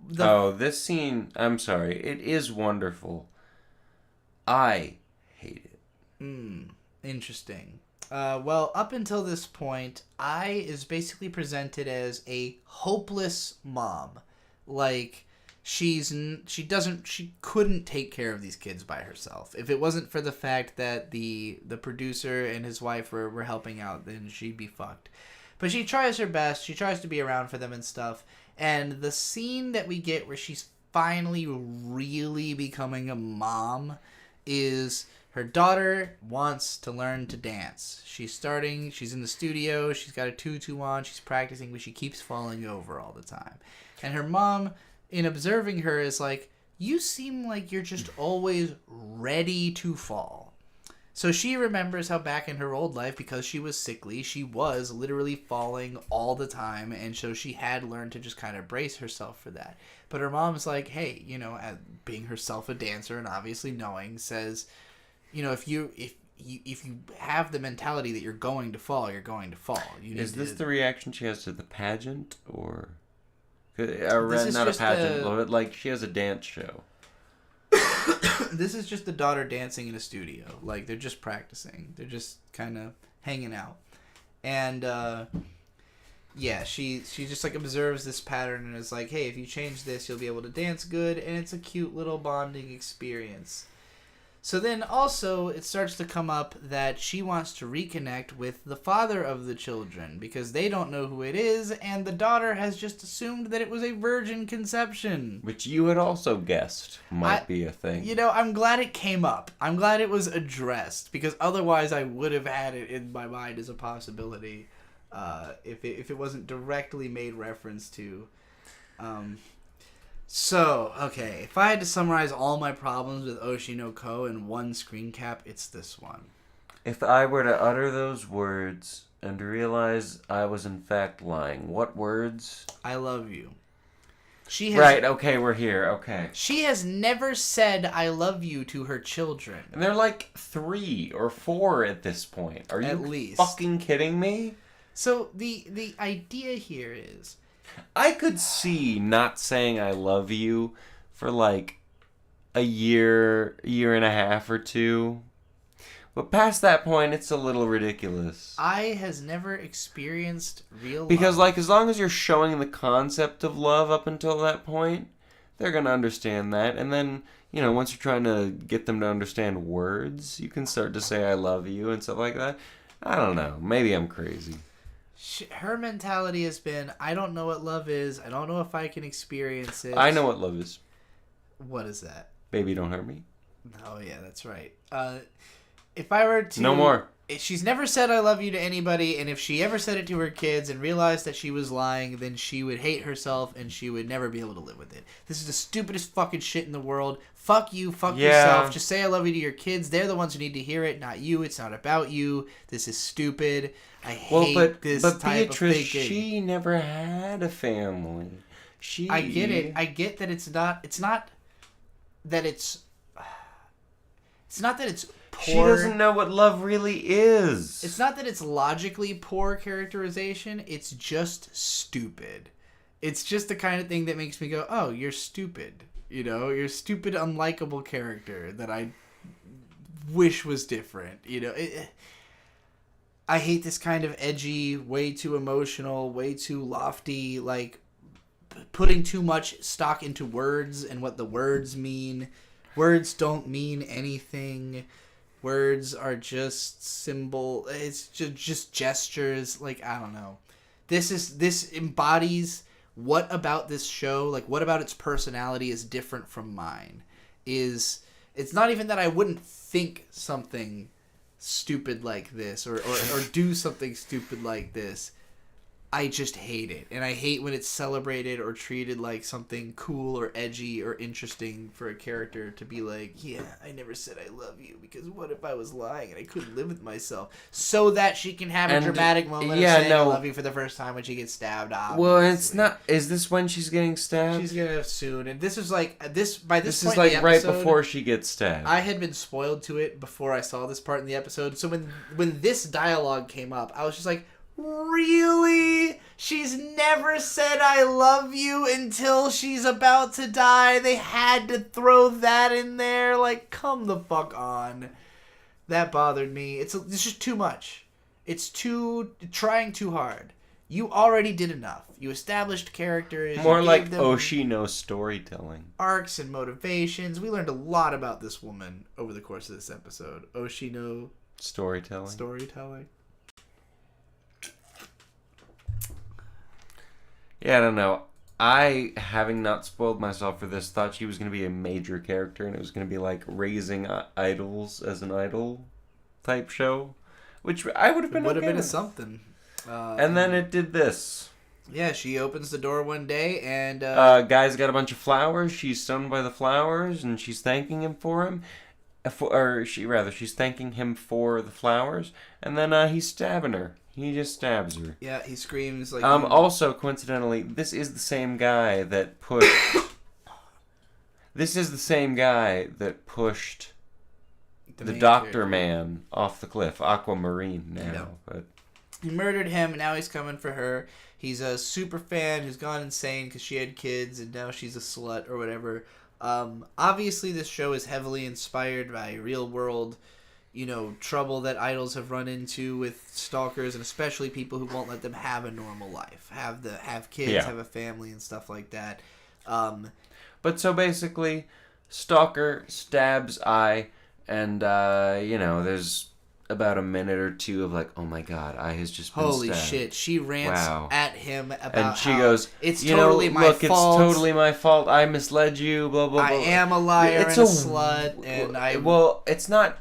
this scene, I'm sorry, it is wonderful. I hate it. Interesting. Well, up until this point, I is basically presented as a hopeless mom. Like, she couldn't take care of these kids by herself. If it wasn't for the fact that the producer and his wife were helping out, then she'd be fucked. But she tries her best. She tries to be around for them and stuff. And the scene that we get where she's finally really becoming a mom is her daughter wants to learn to dance. She's in the studio, she's got a tutu on, she's practicing, but she keeps falling over all the time. And her mom, in observing her, is like, you seem like you're just always ready to fall. So she remembers how back in her old life, because she was sickly, she was literally falling all the time, and so she had learned to just kind of brace herself for that. But her mom's like, hey, being herself a dancer and obviously knowing, says, if you have the mentality that you're going to fall, you're going to fall. Is this the reaction she has to the pageant, or not a pageant, but like she has a dance show? This is just the daughter dancing in a studio. Like, they're just practicing. They're just kind of hanging out. And, she just, like, observes this pattern and is like, hey, if you change this, you'll be able to dance good. And it's a cute little bonding experience. So then also it starts to come up that she wants to reconnect with the father of the children because they don't know who it is, and the daughter has just assumed that it was a virgin conception. Which you had also guessed might be a thing. I'm glad it came up. I'm glad it was addressed, because otherwise I would have had it in my mind as a possibility if it wasn't directly made reference to. So, okay, if I had to summarize all my problems with Oshi no Ko in one screen cap, it's this one. If I were to utter those words and realize I was in fact lying, what words? I love you. Right, okay, we're here, okay. She has never said I love you to her children. And they're like 3 or 4 at this point. Are you fucking kidding me? So the idea here is... I could see not saying I love you for like a year and a half or 2. But past that point, it's a little ridiculous. I has never experienced real love. Because, like, as long as you're showing the concept of love up until that point, they're going to understand that. And then, you know, once you're trying to get them to understand words, you can start to say I love you and stuff like that. I don't know. Maybe I'm crazy. Her mentality has been, I don't know what love is. I don't know if I can experience it. I know what love is. What is that? Baby, don't hurt me. Oh, yeah, that's right. If I were to... No more. She's never said I love you to anybody, and if she ever said it to her kids and realized that she was lying, then she would hate herself and she would never be able to live with it. This is the stupidest fucking shit in the world. Fuck you, fuck yourself. Just say I love you to your kids. They're the ones who need to hear it, not you. It's not about you. This is stupid. I hate this type Beatrice, of thinking. She never had a family. I get it. I get that it's not that it's poor. She doesn't know what love really is. It's not that it's logically poor characterization. It's just stupid. It's just the kind of thing that makes me go, oh, you're stupid. You know, you're a stupid, unlikable character that I wish was different. You know, I hate this kind of edgy, way too emotional, way too lofty, like putting too much stock into words and what the words mean. Words don't mean anything. Words are just symbol. It's just gestures. Like, I don't know. This embodies what about this show, like what about its personality is different from mine. It's not even that I wouldn't think something stupid like this or do something stupid like this. I just hate it. And I hate when it's celebrated or treated like something cool or edgy or interesting for a character to be like, yeah, I never said I love you because what if I was lying and I couldn't live with myself? So that she can have a dramatic moment of saying I love you for the first time when she gets stabbed, obviously. Well, it's not... Is this when she's getting stabbed? She's gonna soon. And this is like... By this point is in like the right episode, before she gets stabbed. I had been spoiled to it before I saw this part in the episode. So when this dialogue came up, I was just like... Really? She's never said I love you until she's about to die. They had to throw that in there. Like, come the fuck on. That bothered me. It's just too much. It's trying too hard. You already did enough. You established characters. More like Oshi knows storytelling. Arcs and motivations. We learned a lot about this woman over the course of this episode. Oshi knows storytelling. Yeah, I don't know. I, having not spoiled myself for this, thought she was going to be a major character, and it was going to be like raising idols as an idol type show, which I would have been okay with. Something. And then it did this. Yeah, she opens the door one day, and... guy's got a bunch of flowers. She's stunned by the flowers, and she's thanking him for him. She's thanking him for the flowers, and then he's stabbing her. He just stabs her. Yeah, he screams like... Also, coincidentally, this is the same guy that pushed... the Doctor Man off the cliff. Aquamarine now. No. But he murdered him, and now he's coming for her. He's a super fan who's gone insane because she had kids, and now she's a slut or whatever. Obviously, this show is heavily inspired by real-world... trouble that idols have run into with stalkers, and especially people who won't let them have a normal life, have kids, have a family, and stuff like that. But so basically, stalker stabs I, and there's about a minute or two of like, oh my god, I has just been holy stabbed. shit. She rants at him about and she goes, it's totally my fault. It's totally my fault. I misled you. Blah blah blah. I am a liar and a slut, and I. Well, it's not.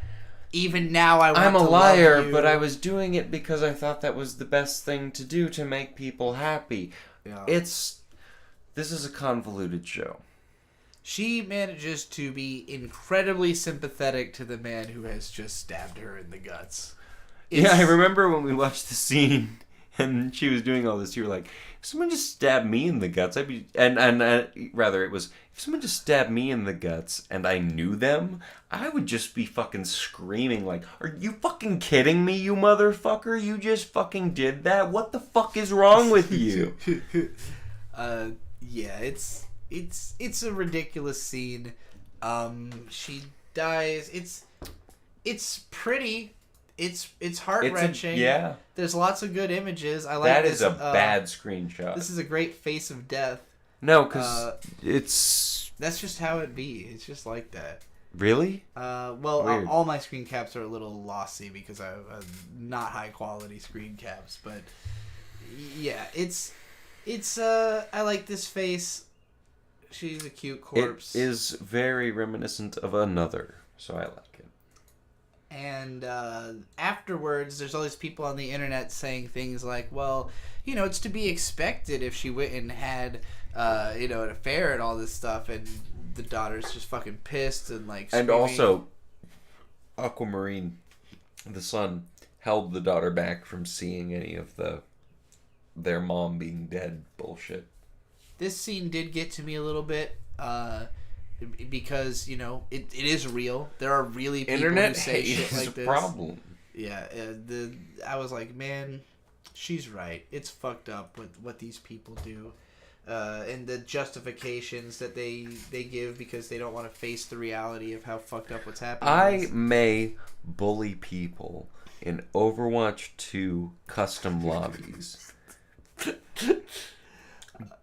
Even now, I'm a liar, but I was doing it because I thought that was the best thing to do to make people happy. Yeah. This is a convoluted show. She manages to be incredibly sympathetic to the man who has just stabbed her in the guts. Yeah, I remember when we watched the scene, and she was doing all this, you were like, if someone just stabbed me in the guts, I'd be... And rather, it was, if someone just stabbed me in the guts and I knew them, I would just be fucking screaming like, are you fucking kidding me, you motherfucker? You just fucking did that? What the fuck is wrong with you? Yeah, it's a ridiculous scene. She dies. It's pretty. It's heart-wrenching. Yeah. There's lots of good images. I like that this. Is a bad screenshot. This is a great face of death. No, because it's... That's just how it be. It's just like that. Really? Well, all my screen caps are a little lossy because I have not high-quality screen caps. But, yeah, it's I like this face. She's a cute corpse. It is very reminiscent of another, so I like it. And afterwards, there's all these people on the internet saying things like, well, you know, it's to be expected if she went and had, you know, an affair and all this stuff, and the daughter's just fucking pissed and, like, screaming. And also, Aquamarine, the son, held the daughter back from seeing any of their mom being dead bullshit. This scene did get to me a little bit, because, you know, it is real. There are really people Internet who say hate shit like is this. a problem. Yeah, I was like, man, she's right. It's fucked up with what these people do, and the justifications that they give because they don't want to face the reality of how fucked up what's happening. I may bully people in Overwatch 2 custom lobbies,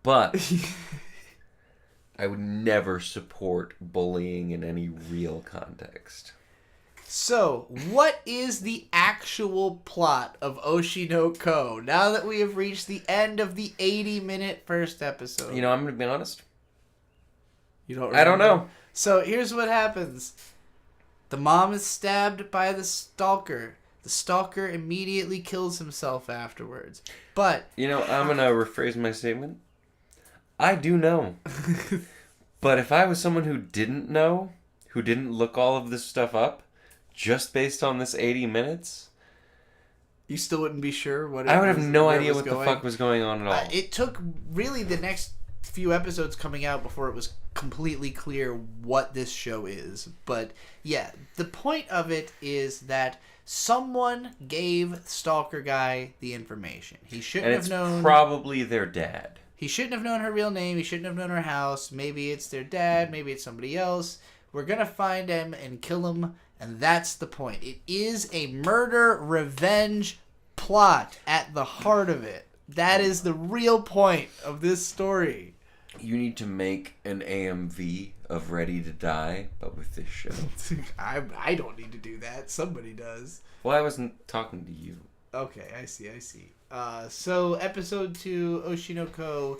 but I would never support bullying in any real context. So, what is the actual plot of Oshi no Ko now that we have reached the end of the 80-minute first episode? You know, I'm going to be honest. You don't remember? I don't know. So, here's what happens. The mom is stabbed by the stalker. The stalker immediately kills himself afterwards. But... You know, I'm going to rephrase my statement. I do know. But if I was someone who didn't know, who didn't look all of this stuff up, just based on this 80 minutes... You still wouldn't be sure what it I would have no idea what going. the fuck was going on at all. It took really the next few episodes coming out before it was completely clear what this show is. But yeah, the point of it is that someone gave Stalker Guy the information. He shouldn't have known... And it's probably their dad. He shouldn't have known her real name. He shouldn't have known her house. Maybe it's their dad. Maybe it's somebody else. We're going to find him and kill him. And that's the point. It is a murder revenge plot at the heart of it. That is the real point of this story. You need to make an AMV of Ready to Die, but with this show. I don't need to do that. Somebody does. Well, I wasn't talking to you. Okay, I see. So, episode 2, Oshi no Ko.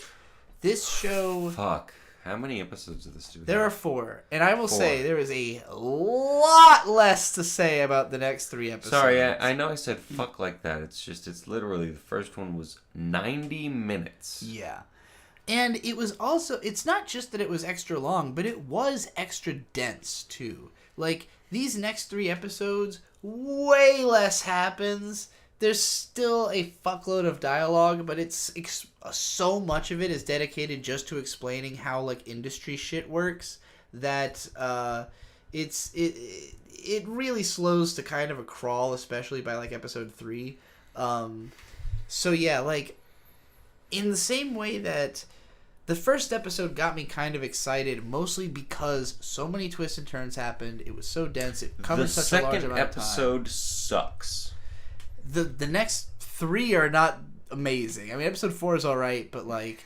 This show... Fuck. How many episodes of this do we have? There are 4. And I will say there is a lot less to say about the next 3 episodes. Sorry, I know I said fuck like that. It's literally, the first one was 90 minutes. Yeah. And it was also, it's not just that it was extra long, but it was extra dense, too. Like, these next 3 episodes, way less happens. There's still a fuckload of dialogue, but it's so much of it is dedicated just to explaining how, like, industry shit works that it really slows to kind of a crawl, especially by, like, episode 3. So, yeah, like, in the same way that the first episode got me kind of excited, mostly because so many twists and turns happened. It was so dense. It covered such a large amount of time. The second episode sucks. The next 3 are not amazing. I mean, episode 4 is all right, but like,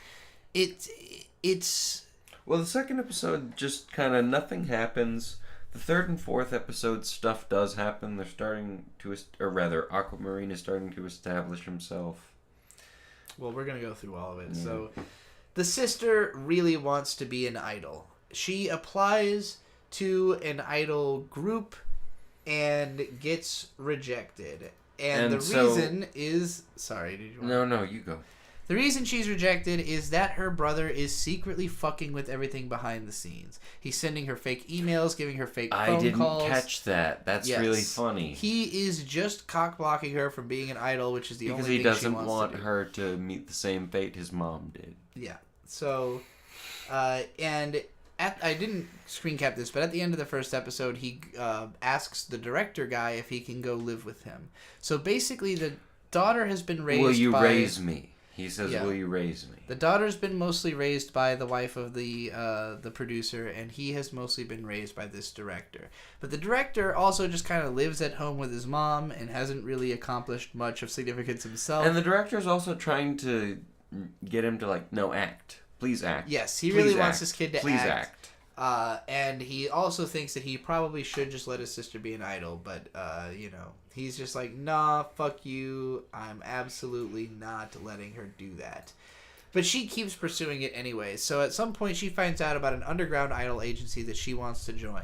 it's. Well, the second episode just kind of nothing happens. The third and fourth episode stuff does happen. They're starting to, or rather, Aquamarine is starting to establish himself. Well, we're gonna go through all of it. So, the sister really wants to be an idol. She applies to an idol group and gets rejected. And the reason is... Sorry, did you want... No, you go. The reason she's rejected is that her brother is secretly fucking with everything behind the scenes. He's sending her fake emails, giving her fake phone calls. I didn't catch that. That's really funny. He is just cock-blocking her from being an idol, which is the only thing she wants to do. Because he doesn't want her to meet the same fate his mom did. Yeah. So, and... I didn't screen cap this, but at the end of the first episode, he asks the director guy if he can go live with him. So basically, the daughter has been raised by... Will you raise me? He says, will you raise me? The daughter's been mostly raised by the wife of the producer, and he has mostly been raised by this director. But the director also just kind of lives at home with his mom and hasn't really accomplished much of significance himself. And the director's also trying to get him to, like, no, act. Please act. Yes, he really wants his kid to act. Please act. And he also thinks that he probably should just let his sister be an idol, but, he's just like, nah, fuck you. I'm absolutely not letting her do that. But she keeps pursuing it anyway. So at some point she finds out about an underground idol agency that she wants to join.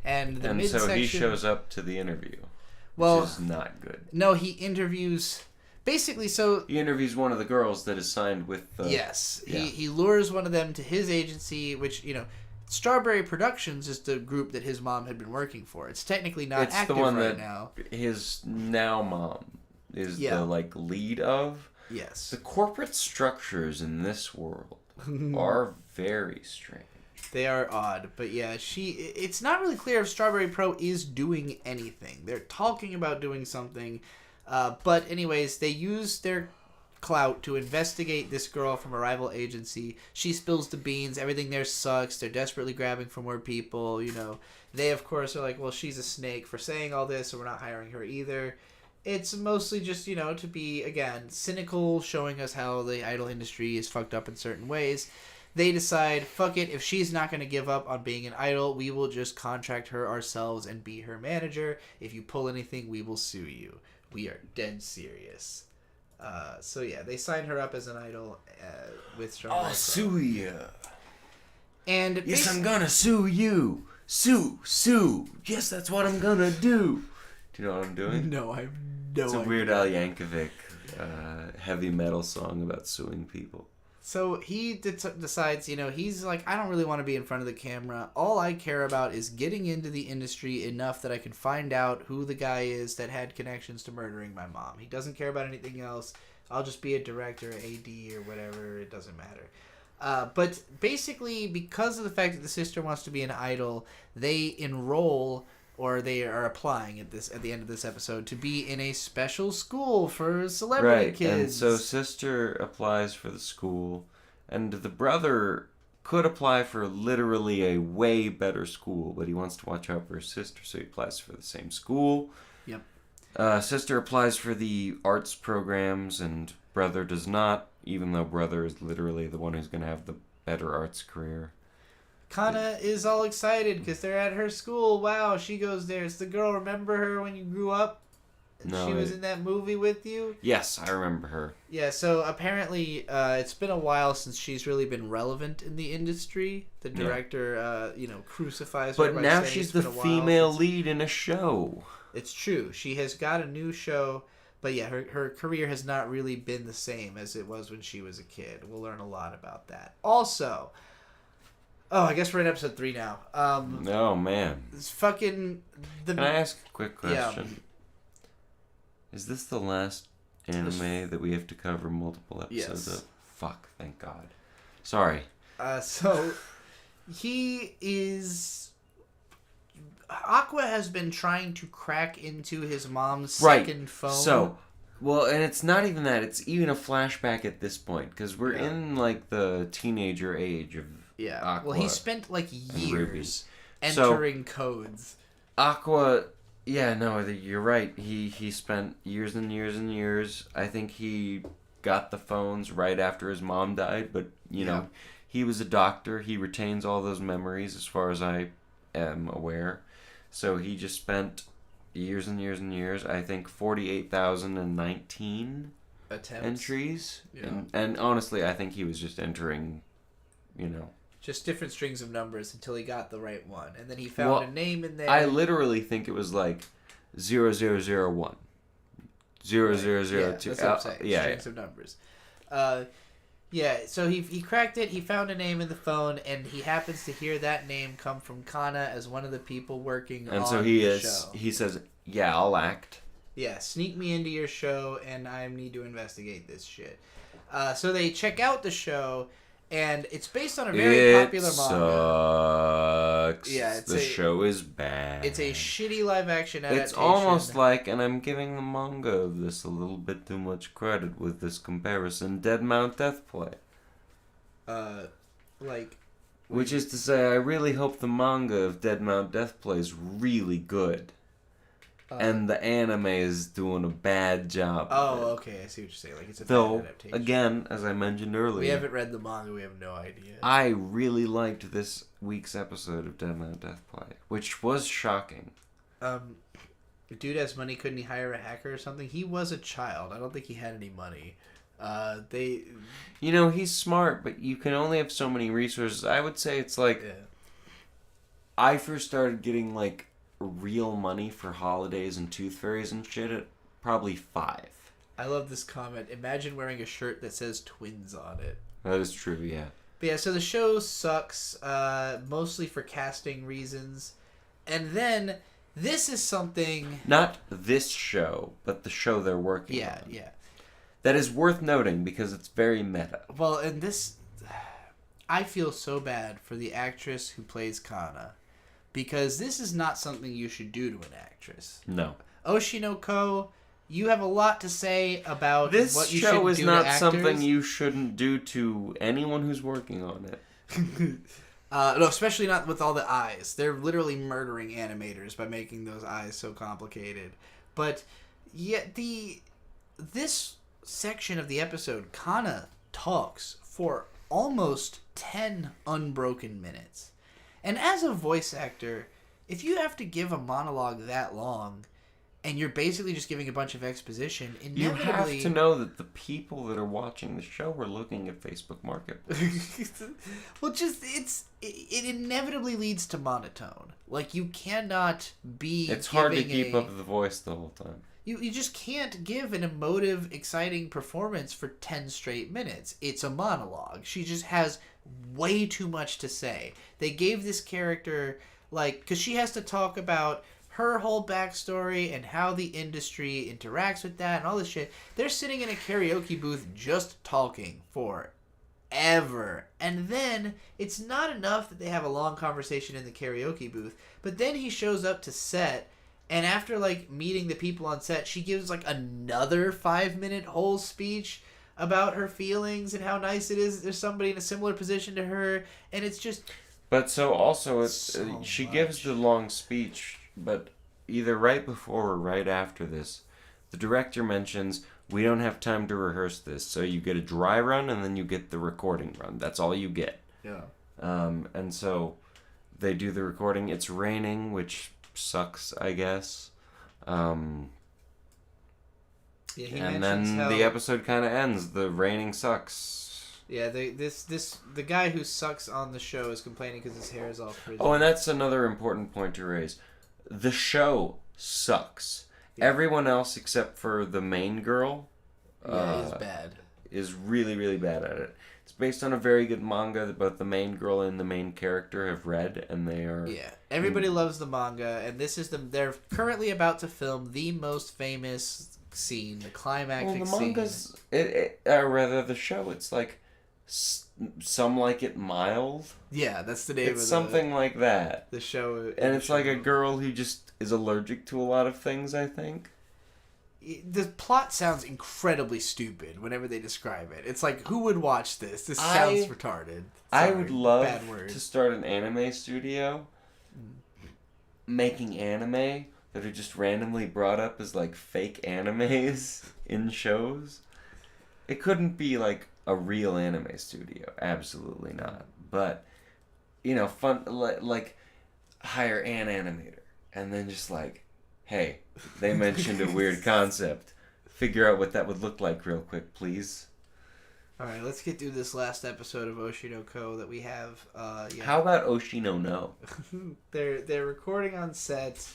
And so he shows up to the interview, which is not good. No, he interviews... Basically, so... He interviews one of the girls that is signed with... Yes. Yeah. He lures one of them to his agency, which, Strawberry Productions is the group that his mom had been working for. It's technically not active right now. It's the one that his now mom is the, lead of. Yes. The corporate structures in this world are very strange. They are odd, but yeah, it's not really clear if Strawberry Pro is doing anything. They're talking about doing something... but anyways, they use their clout to investigate this girl from a rival agency. She spills the beans. Everything there sucks. They're desperately grabbing for more people. They, of course, are like, well, she's a snake for saying all this, so we're not hiring her either. It's mostly just, to be, again, cynical, showing us how the idol industry is fucked up in certain ways. They decide, fuck it, if she's not going to give up on being an idol, we will just contract her ourselves and be her manager. If you pull anything, we will sue you. We are dead serious. So yeah, they signed her up as an idol with Strawberry Pro. I'll sue you. And yes, I'm gonna sue you. Sue. Yes, that's what I'm gonna do. Do you know what I'm doing? No, I have no idea. It's a Weird Al Yankovic heavy metal song about suing people. So he decides, he's like, I don't really want to be in front of the camera. All I care about is getting into the industry enough that I can find out who the guy is that had connections to murdering my mom. He doesn't care about anything else. I'll just be a director, AD, or whatever. It doesn't matter. But basically, because of the fact that the sister wants to be an idol, they enroll... or they are applying at the end of this episode to be in a special school for celebrity kids. And so sister applies for the school, and the brother could apply for literally a way better school, but he wants to watch out for his sister, so he applies for the same school. Yep. Sister applies for the arts programs, and brother does not, even though brother is literally the one who's going to have the better arts career. Kana is all excited because they're at her school. Wow, she goes there. It's the girl, remember her when you grew up? No, she was in that movie with you? Yes, I remember her. Yeah, so apparently it's been a while since she's really been relevant in the industry. The director, crucifies her. But now she's the female lead in a show. It's true. She has got a new show. But yeah, her career has not really been the same as it was when she was a kid. We'll learn a lot about that. Also... Oh, I guess we're in episode 3 now. Oh, man. It's fucking... Can I ask a quick question? Yeah. Is this the last anime that we have to cover multiple episodes of? Fuck, thank God. Sorry. So, he is... Aqua has been trying to crack into his mom's second phone. So... Well, and it's not even that. It's even a flashback at this point. Because we're in, the teenager age of Aqua. Well, he spent, years entering codes. Aqua... Yeah, no, you're right. He spent years and years and years. I think he got the phones right after his mom died. But, you know, he was a doctor. He retains all those memories as far as I am aware. So he just spent... years and years and years. I think 48,019 entries. Yeah. And honestly, I think he was just entering, just different strings of numbers until he got the right one. And then he found a name in there. I literally think it was 0001. 0002. Yeah, that's what I'm saying. Strings of numbers. Yeah, so he cracked it, he found a name in the phone, and he happens to hear that name come from Kana as one of the people working on the show. He says, yeah, I'll act. Yeah, sneak me into your show, and I need to investigate this shit. So they check out the show, and it's based on a very popular manga. Sucks. Yeah, the show is bad. It's a shitty live-action adaptation. It's almost like, and I'm giving the manga of this a little bit too much credit with this comparison, Dead Mount Death Play. Which is to say, I really hope the manga of Dead Mount Death Play is really good. And the anime is doing a bad job. Oh, okay. I see what you're saying. Like it's a bad adaptation. Again, as I mentioned earlier, we haven't read the manga. We have no idea. I really liked this week's episode of Dead Mount Death Play, which was shocking. Dude has money. Couldn't he hire a hacker or something? He was a child. I don't think he had any money. He's smart, but you can only have so many resources. I would say it's like, I first started getting like real money for holidays and tooth fairies and shit at probably 5. I love this comment. Imagine wearing a shirt that says twins on it. That is true, yeah. But yeah, so the show sucks, mostly for casting reasons. And then, this is something... Not this show, but the show they're working on. Yeah. That is worth noting because it's very meta. Well, and this... I feel so bad for the actress who plays Kana. Because this is not something you should do to an actress. No. Oshi no Ko, you have a lot to say about this what you show should is do not to actors. Something you shouldn't do to anyone who's working on it. No, especially not with all the eyes. They're literally murdering animators by making those eyes so complicated. But yet this section of the episode, Kana talks for almost 10 unbroken minutes. And as a voice actor, if you have to give a monologue that long, and you're basically just giving a bunch of exposition, inevitably... You have to know that the people that are watching the show are looking at Facebook Marketplace. Well, it inevitably leads to monotone. Like, you cannot be... It's hard to keep up the voice the whole time. You just can't give an emotive, exciting performance for 10 straight minutes. It's a monologue. She just has way too much to say. They gave this character, because she has to talk about her whole backstory and how the industry interacts with that and all this shit. They're sitting in a karaoke booth just talking forever. And then it's not enough that they have a long conversation in the karaoke booth, but then he shows up to set, and after meeting the people on set, she gives another 5-minute whole speech about her feelings and how nice it is that there's somebody in a similar position to her, and it's just... But so also, she gives the long speech, but either right before or right after this, the director mentions, we don't have time to rehearse this, so you get a dry run and then you get the recording run. That's all you get. Yeah. And so they do the recording. It's raining, which sucks, I guess. And then the episode kind of ends. The raining sucks. Yeah, the guy who sucks on the show is complaining because his hair is all frizzy. Oh, and that's another important point to raise. The show sucks. Yeah. Everyone else except for the main girl is bad. Is really, really bad at it. It's based on a very good manga that both the main girl and the main character have read, and they are... Yeah, everybody loves the manga, and this is they're currently about to film the most famous scene, the climactic scene. Well, the manga's... or rather, the show, it's Some Like It Mild. Yeah, that's the name it's something like that. The show. And it's like a girl who just is allergic to a lot of things, I think. The plot sounds incredibly stupid whenever they describe it. It's like, who would watch this? This sounds retarded. Sorry, I would love to start an anime studio making anime that are just randomly brought up as fake animes in shows. It couldn't be a real anime studio, absolutely not. But fun, hire an animator and then just hey, they mentioned a weird concept. Figure out what that would look like real quick, please. All right, let's get through this last episode of Oshi no Ko that we have. How about Oshi no No? They're recording on set,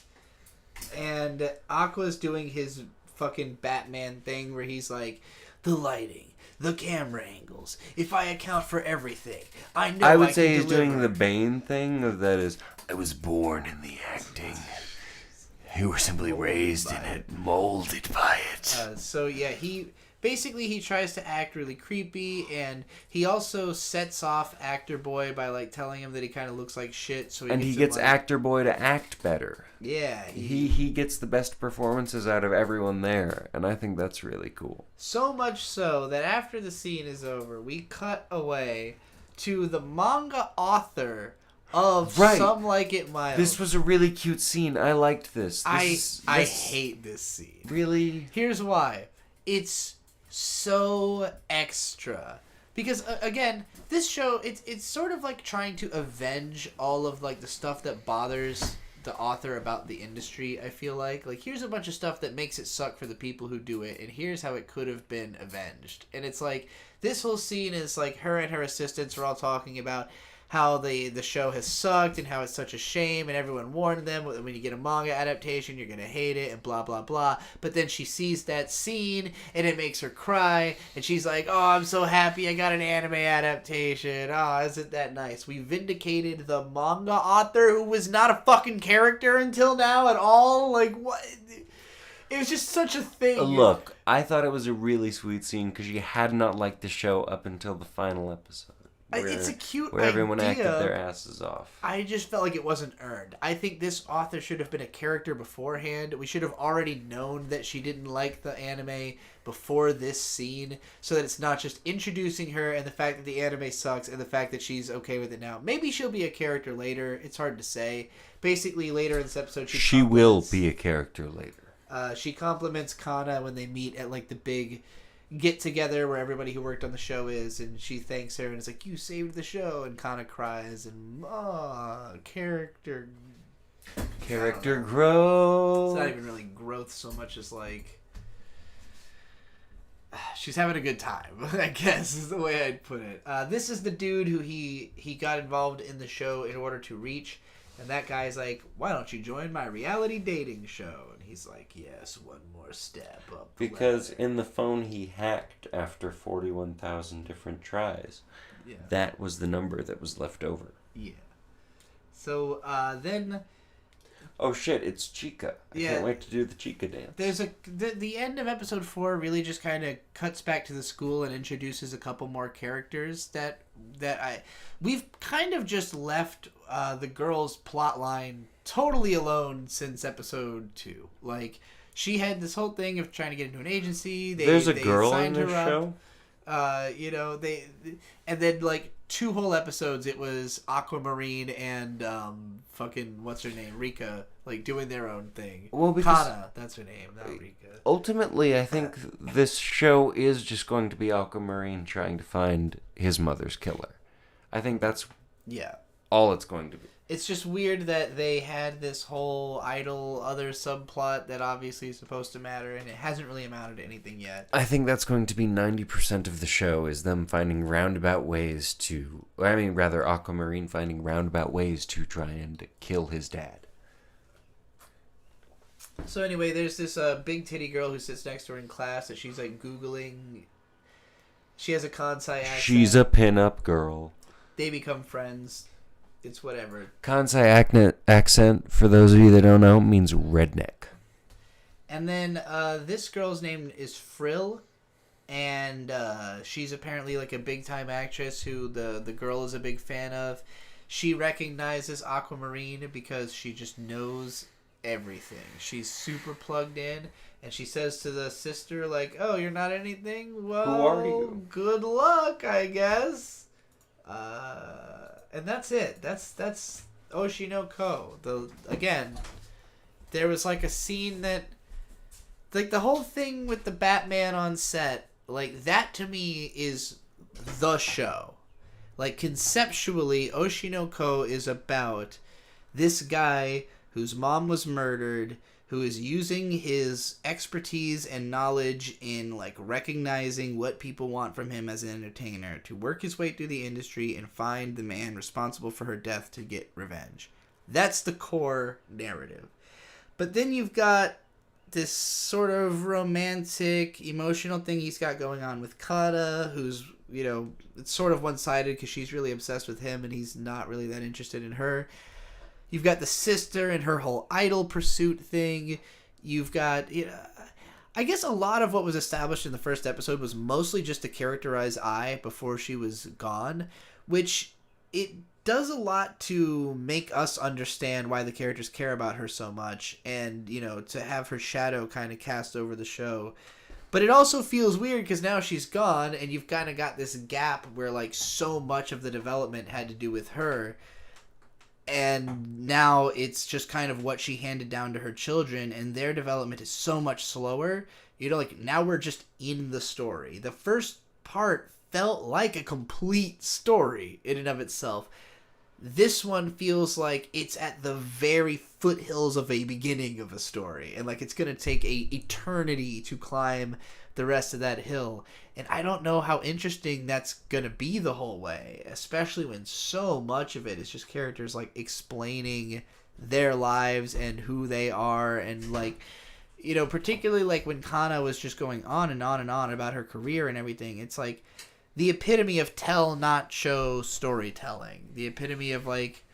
and Aqua's doing his fucking Batman thing where he's like, the lighting, the camera angles. If I account for everything, I know I would say can he's deliver. doing the Bane thing of that is, I was born in the acting. You were simply raised in it, molded by it. So yeah, he tries to act really creepy, and he also sets off Actor Boy by like telling him that he kind of looks like shit. So he gets Actor Boy to act better. Yeah, he gets the best performances out of everyone there, and I think that's really cool. So much so that after the scene is over, we cut away to the manga author of Some Like It Mild. This was a really cute scene. I liked this. I hate this scene. Really? Here's why. It's so extra. Because, again, this show, it's sort of like trying to avenge all of like the stuff that bothers the author about the industry, I feel like. Like, here's a bunch of stuff that makes it suck for the people who do it, and here's how it could have been avenged. And it's like, this whole scene is like her and her assistants are all talking about how the show has sucked and how it's such a shame, and everyone warned them when you get a manga adaptation you're gonna hate it and blah blah blah. But then she sees that scene and it makes her cry, and she's like, oh, I'm so happy I got an anime adaptation. Oh, isn't that nice? We vindicated the manga author who was not a fucking character until now at all. Like, what? It was just such a thing. Look, I thought it was a really sweet scene because you had not liked the show up until the final episode. It's a cute where idea. Everyone acted their asses off. I just felt like it wasn't earned. I think this author should have been a character beforehand. We should have already known that she didn't like the anime before this scene, so that it's not just introducing her and the fact that the anime sucks and the fact that she's okay with it now. Maybe she'll be a character later. It's hard to say. Basically, later in this episode, she will be a character later. She compliments Kana when they meet at like the big get together where everybody who worked on the show is, and she thanks her and it's like, you saved the show, and Kana cries, and character growth. It's not even really growth so much as like she's having a good time, I guess is the way I'd put it. This is the dude who he got involved in the show in order to reach, and that guy's like, why don't you join my reality dating show? And he's like, yes, one more step up. Because in the phone he hacked after 41,000 different tries. Yeah. That was the number that was left over. Yeah. So then... Oh shit, it's Chica. I can't wait to do the Chica dance. There's the end of episode 4 really just kind of cuts back to the school and introduces a couple more characters that we've kind of just left the girl's plot line totally alone since episode 2. Like, she had this whole thing of trying to get into an agency. There's a girl in this show? And then like 2 whole episodes it was Aquamarine and fucking what's her name, Rika, like doing their own thing. Well, because Kana, that's her name, not Rika. Ultimately, I think this show is just going to be Aquamarine trying to find his mother's killer. I think that's all it's going to be. It's just weird that they had this whole idol other subplot that obviously is supposed to matter, and it hasn't really amounted to anything yet. I think that's going to be 90% of the show, is them finding roundabout ways to... Aquamarine finding roundabout ways to try and kill his dad. So anyway, there's this big titty girl who sits next to her in class that she's like Googling. She has a Kansai accent. She's a pinup girl. They become friends. It's whatever. Kansai accent, for those of you that don't know, means redneck. And then this girl's name is Frill, and she's apparently like a big-time actress who the girl is a big fan of. She recognizes Aquamarine because she just knows everything. She's super plugged in, and she says to the sister, like, oh, you're not anything? Well, who are you? Good luck, I guess. And that's it. That's Oshi no Ko. Again, there was like a scene that, like, the whole thing with the Batman on set, like, that to me is the show. Like, conceptually, Oshi no Ko is about this guy whose mom was murdered, who is using his expertise and knowledge in, like, recognizing what people want from him as an entertainer to work his way through the industry and find the man responsible for her death to get revenge. That's the core narrative. But then you've got this sort of romantic, emotional thing he's got going on with Kata, who's, it's sort of one-sided because she's really obsessed with him and he's not really that interested in her. You've got the sister and her whole idol pursuit thing. You've got, I guess a lot of what was established in the first episode was mostly just to characterize Ai before she was gone, which it does a lot to make us understand why the characters care about her so much and, to have her shadow kind of cast over the show. But it also feels weird because now she's gone and you've kind of got this gap where, like, so much of the development had to do with her. And now it's just kind of what she handed down to her children, and their development is so much slower. Now we're just in the story. The first part felt like a complete story in and of itself. This one feels like it's at the very foothills of a beginning of a story, and like it's going to take a eternity to climb the rest of that hill. And I don't know how interesting that's going to be the whole way, especially when so much of it is just characters like explaining their lives and who they are, and like, particularly like when Kana was just going on and on and on about her career and everything. It's like the epitome of tell, not show storytelling. The epitome of like,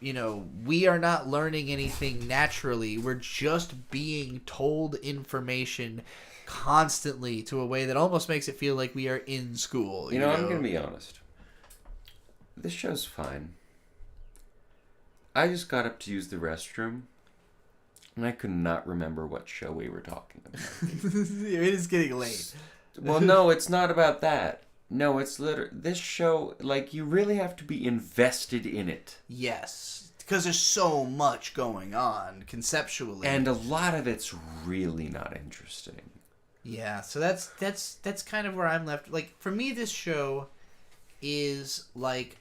we are not learning anything naturally. We're just being told information constantly to a way that almost makes it feel like we are in school. I'm going to be honest. This show's fine. I just got up to use the restroom, and I could not remember what show we were talking about. It is getting late. Well, no, it's not about that. No, it's literally... This show, like, you really have to be invested in it. Yes. Because there's so much going on, conceptually. And a lot of it's really not interesting. Yeah, so that's kind of where I'm left. Like, for me, this show is like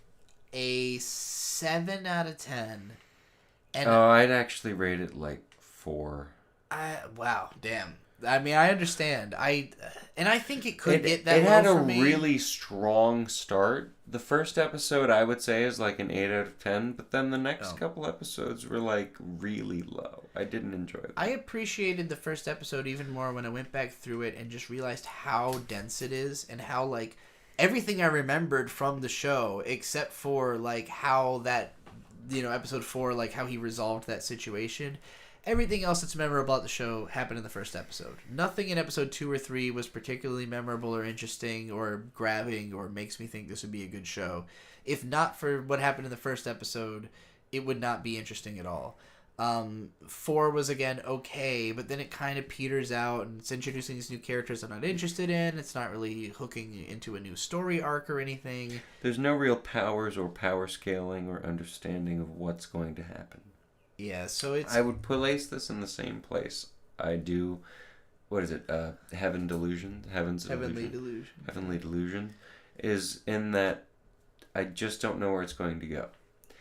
a 7 out of 10. And I'd actually rate it like 4. Wow, damn. I mean, I understand. I think it could get that low for me. It had a really strong start. The first episode, I would say, is like an 8 out of 10, but then the next couple episodes were like really low. I didn't enjoy them. I appreciated the first episode even more when I went back through it and just realized how dense it is and how, like, everything I remembered from the show, except for like how that, episode 4, like how he resolved that situation. Everything else that's memorable about the show happened in the first episode. Nothing in episode 2 or 3 was particularly memorable or interesting or grabbing or makes me think this would be a good show. If not for what happened in the first episode, it would not be interesting at all. 4 was, again, okay, but then it kind of peters out, and it's introducing these new characters I'm not interested in. It's not really hooking into a new story arc or anything. There's no real powers or power scaling or understanding of what's going to happen. Yeah, so it's... I would place this in the same place I do... What is it? Heavenly Delusion? Heavenly Delusion. Heavenly Delusion is in that I just don't know where it's going to go.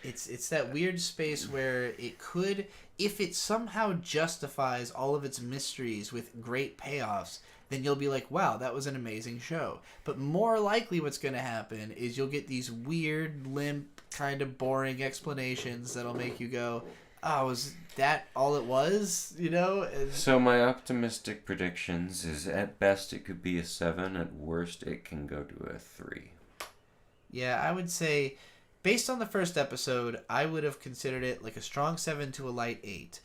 It's that weird space where it could, if it somehow justifies all of its mysteries with great payoffs, then you'll be like, wow, that was an amazing show. But more likely what's going to happen is you'll get these weird, limp, kind of boring explanations that'll make you go, oh, was that all it was? So my optimistic predictions is at best it could be a 7, at worst it can go to a 3. Yeah, I would say, based on the first episode, I would have considered it like a strong 7 to a light 8.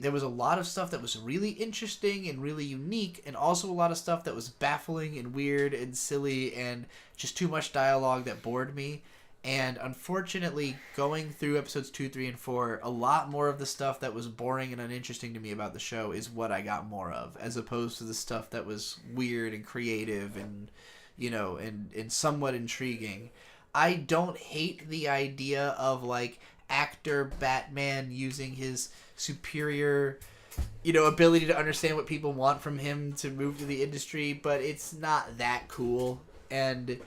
There was a lot of stuff that was really interesting and really unique, and also a lot of stuff that was baffling and weird and silly and just too much dialogue that bored me. And unfortunately, going through episodes 2, 3, and 4, a lot more of the stuff that was boring and uninteresting to me about the show is what I got more of, as opposed to the stuff that was weird and creative and, and somewhat intriguing. I don't hate the idea of, like, actor Batman using his superior, ability to understand what people want from him to move to the industry, but it's not that cool. And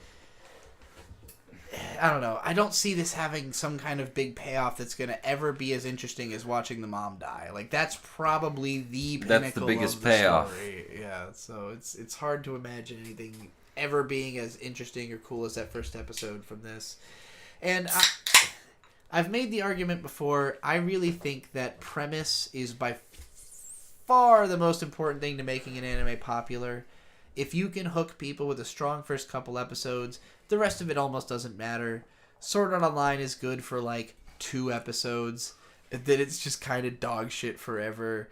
I don't know. I don't see this having some kind of big payoff that's going to ever be as interesting as watching the mom die. Like, that's probably the pinnacle that's the biggest of the payoff. Story. Yeah, so it's hard to imagine anything ever being as interesting or cool as that first episode from this. And I've made the argument before. I really think that premise is by far the most important thing to making an anime popular. If you can hook people with a strong first couple episodes, the rest of it almost doesn't matter. Sword Art Online is good for like 2 episodes, and then it's just kind of dog shit forever.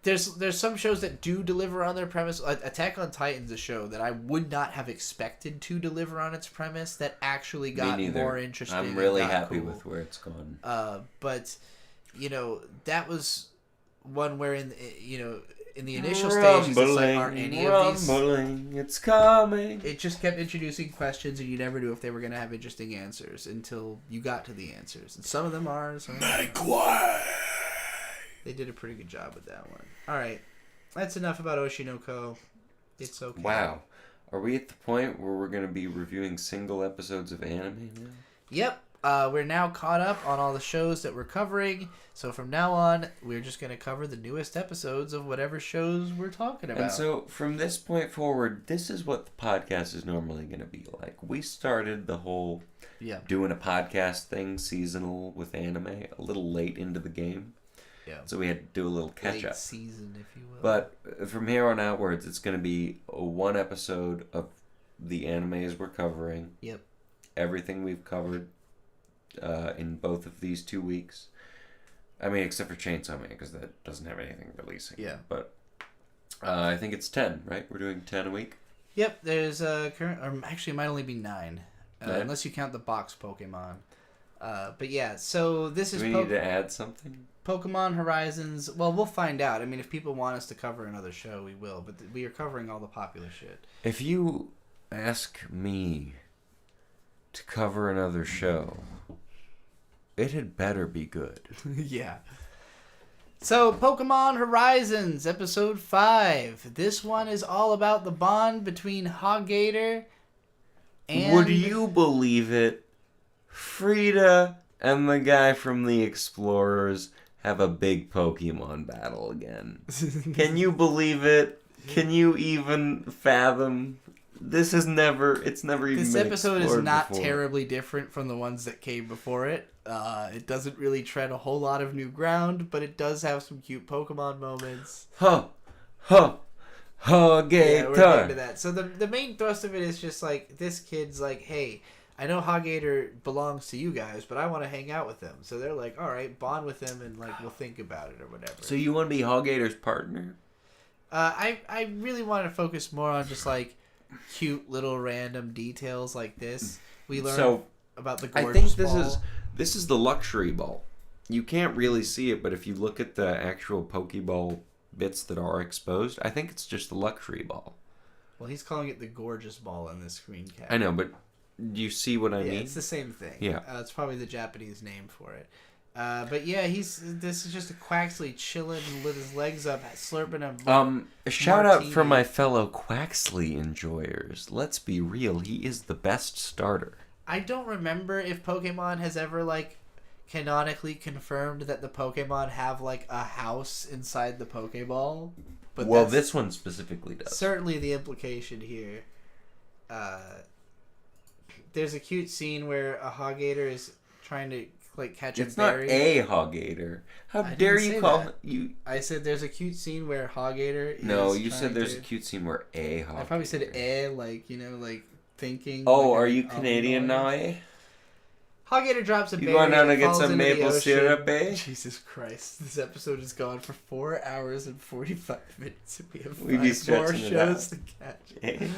There's some shows that do deliver on their premise. Attack on Titan's a show that I would not have expected to deliver on its premise that actually got more interesting. I'm really happy with where it's gone. But that was one where in the initial stages, it's like, aren't any of these... It's coming. It just kept introducing questions, and you never knew if they were going to have interesting answers until you got to the answers. And some of them are. They did a pretty good job with that one. All right. That's enough about Oshi no Ko. It's okay. Wow. Are we at the point where we're going to be reviewing single episodes of anime now? Yep. We're now caught up on all the shows that we're covering. So from now on, we're just going to cover the newest episodes of whatever shows we're talking about. And so from this point forward, this is what the podcast is normally going to be like. We started the whole doing a podcast thing, seasonal with anime, a little late into the game. Yeah. So we had to do a little catch-up. Late season, if you will. But from here on outwards, it's going to be one episode of the animes we're covering. Yep. Everything we've covered in both of these 2 weeks. I mean, except for Chainsaw Man, because that doesn't have anything releasing. Yeah. But I think it's 10, right? We're doing 10 a week? Yep. There's actually, it might only be 9. Unless you count the box Pokemon. But yeah, so this is... Do we need to add something? Pokemon Horizons, well, we'll find out. I mean, if people want us to cover another show, we will. But we are covering all the popular shit. If you ask me to cover another show, it had better be good. Yeah. So, Pokemon Horizons, Episode 5. This one is all about the bond between Hoggator and... Would you believe it? Frida and the guy from the Explorers have a big Pokemon battle again. Can you believe it? Can you even fathom? It's never even This been episode is explored not before. terribly different from the ones that came before it. It doesn't really tread a whole lot of new ground, but it does have some cute Pokemon moments. Hoggator. Yeah, we're getting to that. So the main thrust of it is just like, this kid's like, hey, I know Hoggator belongs to you guys, but I want to hang out with him. So they're like, all right, bond with him, and like we'll think about it or whatever. So you want to be Hoggator's partner? I really wanted to focus more on just like cute little random details like this. We learned about the gorgeous ball. This is the luxury ball. You can't really see it, but if you look at the actual Pokeball bits that are exposed, I think it's just the luxury ball. Well, he's calling it the gorgeous ball in this screen cap. I know, but do you see what I mean? Yeah, it's the same thing. Yeah. It's probably the Japanese name for it. But yeah, this is just a Quaxley chilling with his legs up, slurping a shout out for my fellow Quaxley enjoyers. Let's be real, he is the best starter. I don't remember if Pokemon has ever like canonically confirmed that the Pokemon have like a house inside the Pokeball. But well, this one specifically does. Certainly the implication here. There's a cute scene where a Hoggator is trying to like catch a berry. It's not a Hoggator. How dare you call you? I said there's a cute scene where Hoggator is... No, you said there's a cute scene where a Hoggator... I probably said like, like thinking... Oh, like are you Canadian now, eh? Hoggator drops a berry. You going down to get some maple syrup, eh? Jesus Christ. This episode has gone for 4 hours and 45 minutes. We have 5 more shows to catch.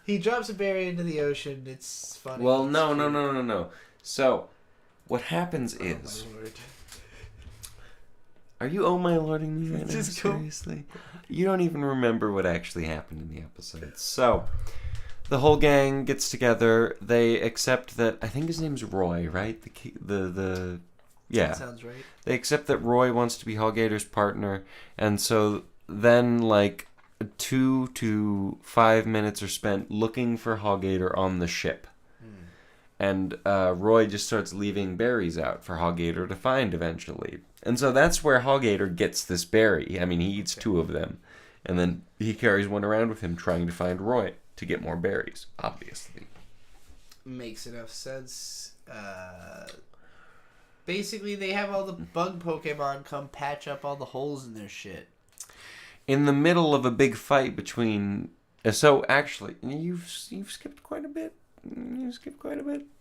He drops a berry into the ocean. It's funny. Well, no. So, what happens is... Oh, my Lord. Are you oh my lording me right now? Just Seriously? You don't even remember what actually happened in the episode. So, the whole gang gets together. They accept that... I think his name's Roy, right? Yeah. That sounds right. They accept that Roy wants to be Hoggator's partner. And so, then, like... 2 to 5 minutes are spent looking for Hoggator on the ship. And Roy just starts leaving berries out for Hoggator to find eventually. And so that's where Hoggator gets this berry. I mean, he eats 2 of them. And then he carries one around with him trying to find Roy to get more berries, obviously. Makes enough sense. basically they have all the bug Pokemon come patch up all the holes in their shit. In the middle of a big fight between... So, actually, you've skipped quite a bit.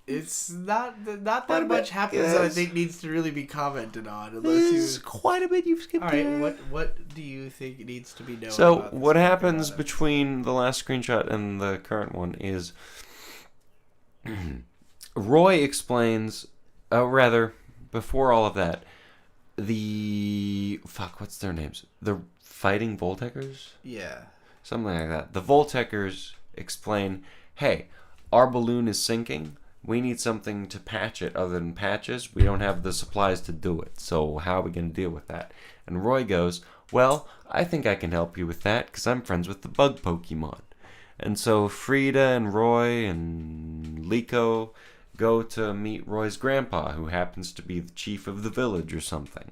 It's not that much happens that I think needs to really be commented on. Unless quite a bit you've skipped. All right, what do you think needs to be known? So what happens between the last screenshot and the current one is Roy explains. Rather, before all of that, what's their names? The Fighting Voltekers? Yeah. Something like that. The Voltekers explain, hey, our balloon is sinking. We need something to patch it other than patches. We don't have the supplies to do it. So how are we going to deal with that? And Roy goes, well, I think I can help you with that because I'm friends with the bug Pokemon. And so Frida and Roy and Liko go to meet Roy's grandpa, who happens to be the chief of the village or something.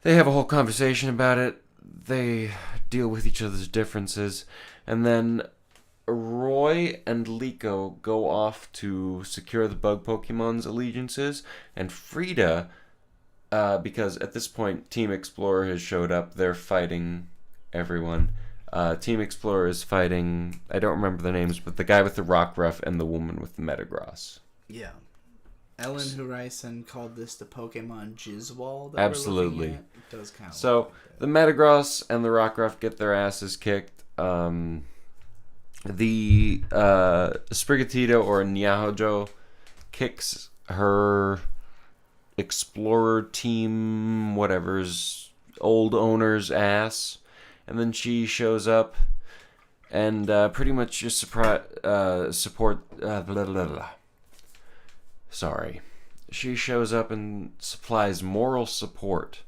They have a whole conversation about it. They deal with each other's differences. And then Roy and Liko go off to secure the bug Pokemon's allegiances, and Frida, because at this point Team Explorer has showed up, they're fighting everyone. Team Explorer is fighting, I don't remember the names, but the guy with the Rockruff and the woman with the Metagross. Yeah. Ellen Horizon called this the Pokemon Jizzwall that Absolutely. we're looking at. It does kind of So, like the Metagross and the Rockruff get their asses kicked. The Sprigatito or Nyahojo kicks her Explorer team, whatever's old owner's ass, and then she shows up and pretty much just support. Sorry, she shows up and supplies moral support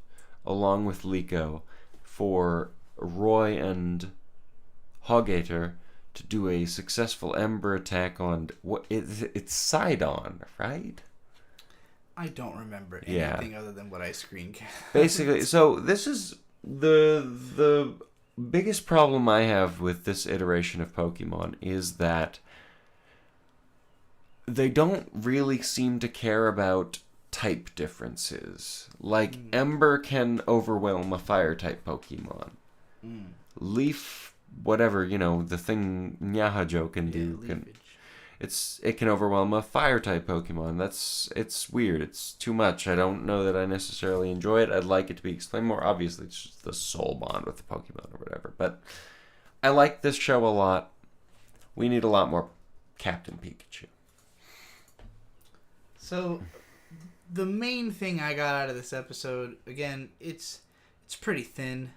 along with Liko for Roy and Hogator to do a successful Ember attack on it's Sidon, right? I don't remember anything other than what I screen capped. Basically, so this is the biggest problem I have with this iteration of Pokemon is that they don't really seem to care about type differences. Like Ember can overwhelm a fire type Pokemon. Leaf, whatever, the thing Nyahojo can do, it can overwhelm a fire type Pokemon. It's weird. It's too much. I don't know that I necessarily enjoy it. I'd like it to be explained more. Obviously, it's just the soul bond with the Pokemon or whatever. But I like this show a lot. We need a lot more Captain Pikachu. So, the main thing I got out of this episode, again, it's pretty thin.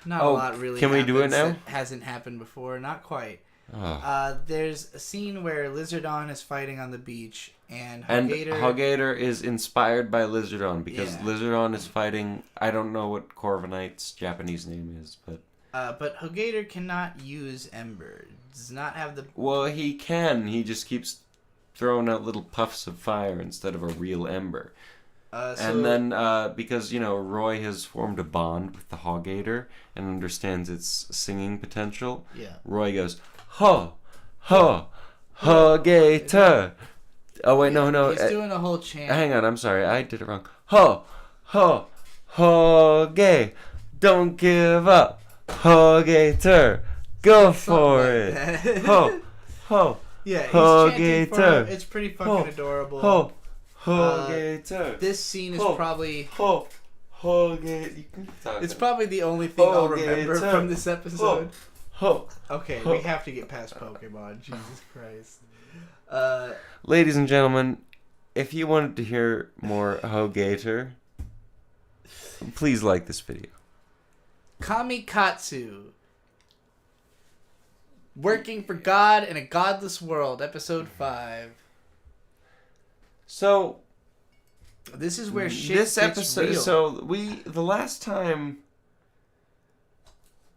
Not a lot really. Can we do it now? That hasn't happened before. Not quite. Oh. There's a scene where Lizardon is fighting on the beach, and Hogator is inspired by Lizardon because Lizardon is fighting. I don't know what Corviknight's Japanese name is, but Hogator cannot use Ember. Does not have the. Well, he can. He just keeps throwing out little puffs of fire instead of a real Ember. And then, because, Roy has formed a bond with the Hogator and understands its singing potential, Roy goes, ho, ho, Hogator. Oh, wait, no. He's doing a whole chant. Hang on, I'm sorry. I did it wrong. Ho, ho, Hogator. Don't give up, Hogator. Go for it. Ho, ho, yeah, he's Hogator. chanting for, it's pretty fucking adorable. Ho, Hogator. This scene is probably... Hogator. It's probably the only thing I'll remember from this episode. Okay, we have to get past Pokemon. Jesus Christ. Ladies and gentlemen, if you wanted to hear more Hogator, please like this video. Kamikatsu. Working for God in a Godless World, Episode 5. So, this is where shit gets real. So, the last time,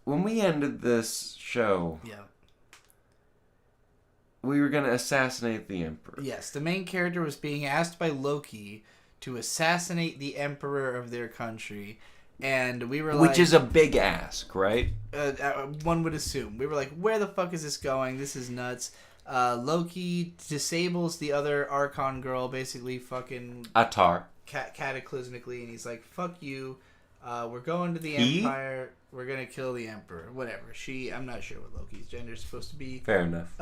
when we ended this show, we were going to assassinate the Emperor. Yes, the main character was being asked by Loki to assassinate the Emperor of their country. And we were like... Which is a big ask, right? One would assume. We were like, where the fuck is this going? This is nuts. Loki disables the other Archon girl, basically fucking Atar. cataclysmically, and he's like, "Fuck you. We're going to the Empire. We're gonna kill the Emperor. Whatever." I'm not sure what Loki's gender is supposed to be. Fair enough.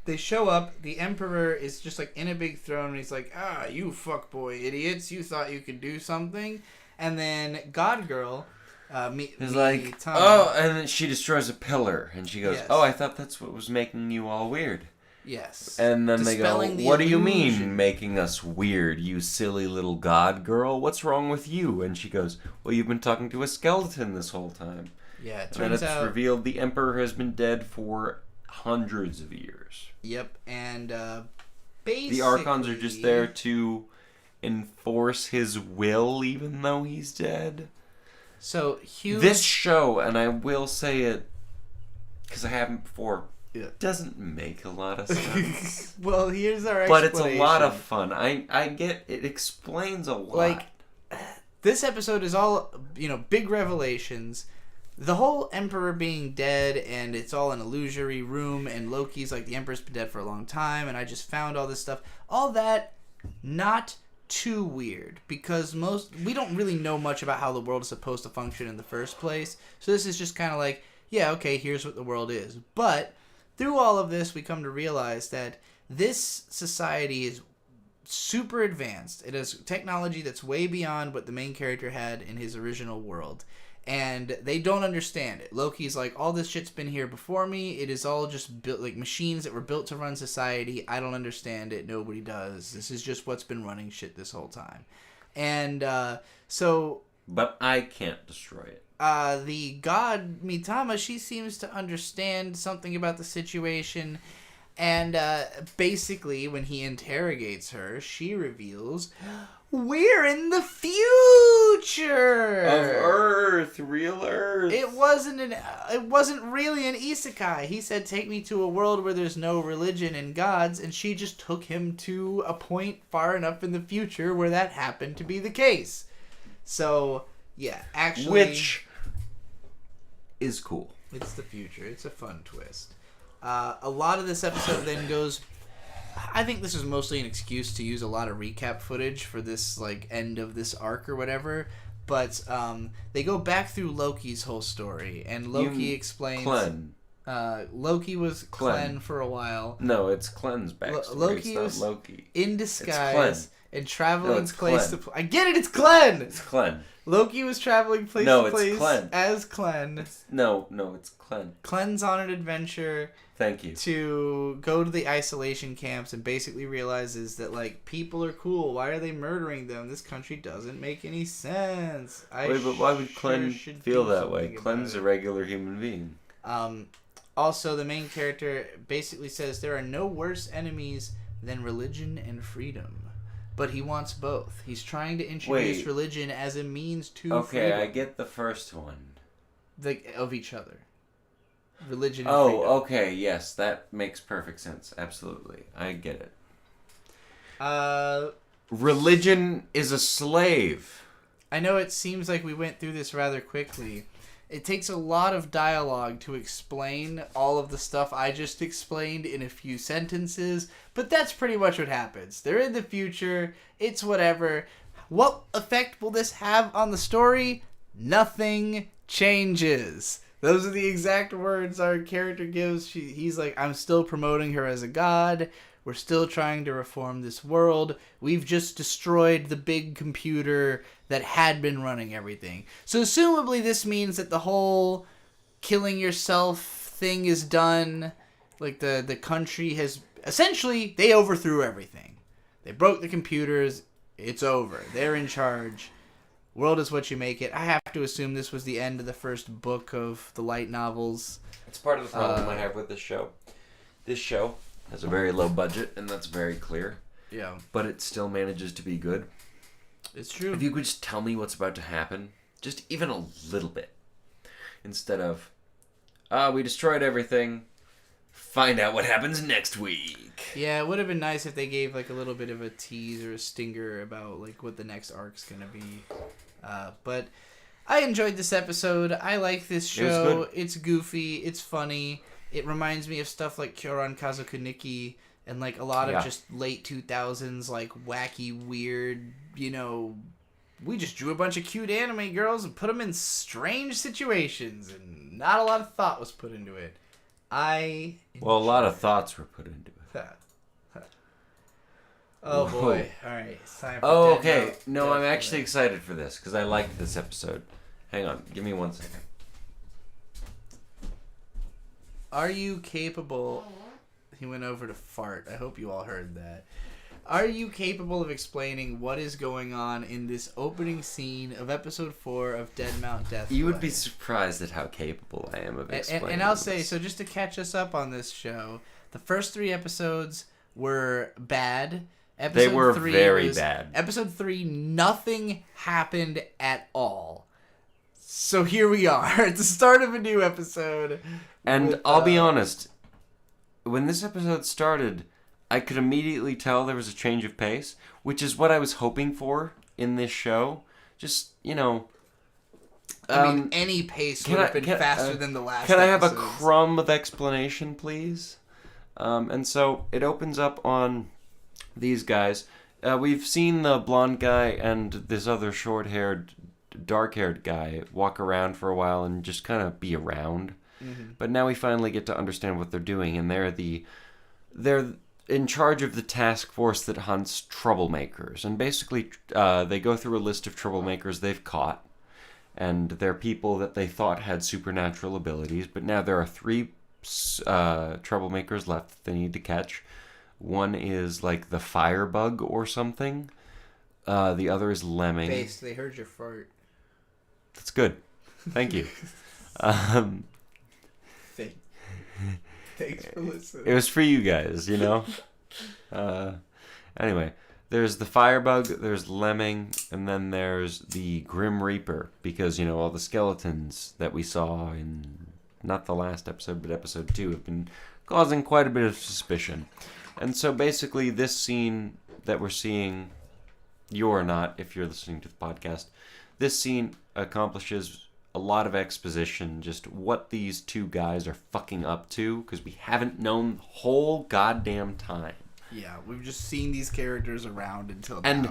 They show up. The Emperor is just like in a big throne, and he's like, you fuckboy idiots. You thought you could do something." And then God Girl, he's like, oh, and then she destroys a pillar, and she goes, yes. "Oh, I thought that's what was making you all weird." Yes. And then they go, "What do you illusion. mean making us weird, you silly little God Girl? What's wrong with you?" And she goes, "Well, you've been talking to a skeleton this whole time." Yeah, it turns out... it's revealed the Emperor has been dead for hundreds of years. Yep, and basically... the Archons are just there to enforce his will, even though he's dead. So, this show, and I will say it, because I haven't before, doesn't make a lot of sense. Well, here's our explanation. But it's a lot of fun. I get it explains a lot. Like, this episode is all, big revelations. The whole Emperor being dead, and it's all an illusory room, and Loki's like, the Emperor's been dead for a long time, and I just found all this stuff. All that, not too weird, because we don't really know much about how the world is supposed to function in the first place. So this is just kind of like, yeah, okay, here's what the world is. But through all of this, we come to realize that this society is super advanced. It has technology that's way beyond what the main character had in his original world. And they don't understand it. Loki's like, all this shit's been here before me. It is all just built like machines that were built to run society. I don't understand it. Nobody does. This is just what's been running shit this whole time. And so... But I can't destroy it. The god Mitama, she seems to understand something about the situation. And basically, when he interrogates her, she reveals... We're in the future of Earth, real Earth. It wasn't really an isekai. He said, "Take me to a world where there's no religion and gods," and she just took him to a point far enough in the future where that happened to be the case. So, yeah, actually, which is cool. It's the future. It's a fun twist. A lot of this episode then goes. I think this is mostly an excuse to use a lot of recap footage for this like end of this arc or whatever. But they go back through Loki's whole story, and Loki explains. Klen. Loki was Klen for a while. No, it's Klen's backstory. Loki it's not Loki. In disguise and traveling place Klen. to. I get it. It's Klen. It's Klen. Loki was traveling place to place as Klen. No, it's Klen. Klen's on an adventure. Thank you. To go to the isolation camps and basically realizes that, like, people are cool. Why are they murdering them? This country doesn't make any sense. Wait, but why would Klen feel that way? Klen's a regular human being. Also, the main character basically says there are no worse enemies than religion and freedom. But he wants both. He's trying to introduce religion as a means to freedom. Okay, I get the first one. Of each other. Religion and freedom. Oh, okay, yes, that makes perfect sense. Absolutely. I get it. Religion is a slave. I know it seems like we went through this rather quickly. It takes a lot of dialogue to explain all of the stuff I just explained in a few sentences, but that's pretty much what happens. They're in the future, it's whatever. What effect will this have on the story? Nothing changes. Those are the exact words our character gives. He's like, I'm still promoting her as a god. We're still trying to reform this world. We've just destroyed the big computer that had been running everything. So assumably this means that the whole killing yourself thing is done. Like the country has... Essentially, they overthrew everything. They broke the computers. It's over. They're in charge. World is what you make it. I have to assume this was the end of the first book of the light novels. It's part of the problem I have with this show. This show has a very low budget, and that's very clear. Yeah. But it still manages to be good. It's true. If you could just tell me what's about to happen, just even a little bit, instead of, we destroyed everything, find out what happens next week. Yeah, it would have been nice if they gave like a little bit of a tease or a stinger about like what the next arc's gonna be. But I enjoyed this episode. I like this show. It's goofy. It's funny. It reminds me of stuff like Kyoran Kazukuniki and like a lot of just late 2000s like wacky, weird, we just drew a bunch of cute anime girls and put them in strange situations and not a lot of thought was put into it. A lot of thoughts were put into it. Oh boy. Alright, it's time for okay. No, I'm actually excited for this because I liked this episode. Hang on, give me 1 second. Are you capable... He went over to fart. I hope you all heard that. Are you capable of explaining what is going on in this opening scene of episode 4 of Dead Mount Death? You would be surprised at how capable I am of explaining and I'll say, so just to catch us up on this show, the first 3 episodes were bad. They were very bad. Episode 3, nothing happened at all. So here we are at the start of a new episode. And I'll be honest, when this episode started, I could immediately tell there was a change of pace, which is what I was hoping for in this show. Just, any pace would have been faster than the last Can I have episodes. a crumb of explanation, please? And so it opens up on these guys. We've seen the blonde guy and this other short-haired, dark-haired guy walk around for a while and just kind of be around. Mm-hmm. But now we finally get to understand what they're doing, and they're in charge of the task force that hunts troublemakers. And basically, they go through a list of troublemakers they've caught, and they're people that they thought had supernatural abilities, but now there are 3 troublemakers left that they need to catch. One is like the firebug or something. The other is lemming. Base, they heard your fart. That's good. Thank you. Thanks for listening. It was for you guys, Anyway, there's the firebug, there's lemming, and then there's the Grim Reaper, because, all the skeletons that we saw in, not the last episode, but episode 2, have been causing quite a bit of suspicion. And so basically this scene that we're seeing, you're not, if you're listening to the podcast, this scene accomplishes a lot of exposition, just what these 2 guys are fucking up to, because we haven't known the whole goddamn time. Yeah, we've just seen these characters around until now. And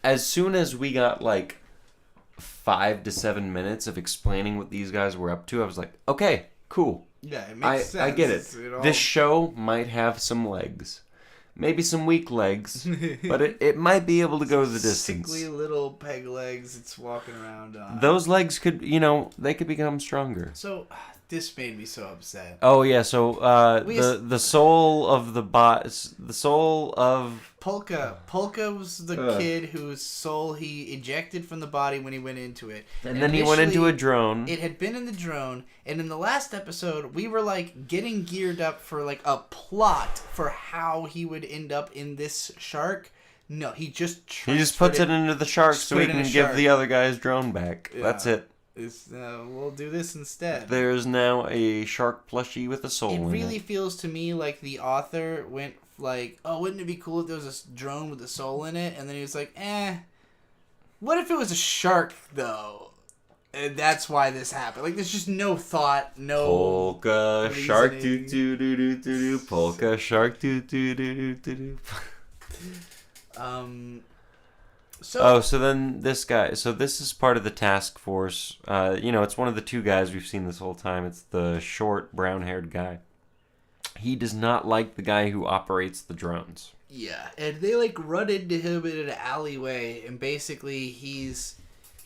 as soon as we got 5 to 7 minutes of explaining what these guys were up to, I was like, okay, cool. Yeah, it makes sense. I get it. This show might have some legs. Maybe some weak legs, but it might be able to go the distance. Sickly little peg legs it's walking around on. Those legs could, they could become stronger. So, this made me so upset. Oh, yeah, so the soul of the soul of... Polka. Polka was the kid whose soul he ejected from the body when he went into it. And then he went into a drone. It had been in the drone, and in the last episode, we were getting geared up for a plot for how he would end up in this shark. No, he just puts it into the shark so he can give the other guy's drone back. Yeah. That's it. We'll do this instead. There's now a shark plushie with a soul in it. It really feels to me like the author went wouldn't it be cool if there was a drone with a soul in it? And then he was like, what if it was a shark, though? And that's why this happened. There's just no thought, no... Polka shark doo-doo-doo-doo-doo. Polka shark doo-doo-doo-doo-doo. So then this guy... So this is part of the task force. It's one of the 2 guys we've seen this whole time. It's the short, brown-haired guy. He does not like the guy who operates the drones. Yeah, and they run into him in an alleyway, and basically he's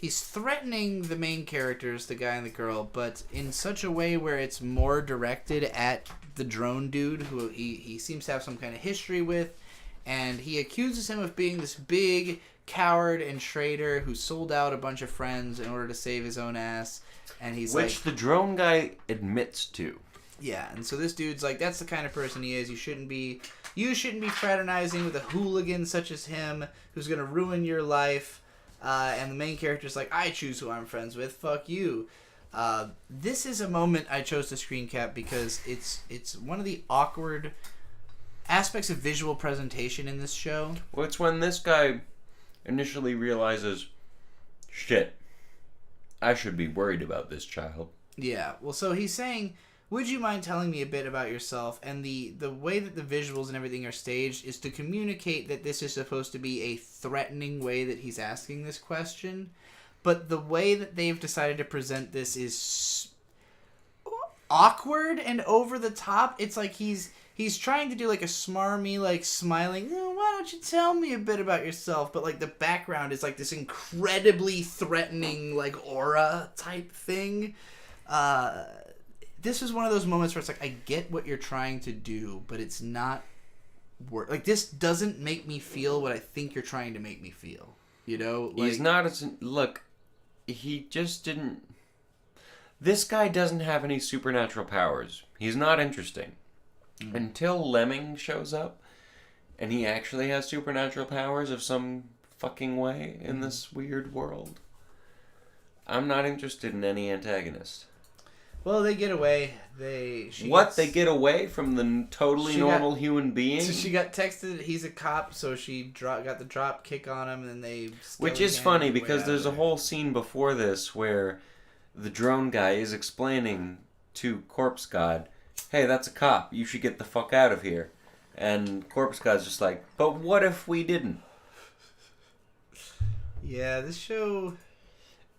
threatening the main characters, the guy and the girl, but in such a way where it's more directed at the drone dude, who he seems to have some kind of history with, and he accuses him of being this big coward and traitor who sold out a bunch of friends in order to save his own ass, and he's which the drone guy admits to. Yeah, and so this dude's that's the kind of person he is. You shouldn't be fraternizing with a hooligan such as him who's going to ruin your life. And the main character's I choose who I'm friends with. Fuck you. This is a moment I chose to screen cap because it's one of the awkward aspects of visual presentation in this show. Well, it's when this guy initially realizes, shit, I should be worried about this child. Yeah, well, so he's saying... would you mind telling me a bit about yourself? And the way that the visuals and everything are staged is to communicate that this is supposed to be a threatening way that he's asking this question. But the way that they've decided to present this is awkward and over the top. It's like he's trying to do like a smarmy, like smiling, oh, why don't you tell me a bit about yourself? But like the background is like this incredibly threatening, like aura type thing. This is one of those moments where it's like, I get what you're trying to do, but it's not work. Like, this doesn't make me feel what I think you're trying to make me feel. You know? Like, he's not as... Look, he just didn't... This guy doesn't have any supernatural powers. He's not interesting. Mm-hmm. Until Lemming shows up, and he actually has supernatural powers of some fucking way in this weird world. I'm not interested in any antagonist. Well, they get away. They get away from the totally normal human being? So she got texted, he's a cop, so she got the drop kick on him, and then they... Which is funny, because there's a whole scene before this where the drone guy is explaining to Corpse God, hey, that's a cop, you should get the fuck out of here. And Corpse God's just like, but what if we didn't? Yeah, this show...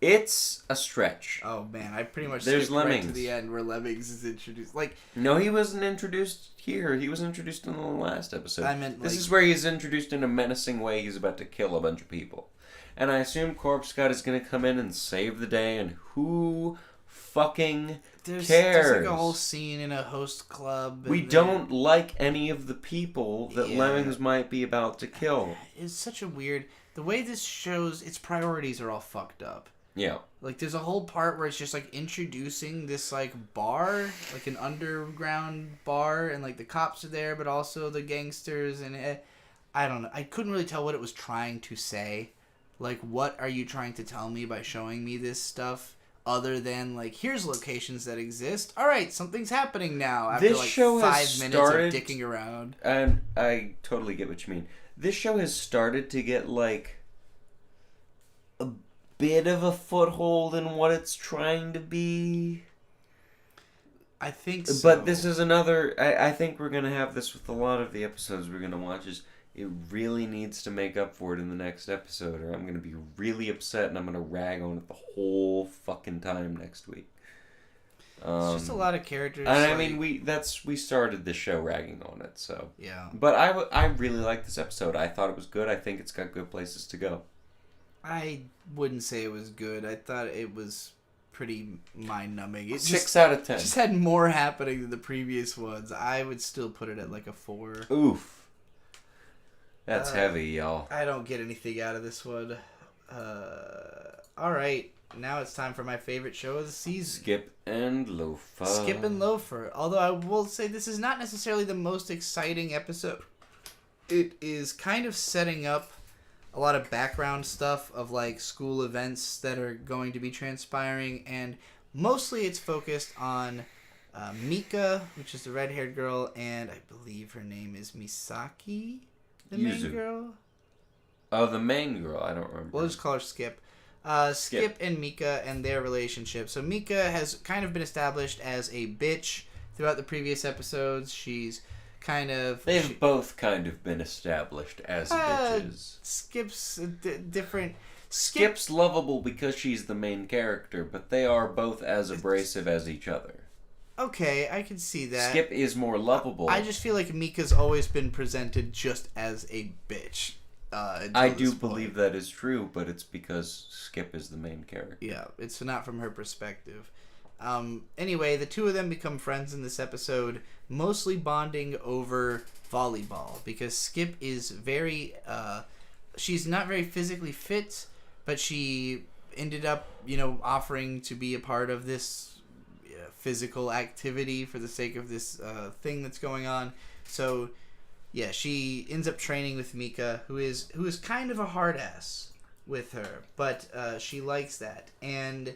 It's a stretch. Oh man, I pretty much skipped right to the end where Lemmings is introduced. Like, no, he wasn't introduced here. He was introduced in the last episode. I meant this is where he's introduced in a menacing way. He's about to kill a bunch of people, and I assume Corpse God is going to come in and save the day. And who fucking cares? There's like a whole scene in a host club. We don't like any of the people that Lemmings might be about to kill. It's such a weird. The way this shows, its priorities are all fucked up. Yeah. Like, there's a whole part where it's just, like, introducing this, like, bar, like an underground bar, and, like, the cops are there, but also the gangsters, and I don't know. I couldn't really tell what it was trying to say. Like, what are you trying to tell me by showing me this stuff? Other than, like, here's locations that exist. All right, something's happening now after, this like, show 5 minutes of dicking around. And I totally get what you mean. This show has started to get, like, a bit of a foothold in what it's trying to be. I think so. But this is another... I think we're going to have this with a lot of the episodes we're going to watch. Is it really needs to make up for it in the next episode, or I'm going to be really upset and I'm going to rag on it the whole fucking time next week. It's just a lot of characters. And I mean, we started the show ragging on it, so... Yeah. But I really liked this episode. I thought it was good. I think it's got good places to go. I wouldn't say it was good. I thought it was pretty mind-numbing. It 6 out of 10. Just had more happening than the previous ones. I would still put it at like a 4. Oof. That's heavy, y'all. I don't get anything out of this one. Alright, now it's time for my favorite show of the season. Skip and Loafer. Skip and Loafer. Although I will say this is not necessarily the most exciting episode. It is kind of setting up a lot of background stuff of like school events that are going to be transpiring, and mostly it's focused on Mika, which is the red-haired girl, and I believe her name is Misaki, the main girl. Oh, the main girl. I don't remember. We'll just call her Skip. Skip and Mika and their relationship. So Mika has kind of been established as a bitch throughout the previous episodes. She's kind of... They've both kind of been established as bitches. Skip's different... Skip's lovable because she's the main character, but they are both as abrasive as each other. Okay, I can see that. Skip is more lovable. I just feel like Mika's always been presented just as a bitch. I do believe that is true, but it's because Skip is the main character. Yeah, it's not from her perspective. Anyway, the two of them become friends in this episode, mostly bonding over volleyball, because Skip is very, she's not very physically fit, but she ended up, offering to be a part of this physical activity for the sake of this thing that's going on. So, yeah, she ends up training with Mika, who is kind of a hard ass with her, but she likes that. And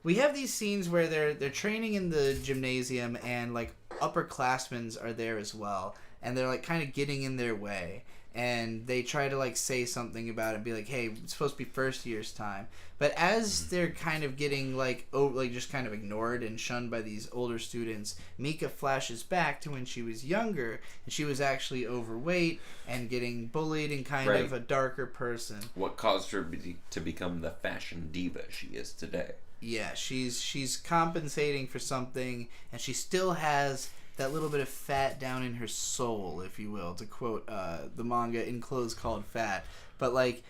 we have these scenes where they're training in the gymnasium, and like upperclassmen are there as well, and they're like kind of getting in their way. and they try to like say something about it, be like, hey, it's supposed to be first year's time. But as they're kind of getting like just kind of ignored and shunned by these older students, Mika flashes back to when she was younger and she was actually overweight and getting bullied and kind of a darker person. What caused her to become the fashion diva she is today. Yeah, she's compensating for something, and she still has that little bit of fat down in her soul, if you will, to quote the manga in clothes called Fat. But like,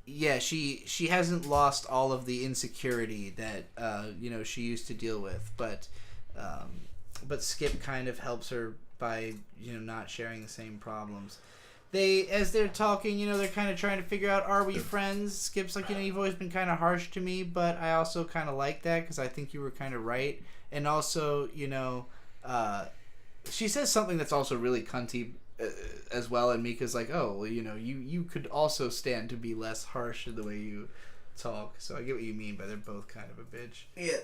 yeah, she hasn't lost all of the insecurity that she used to deal with. But Skip kind of helps her by not sharing the same problems. As they're talking, they're kind of trying to figure out, are we friends? Skip's like, you've always been kind of harsh to me, but I also kind of like that because I think you were kind of right. And also, she says something that's also really cunty as well, and Mika's like, oh, well, you could also stand to be less harsh in the way you talk. So I get what you mean, but they're both kind of a bitch. Yeah,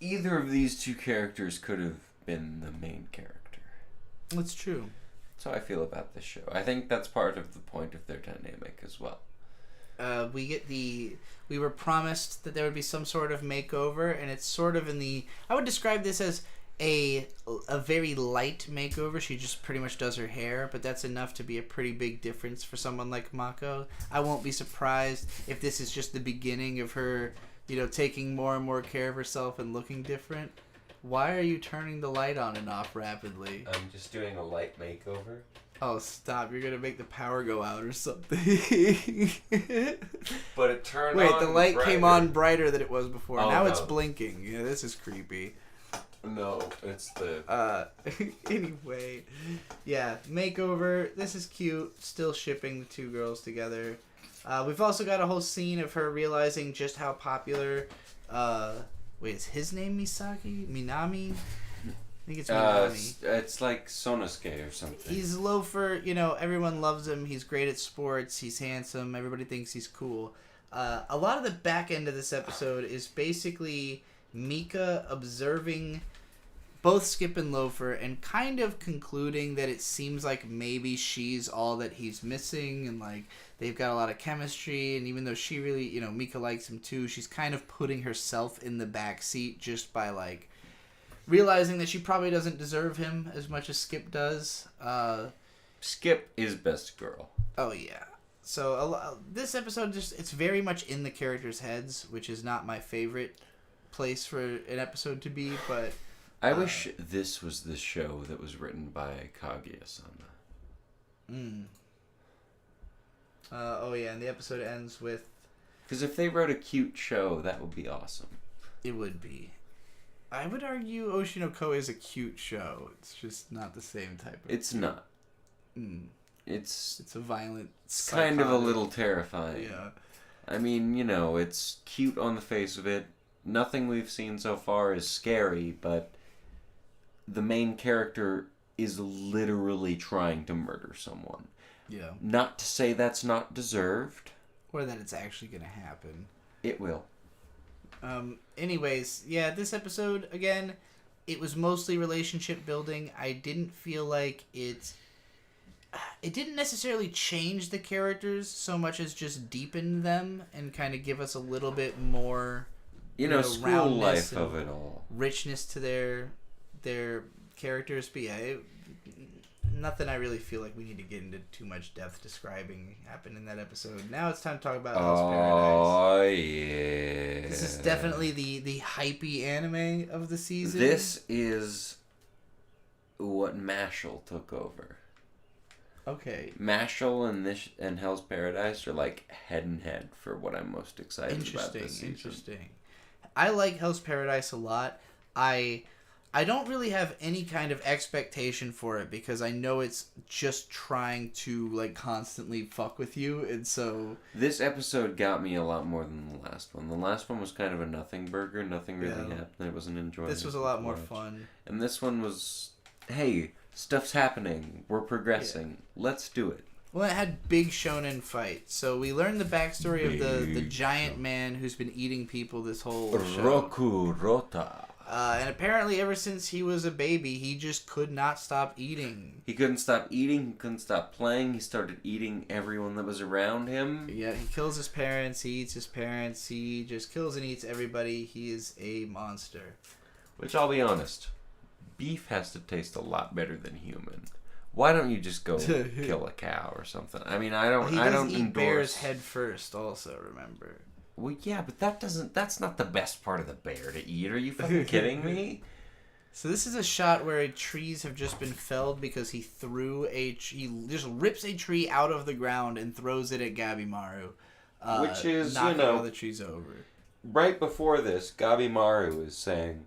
either of these two characters could have been the main character. That's true. That's how I feel about this show. I think that's part of the point of their dynamic as well. We were promised that there would be some sort of makeover, and it's sort of I would describe this as a very light makeover. She just pretty much does her hair, but that's enough to be a pretty big difference for someone like Mako. I won't be surprised if this is just the beginning of her, taking more and more care of herself and looking different. Why are you turning the light on and off rapidly? I'm just doing a light makeover. Oh, stop. You're going to make the power go out or something. But it turned on. Wait, the light brighter. Came on brighter than it was before. Oh, now no. It's blinking. Yeah, this is creepy. No, it's the... Anyway. Yeah, makeover. This is cute. Still shipping the two girls together. We've also got a whole scene of her realizing just how popular... Wait, is his name Misaki? Minami? I think it's Minami. It's like Sonosuke or something. He's Loafer. Everyone loves him. He's great at sports. He's handsome. Everybody thinks he's cool. A lot of the back end of this episode is basically Mika observing both Skip and Loafer and kind of concluding that it seems like maybe she's all that he's missing, and like they've got a lot of chemistry, and even though she really, Mika likes him too, she's kind of putting herself in the back seat just by like realizing that she probably doesn't deserve him as much as Skip does. Skip is best girl. Oh yeah. So this episode it's very much in the characters' heads, which is not my favorite place for an episode to be, but I wish this was the show that was written by Kaguya-sama. Oh yeah, and the episode ends with... Because if they wrote a cute show, that would be awesome. It would be. I would argue Oshi no Ko is a cute show. It's just not the same type of... It's not. It's a violent... It's kind of a little terrifying. Yeah. I mean, it's cute on the face of it. Nothing we've seen so far is scary, but the main character is literally trying to murder someone. Yeah. Not to say that's not deserved. Or that it's actually going to happen. It will. Anyways, yeah, this episode, again, it was mostly relationship building. I didn't feel like it didn't necessarily change the characters so much as just deepen them and kind of give us a little bit more... school life of it all. Richness to their characters. But yeah, nothing I really feel like we need to get into too much depth describing happened in that episode. Now it's time to talk about Hell's Paradise. Oh, yeah. This is definitely the hypey anime of the season. This is what Mashle took over. Okay. Mashle and Hell's Paradise are like head and head for what I'm most excited about this season. Interesting. I like Hell's Paradise a lot. I don't really have any kind of expectation for it because I know it's just trying to like constantly fuck with you, and so this episode got me a lot more than the last one. The last one was kind of a nothing burger. Nothing really happened. It wasn't enjoyable. This was a lot more fun. And this one was, hey, stuff's happening. We're progressing. Yeah. Let's do it. Well, it had big shonen fights. So we learned the backstory of the giant man who's been eating people this whole show. Rokurota. And apparently ever since he was a baby, he just could not stop eating. He couldn't stop eating, he couldn't stop playing, he started eating everyone that was around him. Yeah, he kills his parents, he eats his parents, he just kills and eats everybody. He is a monster. Which, I'll be honest, beef has to taste a lot better than human. Why don't you just go kill a cow or something? I mean, I don't eat endorse... bear's head first also, remember. Well, yeah, but that's not the best part of the bear to eat. Are you fucking kidding me? So this is a shot where trees have just been felled because he just rips a tree out of the ground and throws it at Gabimaru. Which is, knocking all the trees over. Right before this, Gabimaru is saying,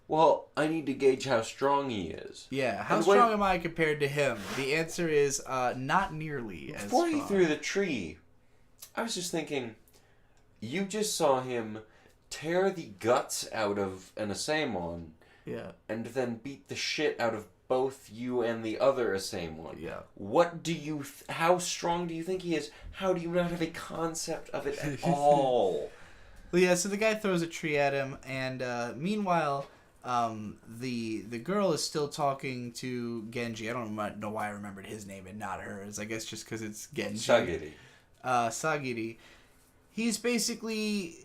well, I need to gauge how strong he is. Yeah, how strong am I compared to him? The answer is not nearly as strong. Before he threw the tree, I was just thinking... You just saw him tear the guts out of an Asaemon, and then beat the shit out of both you and the other Asaemon. Yeah. How strong do you think he is? How do you not have a concept of it at all? Well, yeah, so the guy throws a tree at him, and meanwhile, the girl is still talking to Genji. I don't know why I remembered his name and not hers. I guess just because it's Genji. Sagiri. He's basically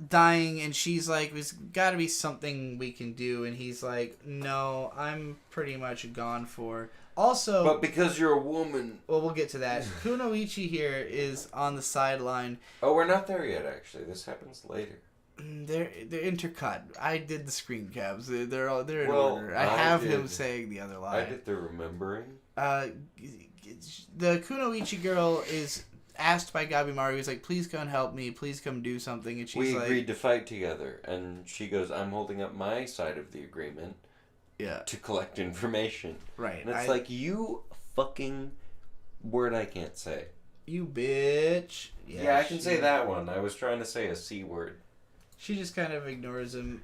dying, and she's like, there's got to be something we can do. And he's like, no, I'm pretty much gone for. Also... But because you're a woman... Well, we'll get to that. Kunoichi here is on the sideline. Oh, we're not there yet, actually. This happens later. They're intercut. I did the screen caps. They're in order. I have him saying the other line. I did the remembering. The Kunoichi girl is... asked by Gabimaru, he's like, please come help me, please come do something, and she's like... We agreed to fight together, and she goes, I'm holding up my side of the agreement to collect information. Right. And it's like, you fucking word I can't say. You bitch. Yeah, I can say that one. I was trying to say a C word. She just kind of ignores him.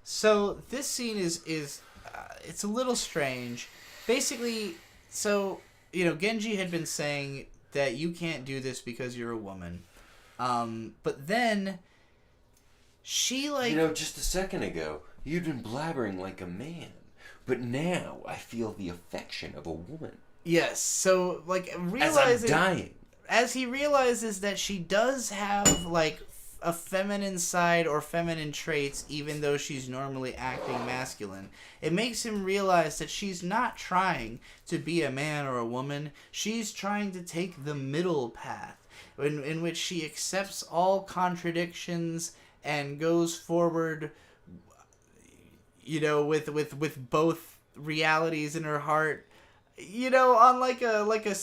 So, this scene is it's a little strange. Basically, so, Genji had been saying... that you can't do this because you're a woman. But then, she just a second ago, you'd been blabbering like a man. But now, I feel the affection of a woman. Yes, so, realizing... As I'm dying. As he realizes that she does have, a feminine side or feminine traits, even though she's normally acting masculine. It makes him realize that she's not trying to be a man or a woman. She's trying to take the middle path, in which she accepts all contradictions and goes forward, with both realities in her heart. On like a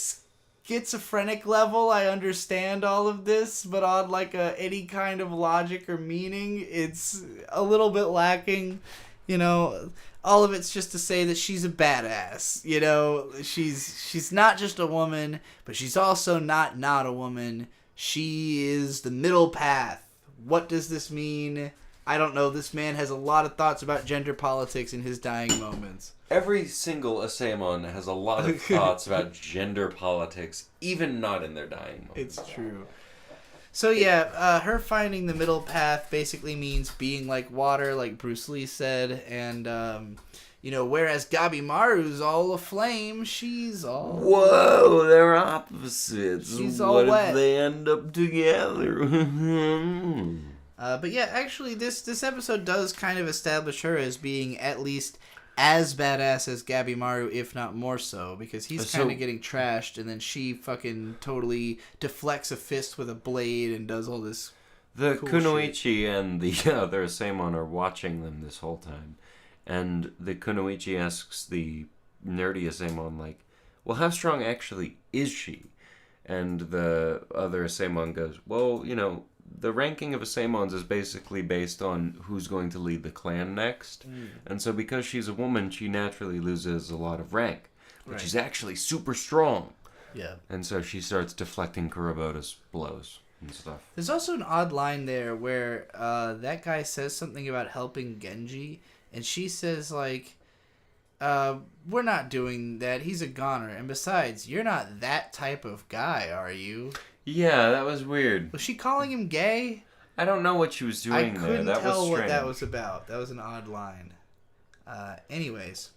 schizophrenic level, I understand all of this, but on any kind of logic or meaning, it's a little bit lacking. All of it's just to say that she's a badass. She's not just a woman, but she's also not a woman. She is the middle path. What does this mean? I don't know. This man has a lot of thoughts about gender politics in his dying moments. Every single Asaemon has a lot of thoughts about gender politics, even not in their dying moments. It's true. So yeah, her finding the middle path basically means being like water, like Bruce Lee said, and whereas Gabimaru's all aflame, she's all... Whoa, they're opposites. She's all wet. What if they end up together? But yeah, actually, this episode does kind of establish her as being at least as badass as Gabimaru, if not more so, because he's kind of getting trashed, and then she fucking totally deflects a fist with a blade and does all this The cool Kunoichi shit. And the other Asaemon are watching them this whole time, and the Kunoichi asks the nerdy Asaemon, well, how strong actually is she? And the other Asaemon goes, well, the ranking of Asaemons is basically based on who's going to lead the clan next. And so because she's a woman, she naturally loses a lot of rank. But she's actually super strong. Yeah. And so she starts deflecting Kurobota's blows and stuff. There's also an odd line there where that guy says something about helping Genji, and she says, we're not doing that. He's a goner. And besides, you're not that type of guy, are you? Yeah, that was weird. Was she calling him gay? I don't know what she was doing there. I couldn't That tell was what strange. that was about. That was an odd line. Anyways,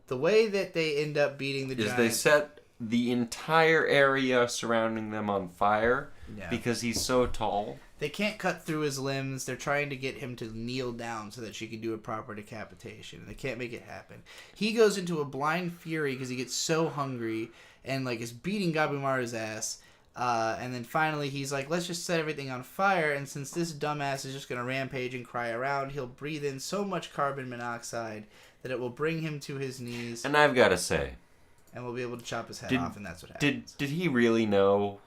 the way that they end up beating the giant... They set the entire area surrounding them on fire because he's so tall. They can't cut through his limbs. They're trying to get him to kneel down so that she can do a proper decapitation. They can't make it happen. He goes into a blind fury because he gets so hungry and like is beating Gabimaru's ass. And then finally he's like, let's just set everything on fire. And since this dumbass is just going to rampage and cry around, he'll breathe in so much carbon monoxide that it will bring him to his knees. And I've got to say... And we'll be able to chop his head off, and that's what happens. Did he really know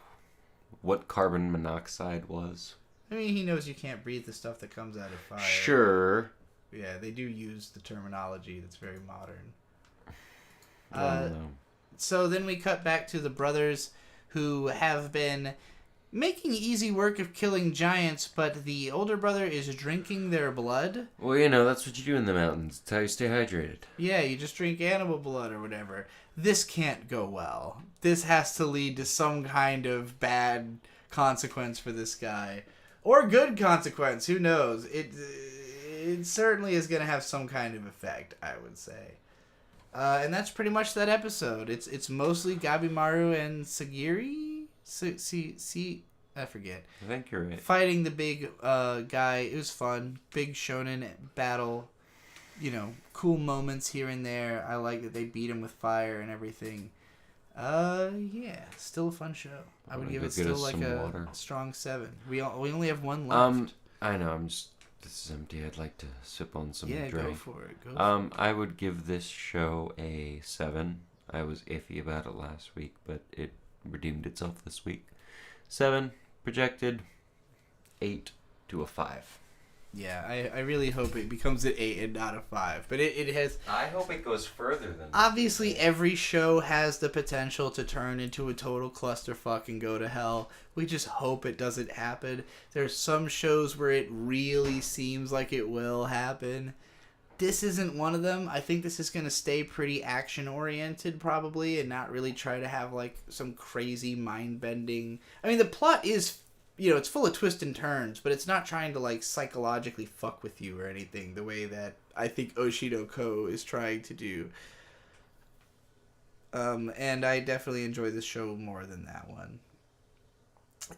what carbon monoxide was? I mean, he knows you can't breathe the stuff that comes out of fire. Sure. Yeah, they do use the terminology that's very modern. I don't know. So then we cut back to the brothers who have been making easy work of killing giants, but the older brother is drinking their blood. Well, you know, that's what you do in the mountains. It's how you stay hydrated. Yeah, you just drink animal blood or whatever. This can't go well. This has to lead to some kind of bad consequence for this guy. Or good consequence, who knows? It certainly is going to have some kind of effect, I would say. And that's pretty much that episode. It's mostly Gabimaru and Sagiri? I forget. I think you're right. Fighting the big guy. It was fun. Big shonen battle. You know, cool moments here and there. I like that they beat him with fire and everything. Yeah, still a fun show. I would give it still like a strong 7. We only have one left. I know. This is empty. I'd like to sip on some drink. Yeah, go for it. I would give this show a 7. I was iffy about it last week, but it redeemed itself this week. 7 projected. 8 to a 5. Yeah, I really hope it becomes an 8 and not a 5. But it has... I hope it goes further than that. Obviously, every show has the potential to turn into a total clusterfuck and go to hell. We just hope it doesn't happen. There's some shows where it really seems like it will happen. This isn't one of them. I think this is going to stay pretty action-oriented, probably, and not really try to have, like, some crazy mind-bending... I mean, the plot is... You know, it's full of twists and turns, but it's not trying to, like, psychologically fuck with you or anything the way that I think Oshi no Ko is trying to do. And I definitely enjoy this show more than that one.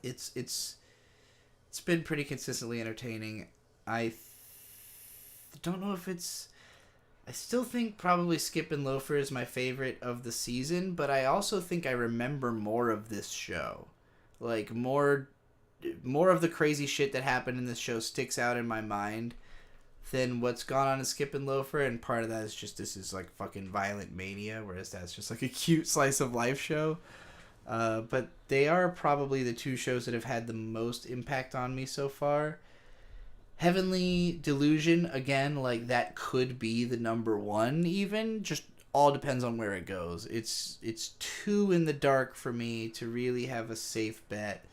It's been pretty consistently entertaining. I don't know if it's... I still think probably Skip and Loafer is my favorite of the season, but I also think I remember more of this show. Like, more of the crazy shit that happened in this show sticks out in my mind than what's gone on in Skip and Loafer, and part of that is just this is like fucking violent mania, whereas that's just like a cute slice of life show. But they are probably the two shows that have had the most impact on me so far. Heavenly Delusion, again, like that could be the number 1 even, just all depends on where it goes. It's too in the dark for me to really have a safe bet.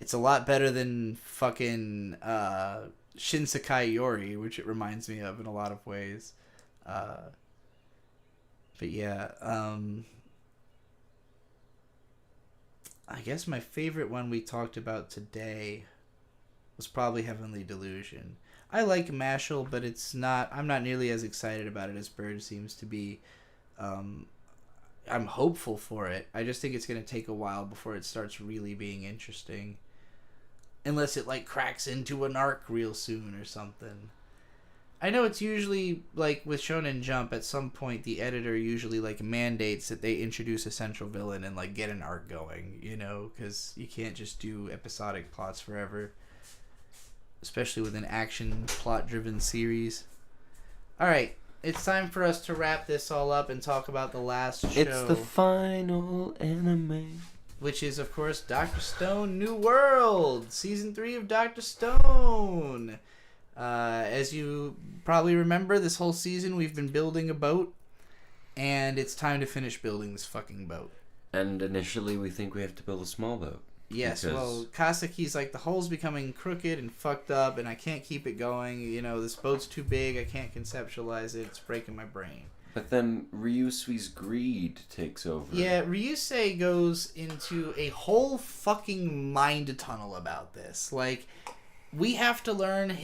It's a lot better than fucking Shinsekai Yori, which it reminds me of in a lot of ways. But yeah, I guess my favorite one we talked about today was probably Heavenly Delusion. I like Mashle, but I'm not nearly as excited about it as Bird seems to be. I'm hopeful for it. I just think it's going to take a while before it starts really being interesting. Unless it, like, cracks into an arc real soon or something. I know it's usually, like, with Shonen Jump, at some point the editor usually, like, mandates that they introduce a central villain and, like, get an arc going, you know? Because you can't just do episodic plots forever. Especially with an action, plot-driven series. Alright, it's time for us to wrap this all up and talk about the last show. It's the final anime. Which is, of course, Dr. Stone New World, Season 3 of Dr. Stone. As you probably remember, this whole season we've been building a boat, and it's time to finish building this fucking boat. And initially we think we have to build a small boat. Yes, well, Kasaki's like, the hull's becoming crooked and fucked up, and I can't keep it going. You know, this boat's too big, I can't conceptualize it, it's breaking my brain. But then Ryusui's greed takes over. Yeah, Ryusei goes into a whole fucking mind tunnel about this. Like, we have to learn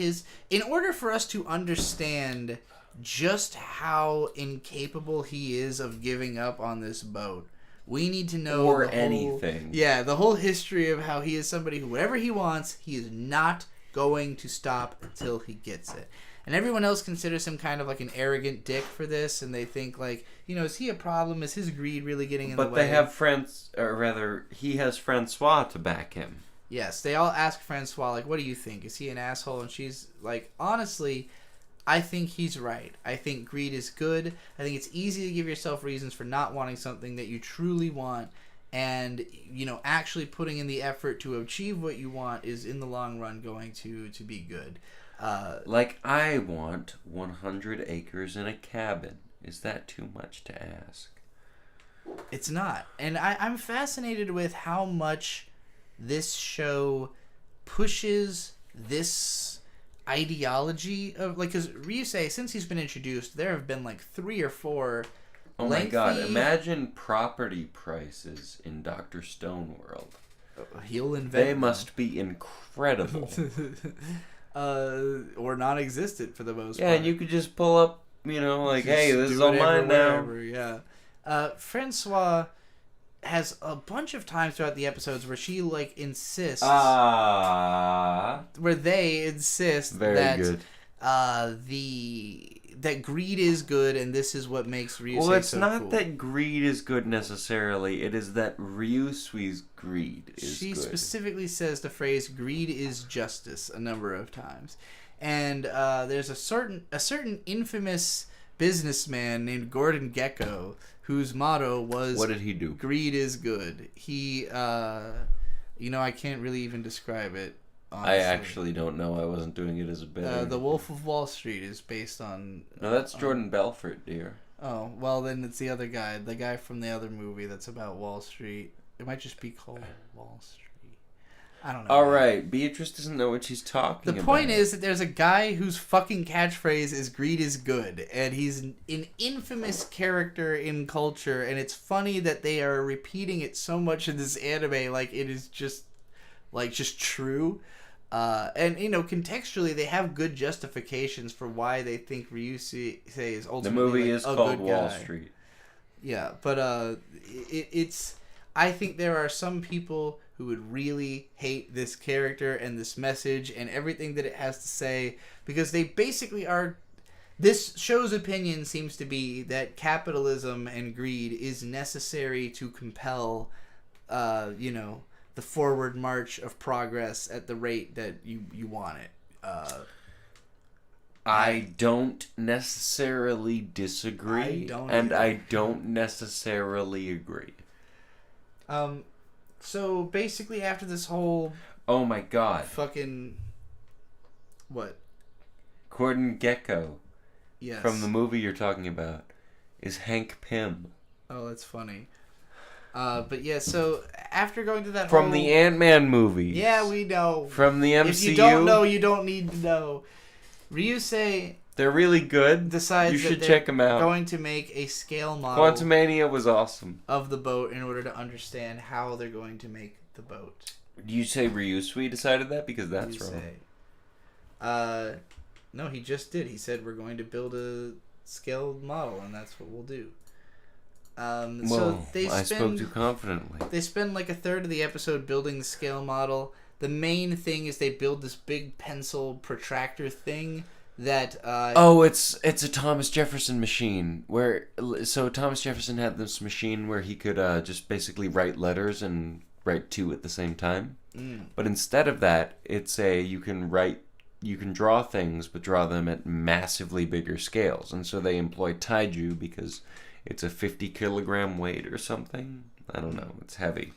in order for us to understand just how incapable he is of giving up on this boat. We need to know anything. Yeah, the whole history of how he is somebody who, whatever he wants, he is not going to stop until he gets it. And everyone else considers him kind of like an arrogant dick for this, and they think like, is he a problem? Is his greed really getting in the way? But they have he has Francois to back him. Yes, they all ask Francois, like, what do you think? Is he an asshole? And she's like, honestly, I think he's right. I think greed is good. I think it's easy to give yourself reasons for not wanting something that you truly want. And, actually putting in the effort to achieve what you want is, in the long run, going to be good. Like, I want 100 acres in a cabin. Is that too much to ask? It's not. And I'm fascinated with how much this show pushes this ideology of, like, because Ryusei, since he's been introduced, there have been like 3 or 4 oh my god, imagine property prices in Dr. Stone World. He'll invent they them. Must be incredible. Or non-existent for the most part. part. Yeah, and you could just pull up, like, hey, this is all mine now. Yeah. Francois has a bunch of times throughout the episodes where she, like, insists... where they insist that that greed is good and this is what makes Ryusei so cool. Well, it's not that greed is good necessarily. It is that Ryusui's greed is good. She specifically says the phrase, greed is justice, a number of times. And there's a certain infamous businessman named Gordon Gekko whose motto was... What did he do? Greed is good. He, I can't really even describe it, honestly. I actually don't know. I wasn't doing it as a bit. The Wolf of Wall Street is based on... No, that's Jordan Belfort, dear. Oh, well, then it's the other guy. The guy from the other movie that's about Wall Street. It might just be called Wall Street. I don't know. All right, Beatrice doesn't know what she's talking about. The point is that there's a guy whose fucking catchphrase is greed is good, and he's an infamous character in culture, and it's funny that they are repeating it so much in this anime like it is just true. And contextually they have good justifications for why they think Ryusei is ultimately the movie is called Wall guy. Street. Yeah, but it's I think there are some people who would really hate this character and this message and everything that it has to say, because they basically are... This show's opinion seems to be that capitalism and greed is necessary to compel, the forward march of progress at the rate that you want it. I don't necessarily disagree, I don't necessarily agree. So basically, after this whole... Oh my god. Fucking... What? Gordon Gekko. Yes. From the movie you're talking about is Hank Pym. Oh, that's funny. But yeah, so after going to that From the Ant-Man movie. Yeah, we know. From the MCU. If you don't know, you don't need to know. Ryusei... They're really good. Decides you should check them out. Going to make a scale model. Quantumania was awesome. Of the boat in order to understand how they're going to make the boat. Do you say Ryusui decided that? Because that's wrong. No, he just did. He said we're going to build a scale model, and that's what we'll do. So I spoke too confidently. They spend like a third of the episode building the scale model. The main thing is they build this big pencil protractor thing that it's a Thomas Jefferson machine so Thomas Jefferson had this machine where he could just basically write letters and write 2 at the same time. But instead of that, it's you can draw things, but draw them at massively bigger scales. And so they employ taiju because it's a 50 kilogram weight or something. I don't know, it's heavy.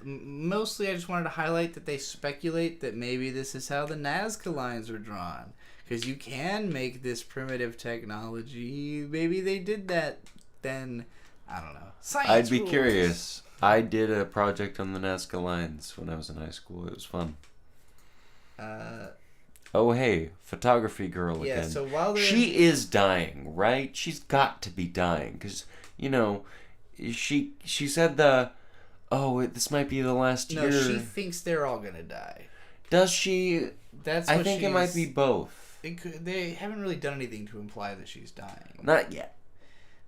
Mostly I just wanted to highlight that they speculate that maybe this is how the Nazca lines were drawn. Because you can make this primitive technology. Maybe they did that then. I don't know. Science I'd be rules. curious. I did a project on the Nazca lines when I was in high school. It was fun. Oh, hey. Photography girl again. Yeah, so while she is dying, right? She's got to be dying. Because, she said this might be the last year. No, she thinks they're all going to die. Does she? That's I what think it might be both. They haven't really done anything to imply that she's dying. Not yet.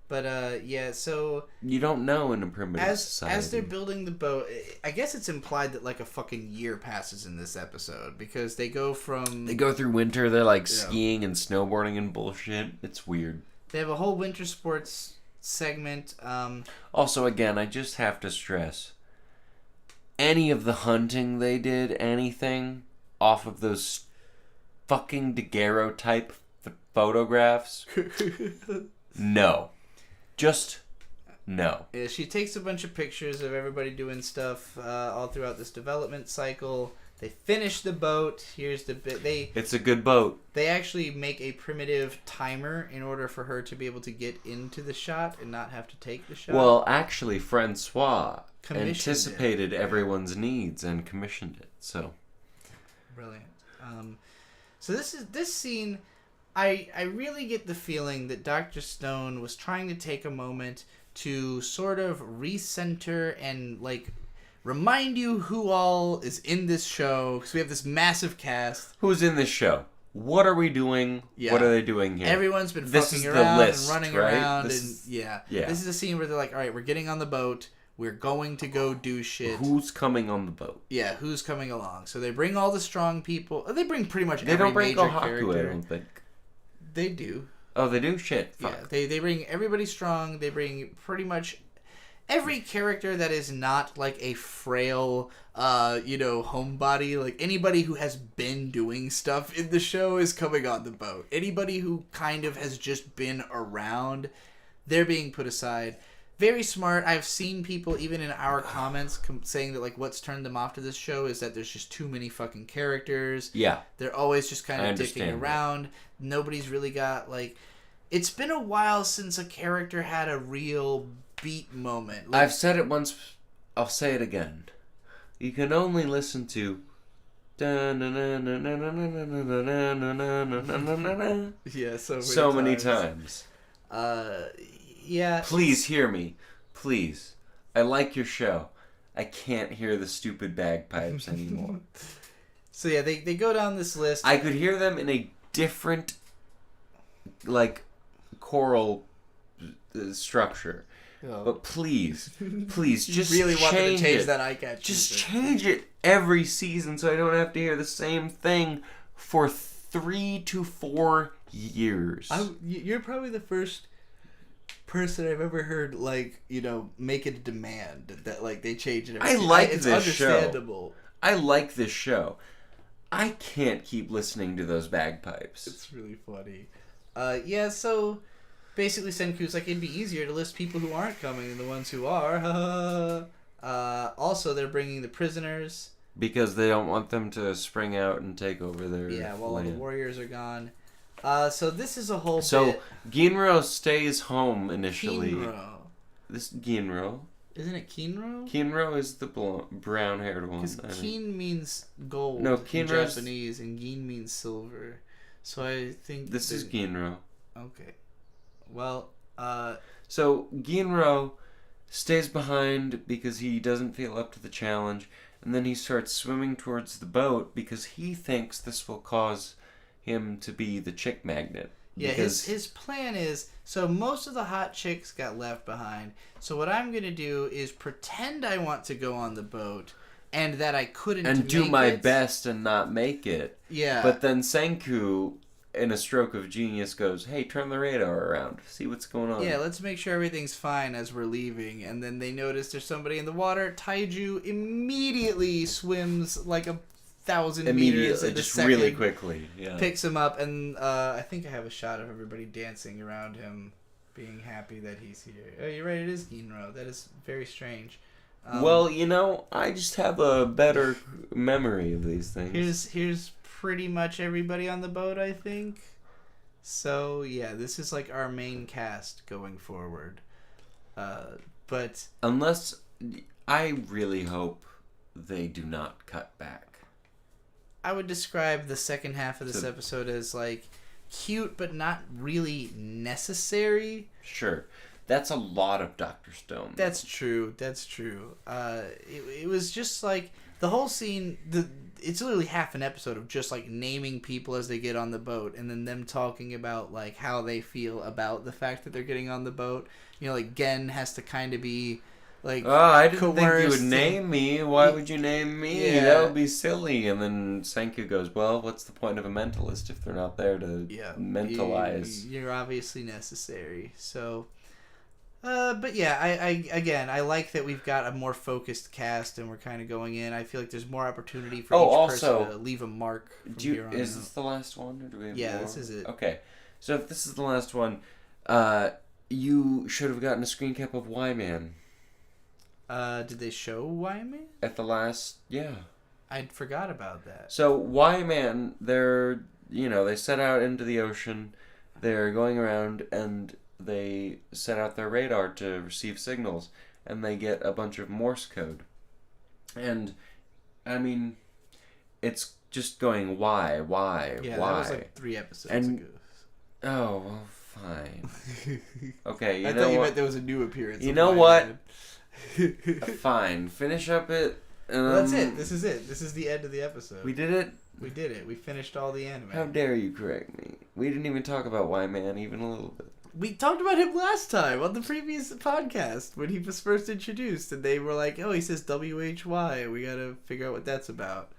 But yeah, so you don't know in a primitive society. As they're building the boat, I guess it's implied that like a fucking year passes in this episode because they go through winter. They're like skiing and snowboarding and bullshit. It's weird. They have a whole winter sports segment. Also, again, I just have to stress, any of the hunting they did, anything off of those fucking daguerreotype photographs, no. Just no. Yeah, she takes a bunch of pictures of everybody doing stuff all throughout this development cycle. They finish the boat. Here's the bit. It's a good boat. They actually make a primitive timer in order for her to be able to get into the shot and not have to take the shot. Well, actually, Francois anticipated everyone's needs and commissioned it. So brilliant. So this scene. I really get the feeling that Dr. Stone was trying to take a moment to sort of recenter and like remind you who all is in this show, because we have this massive cast. Who's in this show? What are we doing? Yeah. What are they doing here? Everyone's been fucking around and running around. This is a scene where they're like, all right, we're getting on the boat. We're going to go do shit. Who's coming on the boat? Yeah, who's coming along? So they bring all the strong people. They bring pretty much every major character. They don't bring Kohaku, I don't think. They do. Oh, they do? Shit. Fuck. Yeah, they bring everybody strong. They bring pretty much every character that is not like a frail, homebody. Like anybody who has been doing stuff in the show is coming on the boat. Anybody who kind of has just been around, they're being put aside. Very smart. I've seen people, even in our comments, saying that like what's turned them off to this show is that there's just too many fucking characters. Yeah. They're always just kind of dicking around. Nobody's really got like... It's been a while since a character had a real beat moment. Like, I've said it once. I'll say it again. You can only listen to... Yeah, so many times. Yeah. Please hear me. Please. I like your show. I can't hear the stupid bagpipes anymore. So yeah, they go down this list. I could hear them in a different, like, choral structure. Oh. But please, just really change wanted to change it. That eye catch. Just change it every season so I don't have to hear the same thing for 3 to 4 years. You're probably the first person I've ever heard make it a demand that like they change it. I like this understandable. Show. I like this show. I can't keep listening to those bagpipes. It's really funny. So basically Senku's like, it'd be easier to list people who aren't coming than the ones who are. Also, they're bringing the prisoners. Because they don't want them to spring out and take over their land. All the warriors are gone. So this is a whole bit... So, Ginro stays home initially. Kinro. This Ginro. Isn't it Kinro? Kinro is the brown-haired one. Because Kin means gold in Japanese, and Gin means silver. So I think... This is Ginro. Okay. Well, So, Ginro stays behind because he doesn't feel up to the challenge, and then he starts swimming towards the boat because he thinks this will cause him to be the chick magnet. Yeah, his plan is, so most of the hot chicks got left behind, so what I'm going to do is pretend I want to go on the boat, and that I couldn't and do my best and not make it. Yeah. But then Senku, in a stroke of genius, goes, hey, turn the radar around, see what's going on. Yeah, let's make sure everything's fine as we're leaving, and then they notice there's somebody in the water. Taiju immediately swims like 1,000 meters in a second, really quickly. Yeah. Picks him up, and I think I have a shot of everybody dancing around him, being happy that he's here. Oh, you're right, it is Ginro. That is very strange. Well, I just have a better memory of these things. Here's pretty much everybody on the boat, I think. So, yeah, this is like our main cast going forward. But... Unless, I really hope they do not cut back. I would describe the second half of this episode as like cute but not really necessary. Sure. That's a lot of Dr. Stone. That's true. It was just like the whole scene, it's literally half an episode of just like naming people as they get on the boat, and then them talking about like how they feel about the fact that they're getting on the boat. You know, like Gen has to kind of be like, oh, I didn't think you would name me. Why would you name me? Yeah. That would be silly. And then Senku goes, well, what's the point of a mentalist if they're not there to mentalize? You're obviously necessary. So, but yeah, I like that we've got a more focused cast and we're kind of going in. I feel like there's more opportunity for each person to leave a mark from here on Is out. this the last one? Or do we have more? This is it. Okay. So if this is the last one, you should have gotten a screen cap of Y-Man. Did they show Y-Man? At the last, yeah. I forgot about that. So Y-Man, they set out into the ocean. They're going around and they set out their radar to receive signals, and they get a bunch of Morse code. And I mean, it's just going why? Yeah, that was like 3 episodes ago. Oh, well, fine. Okay, I thought you meant there was a new appearance. You know what? Fine. Finish up it. Well, that's it. This is it. This is the end of the episode. We did it? We did it. We finished all the anime. How dare you correct me? We didn't even talk about Y-Man even a little bit. We talked about him last time on the previous podcast when he was first introduced, and they were like, oh, he says WHY. We gotta figure out what that's about.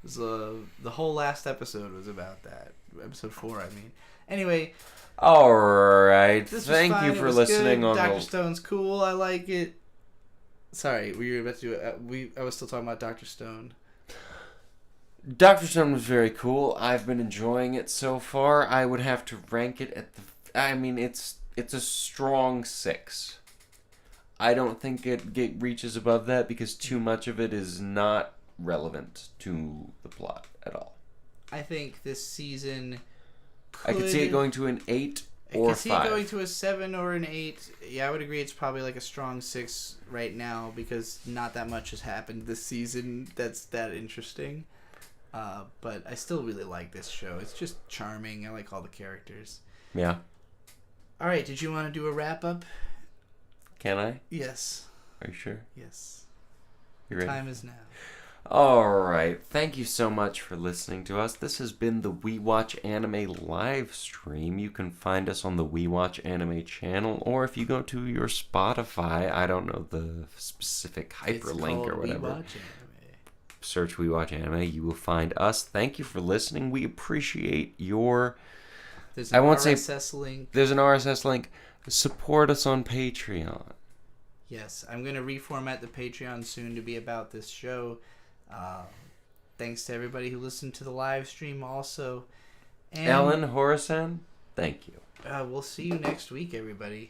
So, the whole last episode was about that. Episode 4, I mean. Anyway. Alright. Thank you for listening good. on Dr. Stone's cool. I like it. Sorry, we were about to do I was still talking about Dr. Stone. Dr. Stone was very cool. I've been enjoying it so far. I would have to rank it at the... I mean, it's a strong 6. I don't think it reaches above that because too much of it is not relevant to the plot at all. I think this season I could see it going to an 8 or 5. I could see it going to a 7 or an 8. Yeah, I would agree it's probably like a strong 6 right now because not that much has happened this season that's that interesting. But I still really like this show. It's just charming. I like all the characters. Yeah. All right, did you want to do a wrap-up? Can I? Yes. Are you sure? Yes. You ready? Time is now. All right. Thank you so much for listening to us. This has been the We Watch Anime live stream. You can find us on the We Watch Anime channel, or if you go to your Spotify, I don't know the specific hyperlink or whatever. We Watch Anime. Search We Watch Anime. You will find us. Thank you for listening. We appreciate your... There's an RSS link. There's an RSS link. Support us on Patreon. Yes, I'm going to reformat the Patreon soon to be about this show. Thanks to everybody who listened to the live stream also. And, Ellen Horasan, thank you. We'll see you next week, everybody.